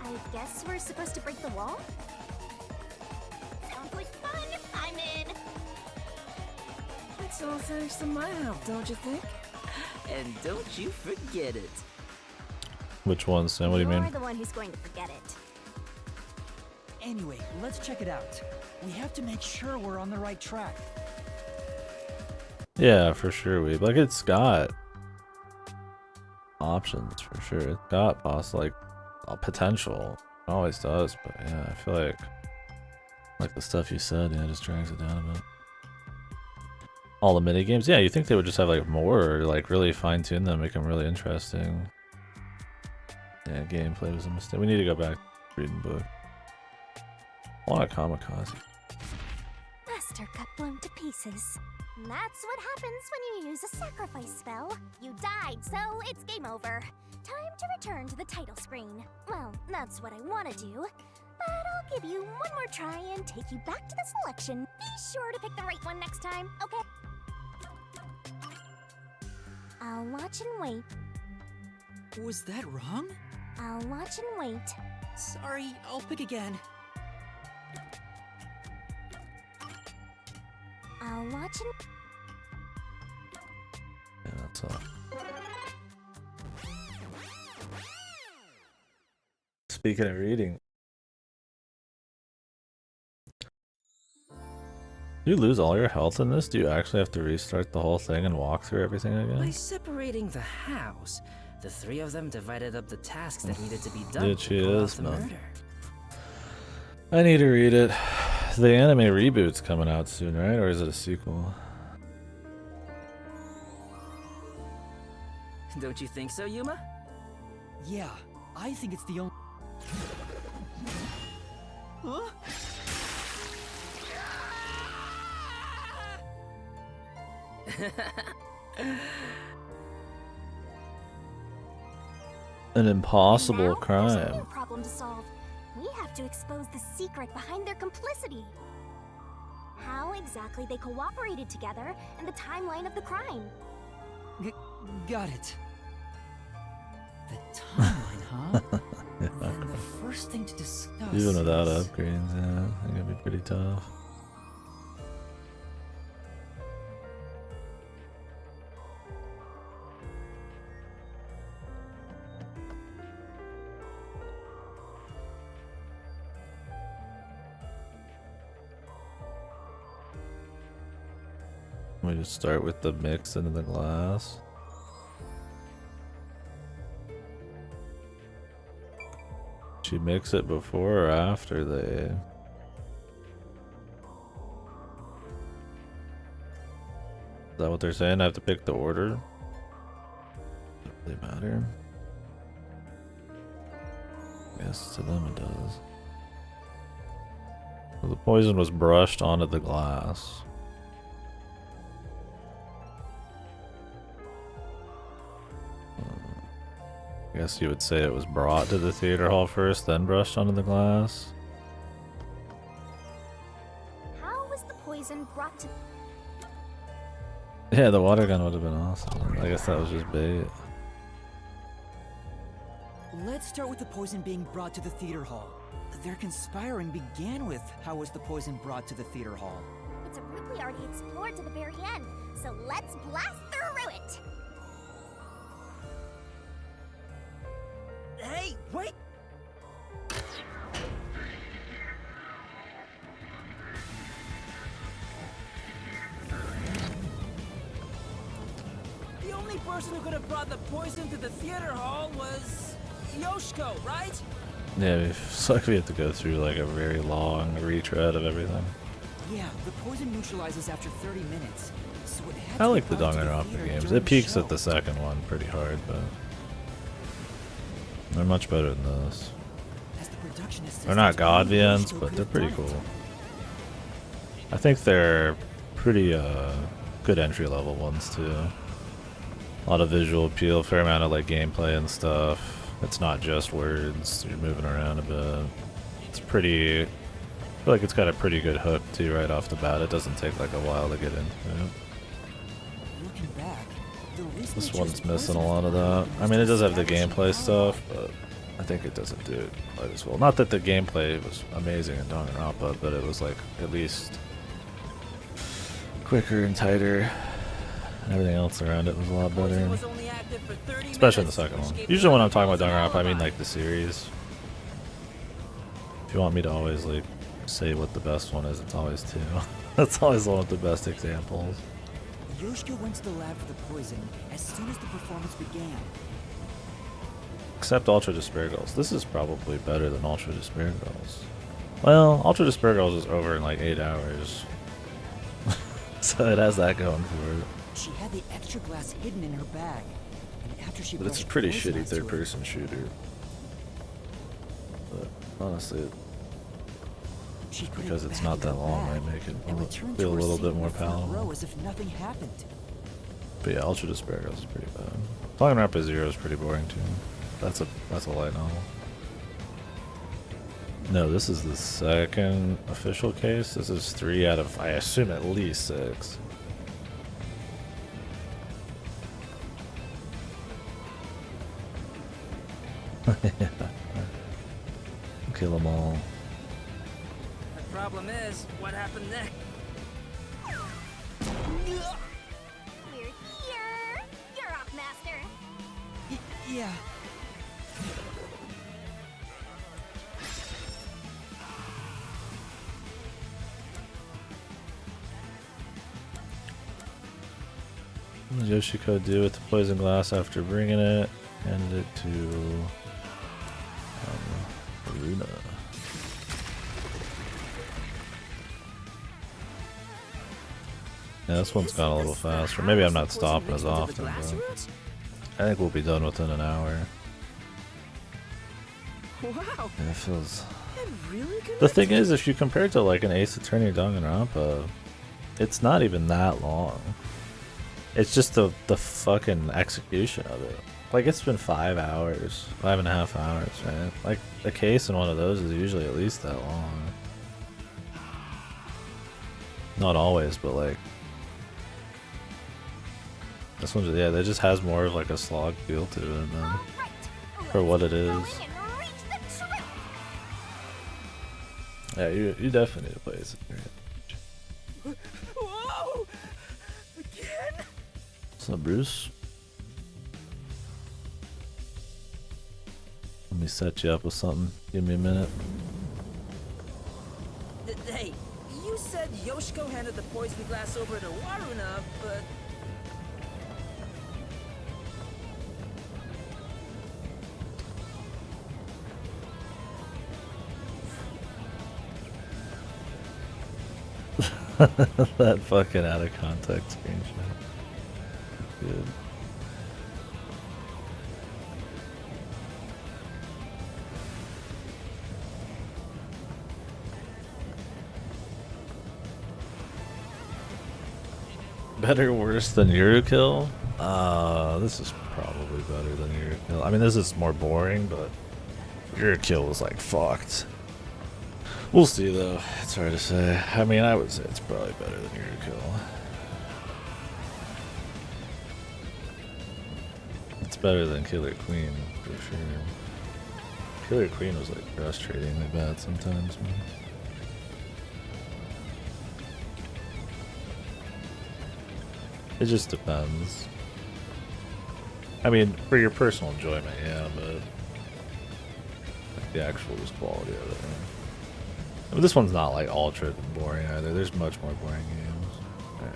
I guess we're supposed to break the wall? Sounds like fun. I'm in. It's all thanks to my help, don't you think? And don't you forget it. Which one, Sam? What do you mean? You're the one who's going to forget it. Anyway, let's check it out. We have to make sure we're on the right track. Yeah, for sure. Like it's got options for sure. It's got potential. It always does, but yeah, I feel like Like the stuff you said, yeah, just drags it down a bit. All the mini games, yeah. You think they would just have like more, or like really fine tune them, make them really interesting. Yeah, gameplay was a mistake. We need to go back to reading book. A lot of kamikaze. Master cut blown to pieces. That's what happens when you use a sacrifice spell. You died, so it's game over. Time to return to the title screen. Well, that's what I want to do. But I'll give you one more try and take you back to the selection. Be sure to pick the right one next time, okay? I'll watch and wait. Was that wrong? I'll watch and wait. Sorry, I'll pick again. I'll watch and... Yeah, that's all. Speaking of reading. Do you lose all your health in this? Do you actually have to restart the whole thing and walk through everything again? By separating the house, the three of them divided up the tasks that needed to be done. Dude, she to pull is, off the man. murder. I need to read it. The anime reboot's coming out soon, right? Or is it a sequel? Don't you think so, Yuma? Yeah, I think it's the only... Huh? An impossible Now, there's a new crime. problem to solve. We have to expose the secret behind their complicity. How exactly they cooperated together and the timeline of the crime. Got it. The timeline, huh? Then the first thing to discuss Even without is... upgrades, yeah, I think it'd be pretty tough. We just start with the mix into the glass. Should you mix it before or after they... Is that what they're saying? I have to pick the order? Doesn't really matter. Yes, to them it does. So the poison was brushed onto the glass. I guess you would say it was brought to the theater hall first, then brushed onto the glass. How was the poison brought to... Yeah, the water gun would have been awesome. I guess that was just bait. Let's start with the poison being brought to the theater hall. Their conspiring began with how was the poison brought to the theater hall. It's a route we already explored to the very end, so let's blast through it! Hey, wait! The only person who could have brought the poison to the theater hall was Yoshiko, right? Yeah, it's like we have to go through like a very long retread of everything. Yeah, the poison neutralizes after 30 minutes. So it had I to like be the brought to Danganronpa theater games. during It peaks the at the second one pretty hard, but they're much better than this. As the production They're not God assistant, VNs, Yoshiko but could they're have pretty done it. cool. I think they're pretty good entry level ones too. A lot of visual appeal, fair amount of like gameplay and stuff. It's not just words, you're moving around a bit. It's pretty, I feel like it's got a pretty good hook too right off the bat. It doesn't take like a while to get into it. Looking back, the reason This they one's chose missing a poison lot of that. I mean, it does have the gameplay stuff, but I think it doesn't do it quite as well. Not that the gameplay was amazing in Danganronpa, but it was like at least quicker and tighter. Everything else around it was a lot better. Especially in the second one. Usually when I'm talking about Danganronpa, I mean like the series. If you want me to always like say what the best one is, it's always 2. That's always one of the best examples. Yoshiko went to the lab for the poison as soon as the performance began. Except Ultra Despair Girls. This is probably better than Ultra Despair Girls. Well, Ultra Despair Girls is over in like 8 hours. So it has that going for it. She had the extra glass hidden in her bag. And after she But it's a brushed pretty poison shitty onto it- third-person shooter. But honestly, She put because it it's back not in that her long, bag might make it and returned feel to a her little seat bit in more the front row palatable. as if nothing happened. But yeah, Ultra Despair Girls is pretty bad. Danganronpa Zero is pretty boring too. That's a light novel. No, this is the second official case. This is 3 out of, I assume, at least 6. Kill them all. The problem is, what happened next? We're here! You're off, Master! Yeah. What did Yoshiko do with the poison glass after bringing it? Handed it to Aruna. Yeah, this one's gone a little faster. Maybe I'm not stopping as often, but I think we'll be done within an hour. Wow. Yeah, it feels. Really The thing is, if you compare it to like an Ace Attorney or Danganronpa, it's not even that long. It's just the fucking execution of it. Like, it's been 5 hours, 5.5 hours, right? Like, a case in one of those is usually at least that long. Not always, but like, this one, yeah, that just has more of like a slog feel to it than for what it is. Yeah, you definitely need to play Ace Attorney. Whoa! Again? What's up, Bruce? Let me set you up with something. Give me a minute. Hey, you said Yoshiko handed the poison glass over to Waruna, but... That fucking out of context screenshot. Good. Better or worse than Kill? This is probably better than Kill. I mean, this is more boring, but Kill was like fucked. We'll see though. It's hard to say. I mean, I would say it's probably better than Kill. It's better than Killer Queen for sure. Killer Queen was like frustratingly bad sometimes, man. It just depends. I mean, for your personal enjoyment, yeah, but like the actual just quality of it. Yeah. I mean, this one's not like ultra boring either. There's much more boring games. Alright.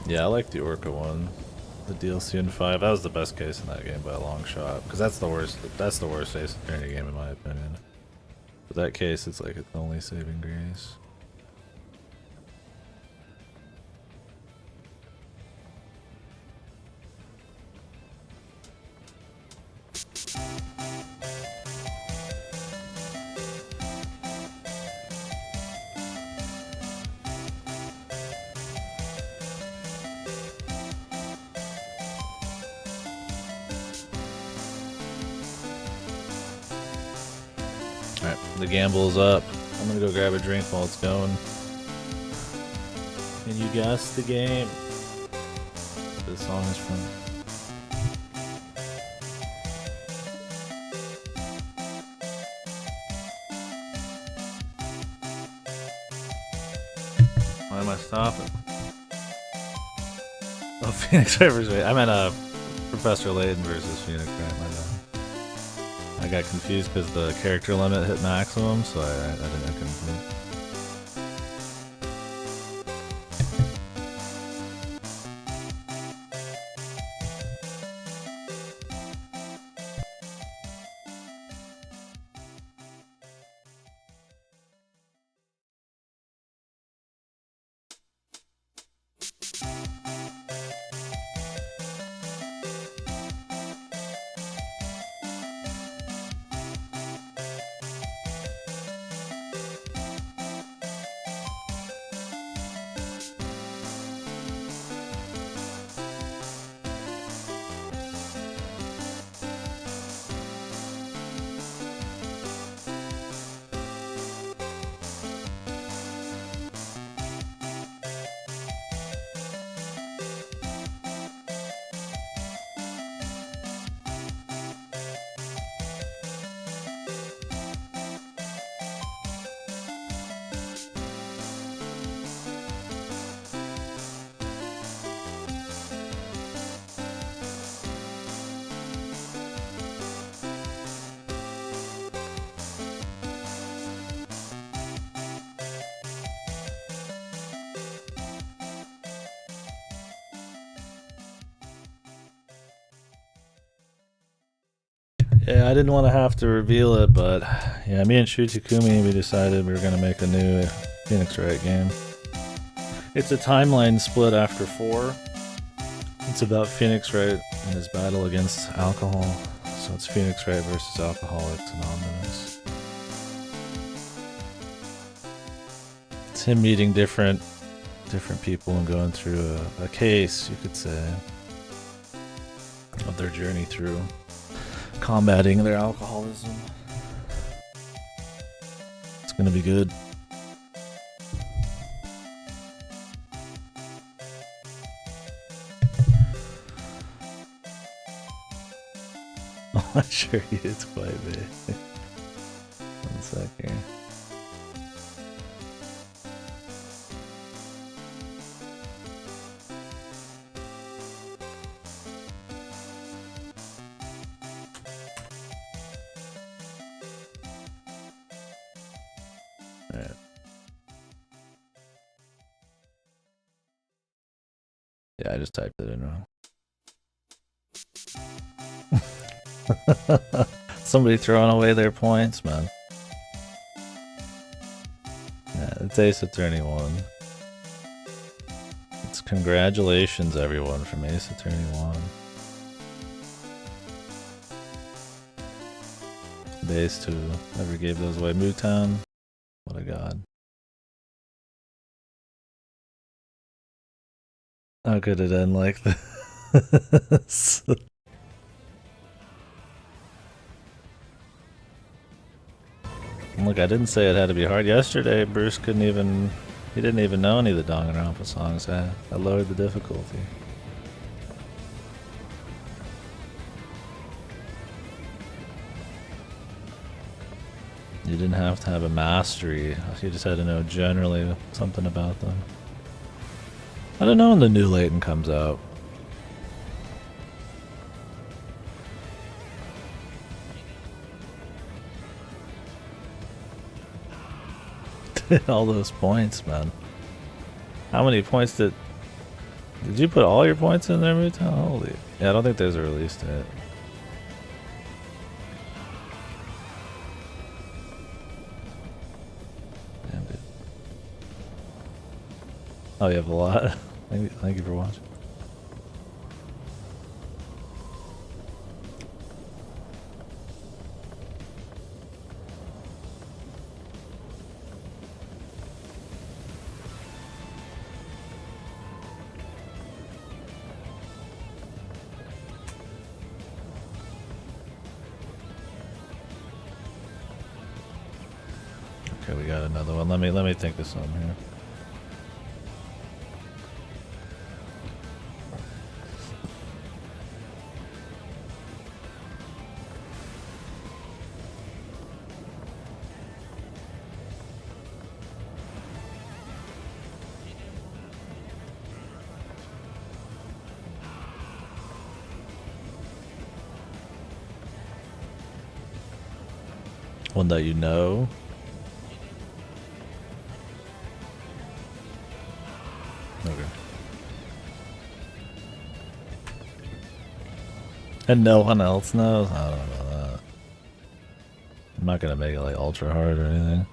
Yeah, I like the Orca one, the DLC in 5. That was the best case in that game by a long shot, because that's the worst. That's the worst Ace Attorney game in my opinion. But that case, it's like its only saving grace. Alright, the gamble is up. I'm gonna go grab a drink while it's going. Can you guess the game? This song is from. Why am I stopping? Oh, Phoenix Wright versus... I meant Professor Layton versus Phoenix Wright, my bad. I got confused because the character limit hit maximum, so I couldn't... Yeah, I didn't want to have to reveal it, but yeah, me and Shutakumi, we decided we were going to make a new Phoenix Wright game. It's a timeline split after 4. It's about Phoenix Wright and his battle against alcohol. So it's Phoenix Wright versus Alcoholics Anonymous. It's him meeting different people and going through a case, you could say, of their journey through combating their alcoholism. It's gonna be good. Oh, I'm sure he is quite big. One sec here. Alright. Yeah, I just typed it in wrong. Somebody throwing away their points, man. Yeah, it's Ace Attorney 1. It's congratulations, everyone, from Ace Attorney 1. Base to whoever gave those away. Mootown. What a god. How could it end like this? Look, I didn't say it had to be hard. Yesterday, Bruce he didn't even know any of the Danganronpa songs. I lowered the difficulty. You didn't have to have a mastery. You just had to know generally something about them. I don't know when the new Layton comes out. All those points, man. How many points did you put all your points in there, Mutan? Holy. Yeah, I don't think there's a release date. Damn, dude. Oh, you have a lot. Thank you for watching. Okay, we got another one. Let me think of some here. One that you know. Okay. And no one else knows? I don't know that. I'm not gonna make it like ultra hard or anything.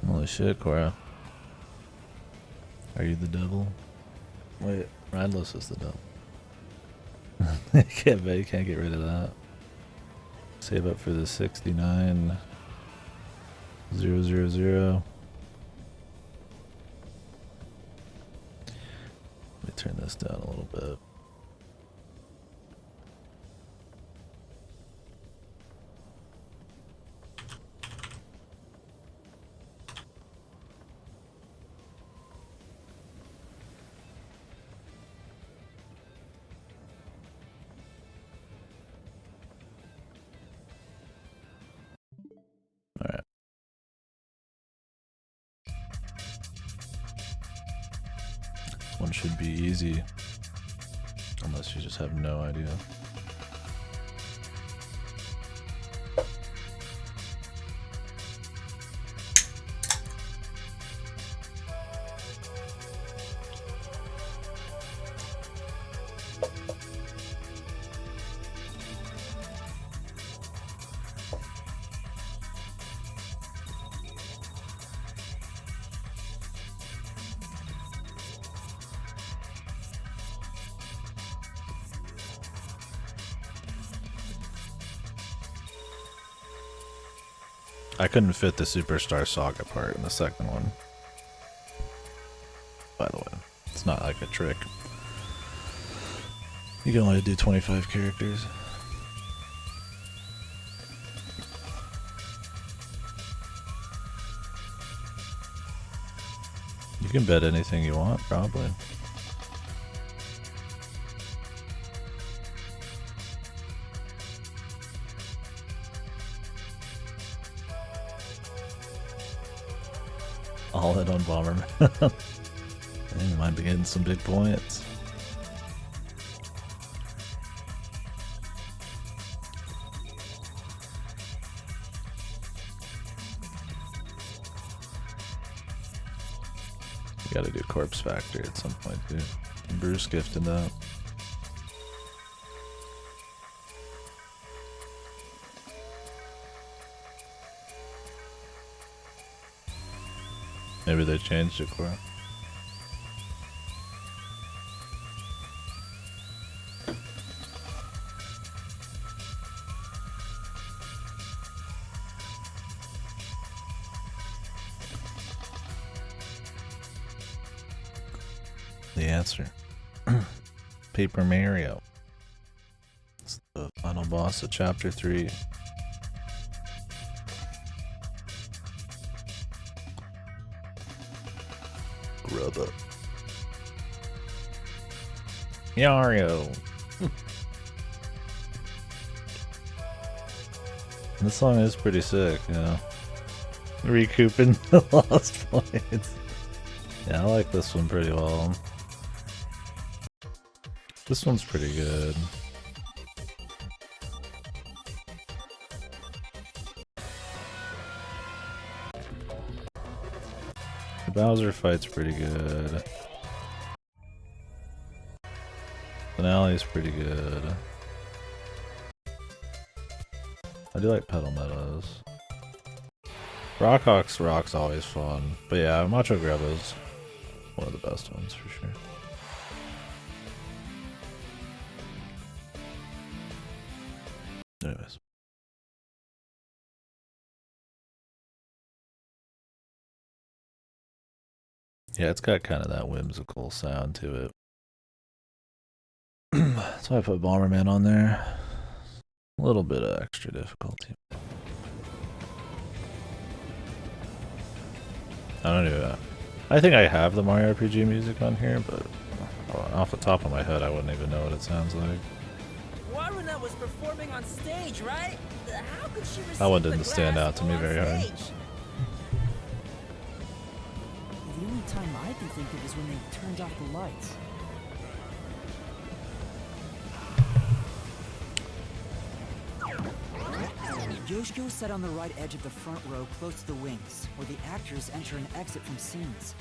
Holy shit, Cora. Are you the devil? Wait, Radless is the devil. You can't get rid of that. Save up for the 69,000. Let me turn this down a little bit. Alright. This one should be easy. Unless you just have no idea. I couldn't fit the Superstar Saga part in the second one. By the way, it's not like a trick. You can only do 25 characters. You can bet anything you want, probably. All in on Bomberman. You might be getting some big points. You gotta do Corpse Factory at some point too. Bruce gifted that. Maybe they changed it, Cora. The answer. Paper Mario. It's the final boss of Chapter 3. Rubber. Mario. This song is pretty sick, you know. Recouping the lost points. Yeah, I like this one pretty well. This one's pretty good. The Bowser fight's pretty good. Finale's pretty good. I do like Petal Meadows. Rockhawk's Rock's always fun. But yeah, Macho Grubba's one of the best ones for sure. Anyways. Yeah, it's got kind of that whimsical sound to it. That's why I put Bomberman on there. A little bit of extra difficulty. I don't know. I think I have the Mario RPG music on here, but Off the top of my head, I wouldn't even know what it sounds like. Waruna was performing on stage, right? How could she receive That one the didn't stand glass out to me on very hard. stage? The only time I can think of is when they turned off the lights. Yoshiko sat on the right edge of the front row close to the wings, where the actors enter and exit from scenes.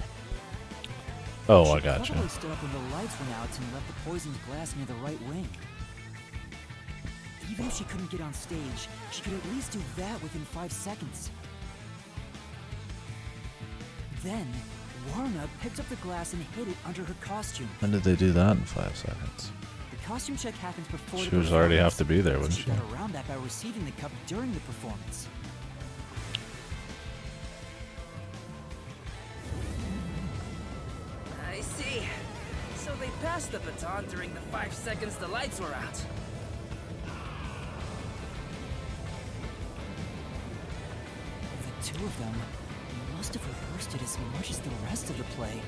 Oh, I She gotcha. probably stood up when the lights went out and left the poisoned glass near the right wing. Even if she couldn't get on stage, she could at least do that within 5 seconds. Then, Warna picked up the glass and hid it under her costume. When did they do that in 5 seconds? The costume check happens before She the was already have performance, to be there, so wouldn't she she? got around that by receiving the cup during the performance. I see. So they passed the baton during the 5 seconds the lights were out. The two of them must have rehearsed it as much as the rest of the play.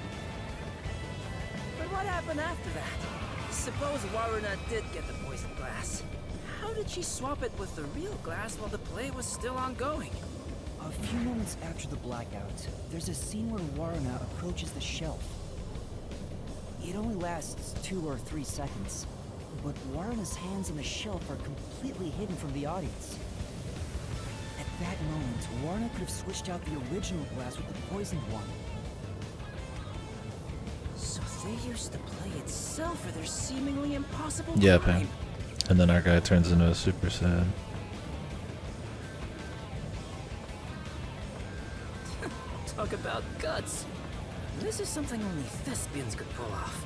But what happened after that? Suppose Waruna did get the poisoned glass. How did she swap it with the real glass while the play was still ongoing? A few moments after the blackout, there's a scene where Waruna approaches the shelf. It only lasts 2 or 3 seconds, but Waruna's hands on the shelf are completely hidden from the audience. At that moment, Waruna could have switched out the original glass with the poisoned one. So they used the play itself for their seemingly impossible Yeah, crime. Pam. And then our guy turns into a Super Saiyan. Talk about guts. This is something only thespians could pull off.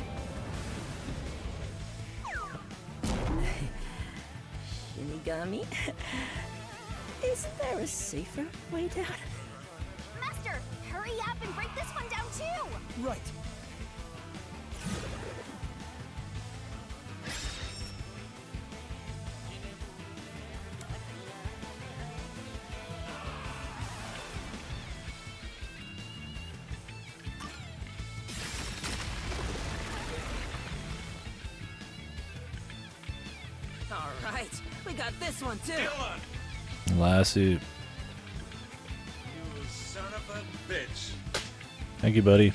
Shinigami? Isn't there a safer way down? Master, hurry up and break this one down too! Right. Alright, we got this one too. Lassie. You son of a bitch. Thank you, buddy.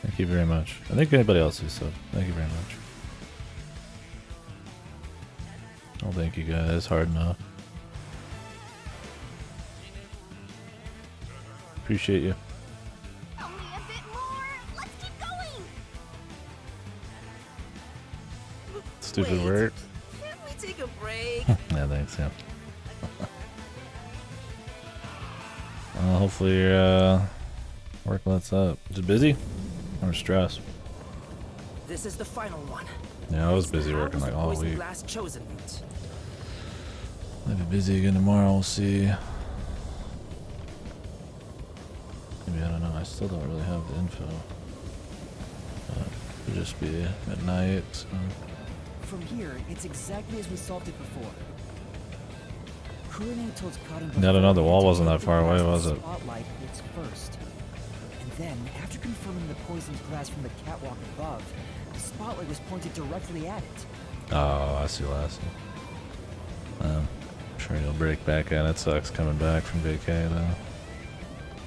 Thank you very much. I think anybody else is, so thank you very much. Oh, thank you guys. Hard enough. Appreciate you. Only a bit more! Let's keep going! Stupid Wait, word. Can't we take a break? Yeah, thanks, yeah. Well, hopefully your work lets up. Is it busy? Or stress? This is the final one. Yeah, I was busy working like all Poison week. glass chosen route. Might be busy again tomorrow, we'll see. Maybe, I don't know, I still don't really have the info. Could just be at night, so. From here, it's exactly as we solved it before. Kurine told Karin Yeah, I don't know, the wall to wasn't take that the far away, glass was the it? Spotlight hits first. And then, after confirming the poisoned glass from the catwalk above, the spotlight was pointed directly at it. Oh, I see Lassie. I'm sure you'll break back in. It sucks coming back from vacay though.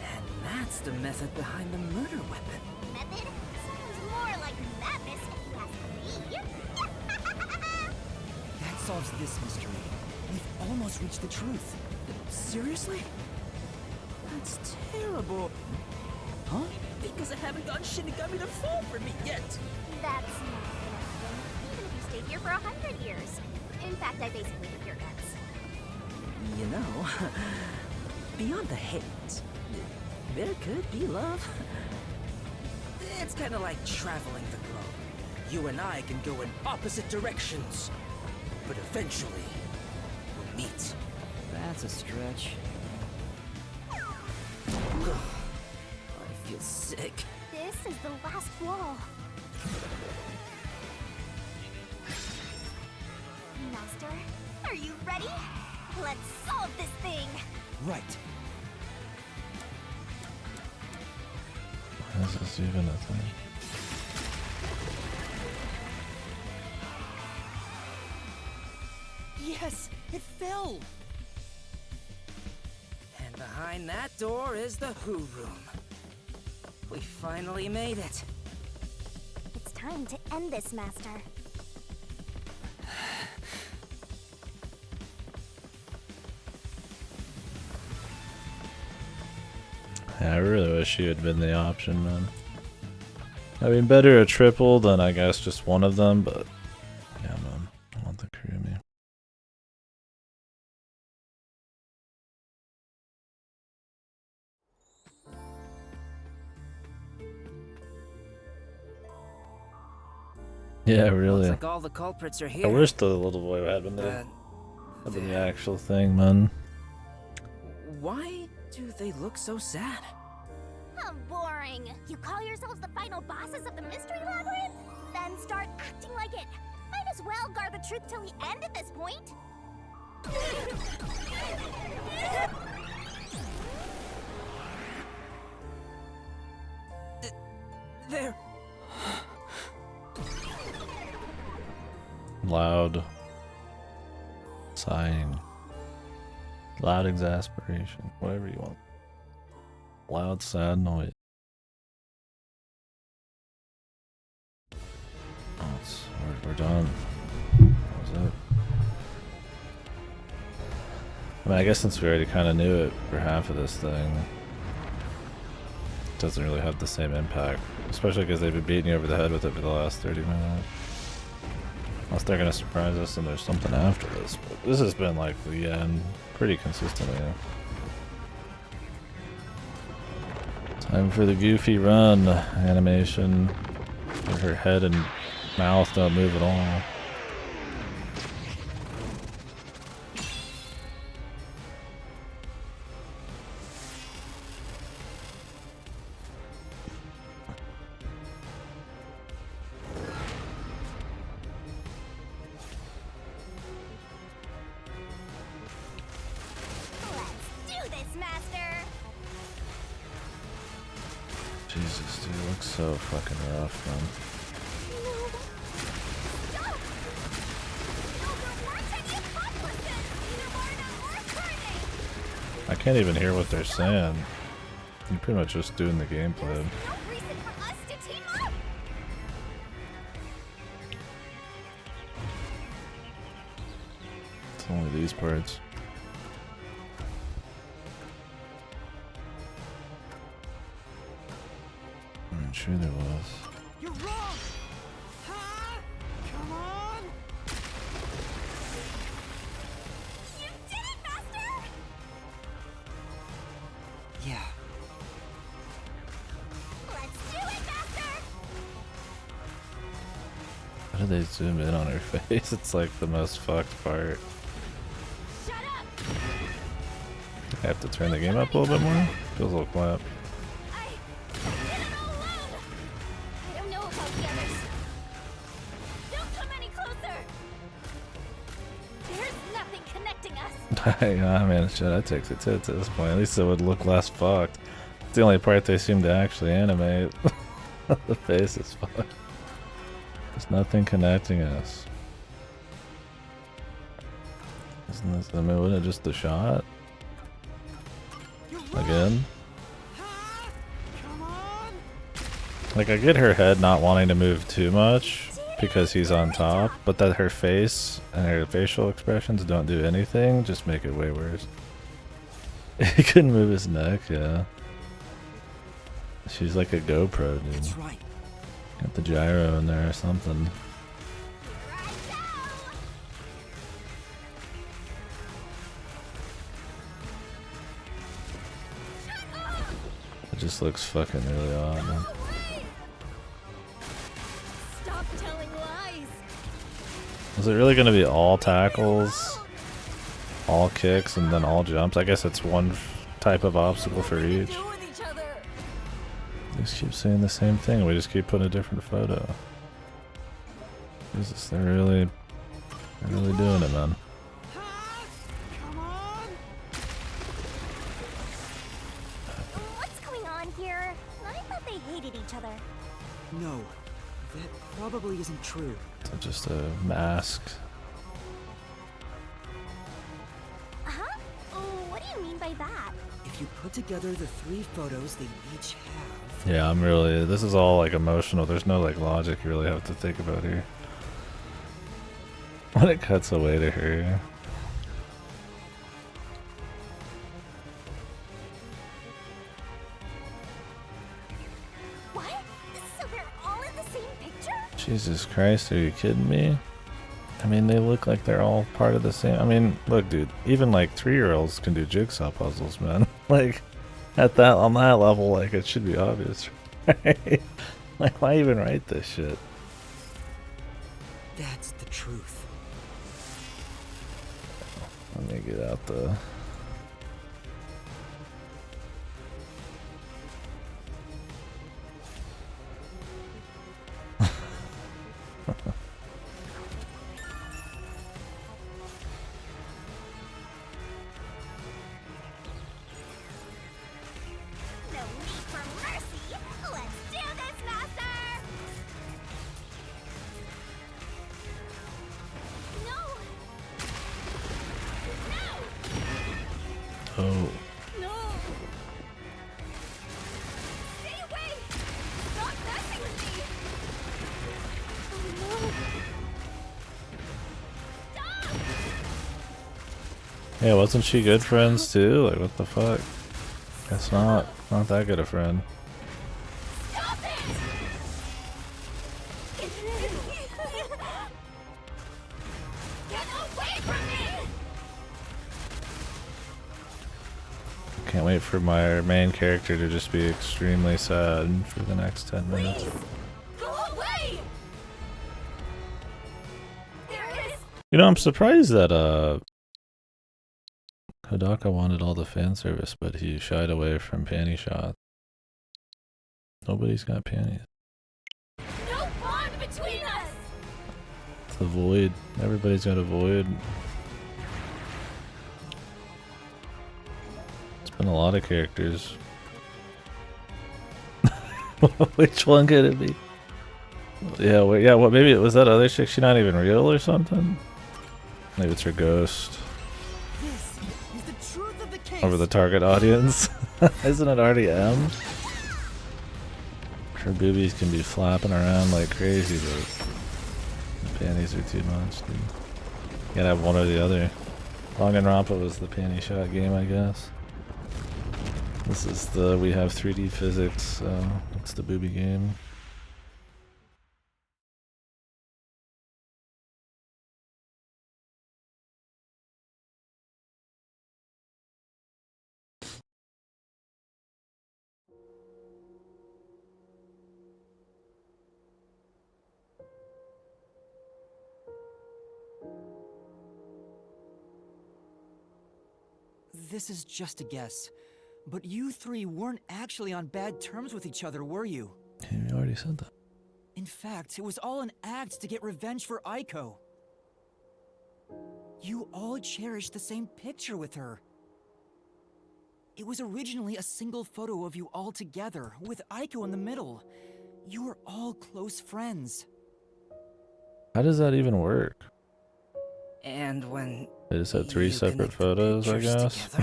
And that's the method behind the murder weapon. Method? Sounds more like madness if you ask me. That solves this mystery. We've almost reached the truth. Seriously? That's terrible. Huh? Because I haven't gotten Shinigami to fall for me yet. That's not gonna happen, even if you stayed here for 100 years. In fact, I basically live your guts. You know, beyond the hate, there could be love. It's kind of like traveling the globe. You and I can go in opposite directions, but eventually we'll meet. That's a stretch. I feel sick. This is the last wall. Master, are you ready? Let's solve this thing! Right. Is this even a thing? Yes, it fell. And behind that door is the Who Room. We finally made it. It's time to end this, Master. Yeah, I really wish she had been the option, man. I mean, better a triple than I guess just one of them, but yeah, man, I want the Kurumi. Yeah, really. Looks like all the culprits are I here. wish the little boy had been the actual thing, man. Why do they look so sad? How boring. You call yourselves the final bosses of the Mystery Labyrinth? Then start acting like it. Might as well guard the truth till the end at this point. There. Loud sighing. Loud exasperation. Whatever you want. Loud, sad noise. Oh, we're done. That was it. I mean, I guess since we already kind of knew it for half of this thing, it doesn't really have the same impact. Especially because they've been beating you over the head with it for the last 30 minutes. Unless they're going to surprise us and there's something after this. But this has been like the end pretty consistently. Time for the goofy run animation. Where her head and mouth don't move at all. Jesus, dude, it looks so fucking rough, man. I can't even hear what they're saying. You're pretty much just doing the gameplay. It's only these parts. I'm sure there was. You're wrong! Huh? Come on! You did it, Master! Yeah. Let's do it, Master! How do they zoom in on her face? It's like the most fucked part. Shut up! I have to turn the game up a little bit more. Feels a little quiet. I don't know about the others. Don't come any closer! There's nothing connecting us! I mean, shit, I take it to this point. At least it would look less fucked. It's the only part they seem to actually animate. The face is fucked. There's nothing connecting us. Isn't this, I mean, wasn't it just the shot? Again? Like, I get her head not wanting to move too much because he's on top, but that her face and her facial expressions don't do anything, just make it way worse. He couldn't move his neck, yeah. She's like a GoPro, dude. That's right. Got the gyro in there or something. It just looks fucking really odd, man. Stop telling lies! Is it really gonna be all tackles, all kicks, and then all jumps? I guess it's one type of obstacle for each. They just keep saying the same thing, we just keep putting a different photo. Jesus, they're really doing it, man. What's going on here? I thought they hated each other. No, that probably isn't true. It's just a mask. by that? If you put together the 3 photos they each have... Yeah, this is all like emotional. There's no like logic you really have to think about here. When it cuts away to her. What? So they're all in the same picture? Jesus Christ, are you kidding me? I mean, they look like they're all part of the same. I mean, look, dude, even like 3-year-olds can do jigsaw puzzles, man. Like, on that level, like, it should be obvious, right? Like, why even write this shit? That's the truth. Let me get out the... No need for mercy. Let's do this, Master. No. No. Oh. No. Stay away. Stop messing with me. Oh no. Stop. Yeah, wasn't she good friends too? Like, what the fuck? Guess not. Not that good a friend. Stop it. Get away from me. Can't wait for my main character to just be extremely sad for the next 10 minutes. Go away. There is. You know, I'm surprised that Kodaka wanted all the fan service, but he shied away from panty shots. Nobody's got panties. No bond between us. It's a void. Everybody's got a void. It's been a lot of characters. Which one could it be? Yeah, wait, yeah. What? Maybe it was that other chick. She not even real or something. Maybe it's her ghost. Over the target audience. Isn't it already M? Her boobies can be flapping around like crazy, but the panties are too much, dude. You gotta have one or the other. Danganronpa was the panty shot game, I guess. This is the we have 3D physics, so it's the booby game. This is just a guess, but you 3 weren't actually on bad terms with each other, were you? Yeah, you already said that. In fact, it was all an act to get revenge for Aiko. You all cherished the same picture with her. It was originally a single photo of you all together, with Aiko in the middle. You were all close friends. How does that even work? And when They just had 3 separate photos, I guess.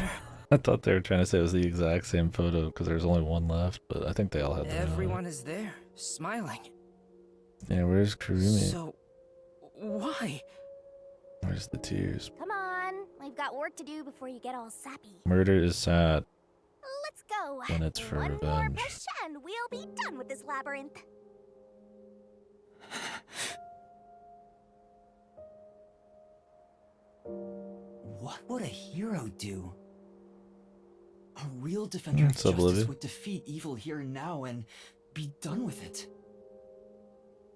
I thought they were trying to say it was the exact same photo because there's only one left, but I think they all had them. everyone is there, smiling. Yeah, where's Kurumi? So, why? Where's the tears? Come on, we've got work to do before you get all sappy. Murder is sad. Let's go. When it's for One more revenge. push and we'll be done with this labyrinth. What would a hero do? A real defender of What's up, justice Olivia? would defeat evil here and now and be done with it.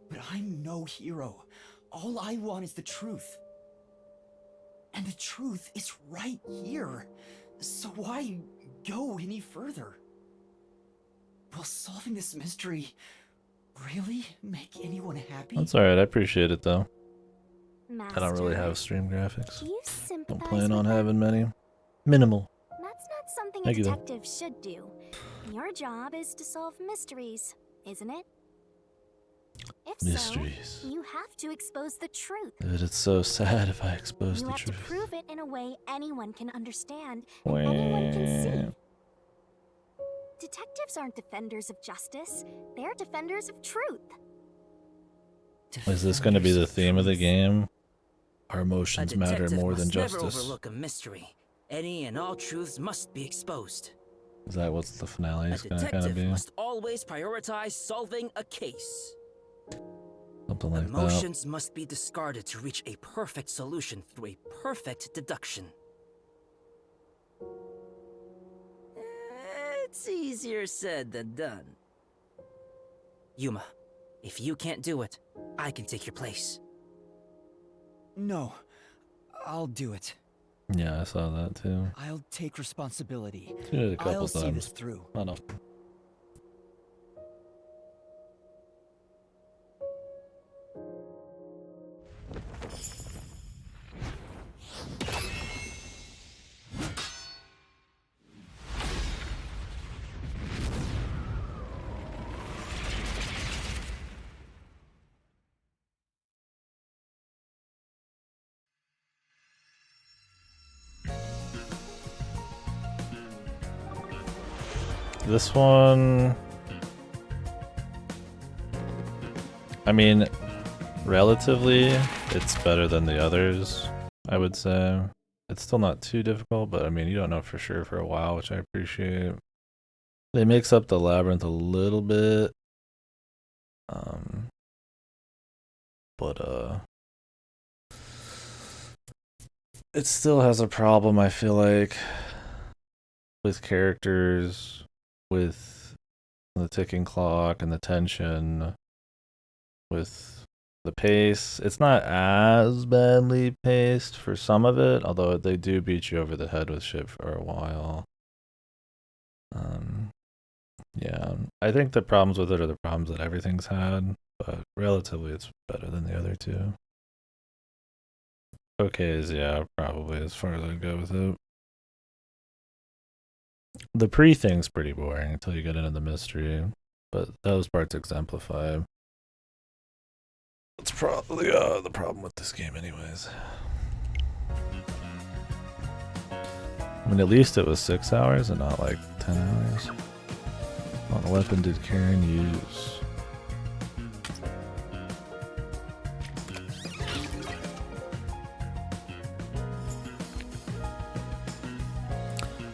But I'm no hero. All I want is the truth. And the truth is right here. So why go any further? Will solving this mystery really make anyone happy? That's alright, I appreciate it though. Master, I don't really have stream graphics. do you Don't sympathize plan on with them? having many. Minimal. That's not something Thank a you, though. detective should do. Your job is to solve mysteries, isn't it? If Mysteries. so, you have to expose the truth. Dude, it's so sad if I expose You the have to truth. prove it in a way anyone can understand and anyone can see. Detectives aren't defenders of justice, they're defenders of truth. Is this going to be the theme of the game? Our A emotions matter detective more must than never justice. overlook a mystery. Any and all truths must be exposed. Is that what the finale A is going to kind of detective be? must always prioritize solving a case. Something like that. Emotions must be discarded to reach a perfect solution through a perfect deduction. It's easier said than done. Yuma, if you can't do it, I can take your place. No, I'll do it. Yeah, I saw that too. I'll take responsibility. Did it a couple I'll times. see this through. I know. This one, I mean, relatively, it's better than the others, I would say. It's still not too difficult, but I mean, you don't know for sure for a while, which I appreciate. They mix up the labyrinth a little bit. But it still has a problem, I feel like, with characters, with the ticking clock and the tension, with the pace. It's not as badly paced for some of it, although they do beat you over the head with shit for a while. Yeah, I think the problems with it are the problems that everything's had, but relatively it's better than the other two. Okay, is yeah, probably as far as I'd go with it. The pre-thing's pretty boring until you get into the mystery, but those parts exemplify. It's probably the problem with this game anyways. I mean, at least it was 6 hours and not like 10 hours. What weapon did Karen use?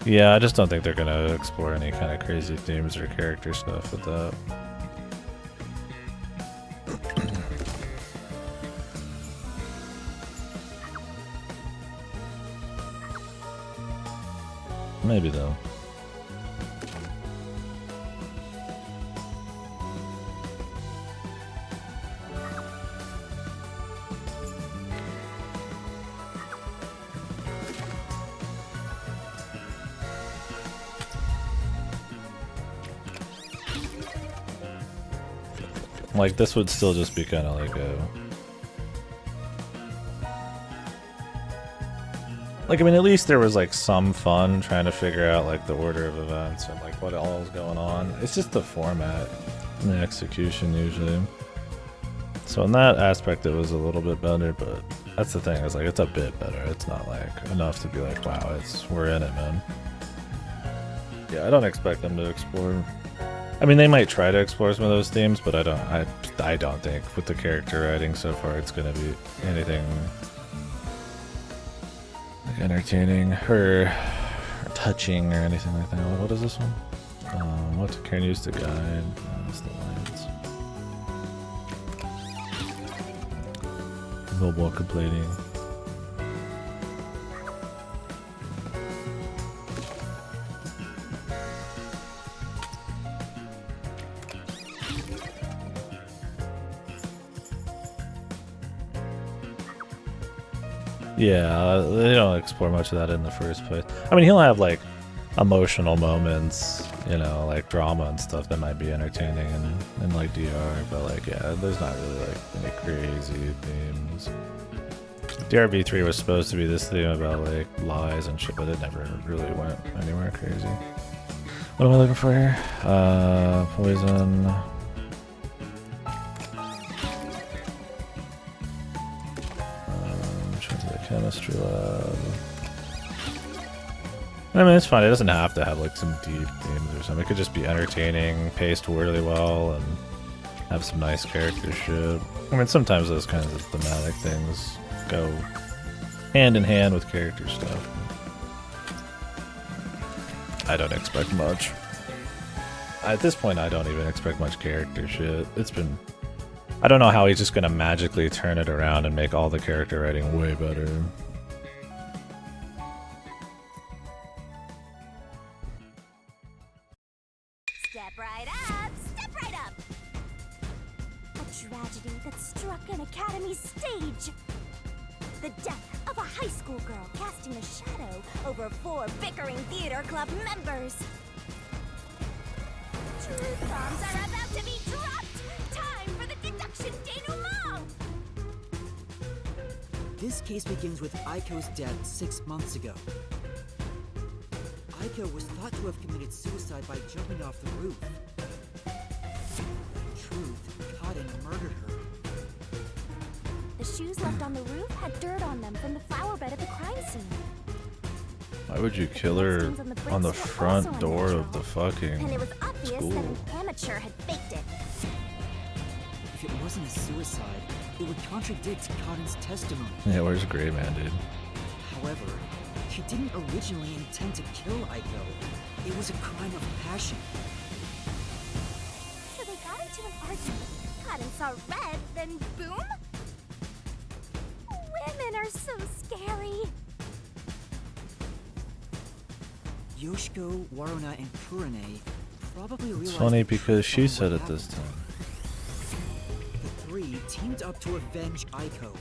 Yeah, I just don't think they're gonna explore any kind of crazy themes or character stuff with that. Maybe though. Like, this would still just be kind of like a... Like, I mean, at least there was, like, some fun trying to figure out, like, the order of events and, like, what all is going on. It's just the format and the execution, usually. So in that aspect, it was a little bit better, but that's the thing. It's like, it's a bit better. It's not, like, enough to be like, wow, we're in it, man. Yeah, I don't expect them to explore... I mean, they might try to explore some of those themes, but I don't think with the character writing so far it's gonna be anything like entertaining or touching or anything like that. What is this one? What Karen use to guide? That's the lines. Mobile completing. Yeah, they don't explore much of that in the first place. I mean, he'll have, like, emotional moments, you know, like drama and stuff that might be entertaining in like, DR, but, like, yeah, there's not really, like, any crazy themes. DRV3 was supposed to be this theme about, like, lies and shit, but it never really went anywhere crazy. What am I looking for here? Poison. chemistry lab. I mean, it's fine. It doesn't have to have like some deep themes or something. It could just be entertaining, paced really well, and have some nice character shit. I mean, sometimes those kinds of thematic things go hand in hand with character stuff. I don't expect much. At this point, I don't even expect much character shit. It's been... I don't know how he's just gonna magically turn it around and make all the character writing way better. Step right up! Step right up! A tragedy that struck an academy stage. The death of a high school girl casting a shadow over 4 bickering theater club members. Truth bombs are about to be dropped! Time for the deduction denouement! This case begins with Aiko's death 6 months ago. Aiko was thought to have committed suicide by jumping off the roof. In truth, Cotton murdered her. The shoes left on the roof had dirt on them from the flower bed at the crime scene. Why would you kill her on the front door of the fucking And it was obvious school? that an amateur had faked it. If it wasn't a suicide, it would contradict Cotton's testimony. Yeah, where's Gray Man, dude? However, she didn't originally intend to kill Aiko. It was a crime of passion. So they got into an argument. Cotton saw red, then boom? Women are so scary. Yoshiko, Waruna, and Kurane probably It's realized funny the because truth she on said what it this time. The 3 teamed up to avenge Aiko.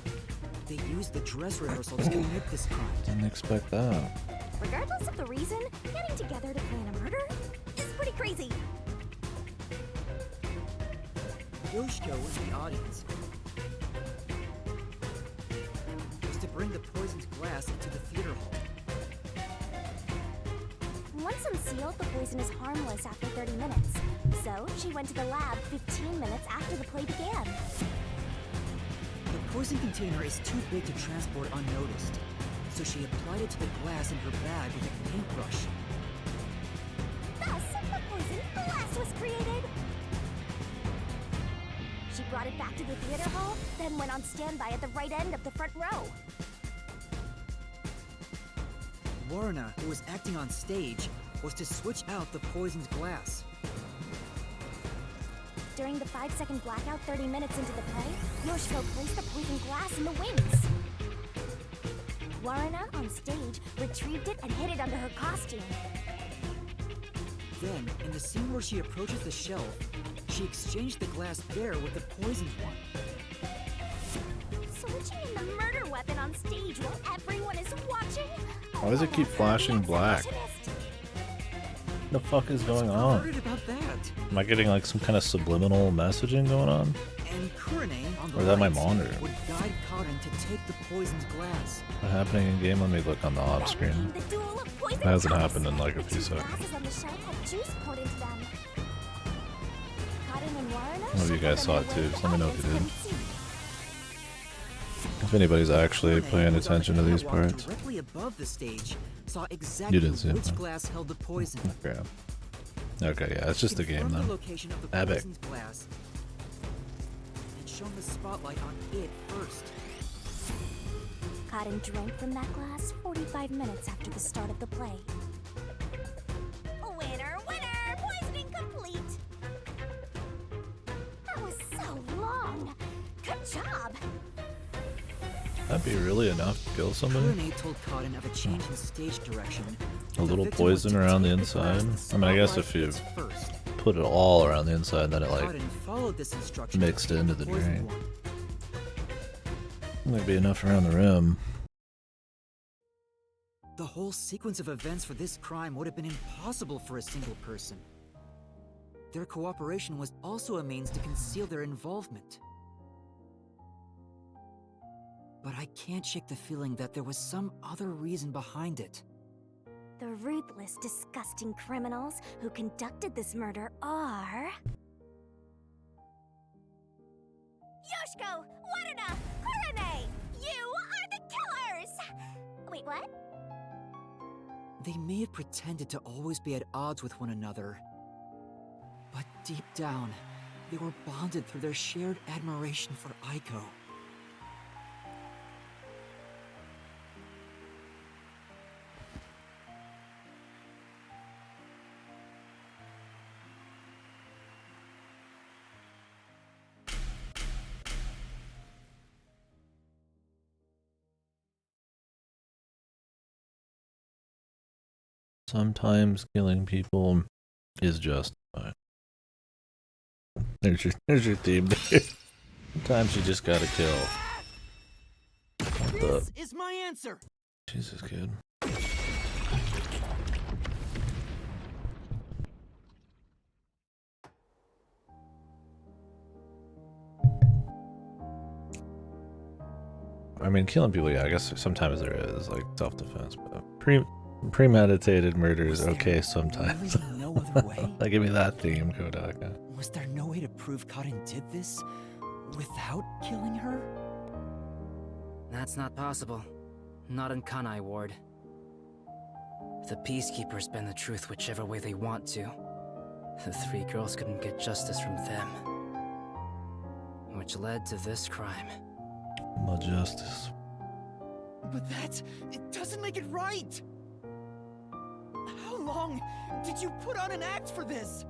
They used the dress rehearsal to commit this crime. Didn't expect that. Regardless of the reason, getting together to plan a murder is pretty crazy. Yoshiko was the audience. Was to bring the poisoned glass into the theater hall. Once unsealed, the poison is harmless after 30 minutes. So, she went to the lab 15 minutes after the play began. The poison container is too big to transport unnoticed, so she applied it to the glass in her bag with a paintbrush. Thus, the poison glass was created. She brought it back to the theater hall, then went on standby at the right end of the front row. Waruna, who was acting on stage, was to switch out the poisoned glass. During the 5-second blackout 30 minutes into the play, Yoshiko placed the poison glass in the wings. Waruna, on stage, retrieved it and hid it under her costume. Then, in the scene where she approaches the shelf, she exchanged the glass there with the poisoned one. Switching in the murder weapon on stage while everyone is watching? Why does it keep flashing black? The fuck is going on? Worried about that. Am I getting like some kind of subliminal messaging going on? And Kurane, on the Or is that my right, monitor? would guide Cotton to take the poisoned glass. What's happening in game? Let me look on the off screen. That hasn't happened in like a few seconds. Glasses on the shelf had juice poured into them. Cotton and Waruna Some of you guys saw it too, so let me know if you did. see. If anybody's actually paying attention to these parts. Directly above the stage, saw exactly You did see it, which huh? glass held the poison. Okay. Okay, yeah, it's just a game Confirmed the though. location of the Epic. poisoned glass and shone the spotlight on it first. Cotton drank from that glass 45 minutes after the start of the play. Winner, winner! Poisoning complete! That was so long. Good job. That'd be really enough to kill somebody? Kurane told Cotton of a change in stage direction. A little victim was poison to around the take the inside. glass I mean, I guess spotlight if you hits first. put it all around the inside, then it like Cotton followed this instruction mixed to take into the poisoned drink. one. Might be enough around the rim. The whole sequence of events for this crime would have been impossible for a single person. Their cooperation was also a means to conceal their involvement. But I can't shake the feeling that there was some other reason behind it. The ruthless, disgusting criminals who conducted this murder are... Yoshiko, Waruna, Kurane! You are the killers! Wait, what? They may have pretended to always be at odds with one another, but deep down, they were bonded through their shared admiration for Aiko. Sometimes killing people is justified. There's your theme. Sometimes you just gotta kill. What This is my answer. Jesus, kid. I mean, killing people, yeah, I guess sometimes there is, like, self-defense, but premeditated murder is okay sometimes. Really no other way? Like, give me that theme, Kodaka. Was there no way to prove Karin did this without killing her? That's not possible. Not in Kanai Ward. The Peacekeepers bend the truth whichever way they want to. The three girls couldn't get justice from them. Which led to this crime. No justice. But it doesn't make it right! How long did you put on an act for this?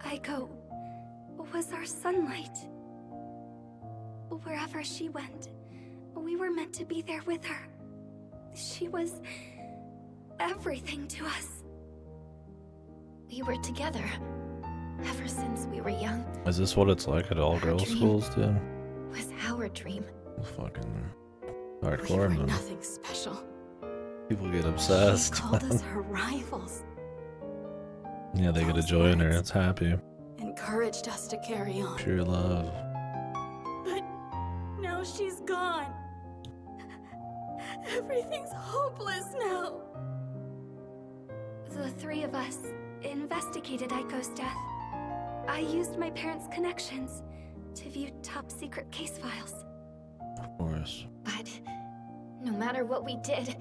Aiko was our sunlight. Wherever she went, we were meant to be there with her. She was everything to us. We were together ever since we were young. Is this what it's like at all girls' schools, dude? Was our dream. Fucking We hardcore, were man. nothing special. People get obsessed. She called us her rivals. Yeah, they get a joy in her. It's happy. Encouraged us to carry on. Pure love. But now she's gone. Everything's hopeless now. The three of us investigated Aiko's death. I used my parents' connections to view top-secret case files. Of course. But no matter what we did,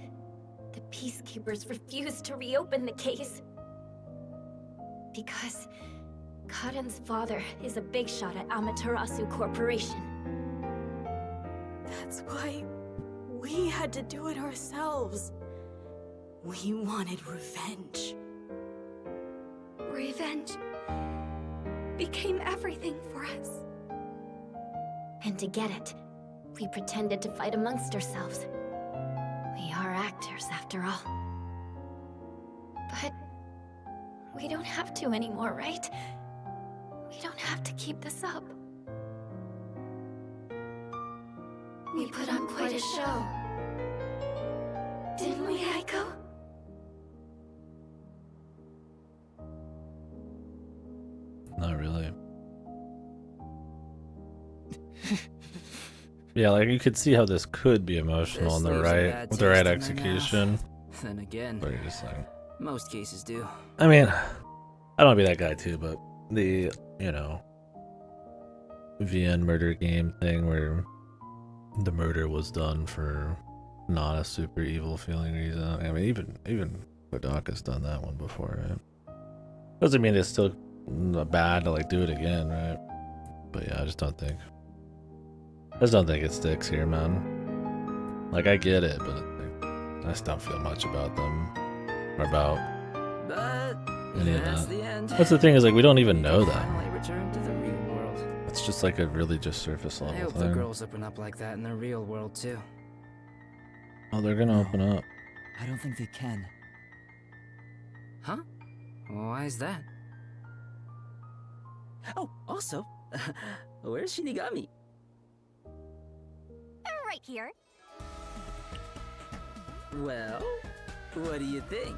the Peacekeepers refused to reopen the case. Because Karen's father is a big shot at Amaterasu Corporation. That's why we had to do it ourselves. We wanted revenge. Revenge became everything for us. And to get it, we pretended to fight amongst ourselves. We are actors, after all. But we don't have to anymore, right? We don't have to keep this up. We put on quite a show. Didn't we, Aiko? Not really. Yeah, like you could see how this could be emotional in the right, with the right execution. Then again, But you're just like, most cases do. I mean, I don't want to be that guy too, but the, you know, VN murder game thing where the murder was done for not a super evil feeling reason. I mean, even Kodaka's done that one before, right? Doesn't mean it's still bad to like do it again, right? But yeah, I just don't think it sticks here, man. Like I get it, but I just don't feel much about them or about any of that's that. the end. That's the thing, is like we don't even know that. Finally return to the real world. It's just like a really just surface I level hope the thing. girls open up like that in the real world too. Oh, they're gonna open up. I don't think they can. Huh? Why is that? Oh, also, where's Shinigami? Right here. Well, what do you think?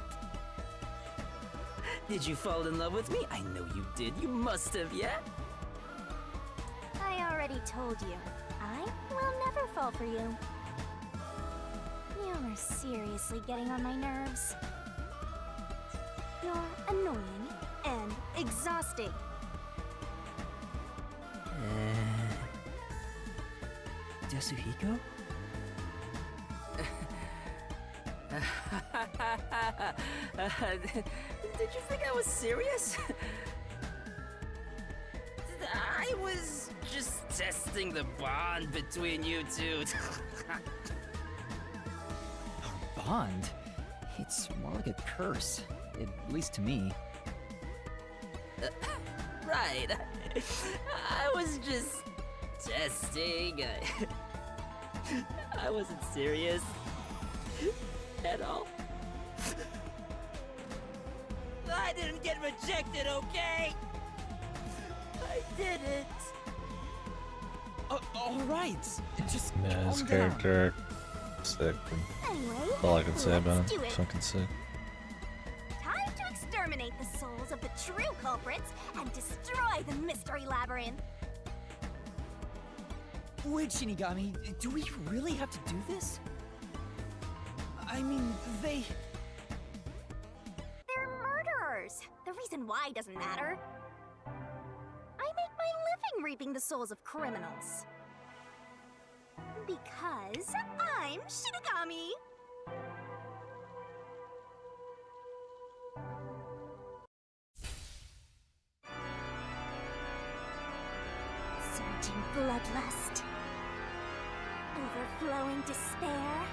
Did you fall in love with me? I know you did. You must have, yeah? I already told you. I will never fall for you. You're seriously getting on my nerves. You're annoying and exhausting. Yasuhiko? Did you think I was serious? I was just testing the bond between you two. Our bond? It's more like a curse, at least to me. Right. I was just testing. I wasn't serious at all. I didn't get rejected, okay? I didn't. All right. Just Yeah, his calm character sick. Anyway, That's all I can say about let's it. do it. Fucking sick. Time to exterminate the souls of the true culprits and destroy the mystery labyrinth. Wait, Shinigami, do we really have to do this? I mean, They're murderers. The reason why doesn't matter. I make my living reaping the souls of criminals. Because I'm Shinigami. Surging bloodlust. Overflowing despair.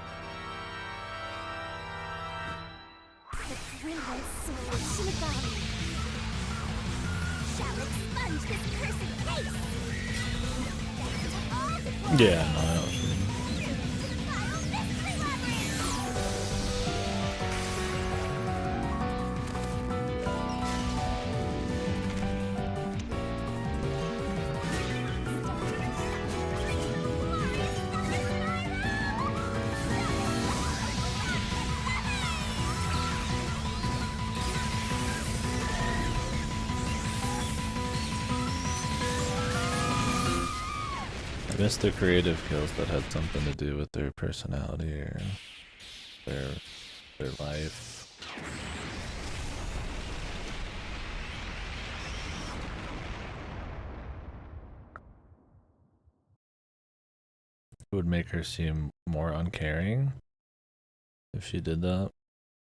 The brilliant soul of Shinigami shall expunge this cursed case. Yeah, no, I know what you mean. I missed the creative kills that had something to do with their personality or their life. It would make her seem more uncaring if she did that.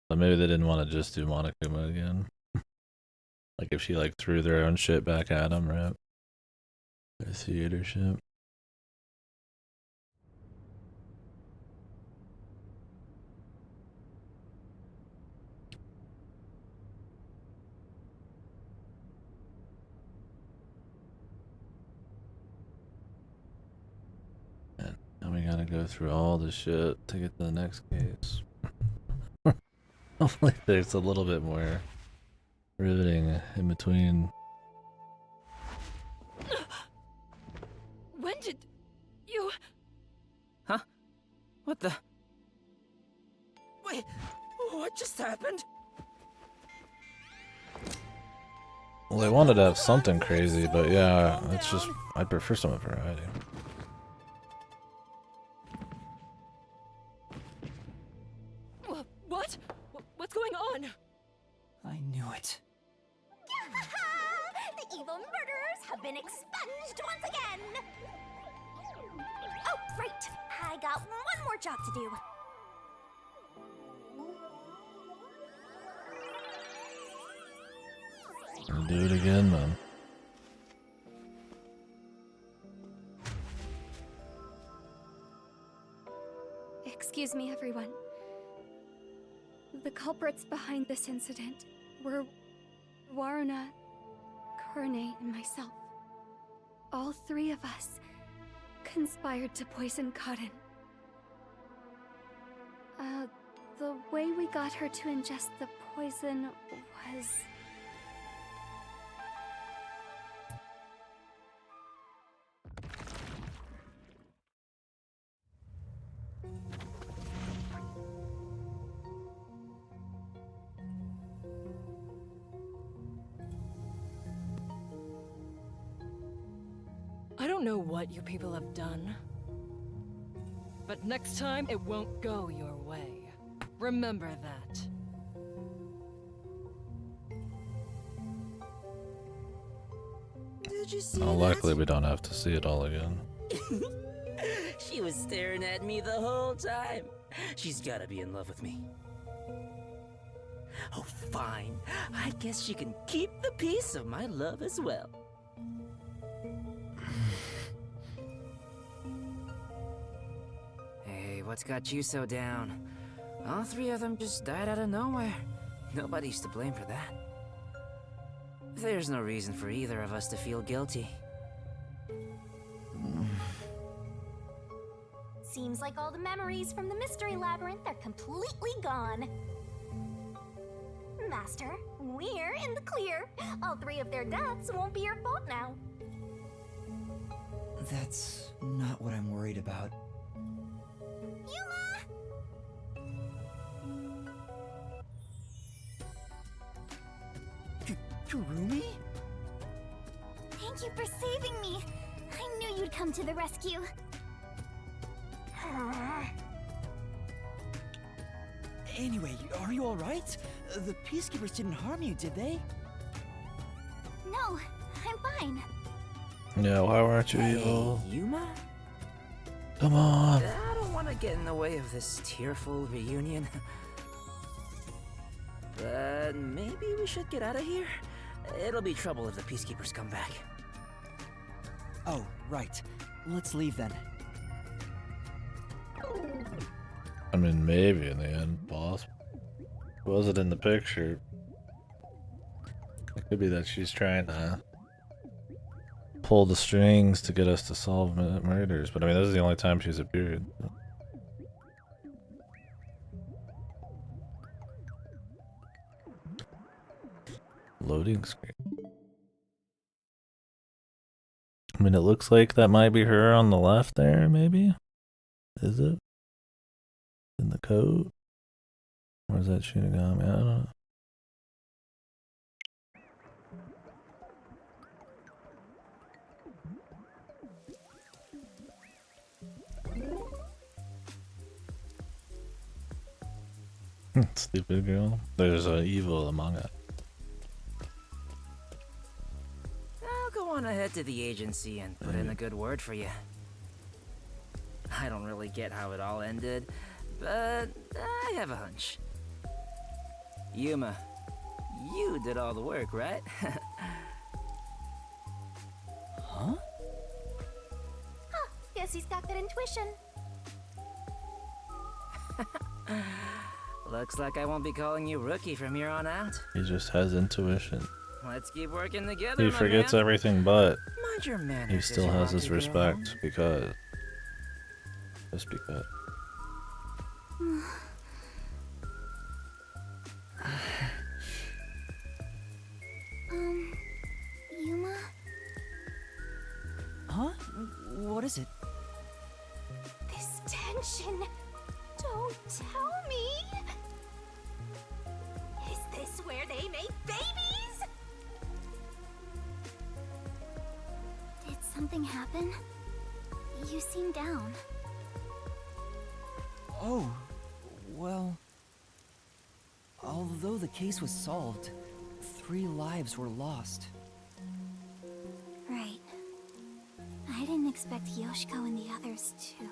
But maybe they didn't want to just do Monokuma again. Like if she like threw their own shit back at him, right? Their theater shit. And we gotta go through all this shit to get to the next case. Hopefully there's a little bit more riveting in between. When did you... Huh? What the... Wait, what just happened? Well, they wanted to have something crazy, but yeah, it's just, I'd prefer some variety. What? What's going on? I knew it. The evil murderers have been expunged once again! Oh, right! I got one more job to do. I'll do it again, man. Excuse me, everyone. The culprits behind this incident were Waruna, Kurne, and myself. All three of us conspired to poison Karin. The way we got her to ingest the poison was... I don't know what you people have done, but next time it won't go your way. Remember that. Did you see Well, that? luckily we don't have to see it all again. She was staring at me the whole time. She's gotta be in love with me. Oh, fine. I guess she can keep the piece of my love as well. Hey, what's got you so down? All three of them just died out of nowhere. Nobody's to blame for that. There's no reason for either of us to feel guilty. Seems like all the memories from the Mystery Labyrinth are completely gone. Master, we're in the clear. All three of their deaths won't be your fault now. That's not what I'm worried about. Kurumi? Thank you for saving me. I knew you'd come to the rescue. Anyway, are you alright? The Peacekeepers didn't harm you, did they? No, I'm fine. Yeah, why weren't you evil? Yuma? Come on. I don't want to get in the way of this tearful reunion. But maybe we should get out of here. It'll be trouble if the Peacekeepers come back. Oh, right. Let's leave then. I mean, maybe in the end, boss. Was it in the picture? It could be that she's trying to pull the strings to get us to solve murders, but I mean, this is the only time she's appeared. Loading screen. I mean, it looks like that might be her on the left there, maybe? Is it? In the coat? Or is that Shinigami? I don't know. Stupid girl. There's evil among us. I'll go on ahead to the agency and put in a good word for you. I don't really get how it all ended, but I have a hunch. Yuma, you did all the work, right? Huh? Guess he's got good intuition. Looks like I won't be calling you Rookie from here on out. He just has intuition. Let's keep working together, He my forgets man. everything, but Mind your manners, he still has his Rocky girl. respect because. Just because. Yuma? Huh? What is it? This tension. Don't tell me. Is this where they make babies? Did something happen? You seem down. Oh, well... Although the case was solved, 3 lives were lost. Right. I didn't expect Yoshiko and the others too.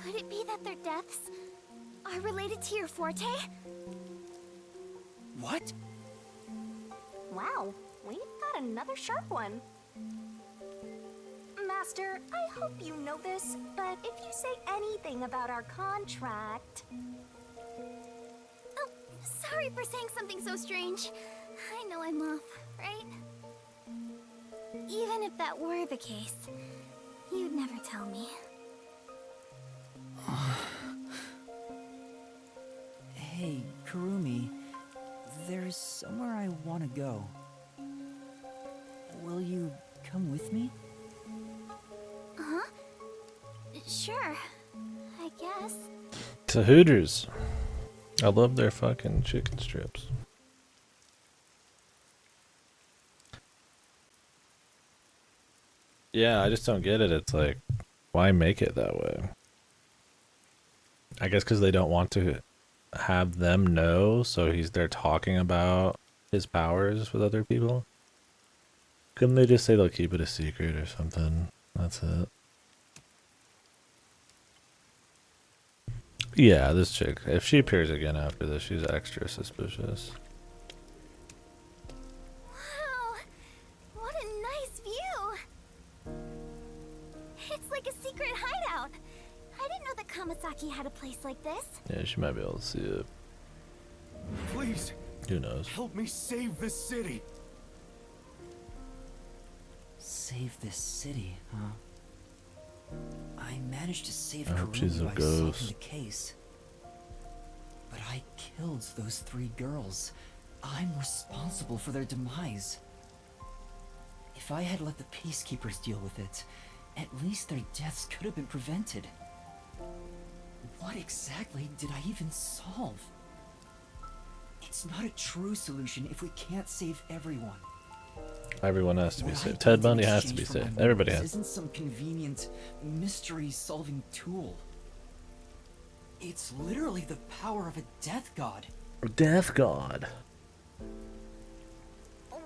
Could it be that their deaths are related to your forte? What? Wow, we've got another sharp one. Master, I hope you know this, but if you say anything about our contract... Oh, sorry for saying something so strange. I know I'm off, right? Even if that were the case, you'd never tell me. Hey, Kurumi, there's somewhere I want to go. Will you come with me? Huh? Sure, I guess. To Hooters. I love their fucking chicken strips. Yeah, I just don't get it. It's like, why make it that way? I guess because they don't want to have them know, so they're talking about his powers with other people. Couldn't they just say they'll keep it a secret or something? That's it. Yeah, this chick. If she appears again after this, she's extra suspicious. Wow, what a nice view! It's like a secret hideout. I didn't know that Kamasaki had a place like this. Yeah, she might be able to see it. Please. Who knows? Help me save this city. Save this city, huh? I managed to save I hope she's a Karumi by solving ghost. the case. But I killed those 3 girls. I'm responsible for their demise. If I had let the peacekeepers deal with it, at least their deaths could have been prevented. What exactly did I even solve? It's not a true solution if we can't save everyone. Everyone has to be What I saved. did Ted in Bundy has to exchange be for my saved. Everybody memories has. Isn't some convenient mystery-solving tool. It's literally the power of a death god. Death god.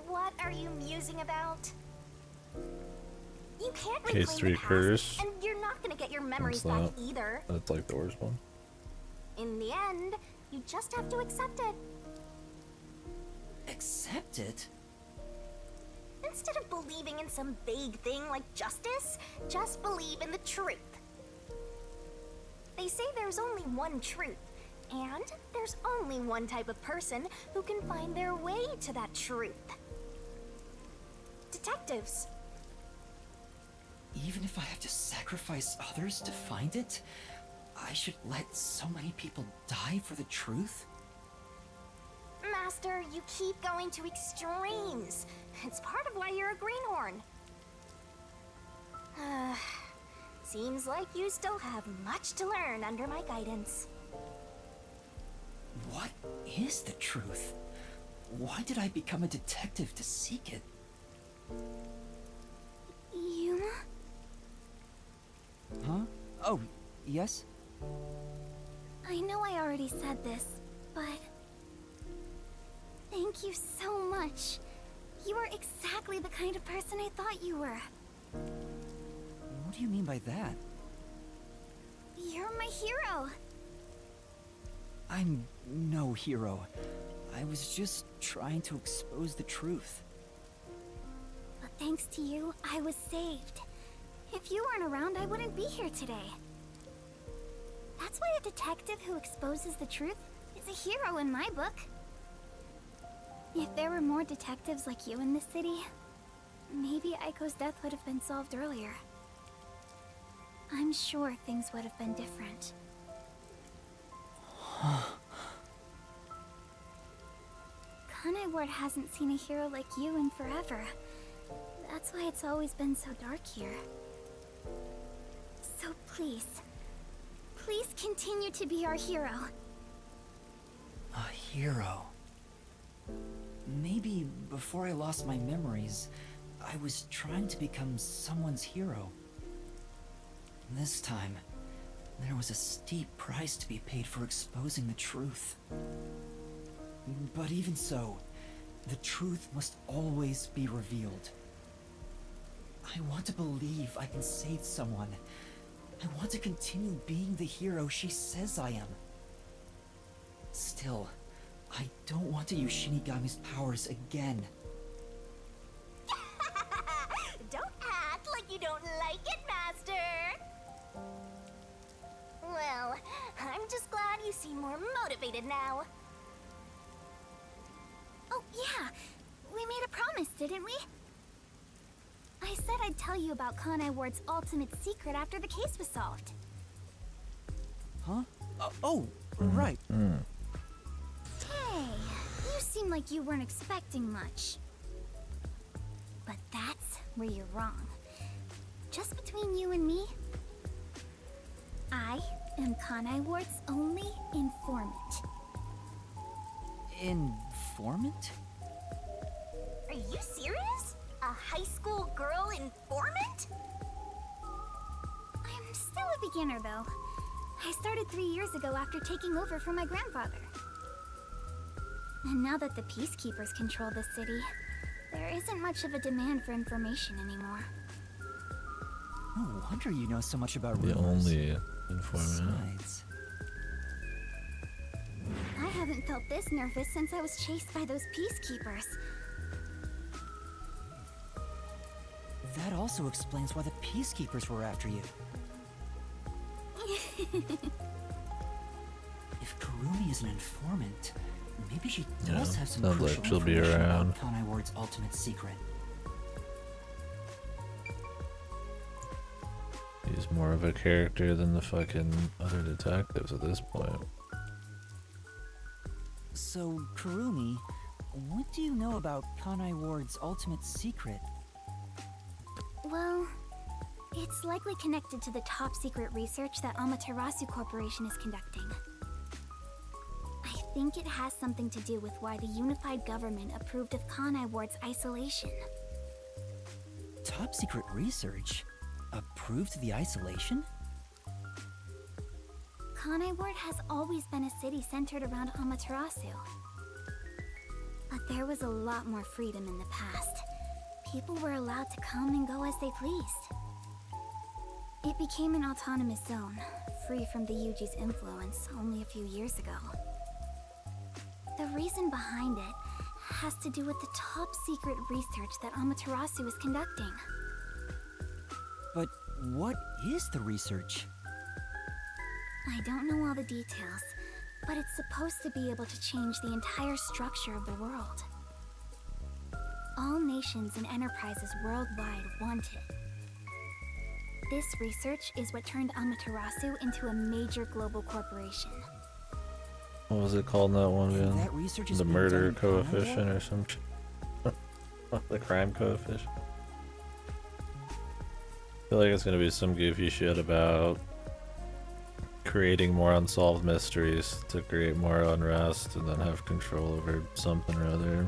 What are you musing about? You can't Case reclaim 3 the past, curse. and you're not gonna get your memories What's back that? either. That's like the worst one. In the end, you just have to accept it. Accept it? Instead of believing in some vague thing like justice, just believe in the truth. They say there's only one truth, and there's only one type of person who can find their way to that truth. Detectives. Even if I have to sacrifice others to find it, I should let so many people die for the truth? Master, you keep going to extremes. It's part of why you're a greenhorn. Seems like you still have much to learn under my guidance. What is the truth? Why did I become a detective to seek it? Yuma? Huh? Oh, yes? I know I already said this, but... Thank you so much. You are exactly the kind of person I thought you were. What do you mean by that? You're my hero. I'm no hero. I was just trying to expose the truth. But thanks to you, I was saved. If you weren't around, I wouldn't be here today. That's why a detective who exposes the truth is a hero in my book. If there were more detectives like you in this city, maybe Aiko's death would have been solved earlier. I'm sure things would have been different. Kanai Ward hasn't seen a hero like you in forever. That's why it's always been so dark here. So please, please continue to be our hero. A hero. Maybe before I lost my memories, I was trying to become someone's hero. This time, there was a steep price to be paid for exposing the truth. But even so, the truth must always be revealed. I want to believe I can save someone. I want to continue being the hero she says I am. Still, I don't want to use Shinigami's powers again. Don't act like you don't like it, Master! Well, I'm just glad you seem more motivated now. Oh, yeah. We made a promise, didn't we? I said I'd tell you about Kanai Ward's ultimate secret after the case was solved. Huh? Oh, right. Hey, you seem like you weren't expecting much. But that's where you're wrong. Just between you and me, I am Kanai Ward's only informant. Informant? Are you serious? A high school girl informant? I'm still a beginner, though. I started 3 years ago after taking over from my grandfather. And now that the peacekeepers control the city, there isn't much of a demand for information anymore. No wonder you know so much about The rumors. only informant. Besides, I haven't felt this nervous since I was chased by those peacekeepers. that also explains why the peacekeepers were after you. If Kurumi is an informant, maybe she does have some sounds crucial like she'll be information around. about Kanai Ward's ultimate secret. He's more of a character than the fucking other detectives at this point. So, Kurumi, what do you know about Kanai Ward's ultimate secret? Well, it's likely connected to the top secret research that Amaterasu Corporation is conducting. I think it has something to do with why the unified government approved of Kanai Ward's isolation. Top secret research? Approved the isolation? Kanai Ward has always been a city centered around Amaterasu. But there was a lot more freedom in the past. People were allowed to come and go as they pleased. It became an autonomous zone, free from the Yuji's influence only a few years ago. The reason behind it has to do with the top secret research that Amaterasu is conducting. But what is the research? I don't know all the details, but it's supposed to be able to change the entire structure of the world. All nations and enterprises worldwide want it. This research is what turned Amaterasu into a major global corporation. What was it called in that one again? That research is The being murder done in Kanai coefficient or some shit. The crime coefficient. I feel like it's gonna be some goofy shit about creating more unsolved mysteries to create more unrest and then have control over something or other.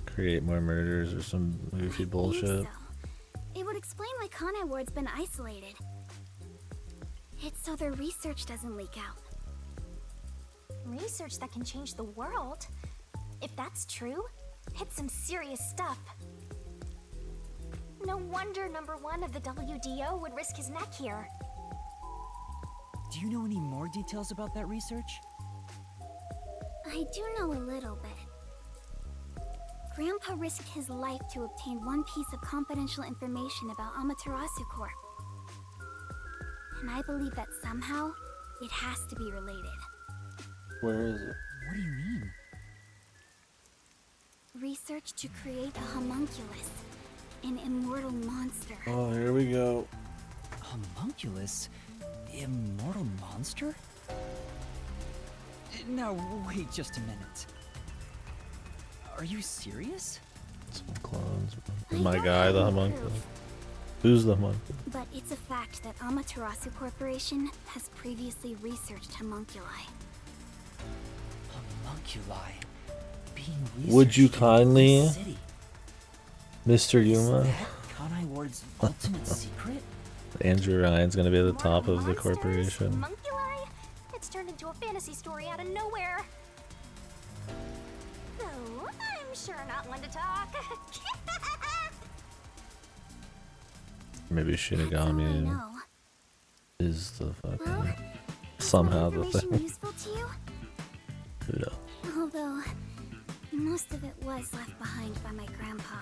Create more murders or some goofy bullshit. So. It would explain why Kanai Ward's been isolated. It's so their research doesn't leak out. Research that can change the world? If that's true, it's some serious stuff. No wonder number 1 of the WDO would risk his neck here. Do you know any more details about that research? I do know a little bit. Grandpa risked his life to obtain one piece of confidential information about Amaterasu Corp. And I believe that somehow, it has to be related. Where is it? What do you mean? Research to create a homunculus, an immortal monster. Oh, here we go. Homunculus? Immortal monster? Now, wait just a minute. Are you serious? Some clones. My guy, the homunculus. Who's the homunculus? But it's a fact that Amaterasu Corporation has previously researched homunculi. Homunculi being researched Would you in kindly, this city. Mr. Yuma? Is that Kanai Ward's ultimate secret? Andrew Ryan's gonna be at the top of the corporation. Homunculi? It's turned into a fantasy story out of nowhere. Though, I'm sure not one to talk. Maybe Shinigami is the fucking somehow the thing. Useful to you? Who knows? Although, most of it was left behind by my grandpa.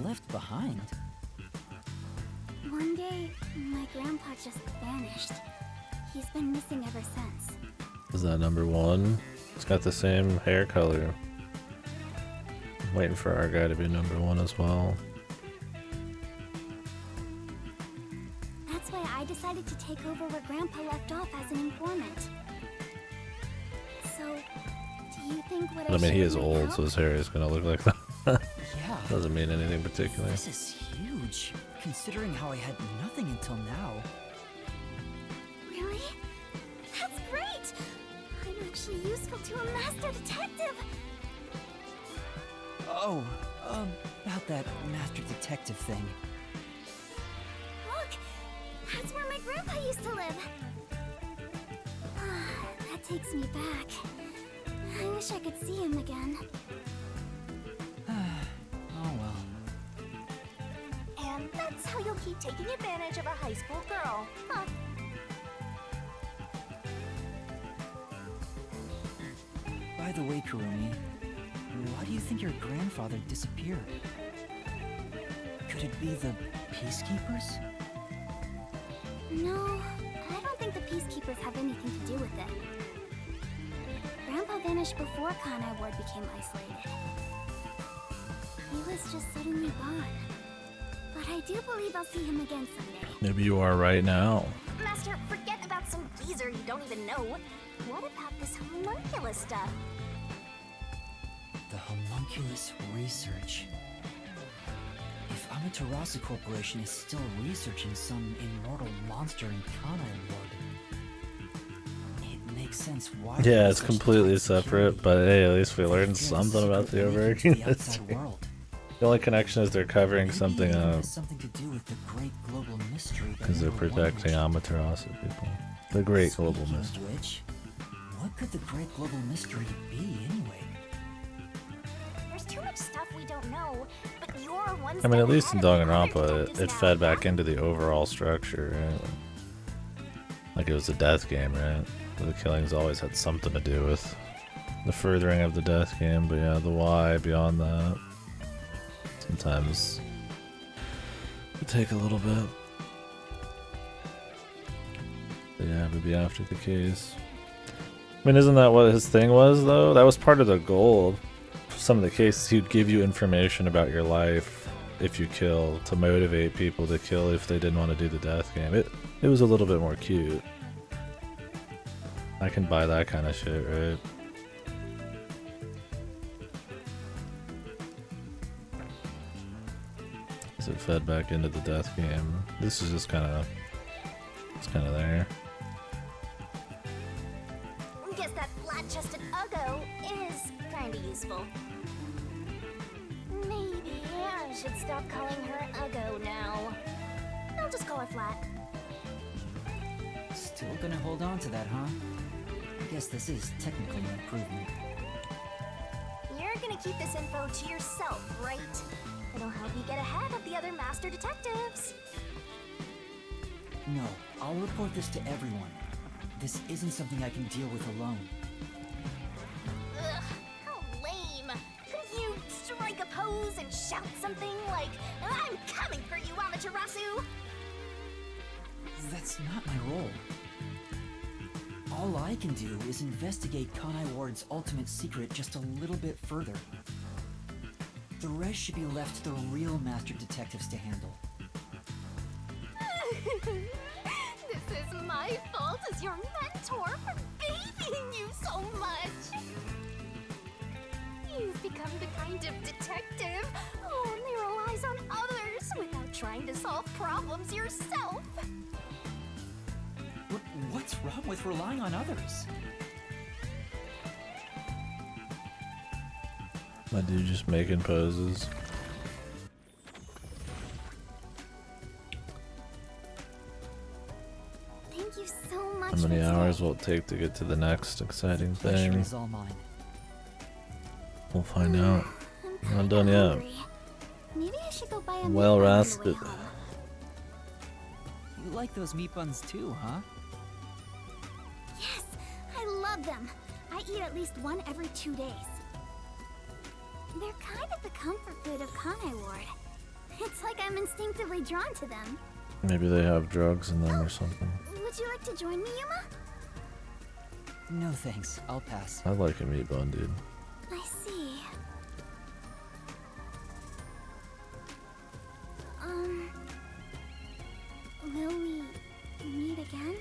Left behind? One day, my grandpa just vanished. He's been missing ever since. Is that number 1? It's got the same hair color. I'm waiting for our guy to be number 1 as well. That's why I decided to take over where grandpa left off as an informant. So, do you think what But I mean, he is might old, help? so his hair is gonna look like that. Yeah. Doesn't mean anything particular. This is huge, considering how I had nothing until now. Really? That's great! I'm actually useful to a master detective! Oh, about that master detective thing. Look! That's where my grandpa used to live! That takes me back. I wish I could see him again. Oh well. And that's how you'll keep taking advantage of a high school girl. Huh. By the way, Kurumi, why do you think your grandfather disappeared? Could it be the Peacekeepers? No, I don't think the Peacekeepers have anything to do with it. Grandpa vanished before Kanai Ward became isolated. He was just suddenly gone. But I do believe I'll see him again someday. Maybe you are right now. Master, forget about some geezer you don't even know. What about this homunculus stuff? The homunculus research. If Amaterasu Corporation is still researching some immortal monster in Kanai Ward, it makes sense why. Yeah, it's completely separate, but hey, at least we learned something about the overarching history. The only connection is they're covering something up. Because they're protecting Amaterasu people. The Great Global Mystery. Which, what could the Great Global Mystery be anyway? There's too much stuff we don't know, but you're one I mean, at step least in ahead of the other Danganronpa, detectives it now, fed yeah? back into the overall structure, right? Like it was a death game, right? The killings always had something to do with the furthering of the death game, but yeah, the why beyond that. Sometimes it take a little bit. But yeah, it would be after the case. I mean, isn't that what his thing was, though? That was part of the goal. For some of the cases, he'd give you information about your life if you kill, to motivate people to kill if they didn't want to do the death game. It was a little bit more cute. I can buy that kind of shit, right? Because it fed back into the death game. This is just kind of... It's kind of there. Guess that flat-chested Uggo is kinda useful. Maybe I should stop calling her Uggo now. I'll just call her Flat. Still gonna hold on to that, huh? I guess this is technically an improvement. You're gonna keep this info to yourself, right? It'll help you get ahead of the other master detectives. No, I'll report this to everyone. This isn't something I can deal with alone. Ugh, how lame. Couldn't you strike a pose and shout something like, "I'm coming for you, Amaterasu"? That's not my role. All I can do is investigate Kanai Ward's ultimate secret just a little bit further. The rest should be left to the real master detectives to handle. This is my fault as your mentor for babying you so much. You've become the kind of detective who only relies on others without trying to solve problems yourself. What's wrong with relying on others? My dude just making poses. Thank you so much. How many for hours today. will it take to get to the next exciting Pleasure thing? is all mine. We'll find out. I'm Not done yet. hungry. Maybe I should go buy a Well meat bun on the way rested. home. You like those meat buns too, huh? Yes, I love them. I eat at least one every 2 days. They're kind of the comfort food of Kanai Ward. It's like I'm instinctively drawn to them. Maybe they have drugs in them or something. Would you like to join me, Yuma? No thanks, I'll pass. I like a meat bun, dude. I see. Will we meet again?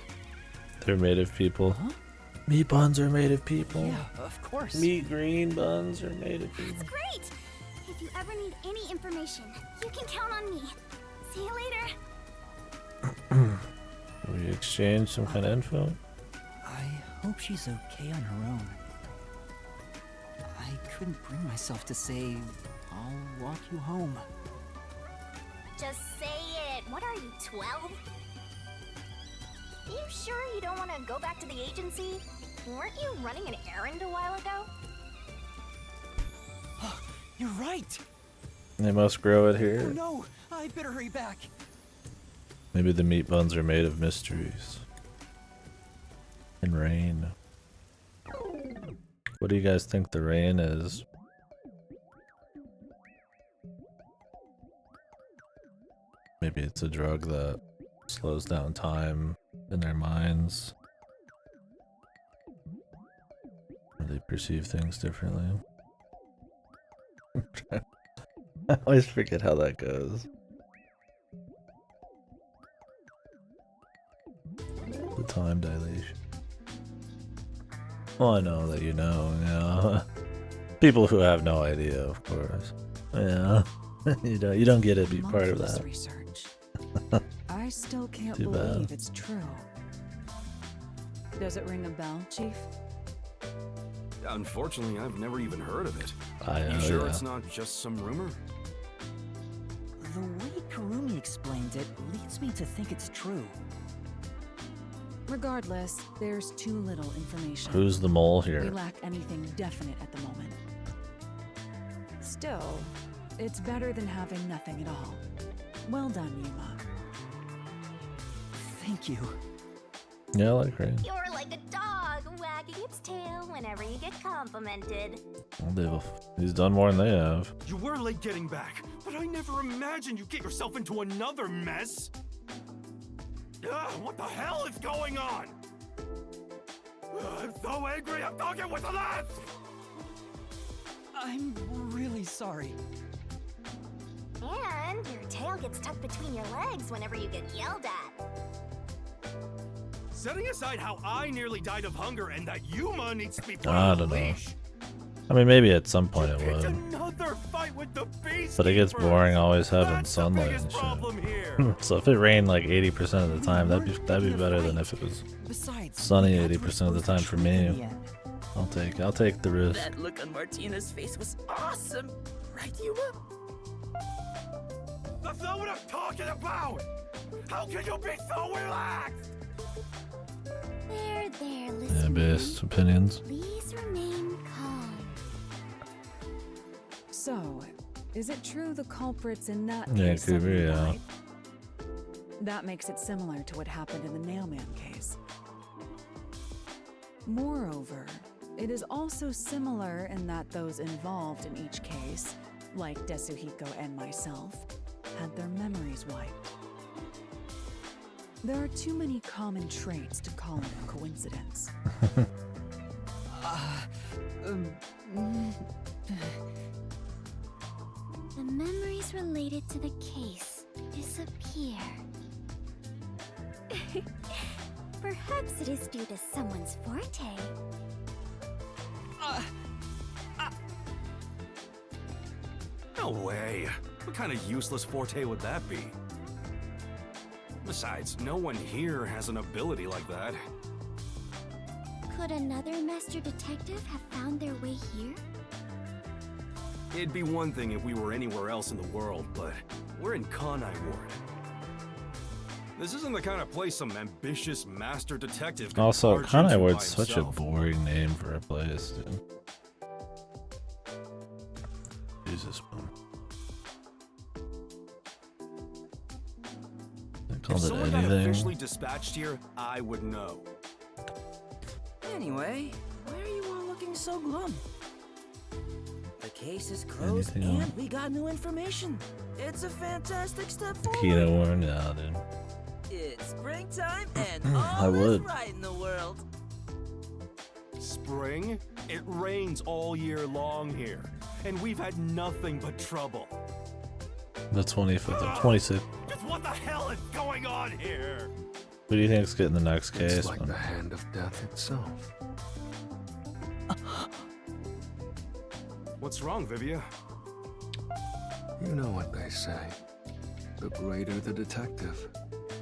They're made of people. Huh? Meat buns are made of people. Yeah, of course. Meat green buns are made of people. That's great! If you ever need any information, you can count on me. See you later. We exchange some kind of info. I hope she's okay on her own. I couldn't bring myself to say, I'll walk you home. Just say it. What are you, 12? You sure you don't want to go back to the agency? Weren't you running an errand a while ago? You're right! They must grow it Oh here. no! I better hurry back. Maybe the meat buns are made of mysteries. And rain. What do you guys think the rain is? Maybe it's a drug that slows down time in their minds. Or they perceive things differently. I always forget how that goes. The time dilation. Well, I know that you know, yeah. People who have no idea, of course. Yeah. you don't get to be part of that. Research. I still can't Too believe bad. it's true. Does it ring a bell, Chief? Unfortunately, I've never even heard of it. You sure yeah. it's not just some rumor? The way Kurumi explained it leads me to think it's true. Regardless, there's too little information. Who's the mole We here? lack anything definite at the moment. Still, it's better than having nothing at all. Well done, Yuma. Thank you. Yeah, I like rain. You're like a dog wagging its tail whenever you get complimented. He's done more than they have. You were late getting back, but I never imagined you'd get yourself into another mess. What the hell is going on? I'm so angry, I'm talking with the last! I'm really sorry. And your tail gets tucked between your legs whenever you get yelled at. Setting aside how I nearly died of hunger and that Yuma needs to be put I on a don't know. leash. I mean, maybe at some point it It's would. another fight with the beast. But it gets boring always having sunlight and shit. So if it rained like 80% of the time, that'd be better than if it was sunny 80% of the time for me. I'll take the risk. That look on Martina's face was awesome, right, Yuma? That's not what I'm talking about! How can you be so relaxed? There, Yeah, listen. based opinions. Please remain calm. So, is it true the culprits in that Yeah, case could be, suddenly yeah. died? That makes it similar to what happened in the Nailman case. Moreover, it is also similar in that those involved in each case, like Desuhiko and myself, had their memories wiped. There are too many common traits to call it a coincidence. The memories related to the case disappear. Perhaps it is due to someone's forte. No way. What kind of useless forte would that be? Besides, no one here has an ability like that. Could another master detective have found their way here? It'd be one thing if we were anywhere else in the world, but we're in Kanai Ward. This isn't the kind of place some ambitious master detective can Also, barge into Kanai by Ward's such a himself. boring name for a place, dude. Jesus, man. They If called it someone got officially anything. dispatched here, I would know. Anyway, why are you all looking so glum? The case is closed Anything and we got new information. It's a fantastic step forward. Keto Ward, yeah, dude. It's springtime and I all is would. right in the world. Spring? It rains all year long here, and we've had nothing but trouble. The 25th, or 26th. Just what the hell is going on here? Who do you think's getting the next case? It's like man? the hand of death itself. What's wrong, Vivia? You know what they say. The greater the detective,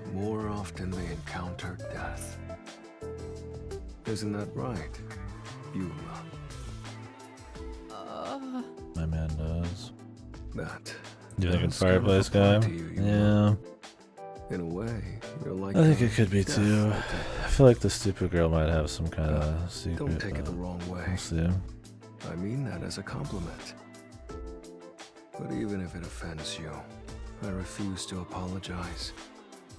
the more often they encounter death. Isn't that right, Yuma? My man does. That. You think it's does kind of Fireplace apply guy? to you, Yuma. Yeah. In a way, you're like I think a it could be death too. detective. I feel like the stupid girl might have some kind of secret. Don't take it the wrong way. We'll see. I mean that as a compliment. But even if it offends you, I refuse to apologize.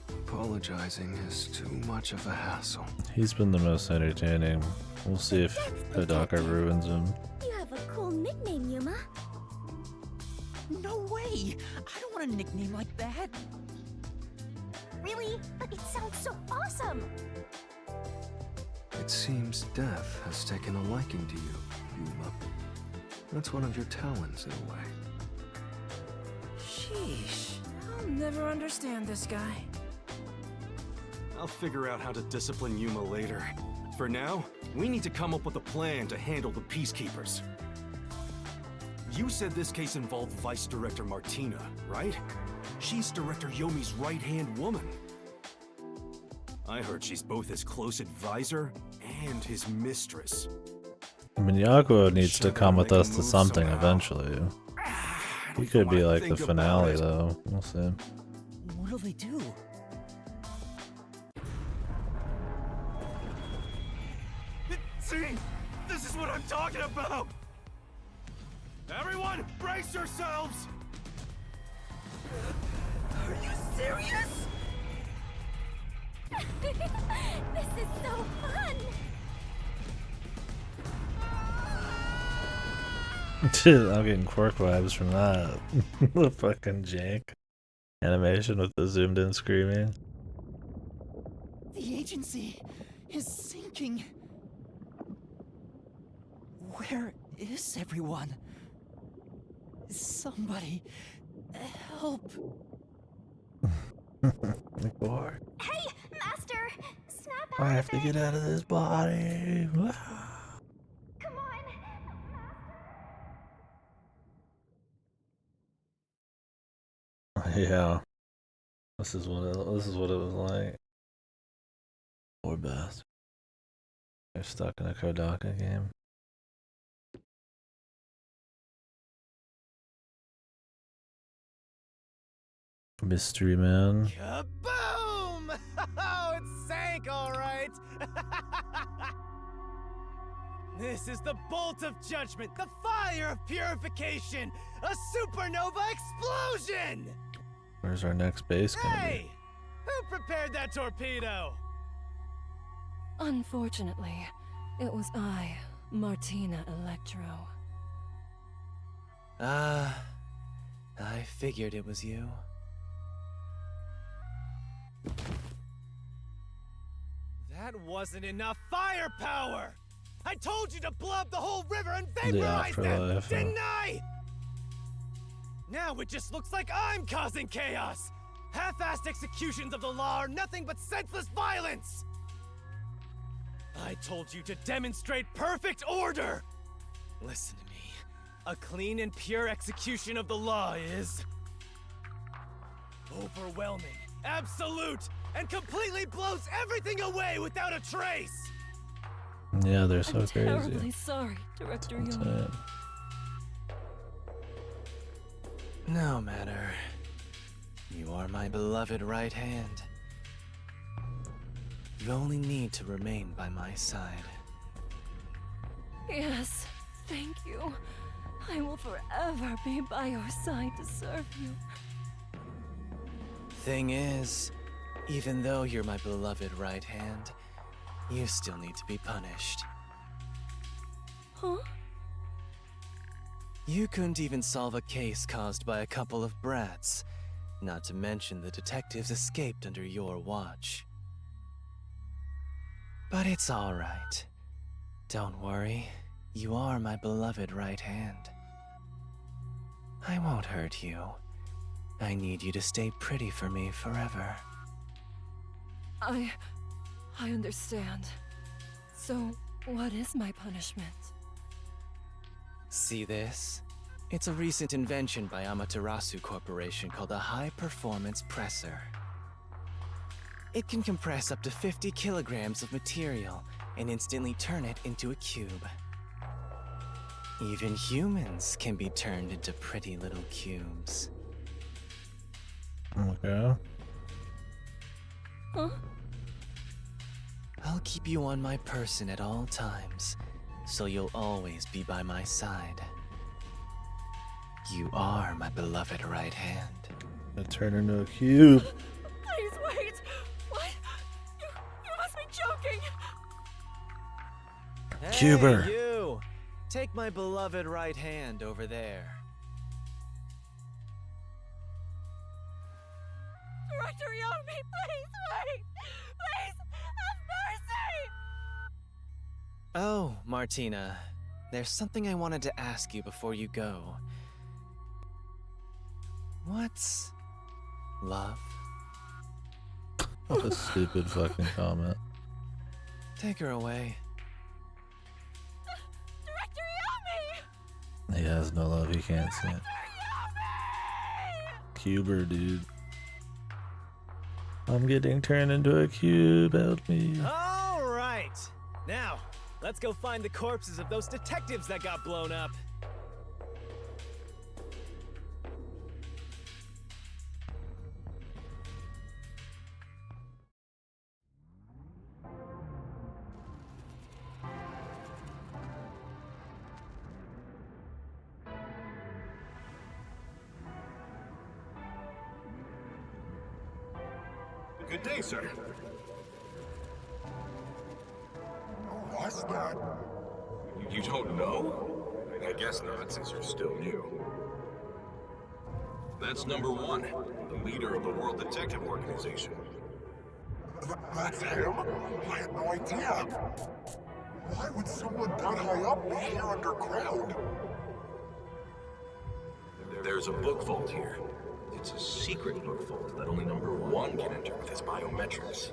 Apologizing is too much of a hassle. He's been the most entertaining. We'll see if Kodaka ruins him. You have a cool nickname, Yuma. No way! I don't want a nickname like that. Really? But it sounds so awesome! It seems Death has taken a liking to you, Yuma. That's one of your talents in a way. Sheesh. I'll never understand this guy. I'll figure out how to discipline Yuma later. For now, we need to come up with a plan to handle the Peacekeepers. You said this case involved Vice Director Martina, right? She's Director Yomi's right-hand woman. I heard she's both his close advisor and his mistress. I mean, Yakuo needs to come with us to something eventually. He could be like the finale, though. We'll see. What'll they do? See? This is what I'm talking about! Everyone, brace yourselves! Are you serious? This is so fun! I'm getting Quirk vibes from that. The fucking jank animation with the zoomed in screaming. The agency is sinking. Where is everyone? Somebody help. Boy, Hey, Master! Snap I have to get out of this body. Come on! Yeah, this is what it was like. Poor bastard. They're stuck in a Kodaka game. Mystery man. Kaboom! Oh, it sank, all right. This is the bolt of judgment, the fire of purification, a supernova explosion! Where's our next base gonna Hey! Who prepared that torpedo? Unfortunately, it was I, Martina Electro. I figured it was you. That wasn't enough firepower! I told you to blow up the whole river and be? vaporize them, Afterlife. didn't I? Now it just looks like I'm causing chaos! Half-assed executions of the law are nothing but senseless violence! I told you to demonstrate perfect order! Listen to me. A clean and pure execution of the law is... overwhelming, absolute, and completely blows everything away without a trace! Yeah, they're so I'm crazy. terribly sorry, Director That's Yomi. it. No matter. You are my beloved right hand. You only need to remain by my side. Yes, thank you. I will forever be by your side to serve you. Thing is, even though you're my beloved right hand, you still need to be punished. Huh? You couldn't even solve a case caused by a couple of brats, not to mention the detectives escaped under your watch. But it's all right. Don't worry, you are my beloved right hand. I won't hurt you. I need you to stay pretty for me forever. I understand. So, what is my punishment? See this? It's a recent invention by Amaterasu Corporation called a high-performance presser. It can compress up to 50 kilograms of material and instantly turn it into a cube. Even humans can be turned into pretty little cubes. Okay. Huh? I'll keep you on my person at all times, so you'll always be by my side. You are my beloved right hand. Gonna turn into a cube. Please wait! Cuber. Hey, you! Take my beloved right hand over there. Director Yomi, please wait! Please, have mercy! Oh, Martina. There's something I wanted to ask you before you go. What's love? What a stupid fucking comment. Take her away. Director Yomi! He has no love, he can't see it. Cuber, dude. I'm getting turned into a cube, help me. All right. Now, let's go find the corpses of those detectives that got blown up. Good day, sir. What's that? You don't know? I guess not, since you're still new. That's number one, the leader of the World Detective Organization. That's him? I had no idea. Why would someone that high up be here underground? There's a book vault here. It's a secret book vault that only number one can enter with his biometrics.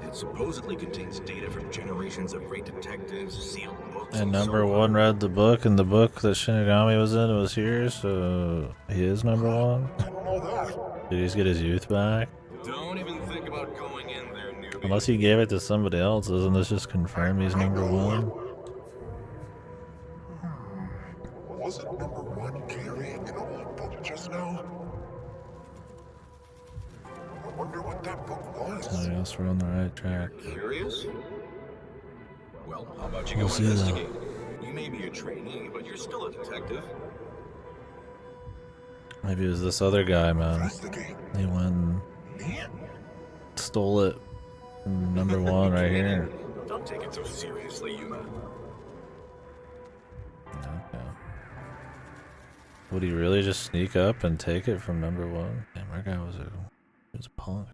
It supposedly contains data from generations of great detectives, sealed books, And number one read the book, and the book that Shinigami was in was here, so he is number one. Did he just get his youth back? Don't even think about going in there, newbie. Unless he gave it to somebody else, doesn't this just confirm he's number one? Wasn't number one carrying an old book just now? I wonder what that book was. So I guess we're on the right track. Curious? Well, how about you We'll go see, though. investigate? You may be a trainee, but you're still a detective. Maybe it was this other guy, man. He went and stole it from number one right here. Don't take it so seriously, Yuma. Okay. Would he really just sneak up and take it from number one? Damn, our guy was a punk.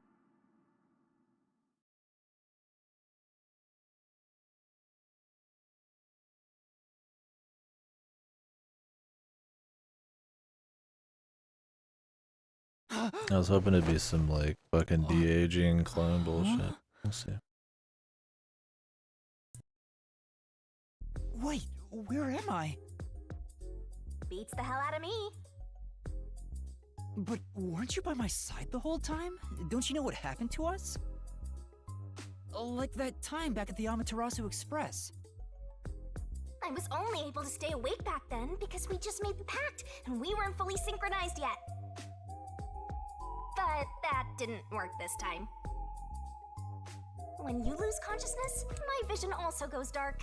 I was hoping it'd be some like fucking de-aging clone bullshit. We'll see. Wait, where am I? Beats the hell out of me. But weren't you by my side the whole time? Don't you know what happened to us? Like that time back at the Amaterasu Express. I was only able to stay awake back then because we just made the pact and we weren't fully synchronized yet. But that didn't work this time. When you lose consciousness, my vision also goes dark.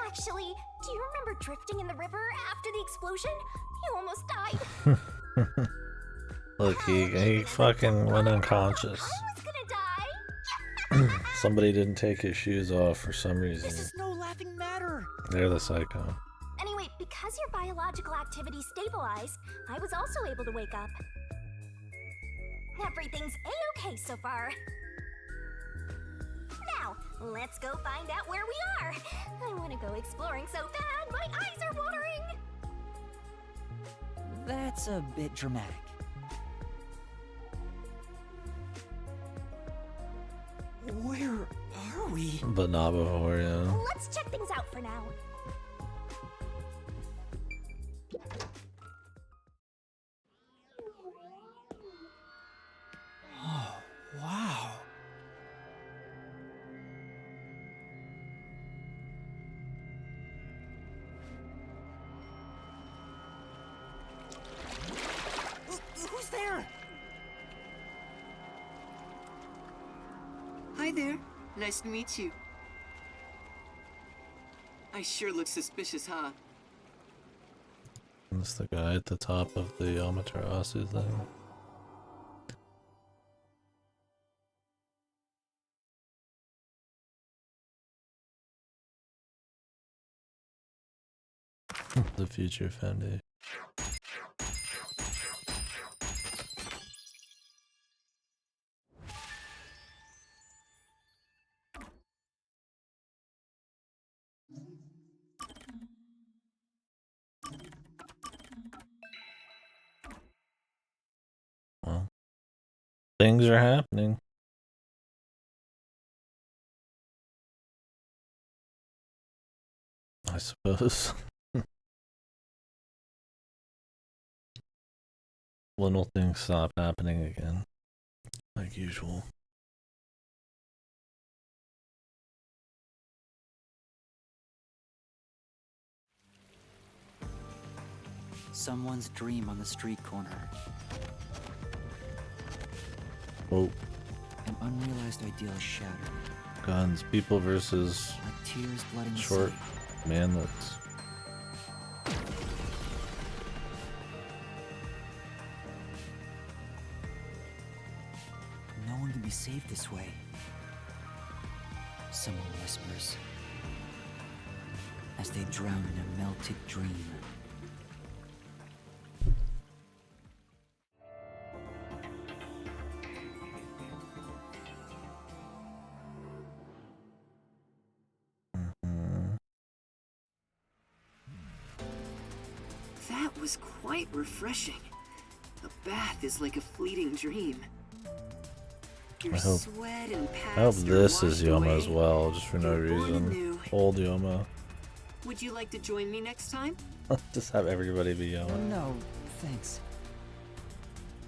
Actually, do you remember drifting in the river after the explosion? You almost died. Look, he fucking went unconscious. Somebody didn't take his shoes off for some reason. This is no laughing matter. They're the psycho. Anyway, because your biological activity stabilized, I was also able to wake up. Everything's a-okay so far. Now, let's go find out where we are. I want to go exploring so bad, my eyes are watering. That's a bit dramatic. Where are we? But not before, yeah. Let's check things out for now. Oh, wow. Who's there? Hi there. Nice to meet you. I sure look suspicious, huh? That's the guy at the top of the Amaterasu thing. The future foundation. Well, things are happening. I suppose. When will things stop happening again? Like usual. Someone's dream on the street corner. Oh. An unrealized ideal shattered. Guns, people versus like tears, blood, and short sea. manlets. No one can be saved this way. Someone whispers as they drown in a melted dream. That was quite refreshing. A bath is like a fleeting dream. Your I hope sweat and I hope past this are is washed Yoma away. as well, just for no You're born reason. anew. Old Yoma. Would you like to join me next time? Just have everybody be Yoma. No, thanks.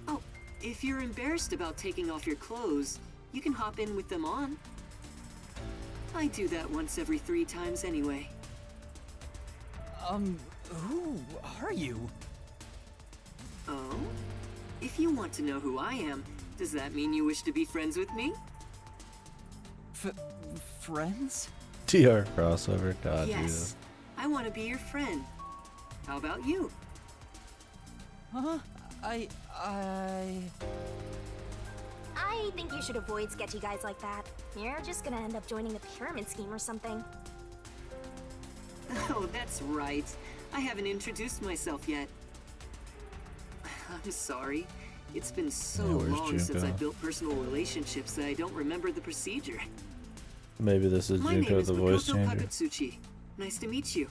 Oh, if you're embarrassed about taking off your clothes, you can hop in with them on. I do that once every 3 times anyway. Who are you? Oh? If you want to know who I am, does that mean you wish to be friends with me? Friends? TR crossover, God, Yes. Jesus. I want to be your friend. How about you? Huh? I think you should avoid sketchy guys like that. You're just gonna end up joining the pyramid scheme or something. Oh, that's right. I haven't introduced myself yet. I'm sorry. It's been so Yeah, where's long since I Junko? built personal relationships that I don't remember the procedure. Maybe this is My name Junko, is the voice Makoto changer. Takatsuchi. Nice to meet you.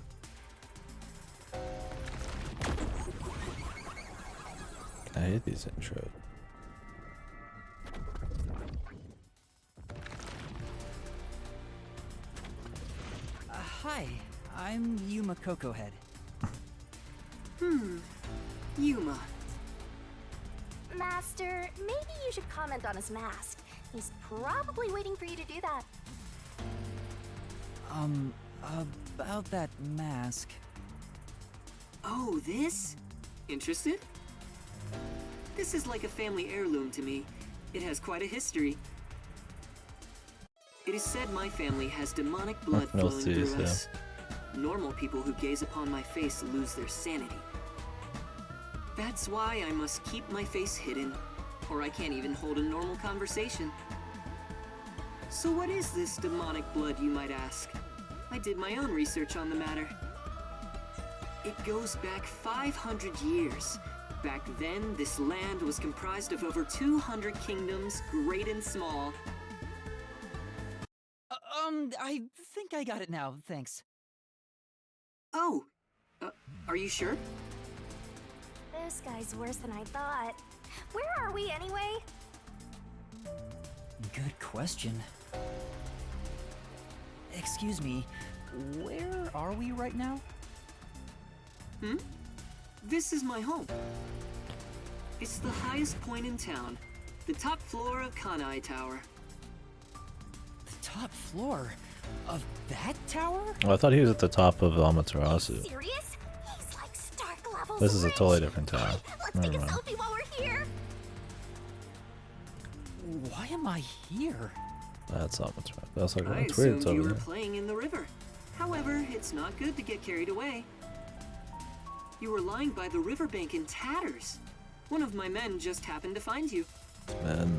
I hate these intros. Hi, I'm Yuma Cocohead. Yuma. Master, maybe you should comment on his mask. He's probably waiting for you to do that. About that mask. Oh, this? Interested? This is like a family heirloom to me. It has quite a history. It is said my family has demonic blood No flowing sees, through yeah. us. Normal people who gaze upon my face lose their sanity. That's why I must keep my face hidden, or I can't even hold a normal conversation. So what is this demonic blood, you might ask? I did my own research on the matter. It goes back 500 years. Back then, this land was comprised of over 200 kingdoms, great and small. I think I got it now, thanks. Oh, are you sure? This guy's worse than I thought. Where are we anyway? Good question. Excuse me, where are we right now? This is my home. It's the highest point in town, the top floor of Kanai Tower. The top floor of that tower? Oh, I thought he was at the top of Amaterasu. Serious? He's like Stark levels This is a rich. totally different tower. Let's Never take a mind. selfie while we're here. Why am I here? That's Amaterasu. That's like, I oh, it's weird, it's assumed you over were there. playing in the river. However, it's not good to get carried away. You were lying by the riverbank in tatters. One of my men just happened to find you. Man,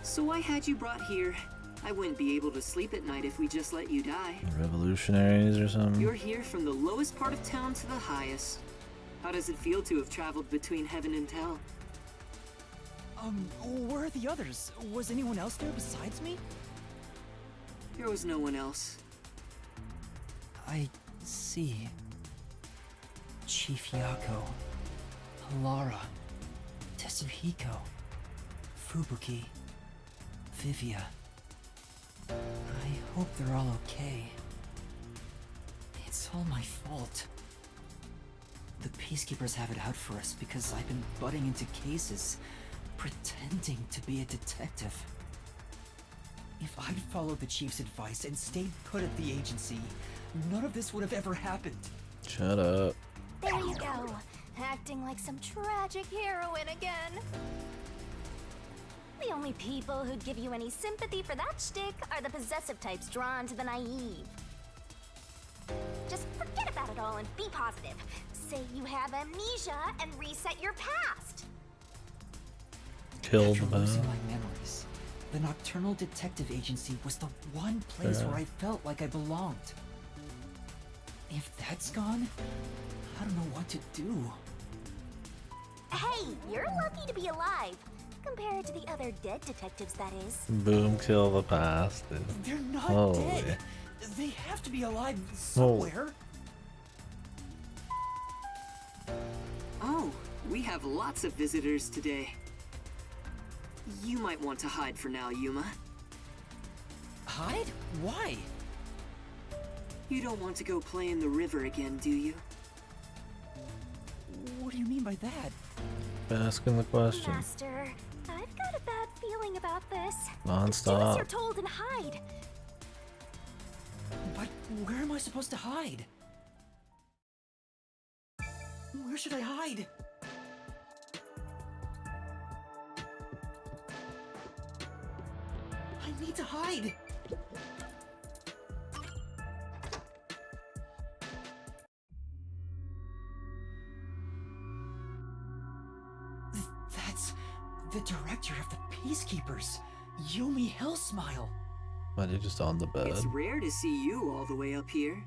So I had you brought here I wouldn't be able to sleep at night if we just let you die. Revolutionaries or something? You're here from the lowest part of town to the highest. How does it feel to have traveled between heaven and hell? Where are the others? Was anyone else there besides me? There was no one else. I see. Chief Yako, Lara, Tetsuhiko, Fubuki, Vivia. I hope they're all okay. It's all my fault. The Peacekeepers have it out for us because I've been butting into cases, pretending to be a detective. If I'd followed the Chief's advice and stayed put at the agency, none of this would have ever happened. Shut up. There you go, acting like some tragic heroine again. The only people who'd give you any sympathy for that shtick are the possessive types drawn to the naive. Just forget about it all and be positive. Say you have amnesia and reset your past. Killed After losing my memories, the Nocturnal Detective Agency was the one place where I felt like I belonged. If that's gone, I don't know what to do. Hey, you're lucky to be alive. Compared to the other dead detectives, that is. Boom, kill the past, dude. They're not Holy. dead. They have to be alive somewhere. Oh, we have lots of visitors today. You might want to hide for now, Yuma. Hide? Why? You don't want to go play in the river again, do you? What do you mean by that? Asking the question. Master, I've got a bad feeling about this. Non-stop. Do as you're told and hide. But where am I supposed to hide? Where should I hide? I need to hide! That's the director of the Peacekeepers, Yumi Hellsmile. Why you just on the bed? It's rare to see you all the way up here.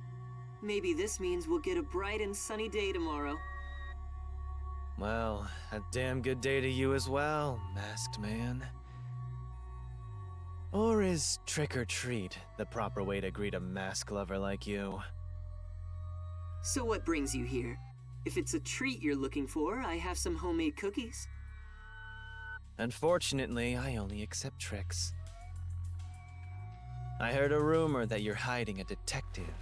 Maybe this means we'll get a bright and sunny day tomorrow. Well, a damn good day to you as well, masked man. Or is trick or treat the proper way to greet a mask lover like you? So what brings you here? If it's a treat you're looking for, I have some homemade cookies. Unfortunately, I only accept tricks. I heard a rumor that you're hiding a detective.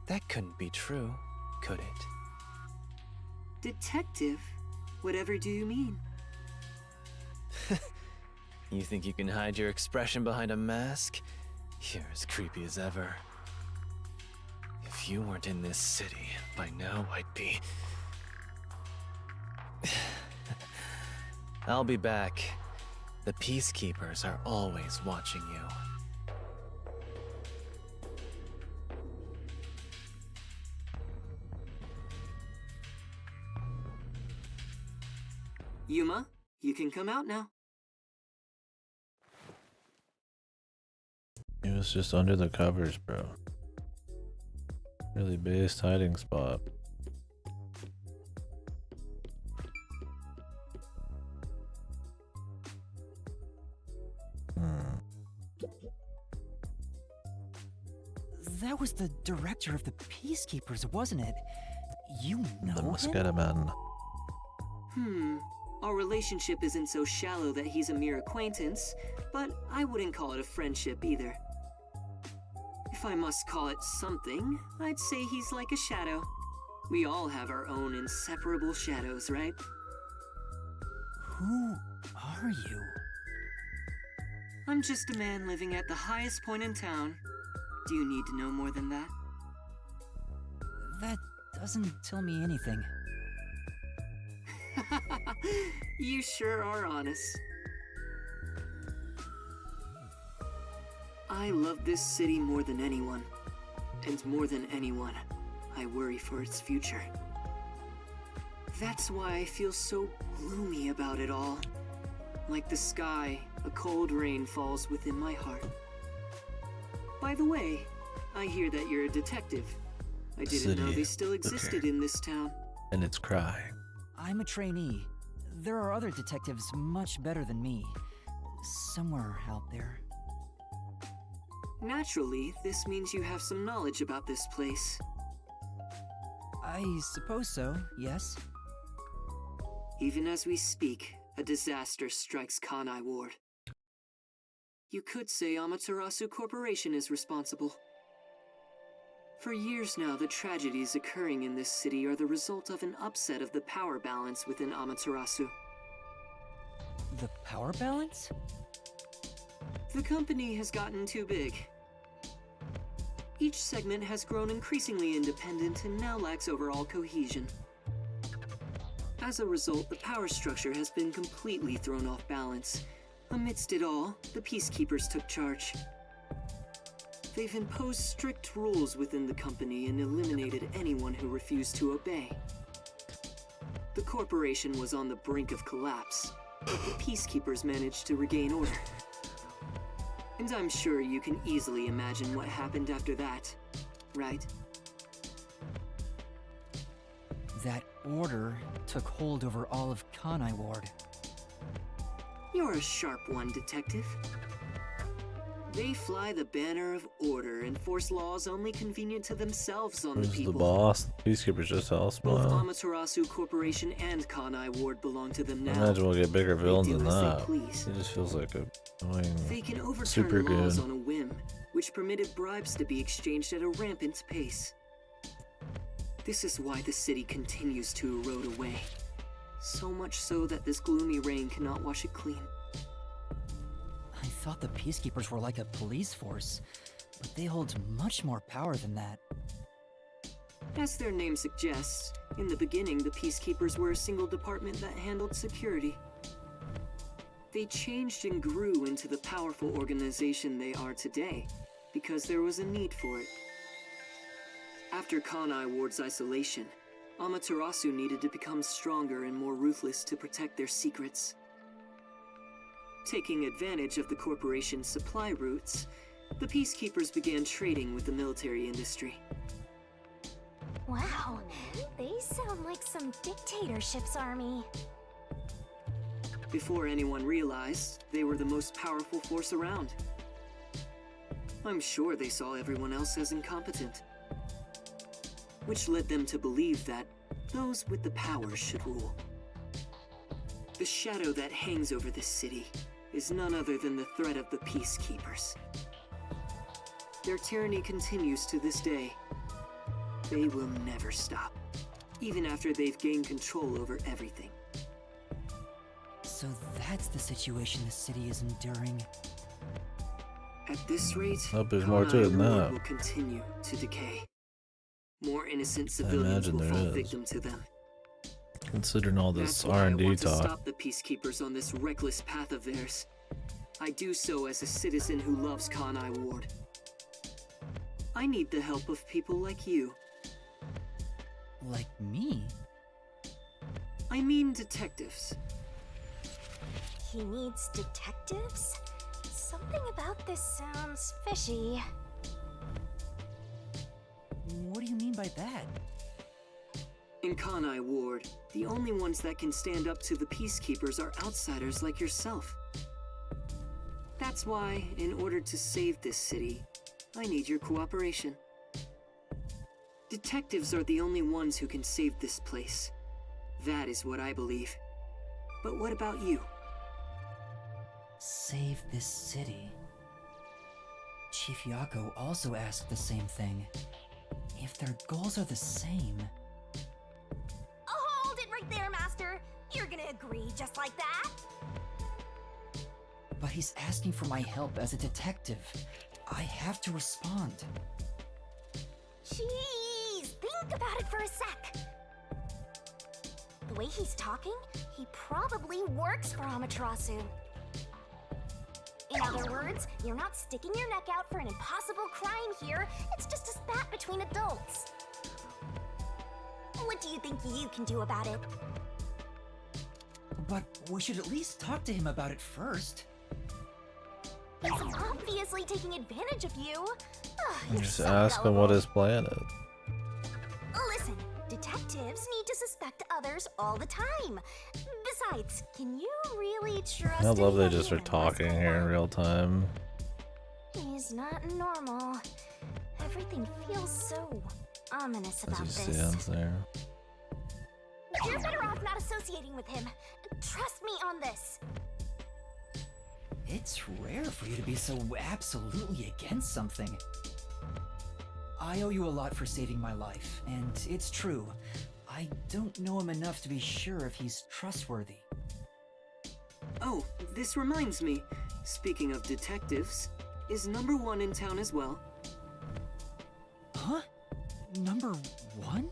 That couldn't be true, could it? Detective? Whatever do you mean? You think you can hide your expression behind a mask? You're as creepy as ever. If you weren't in this city, by now I'd be... I'll be back. The Peacekeepers are always watching you. Yuma, you can come out now. He was just under the covers, bro. Really based hiding spot. That was the director of the Peacekeepers, wasn't it? You know The him? Mosquito Man. Our relationship isn't so shallow that he's a mere acquaintance, but I wouldn't call it a friendship either. If I must call it something, I'd say he's like a shadow. We all have our own inseparable shadows, right? Who are you? I'm just a man living at the highest point in town. Do you need to know more than that? That doesn't tell me anything. You sure are honest. I love this city more than anyone. And more than anyone, I worry for its future. That's why I feel so gloomy about it all. Like the sky, a cold rain falls within my heart. By the way, I hear that you're a detective. I didn't know they still existed in this town. And it's crying. I'm a trainee. There are other detectives much better than me. Somewhere out there. Naturally, this means you have some knowledge about this place. I suppose so, yes. Even as we speak, a disaster strikes Kanai Ward. You could say Amaterasu Corporation is responsible. For years now, the tragedies occurring in this city are the result of an upset of the power balance within Amaterasu. The power balance? The company has gotten too big. Each segment has grown increasingly independent and now lacks overall cohesion. As a result, the power structure has been completely thrown off balance. Amidst it all, the Peacekeepers took charge. They've imposed strict rules within the company and eliminated anyone who refused to obey. The corporation was on the brink of collapse, but the Peacekeepers managed to regain order. And I'm sure you can easily imagine what happened after that, right? That order took hold over all of Kanai Ward. You're a sharp one, Detective. They fly the banner of order and force laws only convenient to themselves on the Who's people. the boss? Peacekeepers just all Both smile. Amaterasu Corporation and Kanai Ward belong to them I now. imagine we'll get bigger villains do than as they that. please. It just feels like a annoying, They can overturn super laws good. on a whim, which permitted bribes to be exchanged at a rampant pace. This is why the city continues to erode away. So much so that this gloomy rain cannot wash it clean. I thought the Peacekeepers were like a police force, but they hold much more power than that. As their name suggests, in the beginning the Peacekeepers were a single department that handled security. They changed and grew into the powerful organization they are today, because there was a need for it. After Kanai Ward's isolation, Amaterasu needed to become stronger and more ruthless to protect their secrets. Taking advantage of the corporation's supply routes, the Peacekeepers began trading with the military industry. Wow, they sound like some dictatorship's army. Before anyone realized, they were the most powerful force around. I'm sure they saw everyone else as incompetent, which led them to believe that those with the power should rule. The shadow that hangs over this city is none other than the threat of the Peacekeepers. Their tyranny continues to this day. They will never stop, even after they've gained control over everything. So that's the situation the city is enduring. At this rate, Hope there's more to it than Kanai Ward that. will continue to decay. More innocent I civilians imagine will there fall is. victim to them. Considering all this That's why I R&D want to talk. stop the Peacekeepers on this reckless path of theirs. I do so as a citizen who loves Kanai Ward. I need the help of people like you. Like me? I mean detectives. He needs detectives? Something about this sounds fishy. What do you mean by that? In Kanai Ward, the only ones that can stand up to the Peacekeepers are outsiders like yourself. That's why, in order to save this city, I need your cooperation. Detectives are the only ones who can save this place. That is what I believe. But what about you? Save this city. Chief Yako also asked the same thing. If their goals are the same... Hold it right there, Master! You're gonna agree just like that? But he's asking for my help as a detective. I have to respond. Jeez, think about it for a sec. The way he's talking, he probably works for Amaterasu. In other words, you're not sticking your neck out for an impossible crime here. It's just a spat between adults. What do you think you can do about it? But we should at least talk to him about it first. He's obviously taking advantage of you. You're Just so ask him what gullible. his plan is. Listen, detectives need to suspect others all the time. Besides, can you really trust I love they anybody just are in talking here in real time. He's not normal. Everything feels so ominous As about he this. stands there. You're better off not associating with him. Trust me on this. It's rare for you to be so absolutely against something. I owe you a lot for saving my life, and it's true. I don't know him enough to be sure if he's trustworthy. Oh, this reminds me. Speaking of detectives, is number 1 in town as well? Huh? Number 1?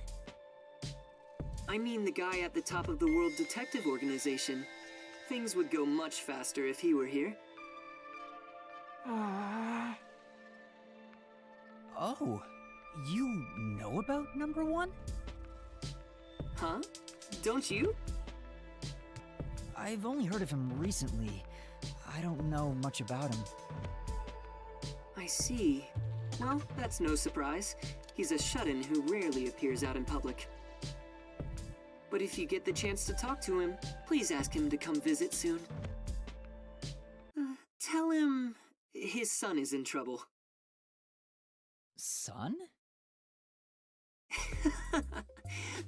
I mean the guy at the top of the World Detective Organization. Things would go much faster if he were here. Oh, you know about number 1? Huh? Don't you? I've only heard of him recently. I don't know much about him. I see. Well, that's no surprise. He's a shut-in who rarely appears out in public. But if you get the chance to talk to him, please ask him to come visit soon. Tell him his son is in trouble. Son?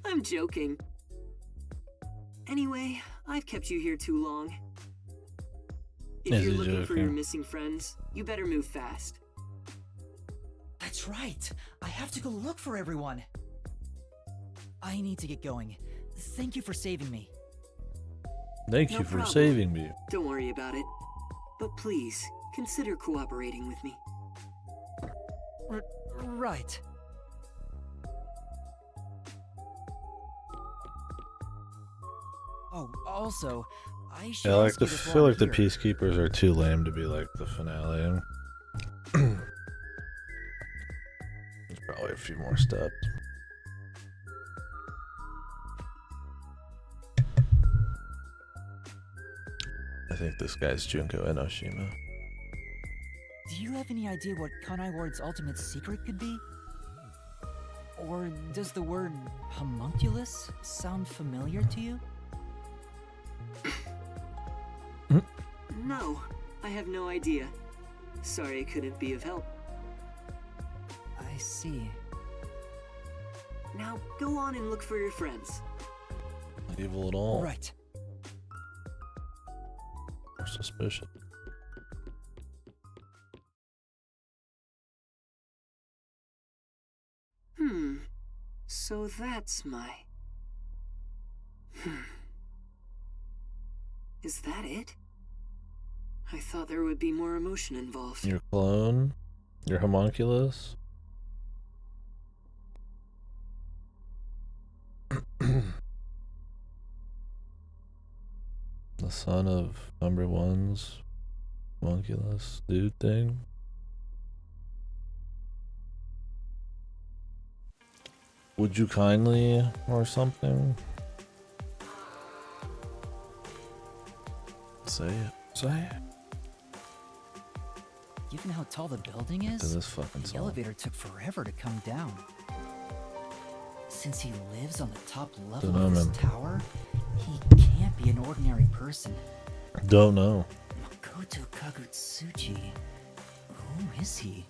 I'm joking. Anyway, I've kept you here too long. If Is you're he looking for your joking? missing friends, you better move fast. That's right. I have to go look for everyone. I need to get going. Thank you for saving me. Thank No you for problem. saving me. Don't worry about it. But please, consider cooperating with me. Right. Oh, also, I should Yeah, like ask the you this while feel I'm like the here. peacekeepers are too lame to be like the finale. There's probably a few more steps. I think this guy's Junko Enoshima. Do you have any idea what Kanai Ward's ultimate secret could be? Or does the word homunculus sound familiar to you? No, I have no idea. Sorry I couldn't be of help. I see. Now, go on and look for your friends. Not evil at all. Right. Or suspicious. So that's my... Is that it? I thought there would be more emotion involved. Your clone? Your homunculus? The son of number 1's homunculus dude thing? Would you kindly or something? Say it. Say it. Given how tall the building To is, this fucking the song. elevator took forever to come down. Since he lives on the top level Dunno, of this man. tower, he can't be an ordinary person. Don't know. Makoto Kagutsuchi. Who is he?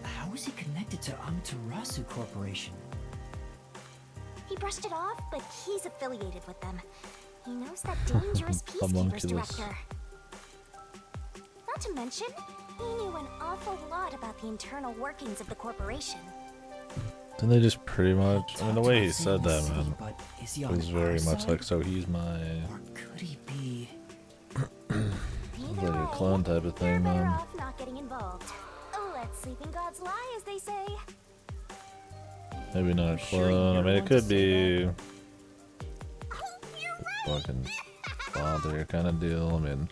How is he connected to Amaterasu Corporation? He brushed it off, but he's affiliated with them. He knows that dangerous Peacekeepers Homunculus. director. Not to mention, he knew an awful lot about the internal workings of the corporation. Didn't they just pretty much... I mean, the way he said that, man, But is he it on was our very much side? like, so he's my... Could he be? like a clone type of thing, Better man. off not getting involved. Let sleeping gods lie, as they say. Maybe not a sure you clone. I never mean, it want to could say be... fucking father kind of deal. I mean,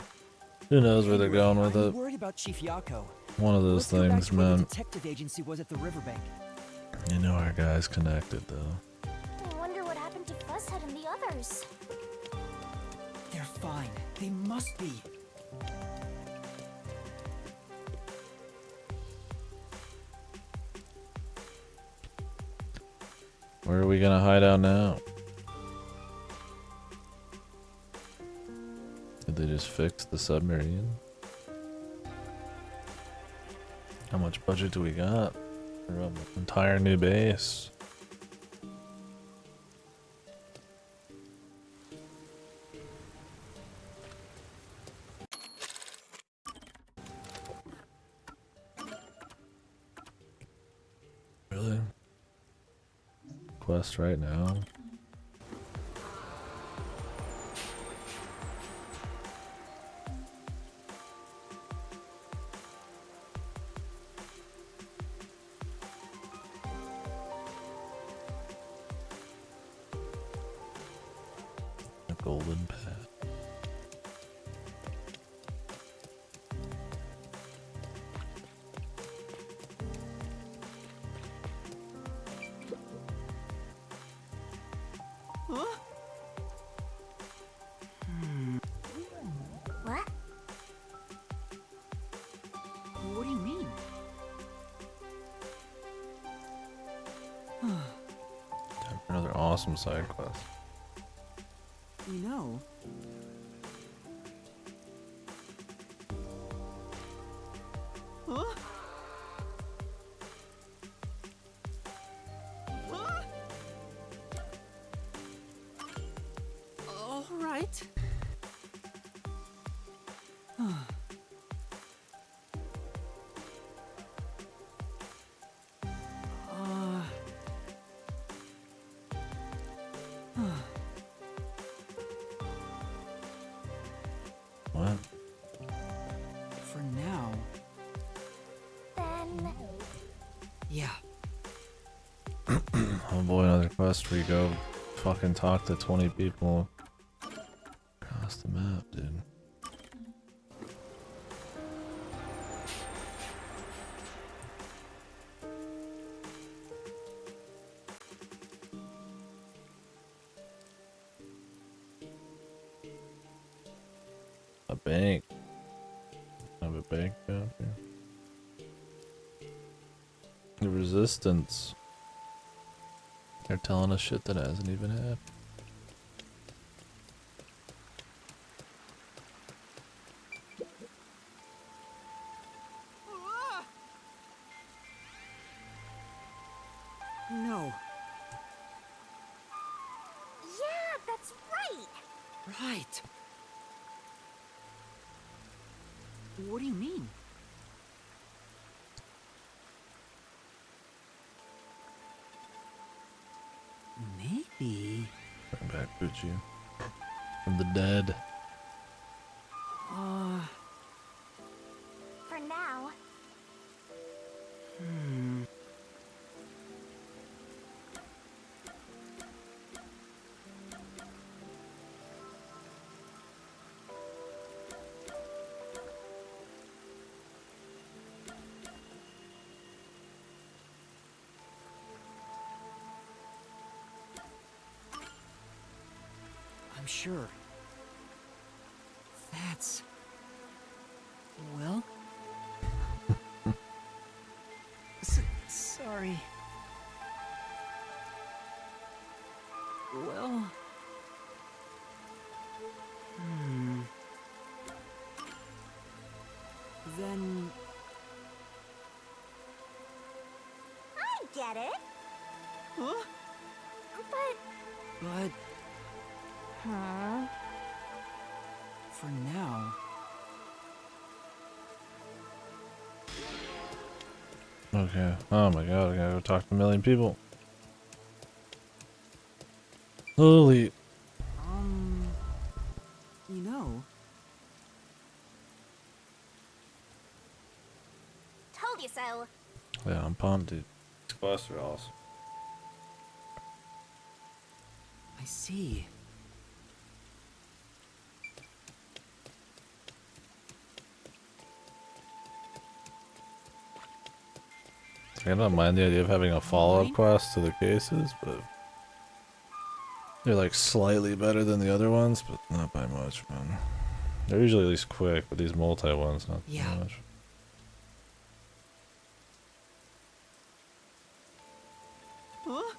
who knows where they're going with I'm it. worried about Chief Yako. One of those Let's go back things, to where the man. detective agency was at the riverbank. You know our guy's connected, though. I wonder what happened to Fuzzhead and the others. They're fine. They must be. Where are we gonna hide out now? Did they just fix the submarine? How much budget do we got for an entire new base? Really? Quest right now? A golden path. Huh? What? What do you mean? Time for another awesome side quest. You know, huh? Huh? All right. What? For now. Then... Yeah. Oh boy, another quest where you go fucking talk to 20 people across the map, dude. A bank. Have a bank down here. The resistance. They're telling us shit that hasn't even happened. No. Yeah, that's right! Right. What do you mean? Maybe. Bring back Gucci from the dead. For now. I'm sure. That's... Well? Sorry. Well... Then... I get it. Huh? But... Huh? For now... Okay. Oh my god, I gotta go talk to a million people. Holy. You know... Told you so. Yeah, I'm pumped, dude. These quests are awesome. I see. I don't mind the idea of having a follow-up quest to the cases, but they're like slightly better than the other ones, but not by much, man. They're usually at least quick, but these multi ones, not too much. Huh?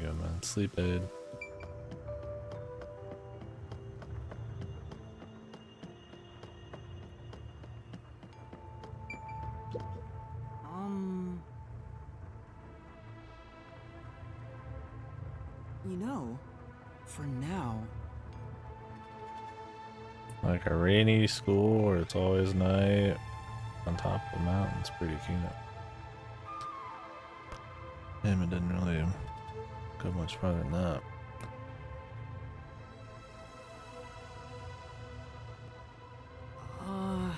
go, man. Sleep aid. You know, for now, Like a rainy school where it's always night on top of the mountain's pretty cute. Damn, it didn't really go much farther than that. I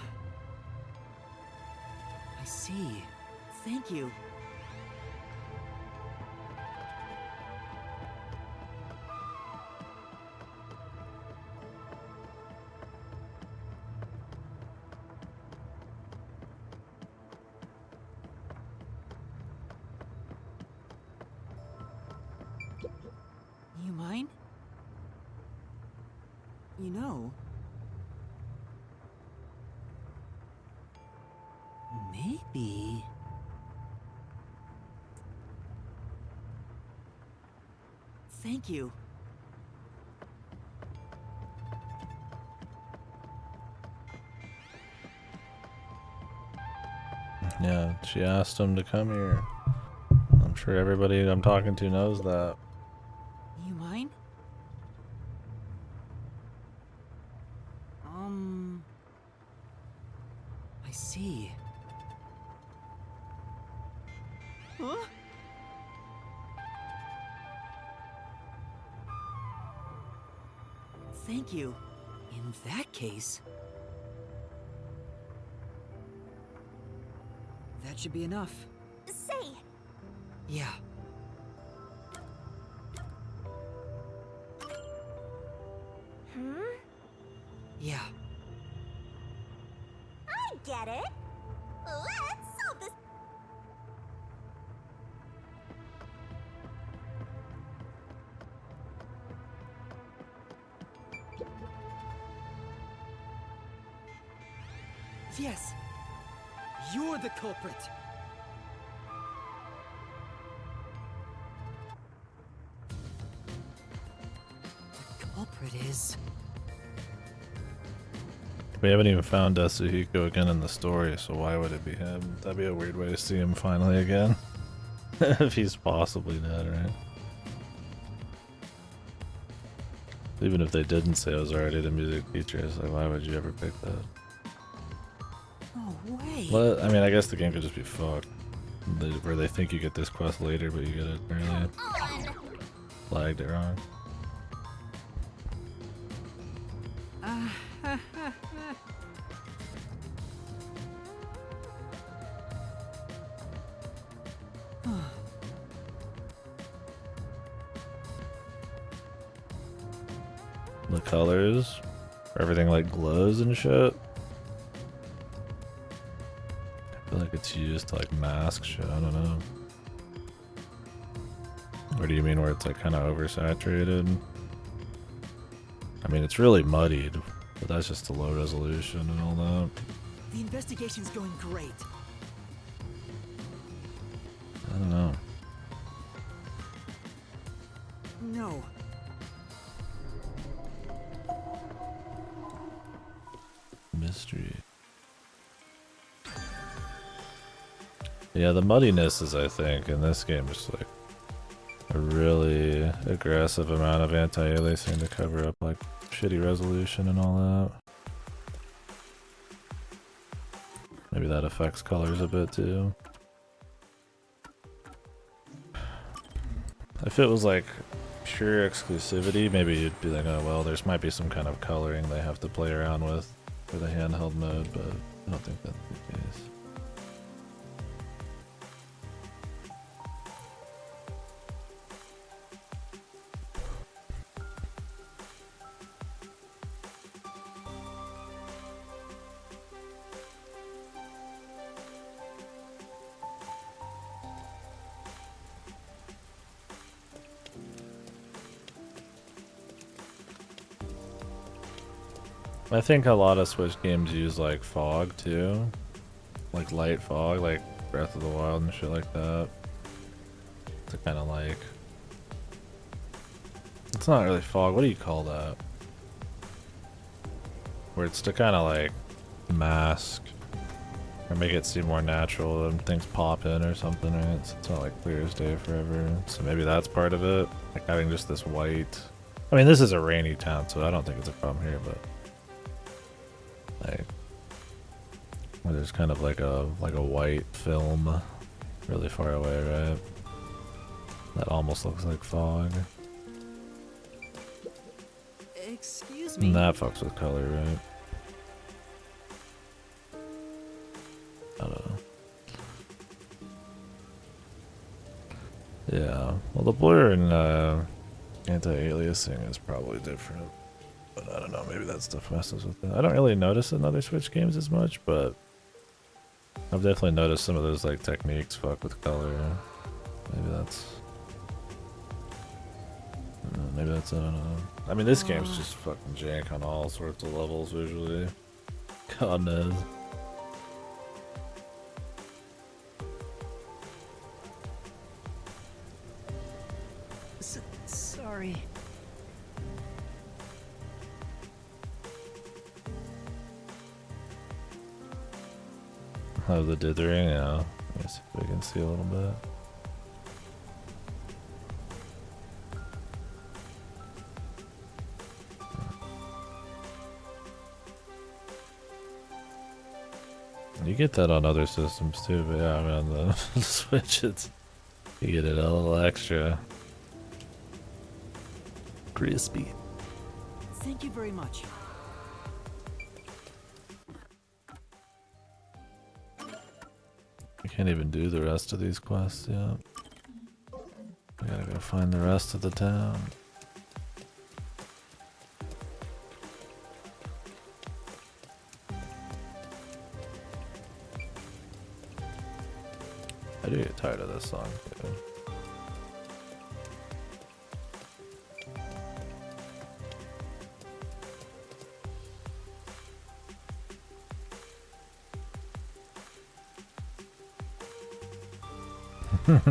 see. Thank you. You mind? You know, maybe... Thank you. Yeah, she asked him to come here. I'm sure everybody I'm talking to knows that. You mind? I see. Huh? Thank you. In that case... That should be enough. Say! Yeah. Yeah. I get it. Let's solve this. Yes! You're the culprit! The culprit is... We haven't even found Yasuhiko again in the story, so why would it be him? That'd be a weird way to see him finally again. If he's possibly dead, right? Even if they didn't say it was already the music teacher, it's like, why would you ever pick that? No way! Well, I mean, I guess the game could just be fucked. Where they think you get this quest later, but you get it early. Flagged it wrong. The colors, everything like glows and shit. I feel like it's used to like mask shit, I don't know. Or do you mean where it's like kind of oversaturated? I mean, it's really muddied, but that's just a low resolution and all that. The investigation's going great. I don't know. No. Mystery. Yeah, the muddiness is, I think, in this game just like a really aggressive amount of anti-aliasing to cover up like shitty resolution and all that. Maybe that affects colors a bit too. If it was like pure exclusivity, maybe you'd be like, oh well, there's might be some kind of coloring they have to play around with for the handheld mode, but I don't think that's the case. I think a lot of Switch games use like fog too, like light fog, like Breath of the Wild and shit like that, to kind of like It's not really fog. What do you call that? Where it's to kind of like mask or make it seem more natural and things pop in or something, right? So it's not like clear as day forever. So maybe that's part of it. Like having just this white. I mean, this is a rainy town, so I don't think it's a problem here, but like where there's kind of like a white film really far away, right? That almost looks like fog. Excuse me. And that fucks with color, right? I don't know. Yeah, well the blur and anti-aliasing is probably different. But I don't know, maybe that stuff messes with it. I don't really notice it in other Switch games as much, but I've definitely noticed some of those like techniques fuck with color. Maybe that's... maybe that's, I don't know. I mean, this game's just fucking jank on all sorts of levels visually. God knows. Sorry. Oh, the dithering, yeah. Let me see if we can see a little bit. You get that on other systems too, but yeah, I mean on the Switch, you get it a little extra crispy. Thank you very much. I can't even do the rest of these quests yet. I gotta go find the rest of the town. I do get tired of this song too.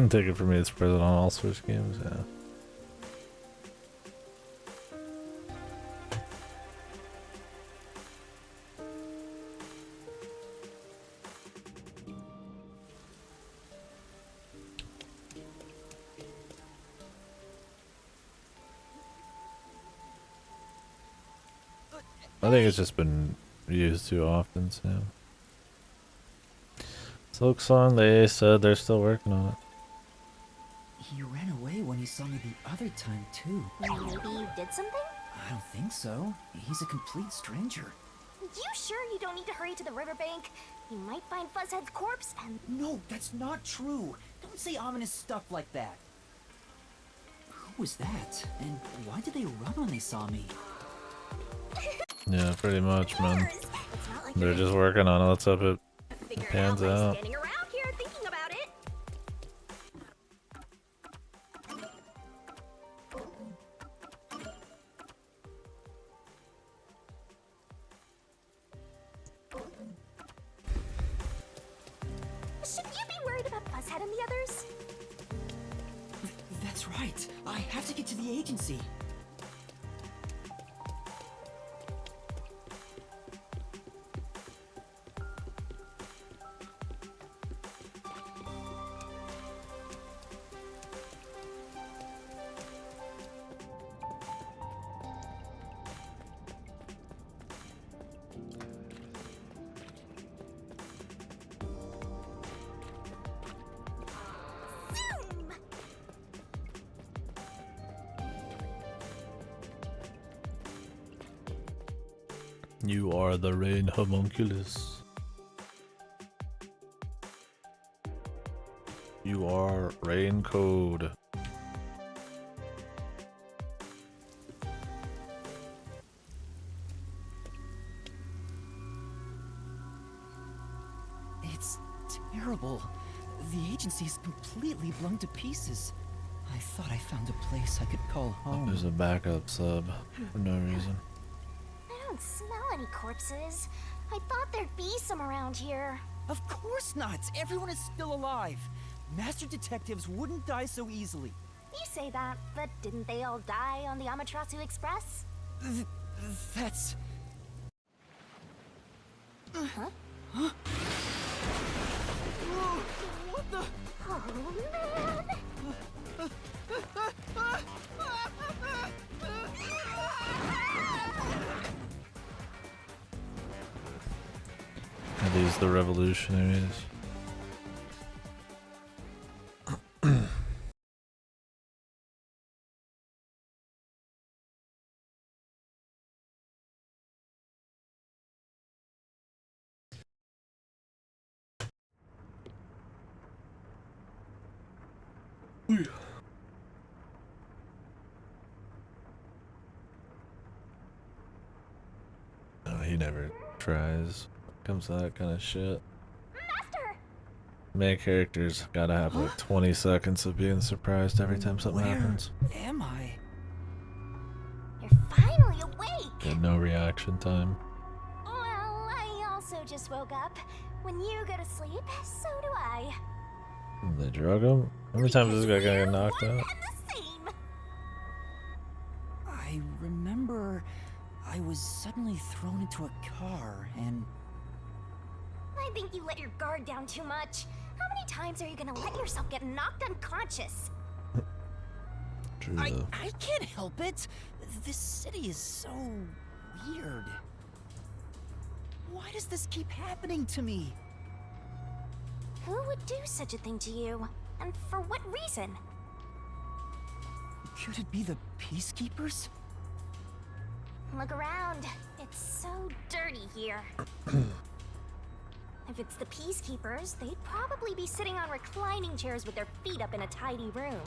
Take it from me, it's present on all Switch games, yeah. I think it's just been used too often, so. Silk Song, they said they're still working on it. He ran away when he saw me the other time, too. Maybe you did something? I don't think so. He's a complete stranger. You sure you don't need to hurry to the riverbank? You might find Fuzzhead's corpse and... No, that's not true. Don't say ominous stuff like that. Who was that? And why did they run when they saw me? Yeah, pretty much, man. They're just working on it. Let's hope it pans out. Standing around here thinking about it. Should you be worried about Fuzzhead and the others? That's right. I have to get to the agency. You are the rain homunculus. You are rain code. It's terrible. The agency's completely blown to pieces. I thought I found a place I could call home. There's a backup sub for no reason. I don't smell any corpses. I thought there'd be some around here. Of course not! Everyone is still alive! Master detectives wouldn't die so easily. You say that, but didn't they all die on the Amaterasu Express? That's... Huh? Huh? Whoa, what the... Oh, man! Are these the revolutionaries? Oh, he never tries. Comes to that kind of shit. Master! Main characters gotta have like 20 seconds of being surprised every time something happens. Am I? You're finally awake! Get no reaction time. Well, I also just woke up. When you go to sleep, so do I. They drug him? How many times is this guy gonna get knocked out? I remember I was suddenly thrown into a car and... I think you let your guard down too much. How many times are you gonna let yourself get knocked unconscious? True. I can't help it. This city is so weird. Why does this keep happening to me? Who would do such a thing to you? And for what reason? Could it be the Peacekeepers? Look around. It's so dirty here. If it's the Peacekeepers, they'd probably be sitting on reclining chairs with their feet up in a tidy room.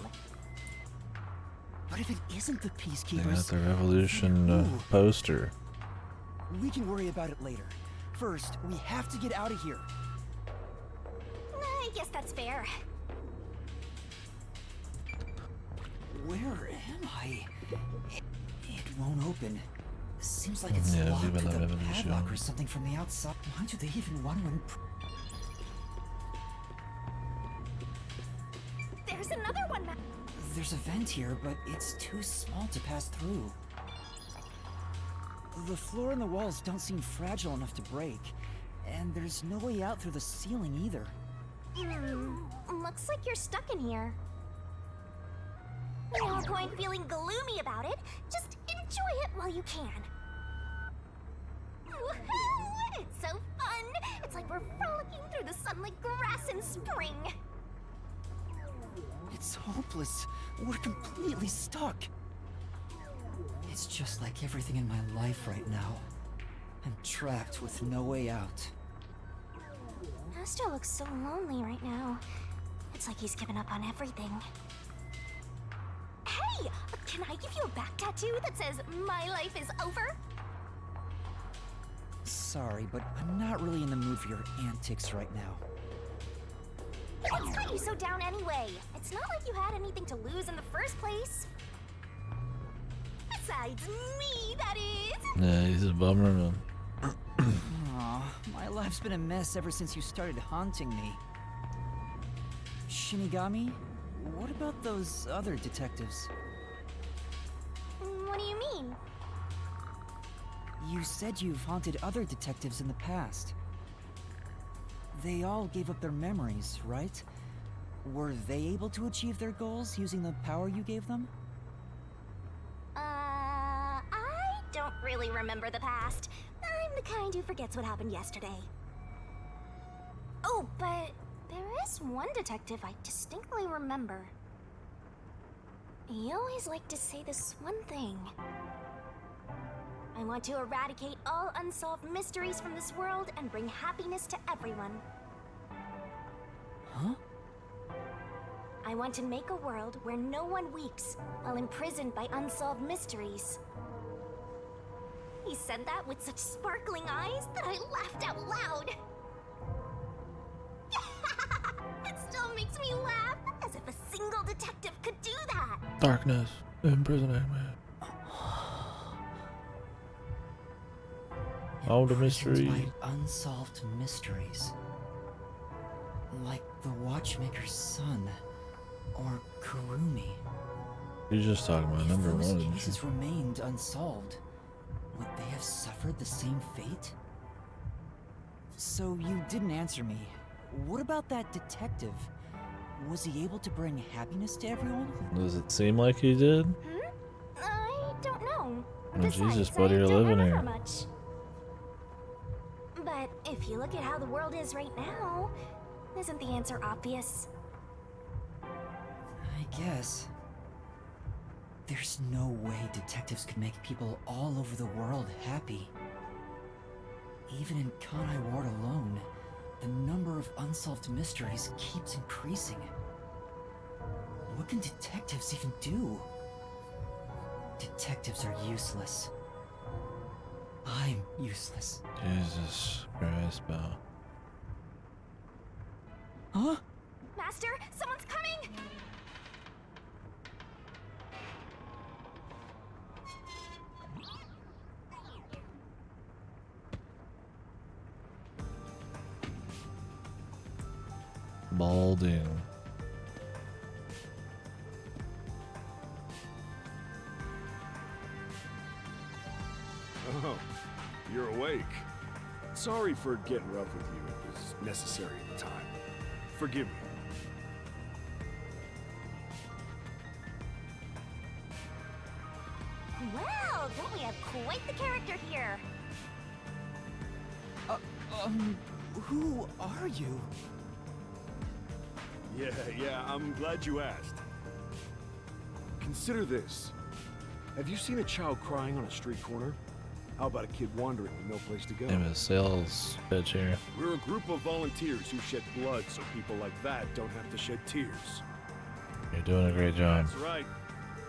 But if it isn't the They Peacekeepers... got the revolution poster. We can worry about it later. First, we have to get out of here. I guess that's fair. Where am I? It won't open. Seems like it's Yeah, locked viva with la a revolution. padlock or something from the outside. Why do they even want to There's another one. There's a vent here, but it's too small to pass through. The floor and the walls don't seem fragile enough to break. And there's no way out through the ceiling either. Looks like you're stuck in here. No point feeling gloomy about it. Just enjoy it while you can. Woohoo! It's so fun! It's like we're frolicking through the sun like grass in spring. It's hopeless. We're completely stuck. It's just like everything in my life right now. I'm trapped with no way out. Astro looks so lonely right now. It's like he's given up on everything. Hey! Can I give you a back tattoo that says, "My life is over"? Sorry, but I'm not really in the mood for your antics right now. What's got you so down anyway? It's not like you had anything to lose in the first place. Besides me, that is. Yeah, he's a bummer, man. Aw, my life's been a mess ever since you started haunting me. Shinigami, what about those other detectives? What do you mean? You said you've haunted other detectives in the past. They all gave up their memories, right? Were they able to achieve their goals using the power you gave them? I don't really remember the past. I'm the kind who forgets what happened yesterday. Oh, but there is one detective I distinctly remember. He always liked to say this one thing. I want to eradicate all unsolved mysteries from this world and bring happiness to everyone. Huh? I want to make a world where no one weeps while imprisoned by unsolved mysteries. He said that with such sparkling eyes that I laughed out loud. It still makes me laugh, as if a single detective could do that. Darkness, imprisoning me. All the mystery. By unsolved mysteries. Like the Watchmaker's son. Or Kurumi. You're just talking about number Those one. cases remained unsolved. Would they have suffered the same fate? So you didn't answer me. What about that detective? Was he able to bring happiness to everyone? Does it seem like he did? I don't know. Oh, Besides, Jesus, buddy, I you're don't living remember here. much. But if you look at how the world is right now, isn't the answer obvious? I guess. There's no way detectives could make people all over the world happy. Even in Kanai Ward alone, the number of unsolved mysteries keeps increasing. What can detectives even do? Detectives are useless. I'm useless. Jesus Christ, Bo. Huh? Master, someone's coming! Balding. Oh, you're awake. Sorry for getting rough with you. It was necessary at the time. Forgive me. Well, don't we have quite the character here? Who are you? Yeah, I'm glad you asked. Consider this. Have you seen a child crying on a street corner? How about a kid wandering with no place to go? Name is sales pitch here. We're a group of volunteers who shed blood so people like that don't have to shed tears. You're doing a great job. That's right.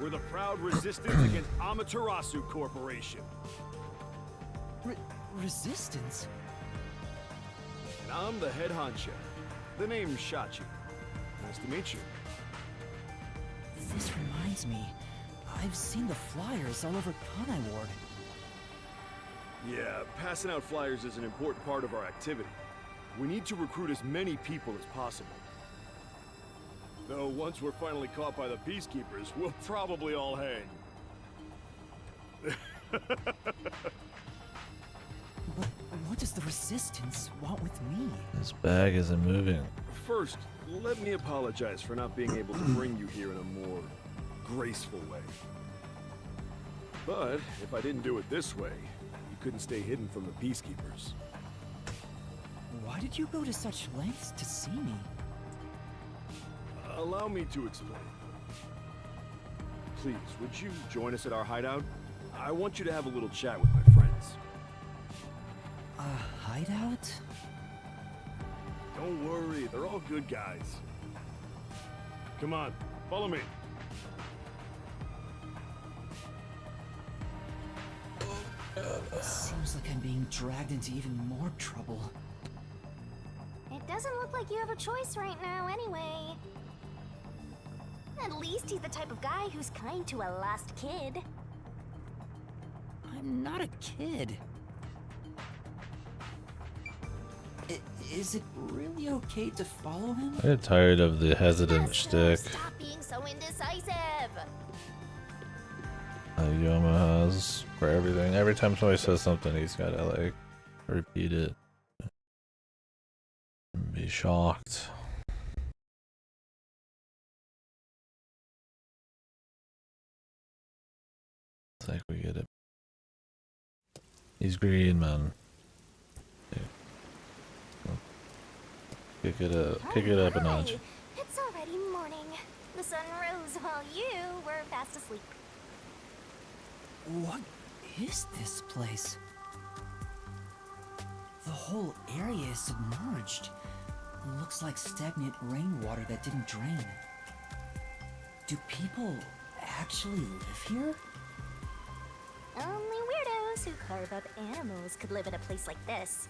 We're the proud resistance against Amaterasu Corporation. Resistance? And I'm the head honcho. The name's Shachi. Nice to meet you. This reminds me. I've seen the flyers all over Kanai Ward. Yeah, passing out flyers is an important part of our activity. We need to recruit as many people as possible. Though once we're finally caught by the Peacekeepers, we'll probably all hang. What does the Resistance want with me? This bag isn't moving. First, let me apologize for not being able to bring you here in a more graceful way. But if I didn't do it this way, you couldn't stay hidden from the Peacekeepers. Why did you go to such lengths to see me? Allow me to explain. Please, would you join us at our hideout? I want you to have a little chat with my friends. A hideout? Don't worry, they're all good guys. Come on, follow me. Seems like I'm being dragged into even more trouble. It doesn't look like you have a choice right now anyway. At least he's the type of guy who's kind to a lost kid. I'm not a kid. Is it really okay to follow him? I get tired of the hesitant shtick Stop being so indecisive. Yoma has for everything. Every time somebody says something, he's gotta like repeat it and be shocked. It's like we get it. He's green, man. Kick it up a notch. It's already morning. The sun rose while you were fast asleep. What is this place? The whole area is submerged. Looks like stagnant rainwater that didn't drain. Do people actually live here? Only weirdos who carve up animals could live in a place like this.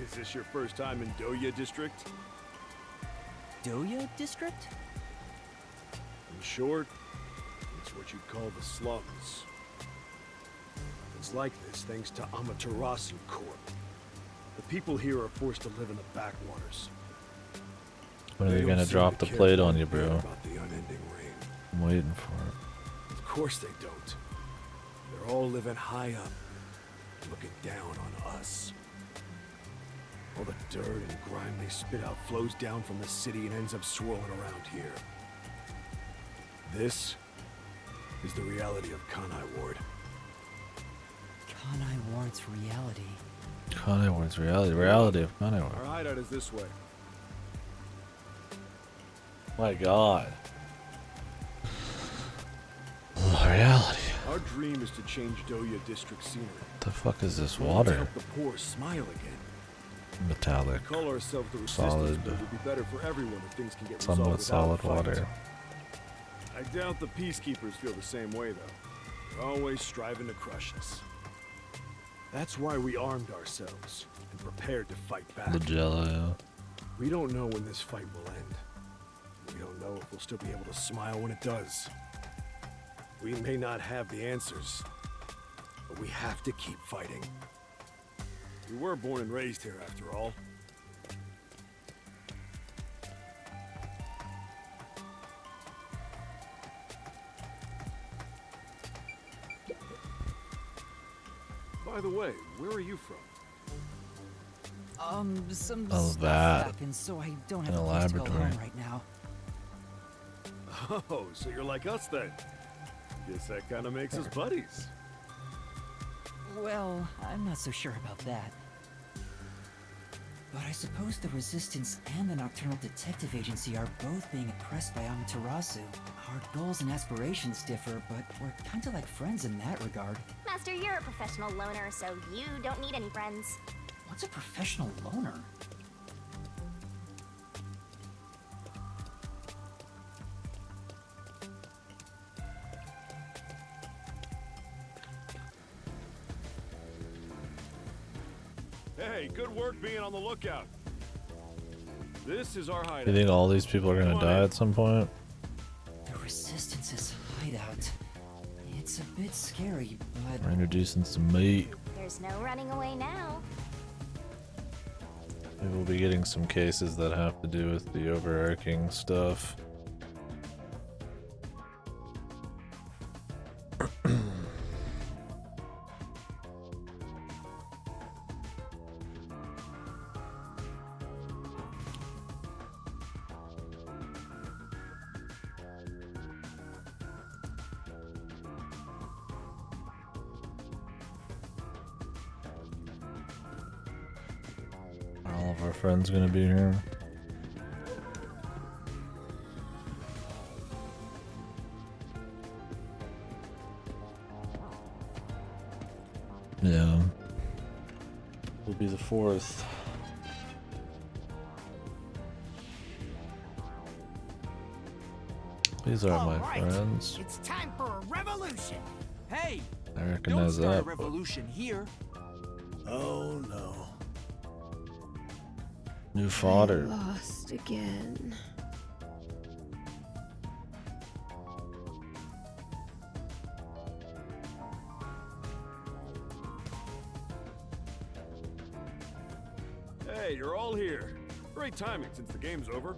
Is this your first time in Doya District? Doya District? In short, it's what you'd call the slums. It's like this thanks to Amaterasu Corp. The people here are forced to live in the backwaters. When are they don't gonna seem drop to the care plate on one you, bit bro? About the unending rain. I'm waiting for it. Of course they don't. They're all living high up, looking down on us. All the dirt and grime they spit out flows down from the city and ends up swirling around here. This is the reality of Kanai Ward. Kanai Ward's reality. Kanai Ward's reality. Reality of Kanai Ward. Our hideout is this way. My God. Reality. Our dream is to change Doya district scenery. What the fuck is this We want to water? help the poor smile again. Metallic. We call ourselves the Resistance, Solid. but it would be better for everyone if things can get Somewhat resolved solid without a fight. water. I doubt the peacekeepers feel the same way, though. They're always striving to crush us. That's why we armed ourselves and prepared to fight back. The Jello, yeah. We don't know when this fight will end. We don't know if we'll still be able to smile when it does. We may not have the answers, but we have to keep fighting. We were born and raised here, after all. By the way, where are you from? Some Oh, stuff that. happened, so I don't In have a a place to go laboratory. home right now. Oh, so you're like us then? Guess that kind of makes us buddies. Well, I'm not so sure about that. But I suppose the Resistance and the Nocturnal Detective Agency are both being oppressed by Amaterasu. Our goals and aspirations differ, but we're kinda like friends in that regard. Master, you're a professional loner, so you don't need any friends. What's a professional loner? Hey, good work being on the lookout. This is our hideout. You think all these people are Come gonna on die in. at some point? The Resistance's hideout. It's a bit scary, but We're introducing some meat. There's no running away now. Maybe we'll be getting some cases that have to do with the overarching stuff. Are all of our friends gonna be here? Yeah. Will be the 4th. These are my friends. It's time for a revolution. Hey, I recognize don't start that. a revolution here. Oh no. New fodder. Lost again. Hey, you're all here. Great timing since the game's over.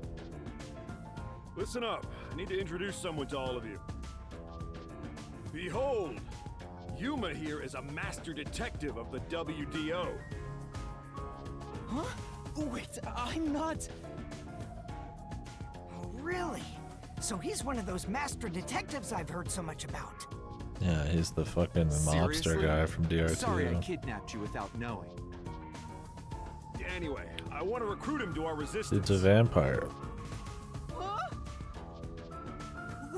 Listen up. I need to introduce someone to all of you. Behold, Yuma here is a master detective of the WDO. Huh? Wait, I'm not. Oh, really? So he's one of those master detectives I've heard so much about. Yeah, he's the fucking mobster Seriously? guy from DRT. Sorry I kidnapped you without knowing. Anyway, I want to recruit him to our resistance. It's a vampire.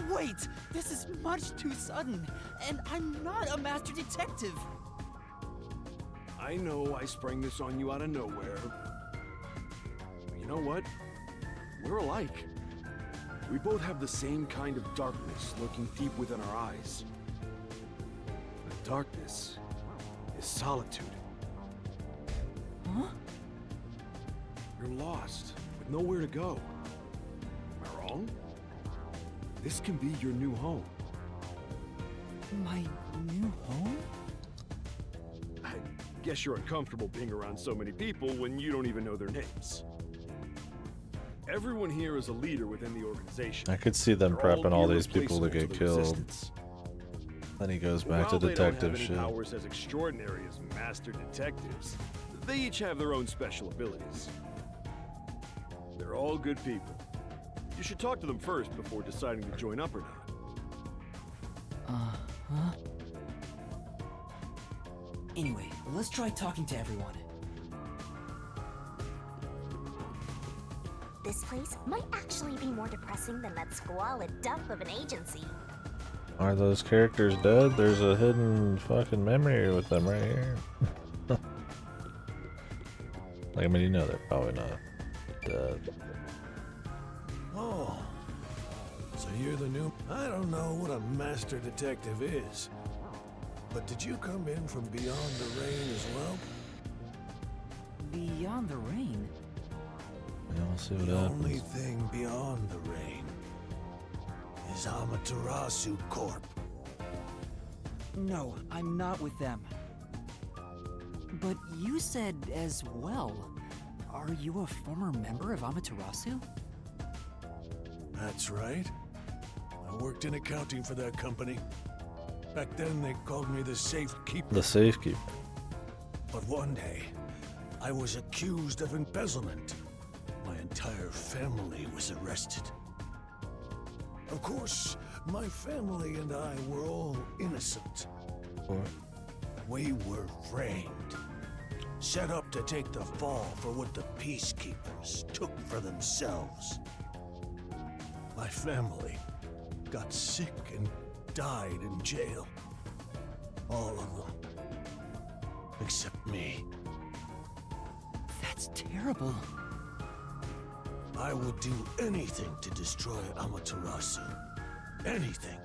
Wait, this is much too sudden, and I'm not a master detective. I know I sprang this on you out of nowhere. But you know what? We're alike. We both have the same kind of darkness lurking deep within our eyes. The darkness is solitude. Huh? You're lost, with nowhere to go. Am I wrong? This can be your new home. my new home? I guess you're uncomfortable being around so many people when you don't even know their names. Everyone here is a leader within the organization. I could see them They're prepping all these irreplaceable people to get the killed. Resistance. Then he goes back While to they don't detective have any shit. powers as extraordinary as master detectives, they each have their own special abilities. They're all good people. You should talk to them first before deciding to join up or not. Huh? Anyway, let's try talking to everyone. This place might actually be more depressing than that squalid dump of an agency. Are those characters dead? There's a hidden fucking memory with them right here. Like, I mean, you know they're probably not dead. Oh, so you're the new... I don't know what a master detective is, but did you come in from beyond the rain as well? Beyond the rain? Yeah, we'll see what The happens. only thing beyond the rain is Amaterasu Corp. No, I'm not with them. But you said as well. Are you a former member of Amaterasu? That's right. I worked in accounting for that company. Back then they called me the safekeeper. The safekeeper. But one day, I was accused of embezzlement. My entire family was arrested. Of course, my family and I were all innocent. We were framed. Set up to take the fall for what the peacekeepers took for themselves. My family got sick and died in jail. All of them. Except me. That's terrible. I would do anything to destroy Amaterasu. Anything.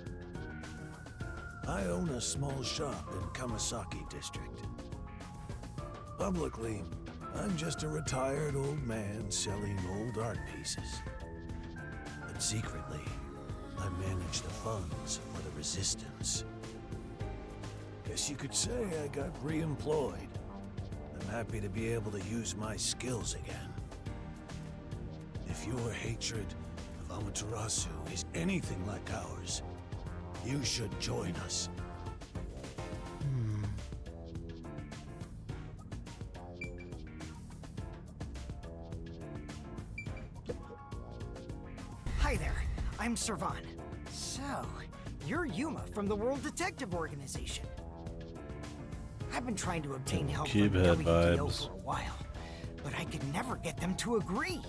I own a small shop in Kamasaki District. Publicly, I'm just a retired old man selling old art pieces. But secretly, I manage the funds for the Resistance. Guess you could say I got re-employed. I'm happy to be able to use my skills again. If your hatred of Amaterasu is anything like ours, you should join us. Hi there, I'm Servan. So, you're Yuma from the World Detective Organization. I've been trying to obtain help from Cubehead WDO vibes. for a while, but I could never get them to agree.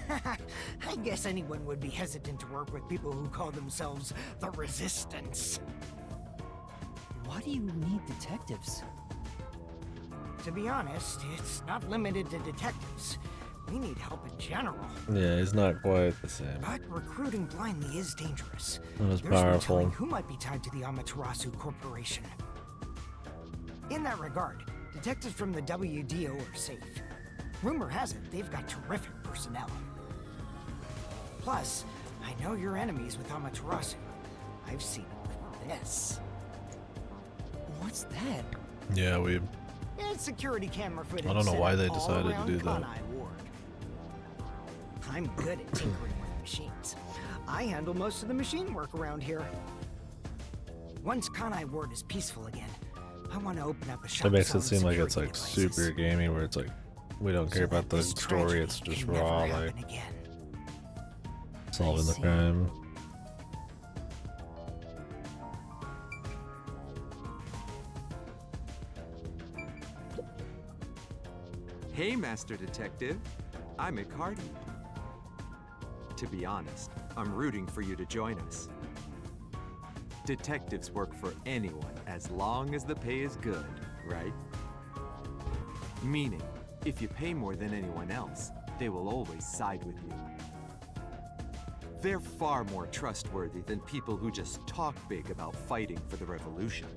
I guess anyone would be hesitant to work with people who call themselves the Resistance. Why do you need detectives? To be honest, it's not limited to detectives. We need help in general. Yeah, he's not quite the same. But recruiting blindly is dangerous. Not as There's no powerful. telling who might be tied to the Amaterasu Corporation. In that regard, detectives from the WDO are safe. Rumor has it they've got terrific personnel. Plus, I know you're enemies with Amaterasu. I've seen this. What's that? Yeah, we... It's security camera footage. I don't know set why up they all decided to around do that. Kanai Ward. I'm good at tinkering with machines. I handle most of the machine work around here. Once Kanai Ward is peaceful again, I want to open up a shop. That makes it selling seem like it's security like devices. super gamey, where it's like we don't care about the this story. tragedy It's just can never raw, happen like again. solving the crime. Hey, Master Detective. I'm Icardi. To be honest, I'm rooting for you to join us. Detectives work for anyone as long as the pay is good, right? Meaning, if you pay more than anyone else, they will always side with you. They're far more trustworthy than people who just talk big about fighting for the revolution.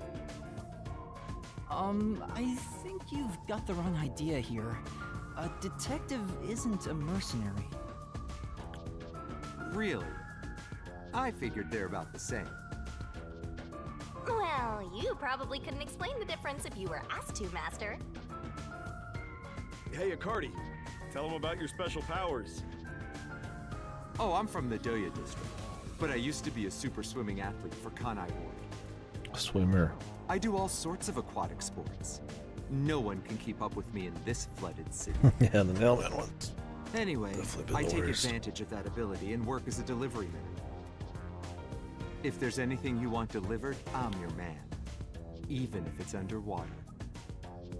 I think you've got the wrong idea here. A detective isn't a mercenary. Really? I figured they're about the same. Well, you probably couldn't explain the difference if you were asked to, Master. Hey, Icardi. Tell them about your special powers. Oh, I'm from the Doya district, but I used to be a super swimming athlete for Kanai Ward. Swimmer. I do all sorts of aquatic sports. No one can keep up with me in this flooded city. Yeah, the Nailman ones. Anyway, Definitely I been the take worst. advantage of that ability and work as a delivery man. If there's anything you want delivered, I'm your man. Even if it's underwater.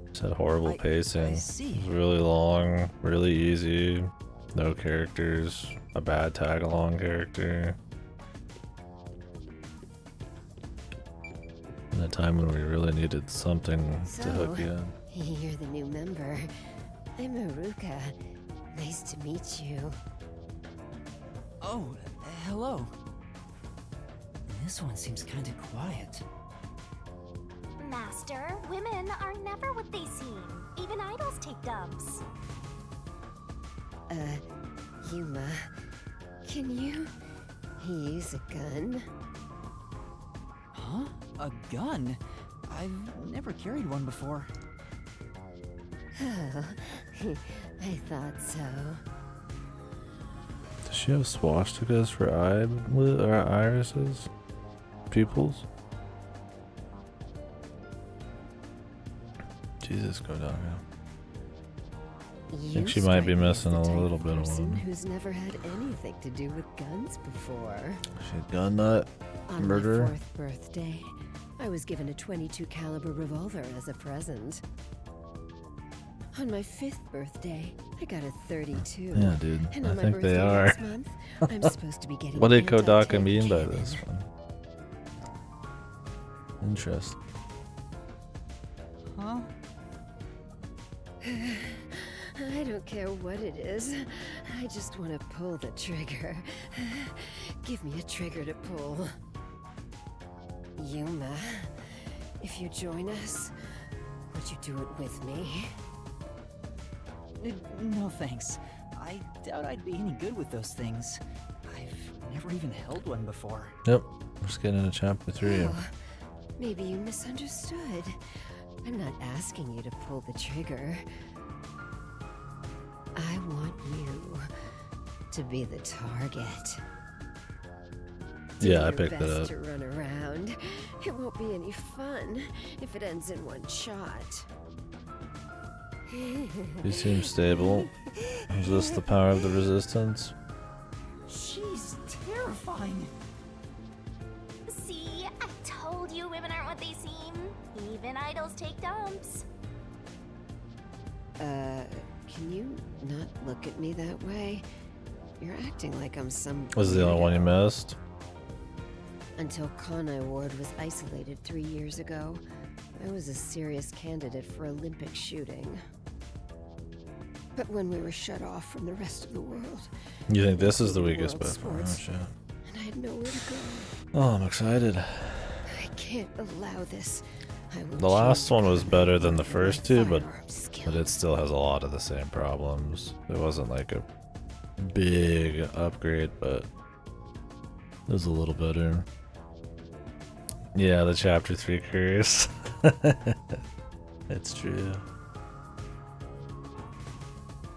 It's had horrible pacing. see. It was really long, really easy, no characters, a bad tag along character. In a time when we really needed something to hook you in. You're the new member. I'm Haruka. Nice to meet you. Oh, hello. This one seems kind of quiet. Master, women are never what they seem. Even idols take dumps. Yuma, can you use a gun? Huh? A gun? I've never carried one before. Oh, I thought so. Does she have swastikas for irises? Pupils? Jesus, go down now. I think she might be missing a little bit of Person one. who's never had anything to do with guns before. She's gun nut, On murderer. my 4th birthday, I was given a .22 caliber revolver as a present. On my 5th birthday, I got a .32. Yeah, dude. And I on my think they birthday are. next month, I'm supposed to be getting What did an Kodaka anti-tank mean by cannon. this one? Interesting. Huh? I don't care what it is. I just want to pull the trigger. Give me a trigger to pull. Yuma, if you join us, would you do it with me? No thanks. I doubt I'd be any good with those things. I've never even held one before. Yep. Just getting into chapter 3. Oh, maybe you misunderstood. I'm not asking you to pull the trigger. I want you to be the target. Yeah, I Do your picked it best up. to run around. It won't be any fun if it ends in one shot. He seems stable. Is this the power of the resistance? She's terrifying. See, I told you women aren't what they seem. Even idols take dumps. Can you not look at me that way? You're acting like I'm some. Was this the only one you missed? Until Kanai Ward was isolated 3 years ago, I was a serious candidate for Olympic shooting. But when we were shut off from the rest of the world, You think this is the including weakest by world far? Oh, sports, shit. and I had nowhere to go. Oh, I'm excited. I can't allow this. I will The last change one was better than the first two, but firearm it still has a lot of the same problems. It wasn't like a big upgrade, but it was a little better. Yeah, the chapter 3 curse. It's true.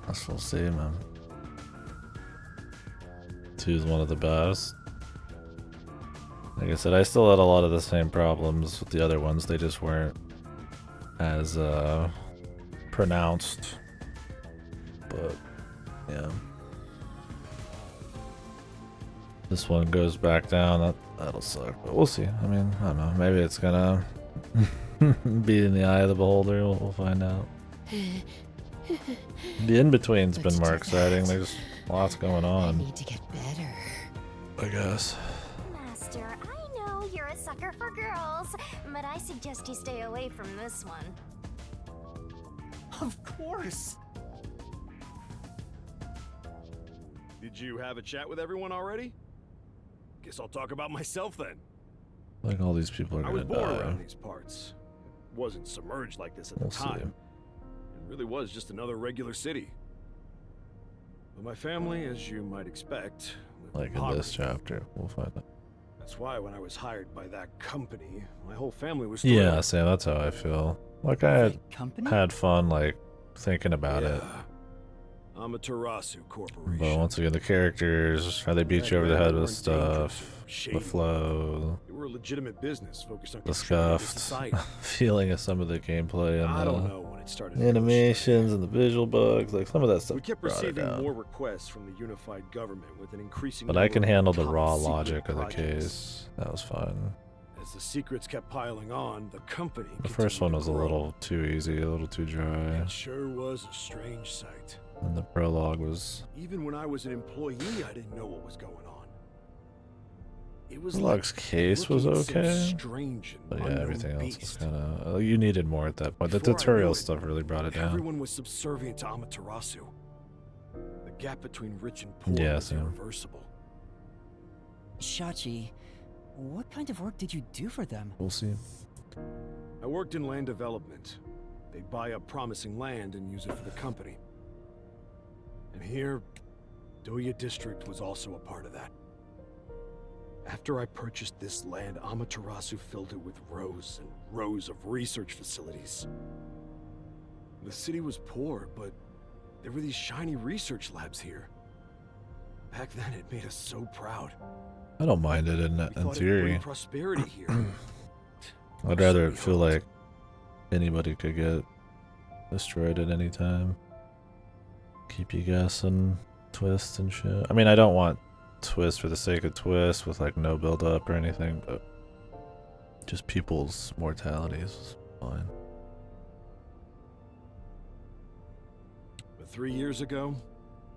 Guess we'll see, man. 2 is one of the best. Like I said, I still had a lot of the same problems with the other ones. They just weren't as pronounced. But yeah, this one goes back down. That'll suck. But we'll see. I mean, I don't know. Maybe it's gonna be in the eye of the beholder. We'll find out. The in-between's been more exciting. There's lots going on. need to get better. I guess. Master, I know you're a sucker for girls, but I suggest you stay away from this one. Of course. Did you have a chat with everyone already? Guess I'll talk about myself then. Like all these people are I was gonna born die. around these parts. It wasn't submerged like this at We'll the see. time. It really was just another regular city. But my family, as you might expect, lived Like in poverty. this chapter, we'll find out. That's why when I was hired by that company, my whole family was Yeah, thrilled. Sam, that's how I feel. Like I company? had fun, like thinking about it. Amaterasu Corporation. But once again, the characters, how they beat you over the head with stuff, the flow, They were a legitimate business focused on the contributing to scuffed society. feeling of some of the gameplay and I don't know when it started to go animations and the visual bugs. Like some of that stuff We kept brought it receiving down. more requests from the unified government with an increasing But I number can of handle the top raw secret logic of the projects. case. That was fun. As the secrets kept piling on, the company The first one continued to was a grow. little too easy, a little too dry. It sure was a strange sight. And the prologue was. Even when I was an employee, I didn't know what was going on. It was Prologue's case was looking at some okay. strange and But yeah, unknown everything else was beast. kind of. You needed more at that point. The Before I knew tutorial it, stuff really brought it down. Everyone was subservient to Amaterasu. The gap between rich and poor Yeah, was same. irreversible. Shachi, what kind of work did you do for them? We'll see. I worked in land development. They'd buy up promising land and use it for the company. And here, Doya District was also a part of that. After I purchased this land, Amaterasu filled it with rows and rows of research facilities. The city was poor, but there were these shiny research labs here. Back then, it made us so proud. I don't mind it in We thought it'd bring theory. prosperity here. I'd rather it feel like anybody could get destroyed at any time. Keep you guessing, twist and shit. I mean, I don't want twist for the sake of twist with like no build up or anything, but just people's mortalities is fine. But 3 years ago,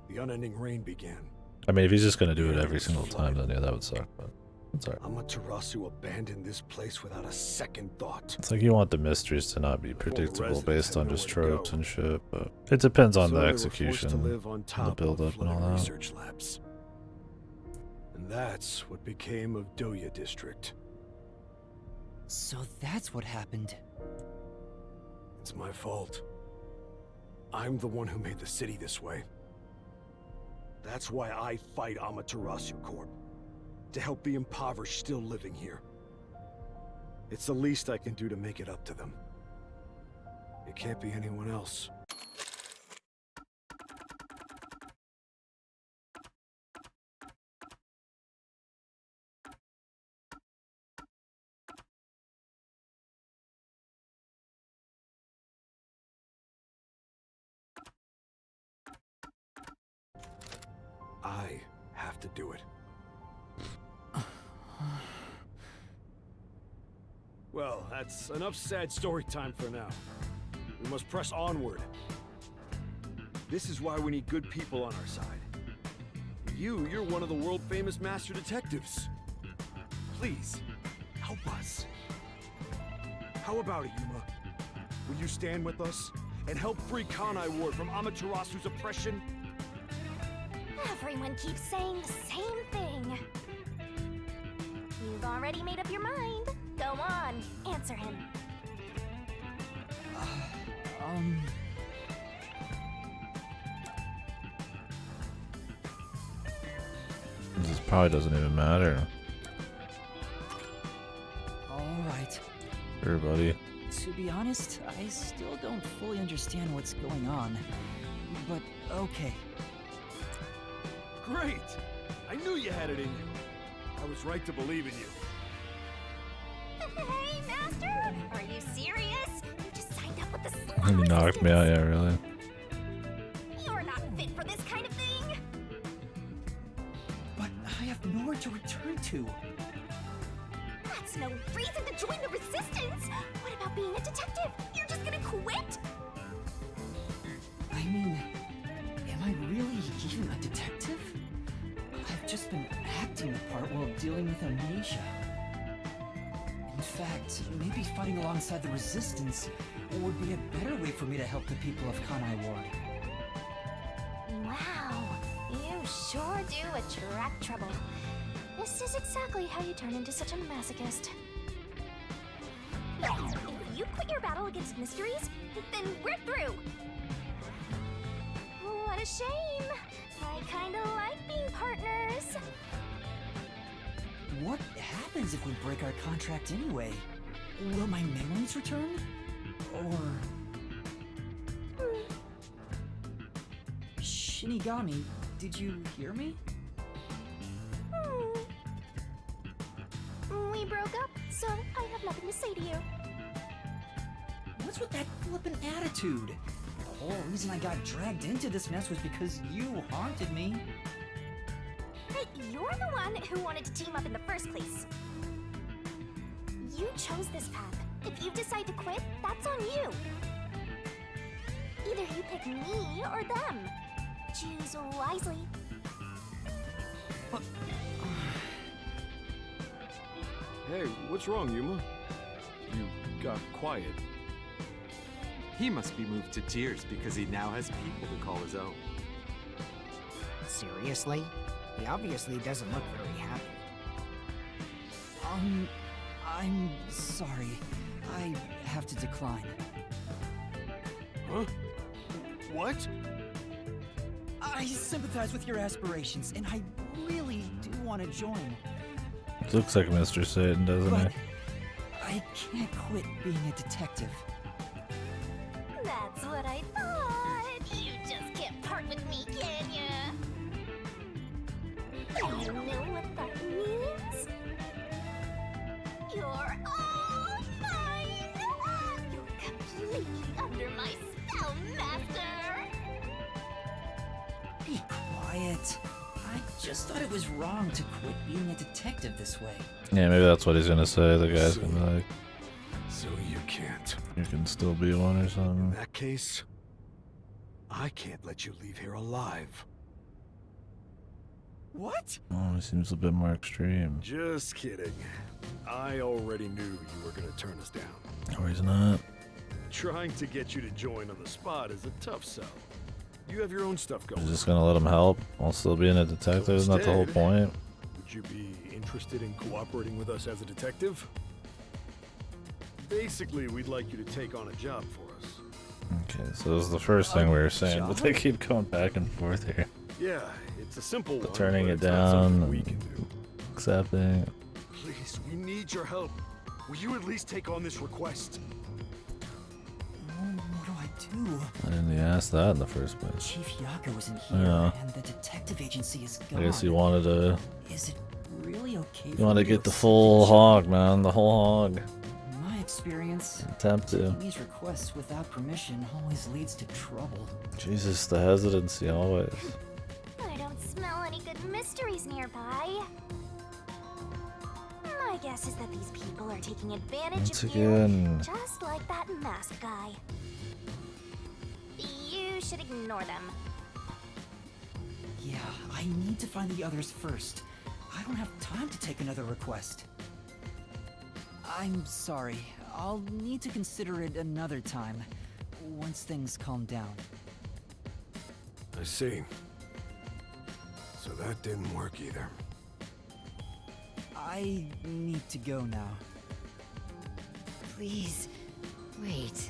the unending rain began. I mean, if he's just gonna do it every single time, then yeah, that would suck. But it's alright. Amaterasu abandoned this place without a second thought. It's like you want the mysteries to not be predictable residents based had on nowhere just to tropes go. and shit, but it depends on So the they were forced execution, to live on and the top build of up and all flooded that. research labs. And that's what became of Doya District. So that's what happened. It's my fault. I'm the one who made the city this way. That's why I fight Amaterasu Corp. To help the impoverished still living here. It's the least I can do to make it up to them. It can't be anyone else. I have to do it. Well, that's enough sad story time for now. We must press onward. This is why we need good people on our side. You're one of the world-famous master detectives. Please, help us. How about it, Yuma? Will you stand with us and help free Kanai Ward from Amaterasu's oppression? Everyone keeps saying the same thing. You've already made up your mind. Go on, answer him. This probably doesn't even matter. Alright. Sure, buddy. To be honest, I still don't fully understand what's going on. But okay. Great! I knew you had it in you. I was right to believe in you. Hey, Master! Are you serious? You just signed up with the slot. You knocked me out, yeah, really. You're not fit for this kind of thing. But I have nowhere to return to. That's no reason to join the resistance. What about being a detective? You're just gonna quit? I mean, am I really even a detective? I've just been acting the part while dealing with amnesia. In fact, maybe fighting alongside the resistance would be a better way for me to help the people of Kanai Ward. Wow, you sure do attract trouble. This is exactly how you turn into such a masochist. If you quit your battle against mysteries, then we're through. What a shame. I kinda like being partners. What happens if we break our contract anyway? Will my memories return? Or... Shh. Shinigami, did you hear me? We broke up, so I have nothing to say to you. What's with that flippant attitude? The whole reason I got dragged into this mess was because you haunted me. Hey, you're the one who wanted to team up in the first place. You chose this path. If you decide to quit, that's on you. Either you pick me or them. Choose wisely. Hey, what's wrong, Yuma? You got quiet. He must be moved to tears because he now has people to call his own. Seriously? He obviously doesn't look very happy. I'm sorry. I have to decline. Huh? What? I sympathize with your aspirations, and I really do want to join. Looks like Mr. Satan, doesn't But it? I can't quit being a detective. That's what I thought. You just can't part with me, can ya? You know what that means? You're all mine! You're completely under my spell, Master! Be quiet. I just thought it was wrong to quit being a detective this way. Yeah, maybe that's what he's gonna say. The guy's gonna be like, So you can't. you can still be one or In something. that case, I can't let you leave here alive. What? Oh, he seems a bit more extreme. Just kidding. I already knew you were gonna turn us down. Or he's not. Trying to get you to join on the spot is a tough sell. You have your own stuff going. He's just gonna let him help while still being a detective. Isn't that the whole Instead, point? Would you be interested in cooperating with us as a detective? Basically, we'd like you to take on a job for us. Okay, so this is the first thing we were saying, but they keep going back and forth here. Yeah, it's a simple one. Turning but it it's not something down, we can do. accepting. Please, we need your help. Will you at least take on this request? What do I do? Why didn't he ask that in the first place? Chief Yako isn't here, Yeah. and the detective agency is gone. I guess he wanted to. Is it really okay You for want to me get the accept full it? hog, man. The whole hog. In my experience, Attempt to. taking these requests without permission always leads to trouble. Jesus, the hesitancy always. I don't smell any good mysteries nearby. My guess is that these people are taking advantage Once of again. you, just like that masked guy. You should ignore them. Yeah, I need to find the others first. I don't have time to take another request. I'm sorry. I'll need to consider it another time, once things calm down. I see. So that didn't work either. I need to go now. Please, wait.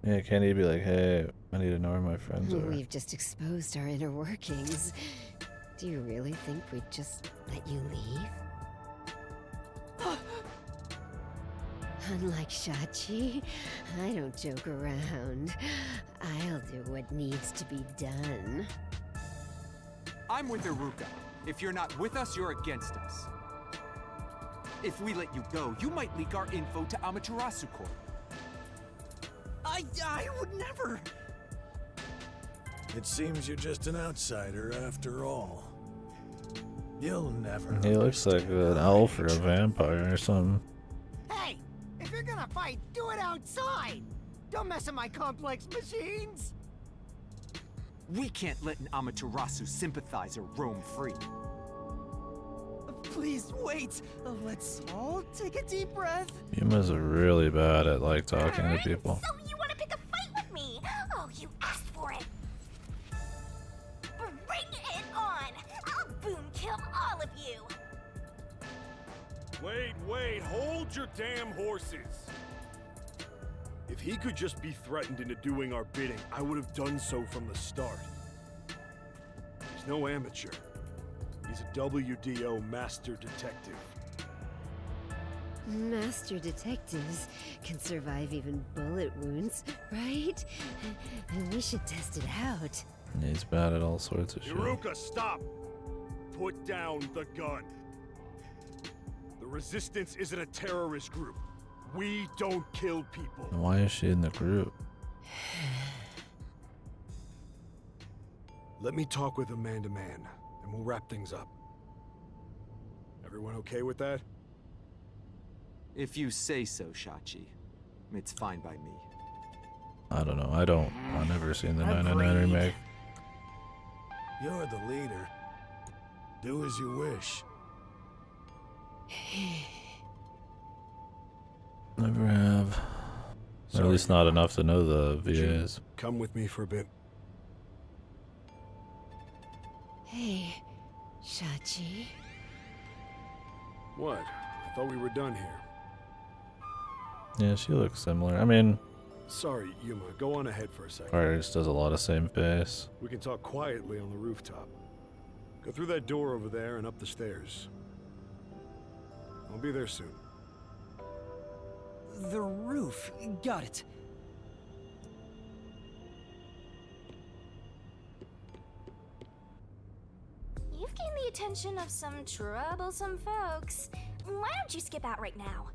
Yeah, can't he be like, hey, I need to know where my friends are? We've just exposed our inner workings. Do you really think we'd just let you leave? Unlike Shachi, I don't joke around. I'll do what needs to be done. I'm with Iruka. If you're not with us, you're against us. If we let you go, you might leak our info to Amaterasu Corp. I would never! It seems you're just an outsider after all. You'll never. He looks like an elf or a vampire or something. Hey! If you're gonna fight, do it outside! Don't mess with my complex machines! We can't let an Amaterasu sympathizer roam free. Please wait! Let's all take a deep breath. Yuma's really bad at like talking to people. So you want to pick a fight with me? Oh, you asked for it. Bring it on! I'll boom kill all of you. Wait, hold your damn horses. If he could just be threatened into doing our bidding, I would have done so from the start. He's no amateur. He's a WDO master detective. Master detectives can survive even bullet wounds, right? We should test it out. He's bad at all sorts of shit. Iruka, stop! Put down the gun. The Resistance isn't a terrorist group. We don't kill people. Why is she in the group? Let me talk with him man to man, and we'll wrap things up. Everyone okay with that? If you say so, Shachi. It's fine by me. I don't know. I've never seen the 999 remake. You're the leader. Do as you wish. Never have. Or at least not enough to know the VAs. Come with me for a bit. Hey, Shachi. What? I thought we were done here. Yeah, she looks similar. I mean, Sorry, Yuma. Go on ahead for a second. artist does a lot of same face. We can talk quietly on the rooftop. Go through that door over there and up the stairs. I'll be there soon. The roof. Got it. You've gained the attention of some troublesome folks. Why don't you skip out right now?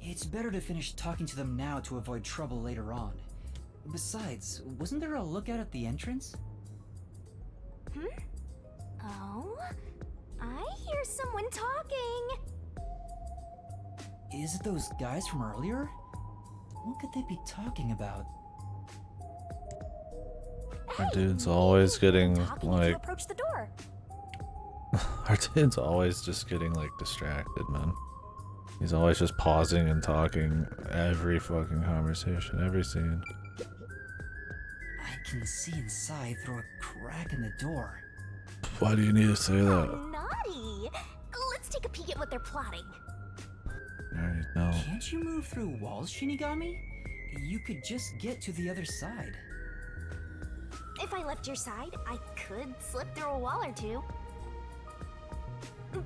It's better to finish talking to them now to avoid trouble later on. Besides, wasn't there a lookout at the entrance? Hmm? Oh? I hear someone talking! Is it those guys from earlier? What could they be talking about? Our dude's always getting like. Approach the door. Our dude's always just getting like distracted, man. He's always just pausing and talking every fucking conversation, every scene. I can see inside through a crack in the door. Why do you need to say that? Naughty! Let's take a peek at what they're plotting. I already know. Can't you move through walls, Shinigami? You could just get to the other side. If I left your side, I could slip through a wall or two.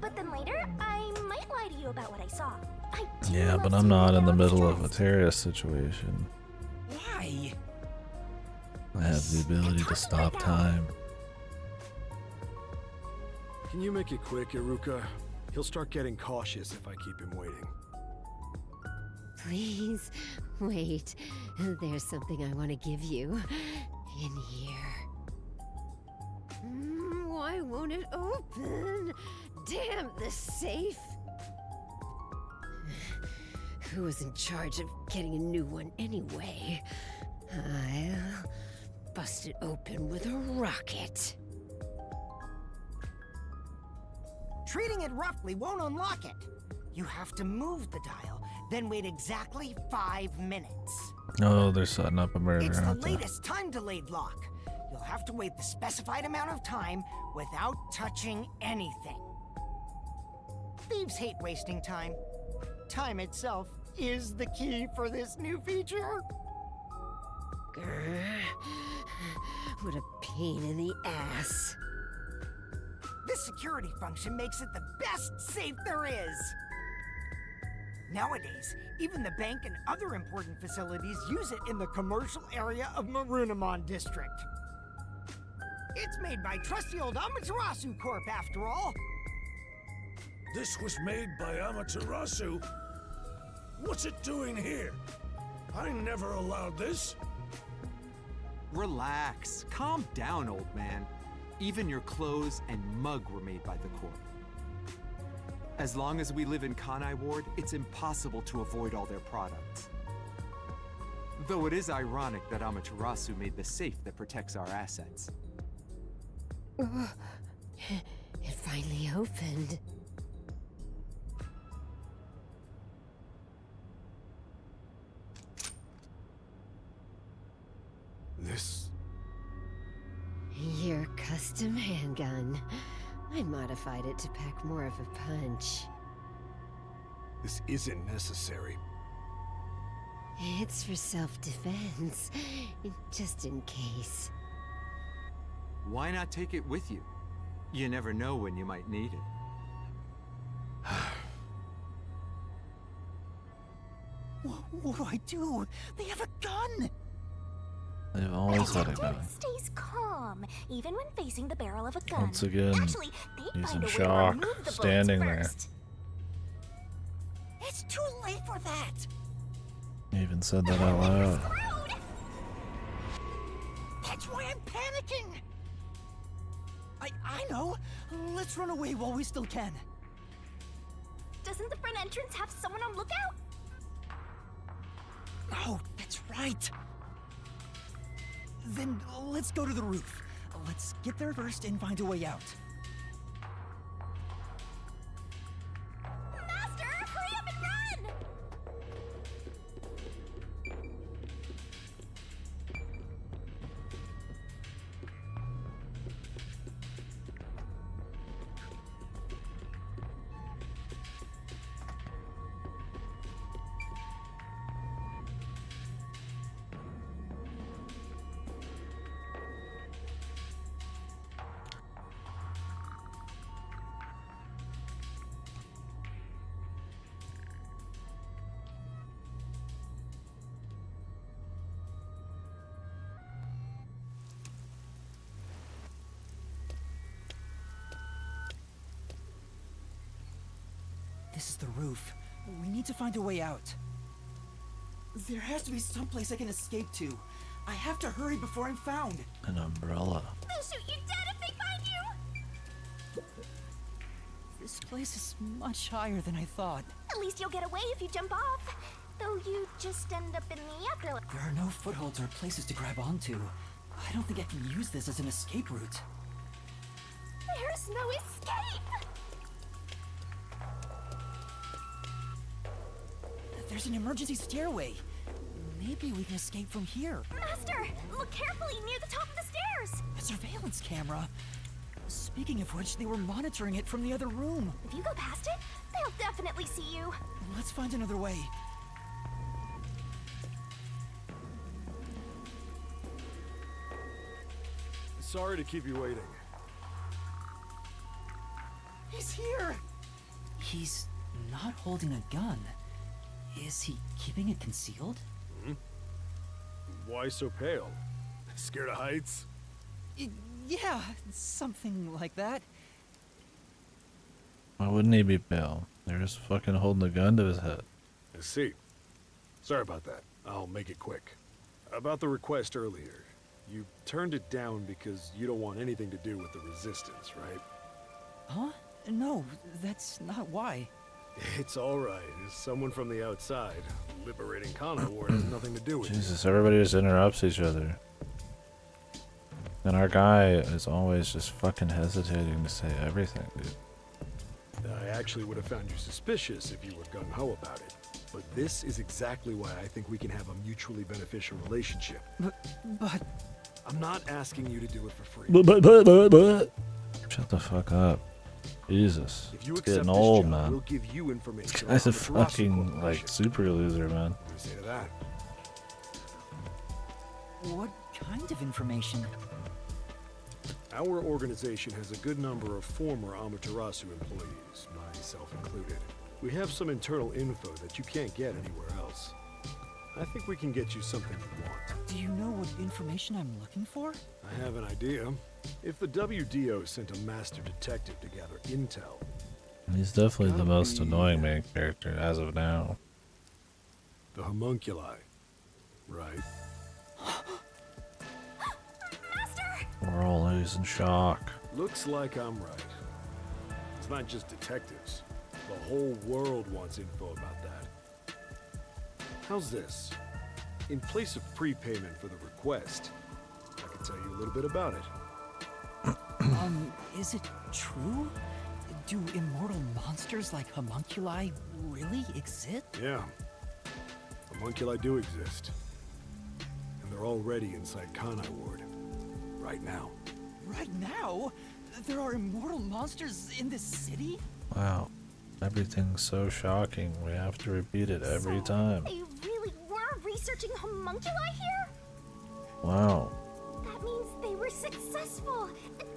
But then later, I might lie to you about what I saw. Yeah, but I'm not in the middle of a terrorist situation. Why? I have the ability to stop time. Can you make it quick, Iruka? He'll start getting cautious if I keep him waiting. Please, wait. There's something I want to give you. In here. Why won't it open? Damn this safe! Who was in charge of getting a new one anyway? I'll bust it open with a rocket. Treating it roughly won't unlock it. You have to move the dial, then wait exactly 5 minutes. Oh, they're setting up a murder. It's the aren't they? latest time-delayed lock. You'll have to wait the specified amount of time without touching anything. Thieves hate wasting time. Time itself is the key for this new feature. Grr. What a pain in the ass. This security function makes it the best safe there is. Nowadays, even the bank and other important facilities use it in the commercial area of Marunimon District. It's made by trusty old Amaterasu Corp, after all. This was made by Amaterasu? What's it doing here? I never allowed this. Relax. Calm down, old man. Even your clothes and mug were made by the Corp. As long as we live in Kanai Ward, it's impossible to avoid all their products. Though it is ironic that Amaterasu made the safe that protects our assets. It finally opened. This... Your custom handgun. I modified it to pack more of a punch. This isn't necessary. It's for self-defense, just in case. Why not take it with you? You never know when you might need it. What do I do? They have a gun! They've always had a gun. Detective stays calm, even when facing the barrel of a gun. Once again, Actually, they'd he's find in a way to shock, remove the bullets standing there. first. It's too late for that! He even said that out loud. That's why I'm panicking! I know! Let's run away while we still can. Doesn't the front entrance have someone on lookout? Oh, that's right! Then let's go to the roof. Let's get there first and find a way out. Master, hurry up and run! This is the roof. We need to find a way out. There has to be someplace I can escape to. I have to hurry before I'm found. An umbrella. They'll shoot you dead if they find you! This place is much higher than I thought. At least you'll get away if you jump off. Though you just end up in the afterlife. There are no footholds or places to grab onto. I don't think I can use this as an escape route. There's no escape! There's an emergency stairway. Maybe we can escape from here. Master, look carefully near the top of the stairs! A surveillance camera. Speaking of which, they were monitoring it from the other room. If you go past it, they'll definitely see you. Let's find another way. Sorry to keep you waiting. He's here! He's not holding a gun. Is he keeping it concealed? Hmm? Why so pale? Scared of heights? Yeah, something like that. Why wouldn't he be pale? They're just fucking holding a gun to his head. I see. Sorry about that. I'll make it quick. About the request earlier. You turned it down because you don't want anything to do with the resistance, right? Huh? No, that's not why. It's alright. Someone from the outside. Liberating Kana Ward has nothing to do with it. Jesus, everybody just interrupts each other. And our guy is always just fucking hesitating to say everything, dude. I actually would have found you suspicious if you were gung-ho about it. But this is exactly why I think we can have a mutually beneficial relationship. But... I'm not asking you to do it for free. But. Shut the fuck up. Jesus. If you It's accept getting this old, job, man. we'll give you information This guy's a about the Tarasu fucking, like, Corporation. super loser, man. What do you say to that? what kind of information? Our organization has a good number of former Amaterasu employees, myself included. We have some internal info that you can't get anywhere else. I think we can get you something you want. Do you know what information I'm looking for? I have an idea. If the WDO sent a master detective to gather intel... He's definitely the most annoying main character as of now. The homunculi, right? We're all losing shock. Looks like I'm right. It's not just detectives. The whole world wants info about that. How's this? In place of prepayment for the request, I can tell you a little bit about it. Is it true? Do immortal monsters like homunculi really exist? Yeah. Homunculi do exist. And they're already inside Kanai Ward. Right now. Right now? There are immortal monsters in this city? Wow. Everything's so shocking. We have to repeat it every time. They really were researching homunculi here? Wow. That means they were successful,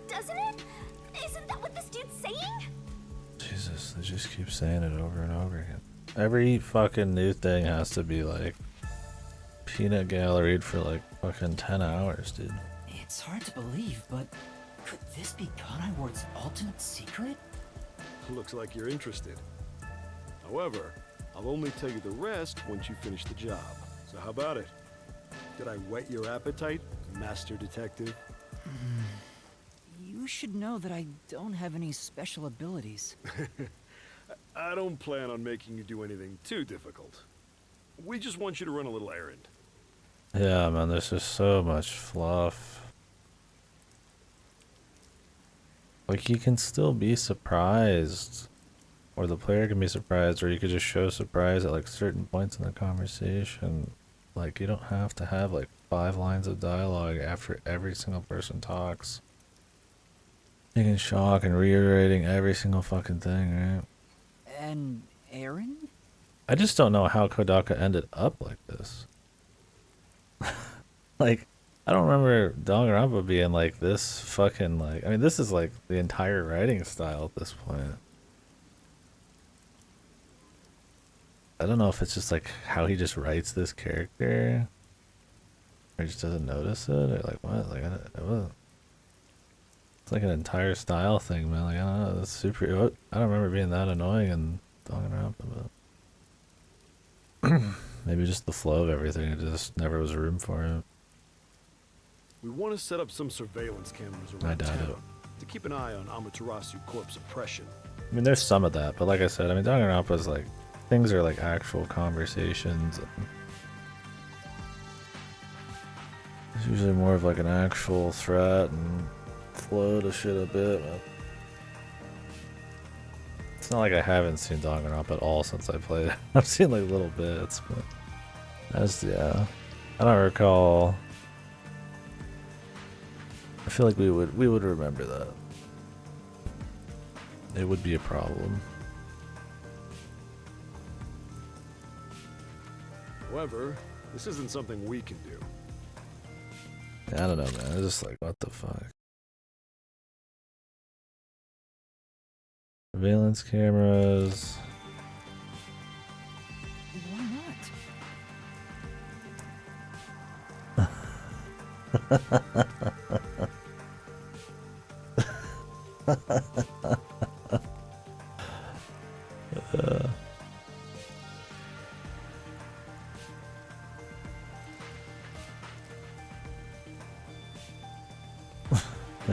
doesn't it? Isn't that what this dude's saying? Jesus, they just keep saying it over and over again. Every fucking new thing has to be like peanut galleried for like fucking 10 hours, dude. It's hard to believe, but could this be Kanai Ward's ultimate secret? Looks like you're interested. However, I'll only tell you the rest once you finish the job. So how about it? Did I whet your appetite, Master Detective? You should know that I don't have any special abilities. I don't plan on making you do anything too difficult. We just want you to run a little errand. Yeah, man, there's just so much fluff. Like, you can still be surprised. Or the player can be surprised, or you could just show surprise at like certain points in the conversation. Like, you don't have to have like 5 lines of dialogue after every single person talks. Taking shock and reiterating every single fucking thing, right? And Aaron? I just don't know how Kodaka ended up like this. Like, I don't remember Danganronpa being like this fucking like... I mean, this is like the entire writing style at this point. I don't know if it's just like how he just writes this character. Or he just doesn't notice it, or like what? Like, it's like an entire style thing, man. Like, I don't know, that's super... I don't remember being that annoying in Danganronpa, but... Maybe just the flow of everything, it just never was room for it. We want to set up some surveillance cameras I around doubt town it. to keep an eye on Amaterasu Corp's oppression. I mean, there's some of that, but like I said, I mean, Danganronpa's like... Things are like actual conversations. It's usually more of like an actual threat and flow to shit a bit. But it's not like I haven't seen Danganronpa at all since I played it. I've seen like little bits, but that's, yeah. I don't recall. I feel like we would remember that. It would be a problem. However, this isn't something we can do. Yeah, I don't know, man. It's just like, what the fuck? Surveillance cameras.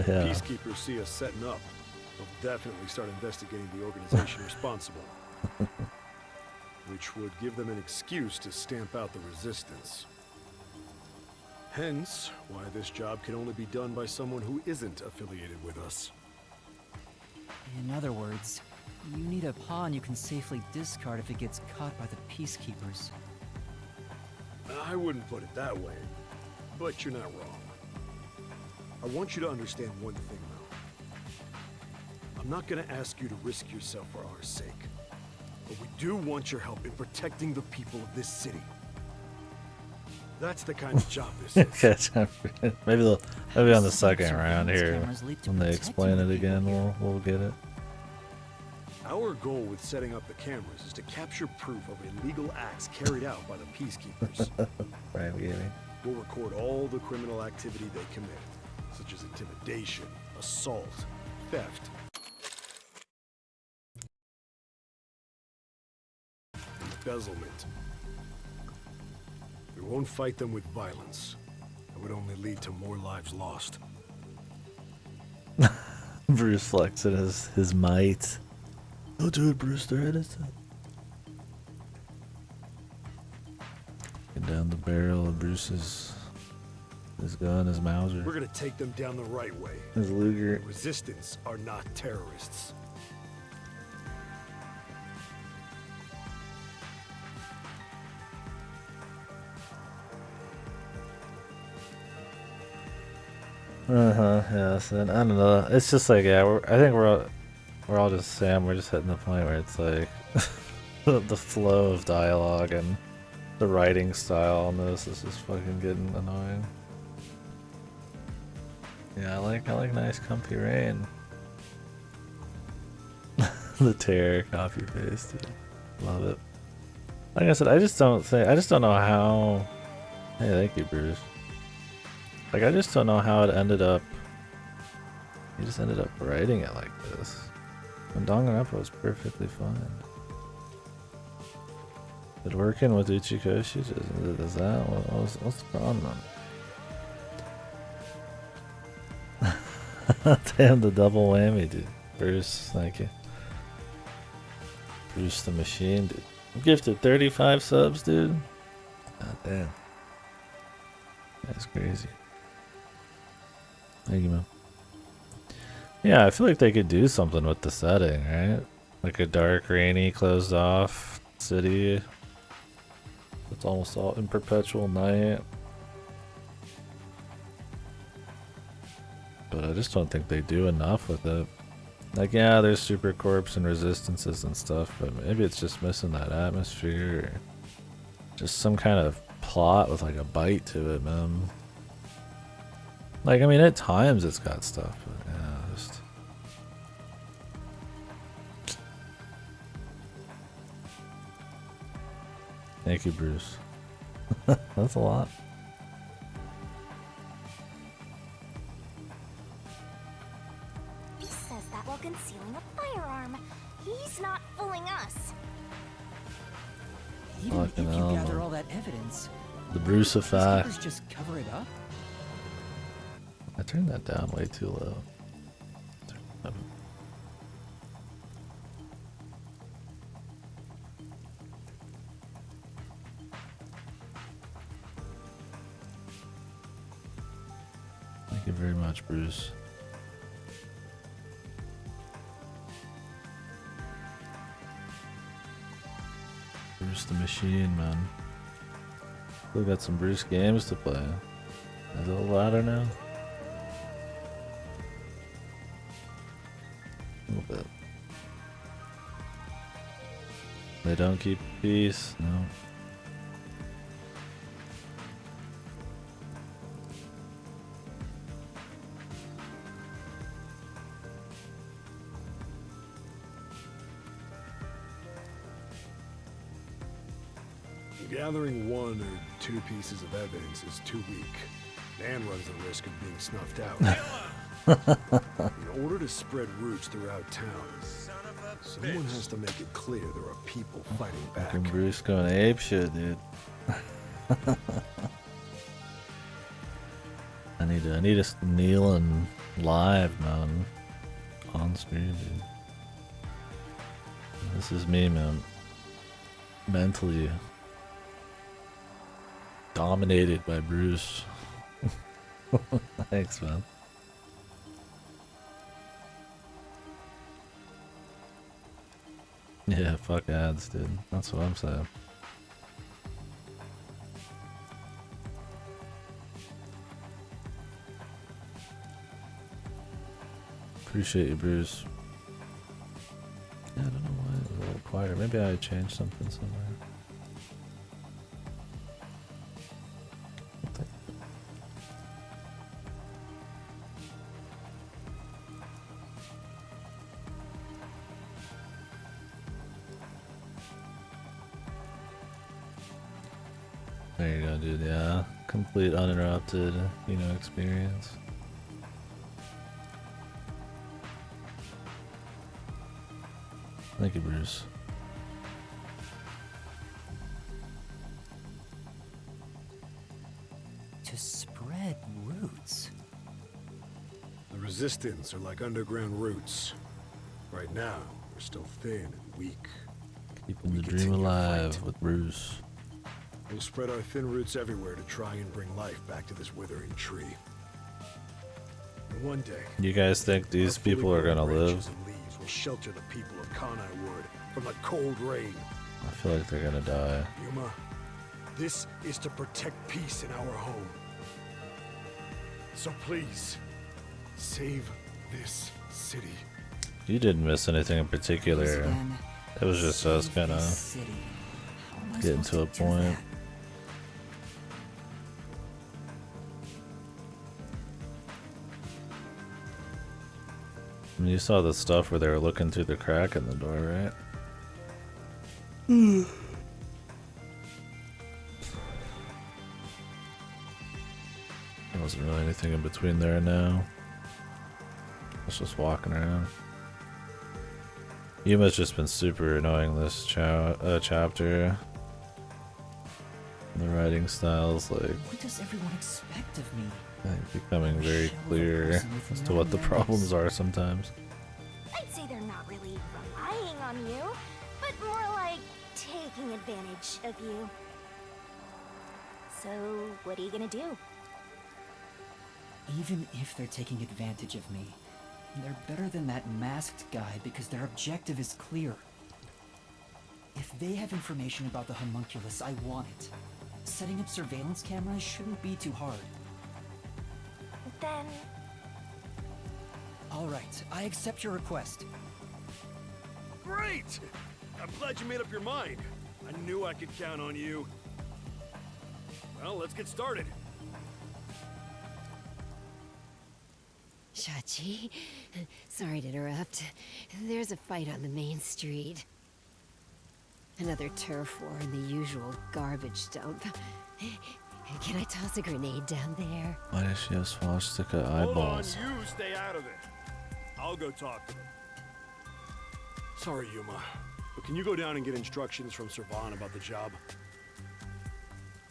Yeah. Peacekeepers see us setting up. They'll definitely start investigating the organization responsible. Which would give them an excuse to stamp out the resistance. Hence, why this job can only be done by someone who isn't affiliated with us. In other words, you need a pawn you can safely discard if it gets caught by the Peacekeepers. I wouldn't put it that way, but you're not wrong. I want you to understand one thing, though. I'm not gonna ask you to risk yourself for our sake, but we do want your help in protecting the people of this city. That's the kind of job this is. maybe on the second round here, when they explain it again, we'll get it. Our goal with setting up the cameras is to capture proof of illegal acts carried out by the Peacekeepers. Right, we'll record all the criminal activity they commit, such as intimidation, assault, theft, embezzlement. We won't fight them with violence. It would only lead to more lives lost. Bruce flexing his might. Don't do it, Bruce. They're innocent. Get down the barrel of Bruce's gun, his Mauser. We're gonna take them down the right way. His Luger. The resistance are not terrorists. Yeah. So I don't know. It's just like, yeah. I think we're all just Sam. We're just hitting the point where it's like the flow of dialogue and the writing style on this is just fucking getting annoying. Yeah, I like nice comfy rain. The tear copy paste. Love it. Like I said, I just don't know how. Hey, thank you, Bruce. Like, I just don't know how it ended up. He just ended up writing it like this. When Danganronpa was perfectly fine. Did working with Uchikoshi, is that what's the problem? Damn, the double whammy, dude. Bruce, thank you. Bruce the Machine, dude. I'm gifted 35 subs, dude. God damn. That's crazy. Thank you, man. Yeah, I feel like they could do something with the setting, right? Like a dark, rainy, closed off city. It's almost all in perpetual night. But I just don't think they do enough with it. Like, yeah, there's super corps and resistances and stuff, but maybe it's just missing that atmosphere. Or just some kind of plot with like a bite to it, man. Like, I mean, at times it's got stuff, but yeah, just... Thank you, Bruce. That's a lot. He says that while concealing a firearm. He's not fooling us. Even if Fucking you hell, gather man. all that evidence, The Bruce effect. peacekeepers just cover it up? I turned that down way too low. Thank you very much, Bruce. Bruce the Machine, man. We got some Bruce games to play. Is it a ladder now? A little bit. They don't keep peace, no. Gathering one or two pieces of evidence is too weak. Man runs the risk of being snuffed out. In order to spread roots throughout town, someone has to make it clear there are people fighting back. Fucking Bruce going apeshit, dude. I need us kneeling live, man. On screen, dude. This is me, man. Mentally dominated by Bruce. Thanks, man. Yeah, fuck ads, dude. That's what I'm saying. Appreciate you, Bruce. Yeah, I don't know why it's a little quieter. Maybe I changed something somewhere. There you go, dude. Yeah, complete uninterrupted, experience. Thank you, Bruce. To spread roots. The resistance are like underground roots. Right now, we're still thin and weak. Keeping the dream alive with Bruce. We'll spread our thin roots everywhere to try and bring life back to this withering tree. And one day, You guys think these people are gonna live? leaves will shelter the people of Kanai Ward from the cold rain. I feel like they're gonna die. Yuma, this is to protect peace in our home. So please, save this city. You didn't miss anything in particular. It was just us kind of getting to a point. I mean, you saw the stuff where they were looking through the crack in the door, right? wasn't really anything in between there and now. I was just walking around. Yuma's just been super annoying this chapter. The writing style's like, What does everyone expect of me? becoming very clear as to what the problems are sometimes. I'd say they're not really relying on you, but more like taking advantage of you. So, what are you gonna do? Even if they're taking advantage of me, they're better than that masked guy because their objective is clear. If they have information about the homunculus, I want it. Setting up surveillance cameras shouldn't be too hard. Then... Alright, I accept your request. Great! I'm glad you made up your mind. I knew I could count on you. Well, let's get started. Shachi, sorry to interrupt. There's a fight on the main street. Another turf war in the usual garbage dump. Can I toss a grenade down there? Why does she have swastika Hold on, eyeballs? you stay out of it. I'll go talk to them. Sorry, Yuma, but can you go down and get instructions from Servan about the job?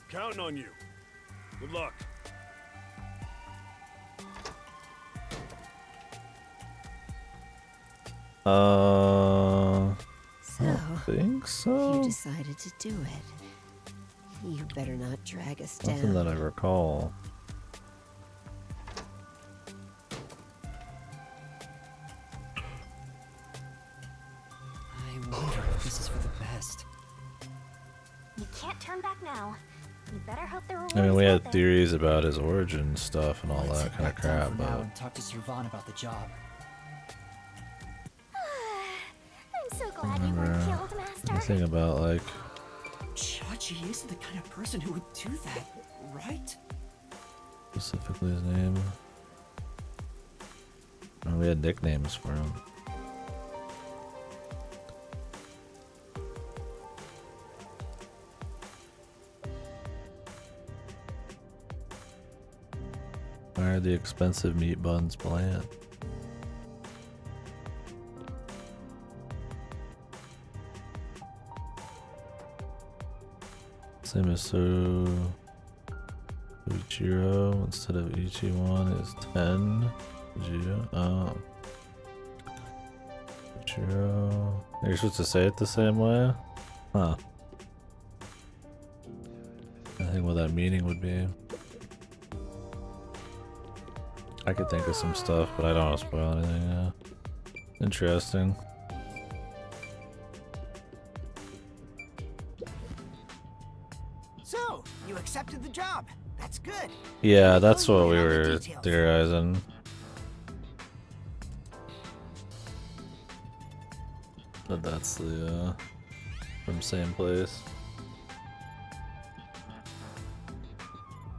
Counting on you. Good luck. So, I think so. you decided to do it. You better not drag us down. Nothing that I recall. I wonder if this is for the best. You can't turn back now. You better hope the reward I mean, we is had worth it. theories about his origin stuff and all Let's that head kind of back down crap, for now but and talk to Servan about the job. I'm so glad you weren't killed, Master. anything about like Chachi isn't the kind of person who would do that, right? specifically his name. Oh, we had nicknames for him. Why are the expensive meat buns bland? Same as Ichiro instead of Ichi1 is 10. Ichiro. Oh. Ichiro. You're supposed to say it the same way? Huh. I think what that meaning would be. I could think of some stuff, but I don't want to spoil anything. Yeah. Interesting. So, you accepted the job. That's good. Yeah, that's Fill what you we in on the were details. theorizing. But that's the from same place.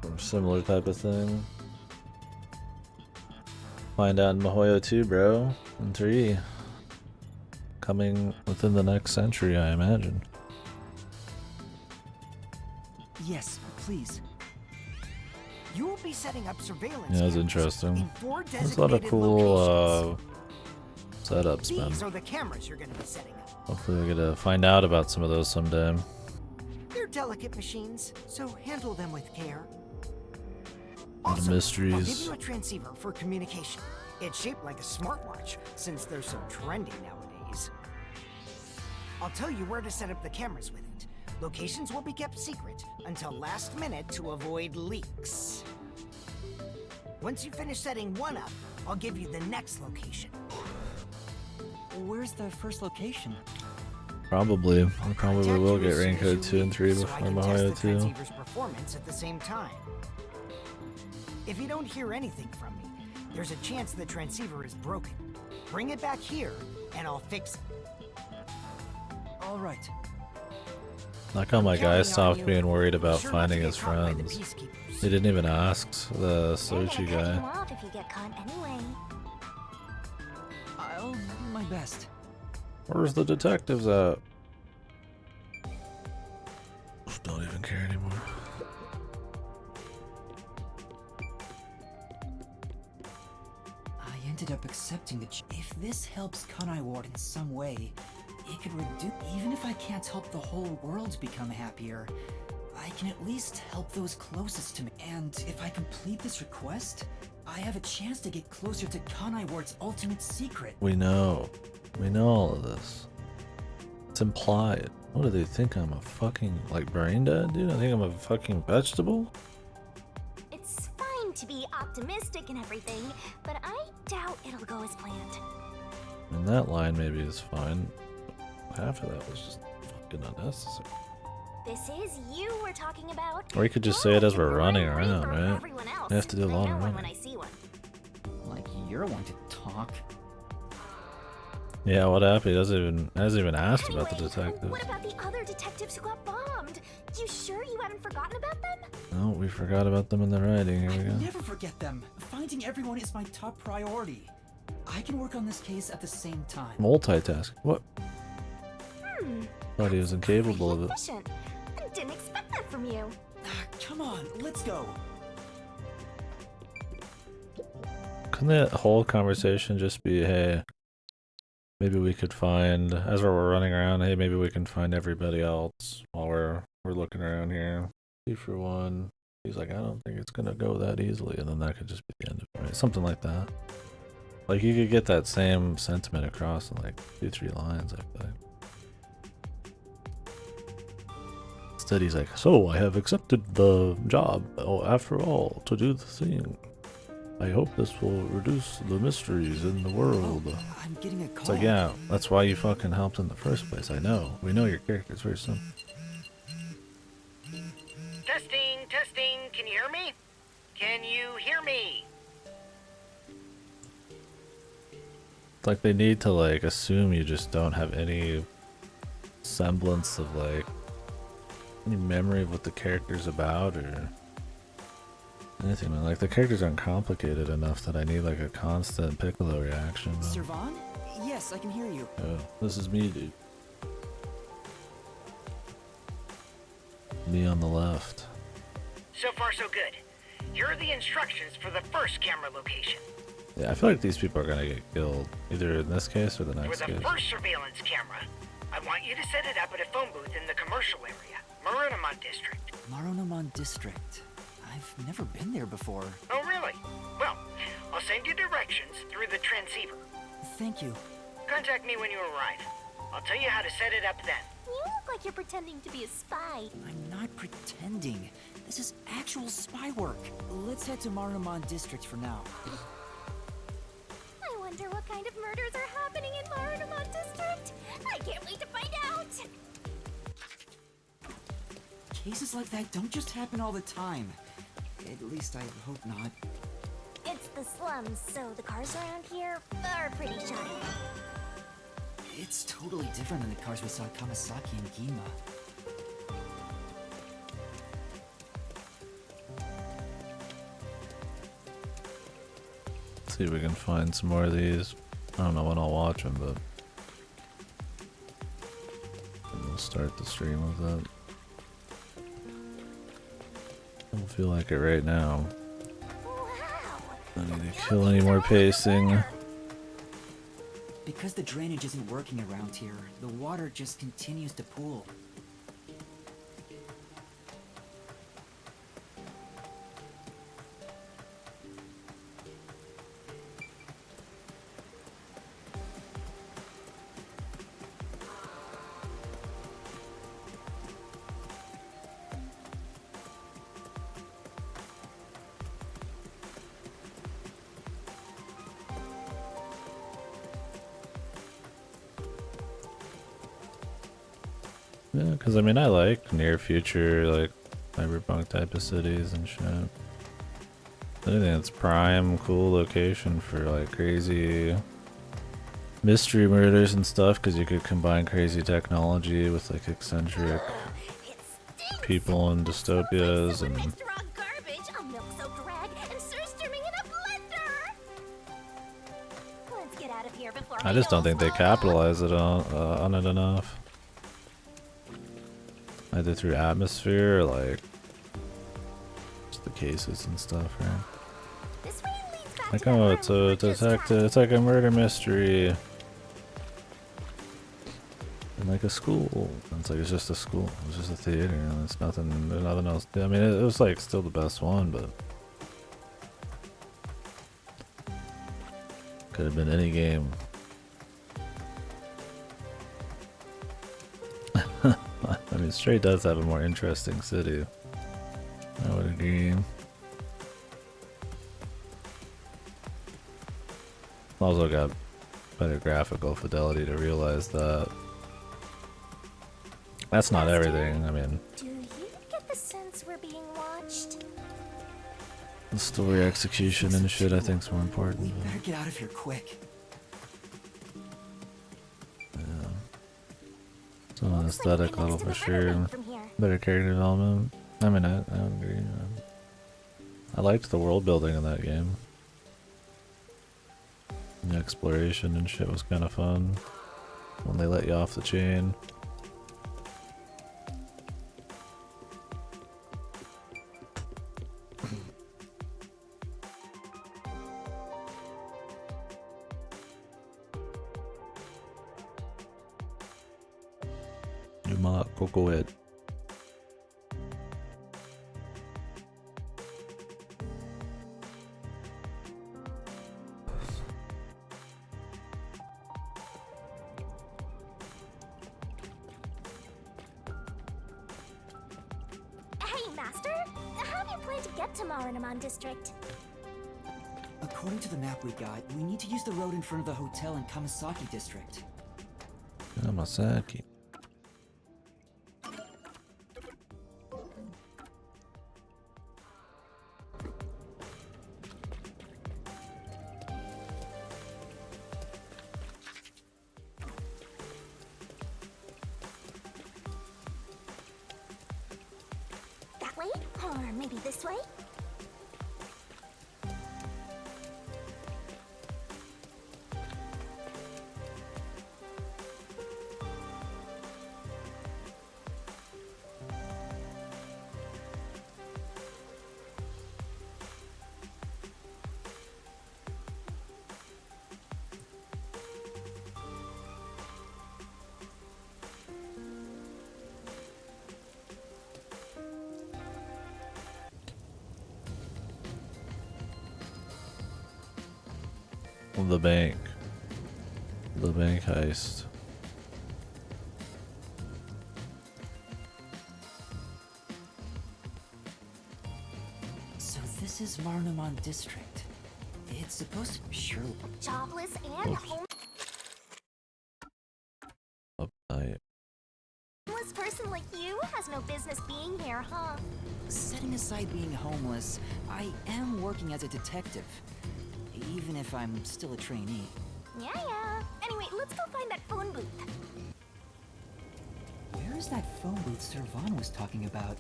From similar type of thing. Find out in Mihoyo 2, bro. And 3. Coming within the next century, I imagine. Yes, please. You will be setting up surveillance Yeah, that's cameras interesting. in 4 There's a lot of designated cool locations. setups, man. These are the cameras you're going to be setting up. Hopefully we get to find out about some of those someday. They're delicate machines, so handle them with care. And I'll give mysteries. you a transceiver for communication. It's shaped like a smartwatch, since they're so trendy nowadays. I'll tell you where to set up the cameras with it. Locations will be kept secret until last minute to avoid leaks. Once you finish setting one up, I'll give you the next location. Where's the first location? Probably. We probably will get As soon as Raincoat you 2 and leave, 3 so I before can test Mihoyo the 2. transceiver's performance at the same time. If you don't hear anything from me, there's a chance the transceiver is broken. Bring it back here, and I'll fix it. All right. Like how my guy stopped being worried about Sure not to finding get his caught by the friends. peacekeepers. He didn't even ask the They're gonna Sochi cut you guy. off if you get caught anyway. I'll do my best. Where's the detectives at? Don't even care anymore. ended up accepting the if this helps Kanai Ward in some way, it could reduce. Even if I can't help the whole world become happier, I can at least help those closest to me. And if I complete this request, I have a chance to get closer to Kanai Ward's ultimate secret. We know all of this. It's implied. What do they think? I'm a fucking, like, brain dead, dude? I think I'm a fucking vegetable? It's fine to be optimistic and everything, but I doubt it'll go as planned. And that line maybe is fine. Half of that was just fucking unnecessary. This is you we're talking about. Or you could just say it as we're running around, right? We have to do a lot of running. When I see one. Like you're one to talk. Yeah, what happened? He hasn't even asked about the detectives. What about the other detectives who got bombed? You sure you haven't forgotten about them? No, we forgot about them in the writing. Here we go. Never forget them. Finding everyone is my top priority. I can work on this case at the same time. Multitask. What? Thought he was incapable of it. Efficient. I didn't expect that from you. Come on, let's go. Couldn't that whole conversation just be, hey, maybe we could find, as we're running around, hey, maybe we can find everybody else while we're looking around here. 2 for 1. He's like, I don't think it's gonna go that easily, and then that could just be the end of it, right? Something like that. Like you could get that same sentiment across in like 2-3 lines, I feel like. Instead he's like, so I have accepted the job, after all, to do the thing. I hope this will reduce the mysteries in the world. I'm getting a call. It's like, yeah, that's why you fucking helped in the first place. I know. We know your character's very simple. Testing, testing. Can you hear me? Can you hear me? It's like they need to like assume you just don't have any semblance of like any memory of what the character's about or anything, man. Like the characters aren't complicated enough that I need like a constant Piccolo reaction. Servan? Yes, I can hear you. Oh, this is me, dude. Me on the left. So far, so good. Here are the instructions for the first camera location. Yeah, I feel like these people are gonna get killed, either in this case or the next For the case. first surveillance camera, I want you to set it up at a phone booth in the commercial area, Marunamon District. Marunamon District. I've never been there before. Oh, really? Well, I'll send you directions through the transceiver. Thank you. Contact me when you arrive. I'll tell you how to set it up then. You look like you're pretending to be a spy. I'm not pretending. This is actual spy work. Let's head to Marunamon District for now. I wonder what kind of murders are happening in Marunamon District. I can't wait to find out. Cases like that don't just happen all the time. At least I hope not. It's the slums, so the cars around here are pretty shoddy. It's totally different than the cars we saw at Kamasaki and Gima. Let's see if we can find some more of these. I don't know when I'll watch them, but we'll start the stream with that. I don't feel like it right now. I need to kill any more pacing. Because the drainage isn't working around here, the water just continues to pool. Yeah, because I mean, I like near future, like cyberpunk type of cities and shit. I think it's prime, cool location for like crazy mystery murders and stuff, because you could combine crazy technology with like eccentric people in dystopias and. Garbage, a milk-soaked rag, and surströmming in a blender. Let's get out of here before I just don't think they capitalize it on it enough. Either through atmosphere or like just the cases and stuff, right? Like, oh, it's a detective. It's like a murder mystery. In like a school. It's like, it's just a school. It's just a theater. And it's nothing. There's nothing else. I mean, it was like still the best one, but could have been any game. I mean, Stray does have a more interesting city. I would agree. Also got better graphical fidelity to realize that. That's not everything, I mean. Do you get the sense we're being watched? The story execution and shit I think is more important. We better get out of here quick. Yeah. So on aesthetic level for sure. Better character development. I mean, I would agree. I liked the world building in that game. The exploration and shit was kind of fun. When they let you off the chain. Yuma Kokoet. Hey, Master! How do you plan to get to Marinaman District? According to the map we got, we need to use the road in front of the hotel in Kamasaki District. Kamasaki. That way? Or maybe this way? The bank. The bank heist. So this is Marinaman District. It's supposed to be sure. Jobless and homeless person like you has no business being here, huh? Setting aside being homeless, I am working as a detective. Even if I'm still a trainee. Yeah. Anyway, let's go find that phone booth. Where is that phone booth Servan was talking about?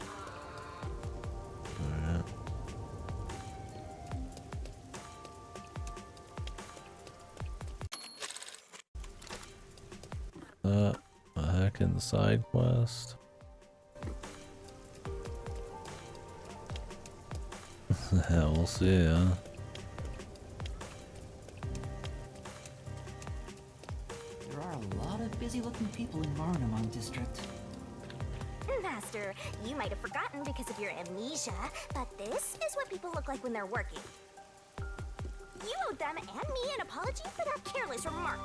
A hack in the side quest. Yeah, we'll see, huh? There are a lot of busy-looking people in Marinaman District. Master, you might have forgotten because of your amnesia, but this is what people look like when they're working. You owe them and me an apology for that careless remark.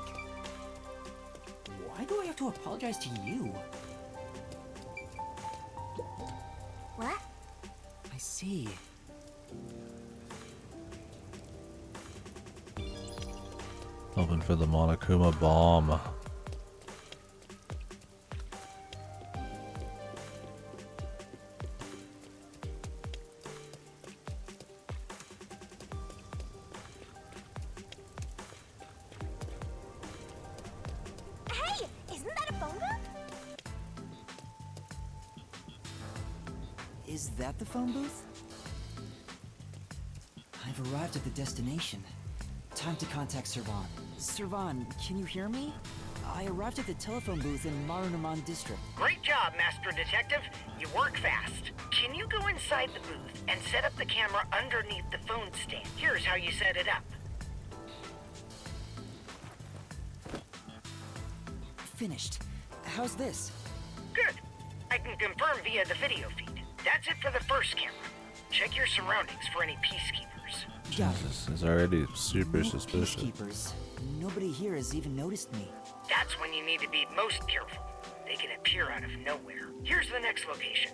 Why do I have to apologize to you? What? I see. Hoping for the Monokuma bomb. Hey, isn't that a phone booth? Is that the phone booth? I've arrived at the destination. Time to contact Servan. Servan, can you hear me? I arrived at the telephone booth in Marinaman District. Great job, Master Detective. You work fast. Can you go inside the booth and set up the camera underneath the phone stand? Here's how you set it up. finished. How's this? Good. I can confirm via the video feed. That's it for the first camera. Check your surroundings for any peacekeepers. Jesus is already super No suspicious. peacekeepers. Nobody here has even noticed me. That's when you need to be most careful. They can appear out of nowhere. Here's the next location.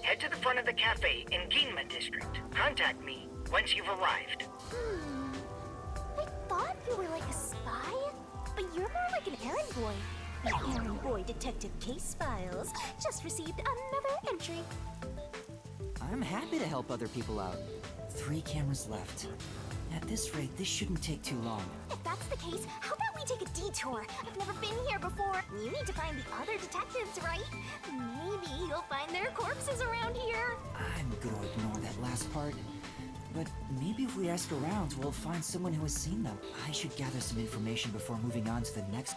Head to the front of the cafe in Ginma district. Contact me once you've arrived. I thought you were like a spy, but you're more like an errand boy. The errand boy detective case files just received another entry. I'm happy to help other people out. 3 cameras left. At this rate, this shouldn't take too long. If that's the case, how about we take a detour? I've never been here before. You need to find the other detectives, right? Maybe you'll find their corpses around here. I'm gonna ignore that last part. But maybe if we ask around, we'll find someone who has seen them. I should gather some information before moving on to the next.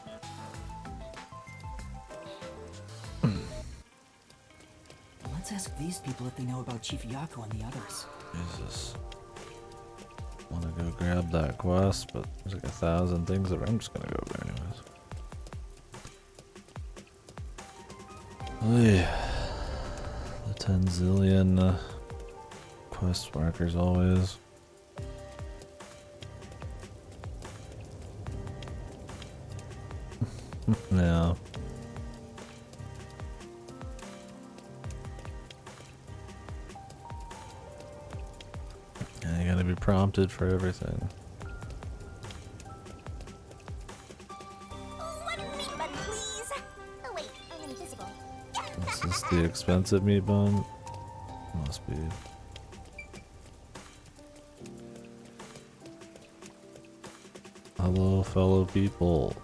Let's ask these people if they know about Chief Yako and the others. Jesus. Wanna go grab that quest, but there's like 1,000 things that I'm just gonna go there anyways. Oy. The 10 zillion quest markers always. Yeah. Yeah, you gotta be prompted for everything. One meat bun, please. Oh wait, I'm invisible. Is this the expensive meat bun? Must be. Hello, fellow people.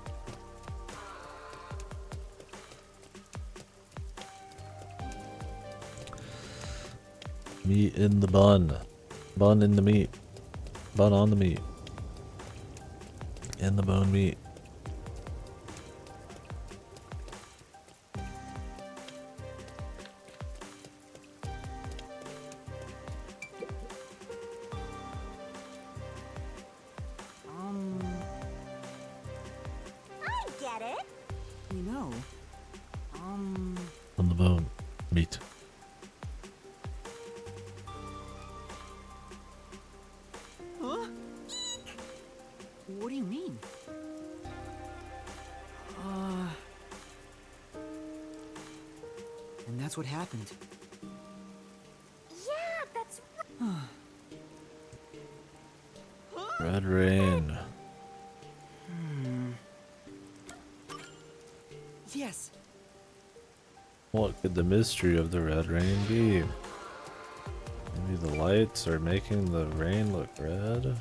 Meat in the bun. Bun in the meat. Bun on the meat. In the bone meat. I get it. You know, On the bone. Meat. Huh? What do you mean? And that's what happened. Yeah, that's Red rain. Yes. What could the mystery of the red rain be? Maybe the lights are making the rain look red?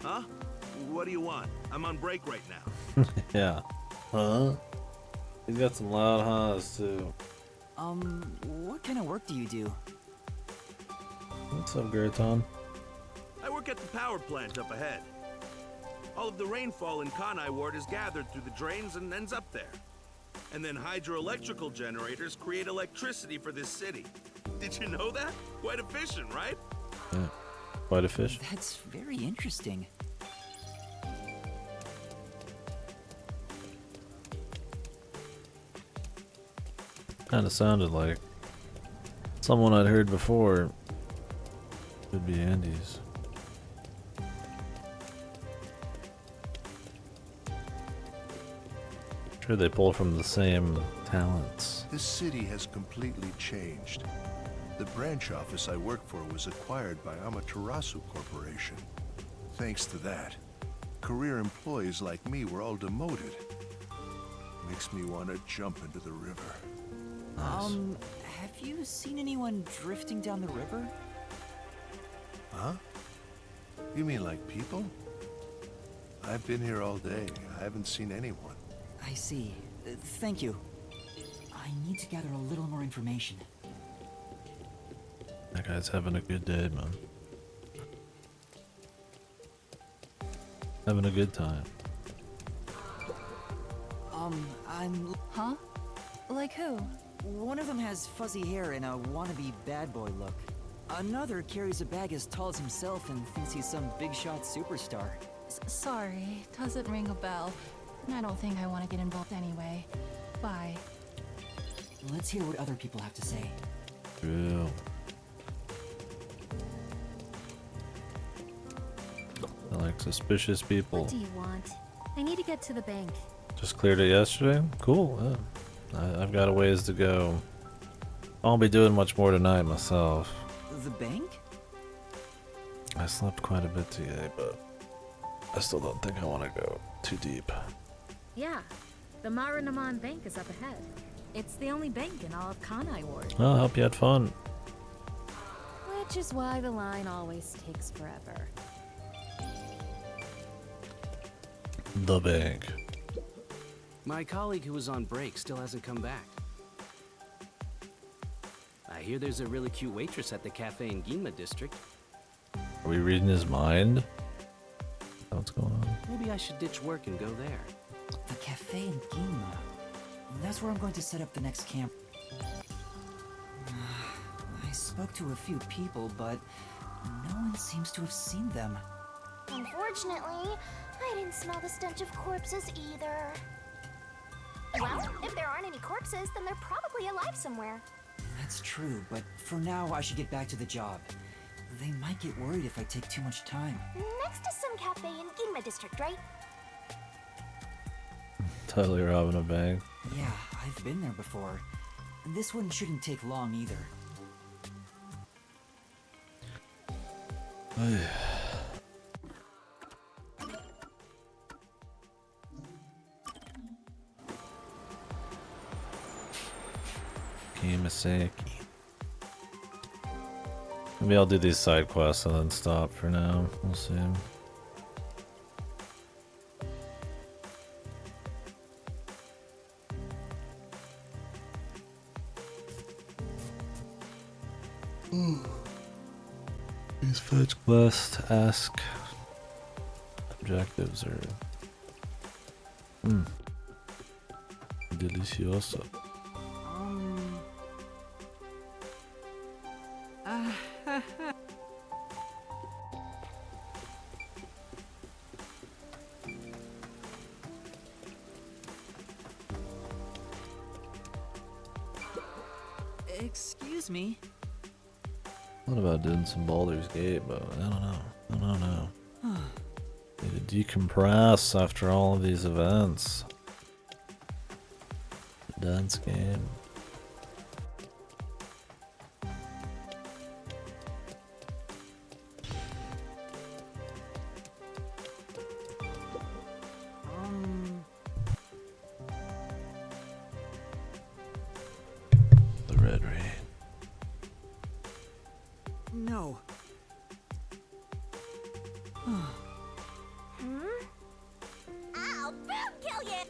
Huh? What do you want? I'm on break right now. Yeah. Huh? He's got some loud ha's too. What kind of work do you do? What's up, Guraton? I work at the power plant up ahead. All of the rainfall in Kanai Ward is gathered through the drains and ends up there. And then hydroelectrical generators create electricity for this city. Did you know that? Quite efficient, right? Yeah. Quite a fish. That's very interesting. Kinda sounded like someone I'd heard before. Could be Andy's. Sure they pull from the same talents. This city has completely changed. The branch office I work for was acquired by Amaterasu Corporation. Thanks to that, career employees like me were all demoted. Makes me want to jump into the river. Have you seen anyone drifting down the river? Huh? You mean like people? I've been here all day. I haven't seen anyone. I see. Thank you. I need to gather a little more information. That guy's having a good day, man. Having a good time. Huh? Like who? One of them has fuzzy hair and a wannabe bad boy look. Another carries a bag as tall as himself and thinks he's some big shot superstar. Sorry, doesn't ring a bell. I don't think I want to get involved anyway. Bye. Let's hear what other people have to say. True. I like suspicious people. What do you want? I need to get to the bank. Just cleared it yesterday? Cool. Yeah. I've got a ways to go. I won't be doing much more tonight myself. The bank? I slept quite a bit today, but I still don't think I want to go too deep. Yeah, the Maranaman Bank is up ahead. It's the only bank in all of Kanai Ward. Well, I hope you had fun. Which is why the line always takes forever. The bank. My colleague who was on break still hasn't come back. I hear there's a really cute waitress at the cafe in Ginma district. Are we reading his mind? What's going on? Maybe I should ditch work and go there. The cafe in Ginma. That's where I'm going to set up the next camp. I spoke to a few people, but no one seems to have seen them. Unfortunately, I didn't smell the stench of corpses either. Well, if there aren't any corpses, then they're probably alive somewhere. That's true, but for now I should get back to the job. They might get worried if I take too much time. Next to some cafe in Ginma district, right? Totally robbing a bank. Yeah, I've been there before. This one shouldn't take long either. Kimaseki. Maybe I'll do these side quests and then stop for now. We'll see. These fetch quest ask objectives are delicioso. Excuse me. Thought about doing some Baldur's Gate, but I don't know. Need to decompress after all of these events. Dance game. The Red Rain. No. I'll boom kill you!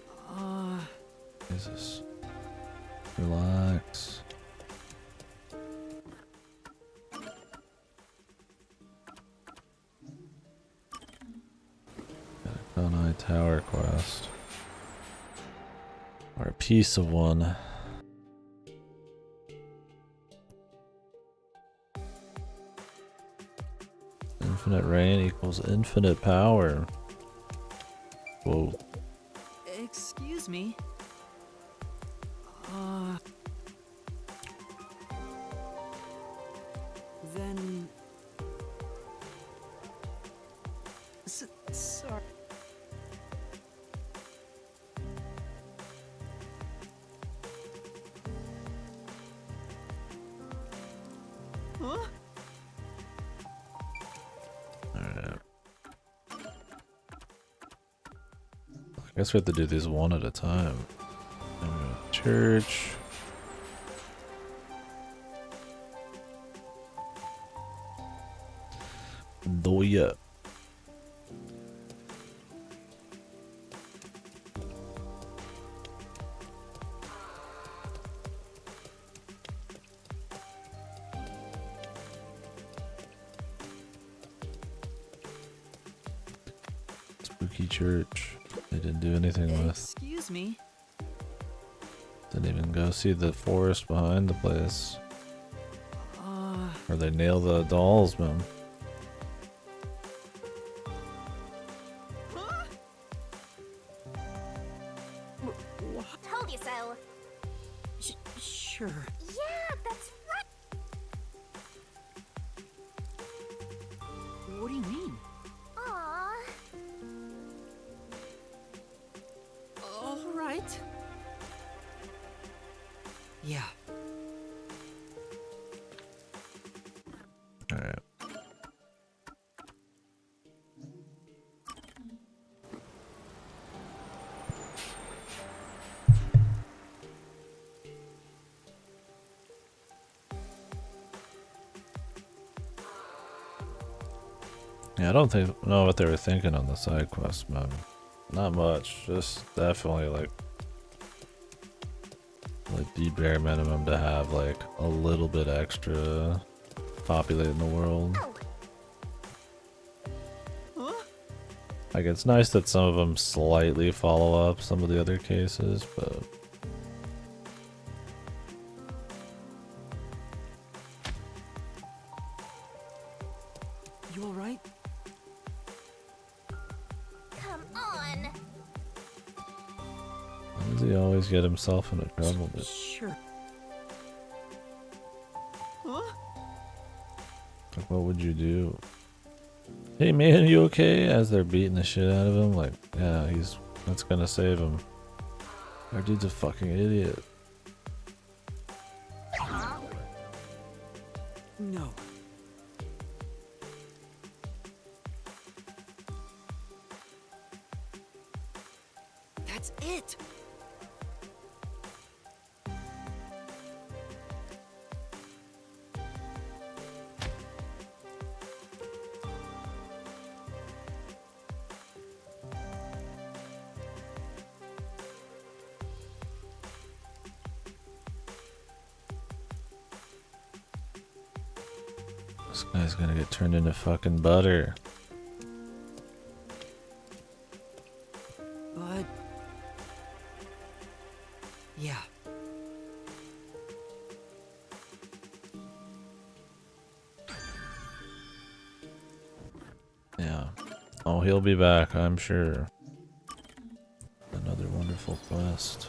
Jesus. Relax. Got a Konai Tower quest. Or a piece of one. Infinite rain equals infinite power. Whoa. Excuse me. Then... sorry. Huh? Alright. I guess we have to do these one at a time. Church. Doya. spooky church. They didn't do anything with. Excuse me. Didn't even go see the forest behind the place. Or they nail the dolls, man. Told you so. Sure. Yeah, that's right. What do you mean? Aww. All right. Yeah. Alright. Yeah, I don't know what they were thinking on the side quest, man. Not much. Just definitely like the bare minimum to have like a little bit extra populating the world. Like it's nice that some of them slightly follow up some of the other cases, but You all right? Come on. why does he always get himself into trouble? Dude? Sure. Like, what would you do? Hey man, you okay? As they're beating the shit out of him, like, yeah, that's gonna save him. Our dude's a fucking idiot. No. That's it. This guy's gonna get turned into fucking butter. But... yeah. Yeah. Oh, he'll be back, I'm sure. Another wonderful quest.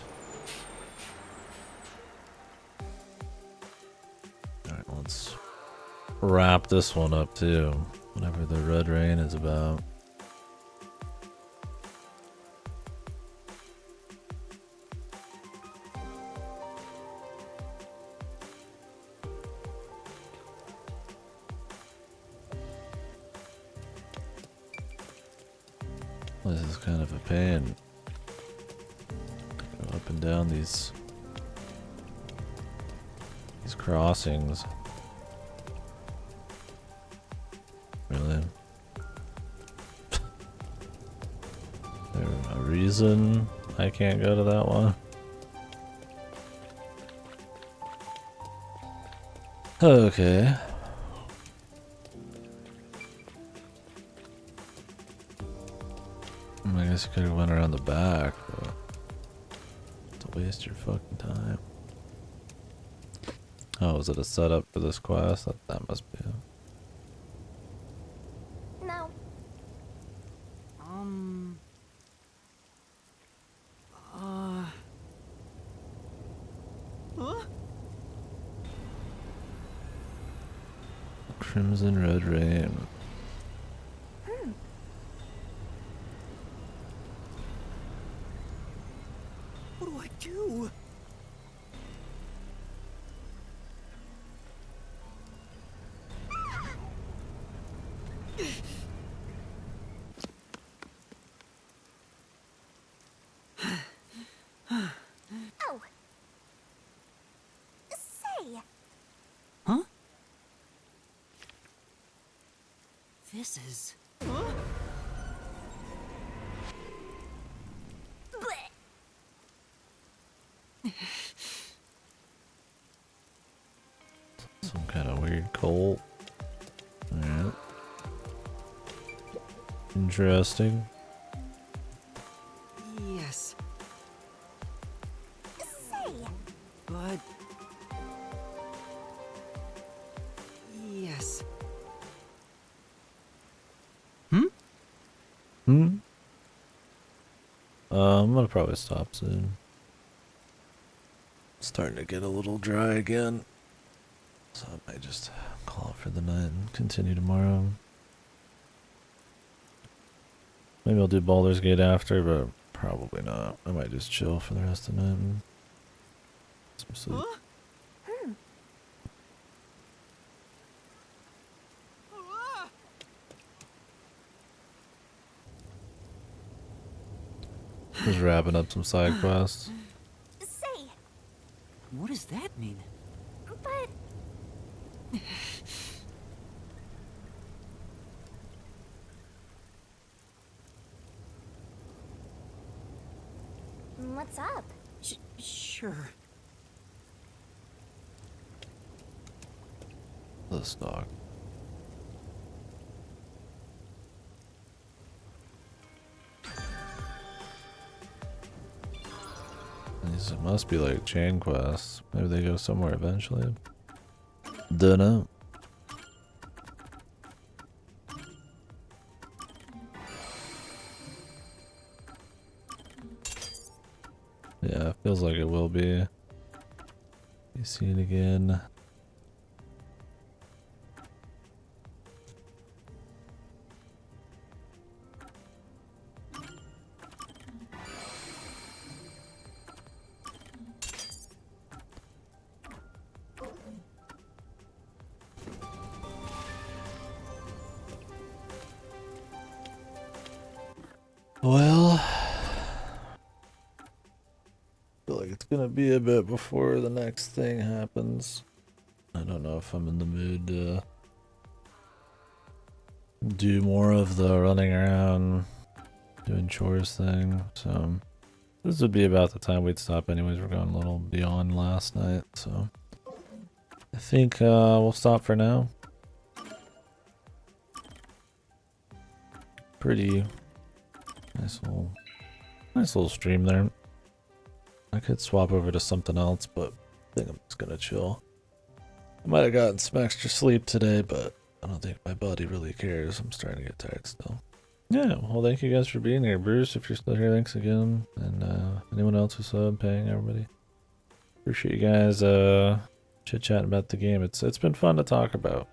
Alright, let's wrap this one up too. Whatever the Red Rain is about. This is kind of a pain. Go up and down these crossings. Really? Is there a reason I can't go to that one? Okay. I guess you could have went around the back, but to waste your fucking time. Oh, is it a setup for this quest? That must be it. No. Crimson Red Rain. What do I do? Oh. Say. Huh? This is... Some kind of weird cult. Alright. Interesting. but... Yes. I'm gonna probably stop soon. It's starting to get a little dry again. So I might just call it for the night and continue tomorrow. Maybe I'll do Baldur's Gate after, but probably not. I might just chill for the rest of the night and some sleep. Just wrapping up some side quests. Say, What does that mean? but... What's up? Sure. This dog. These must be like chain quests. Maybe they go somewhere eventually. Dunno. Yeah, it feels like it will be. You see it again. Well, feel like it's gonna be a bit before the next thing happens. I don't know if I'm in the mood to do more of the running around, doing chores thing. So this would be about the time we'd stop anyways. We're going a little beyond last night, so I think we'll stop for now. Pretty nice little stream there. I could swap over to something else, but I think I'm just gonna chill. I might have gotten some extra sleep today, but I don't think my body really cares. I'm starting to get tired still. Yeah, well, thank you guys for being here. Bruce, if you're still here, thanks again. And anyone else who's paying, everybody. Appreciate you guys chit-chatting about the game. It's been fun to talk about.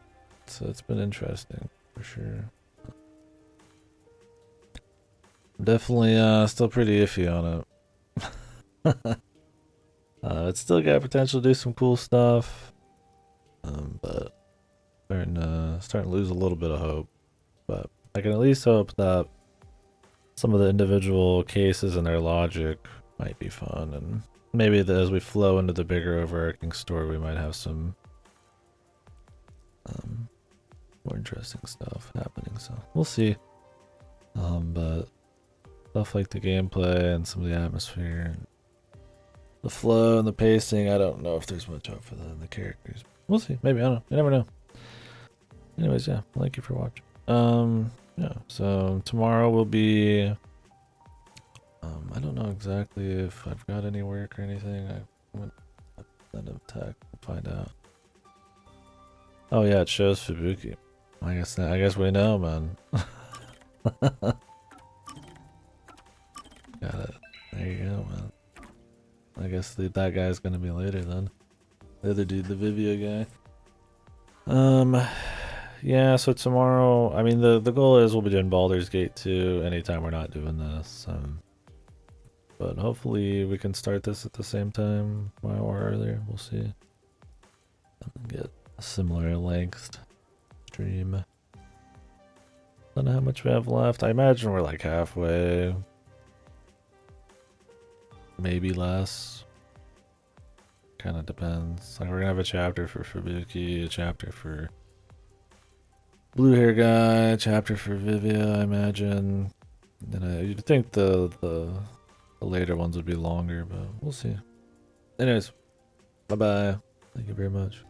It's been interesting, for sure. Definitely still pretty iffy on it. It's still got potential to do some cool stuff. But starting to lose a little bit of hope. But I can at least hope that some of the individual cases and their logic might be fun, and maybe as we flow into the bigger overarching story, we might have some more interesting stuff happening. So we'll see. But stuff like the gameplay and some of the atmosphere and the flow and the pacing, I don't know if there's much hope for that in the characters. We'll see. Maybe. I don't know. You never know. Anyways, yeah. Thank you for watching. Yeah. So tomorrow will be... I don't know exactly if I've got any work or anything. I went send a text and find out. Oh yeah, it shows Fubuki. I guess we know, man. Got it. There you go, man. I guess that guy's gonna be later then. The other dude, the Vivio guy. Yeah, so tomorrow, I mean, the goal is we'll be doing Baldur's Gate 2 anytime we're not doing this. But hopefully we can start this at the same time or earlier. We'll see. And get a similar length stream. Don't know how much we have left. I imagine we're like halfway. Maybe less. Kind of depends. Like, we're gonna have a chapter for Fubuki, a chapter for Blue Hair Guy, a chapter for Vivia, I imagine. Then you'd think the later ones would be longer, but we'll see. Anyways, bye bye. Thank you very much.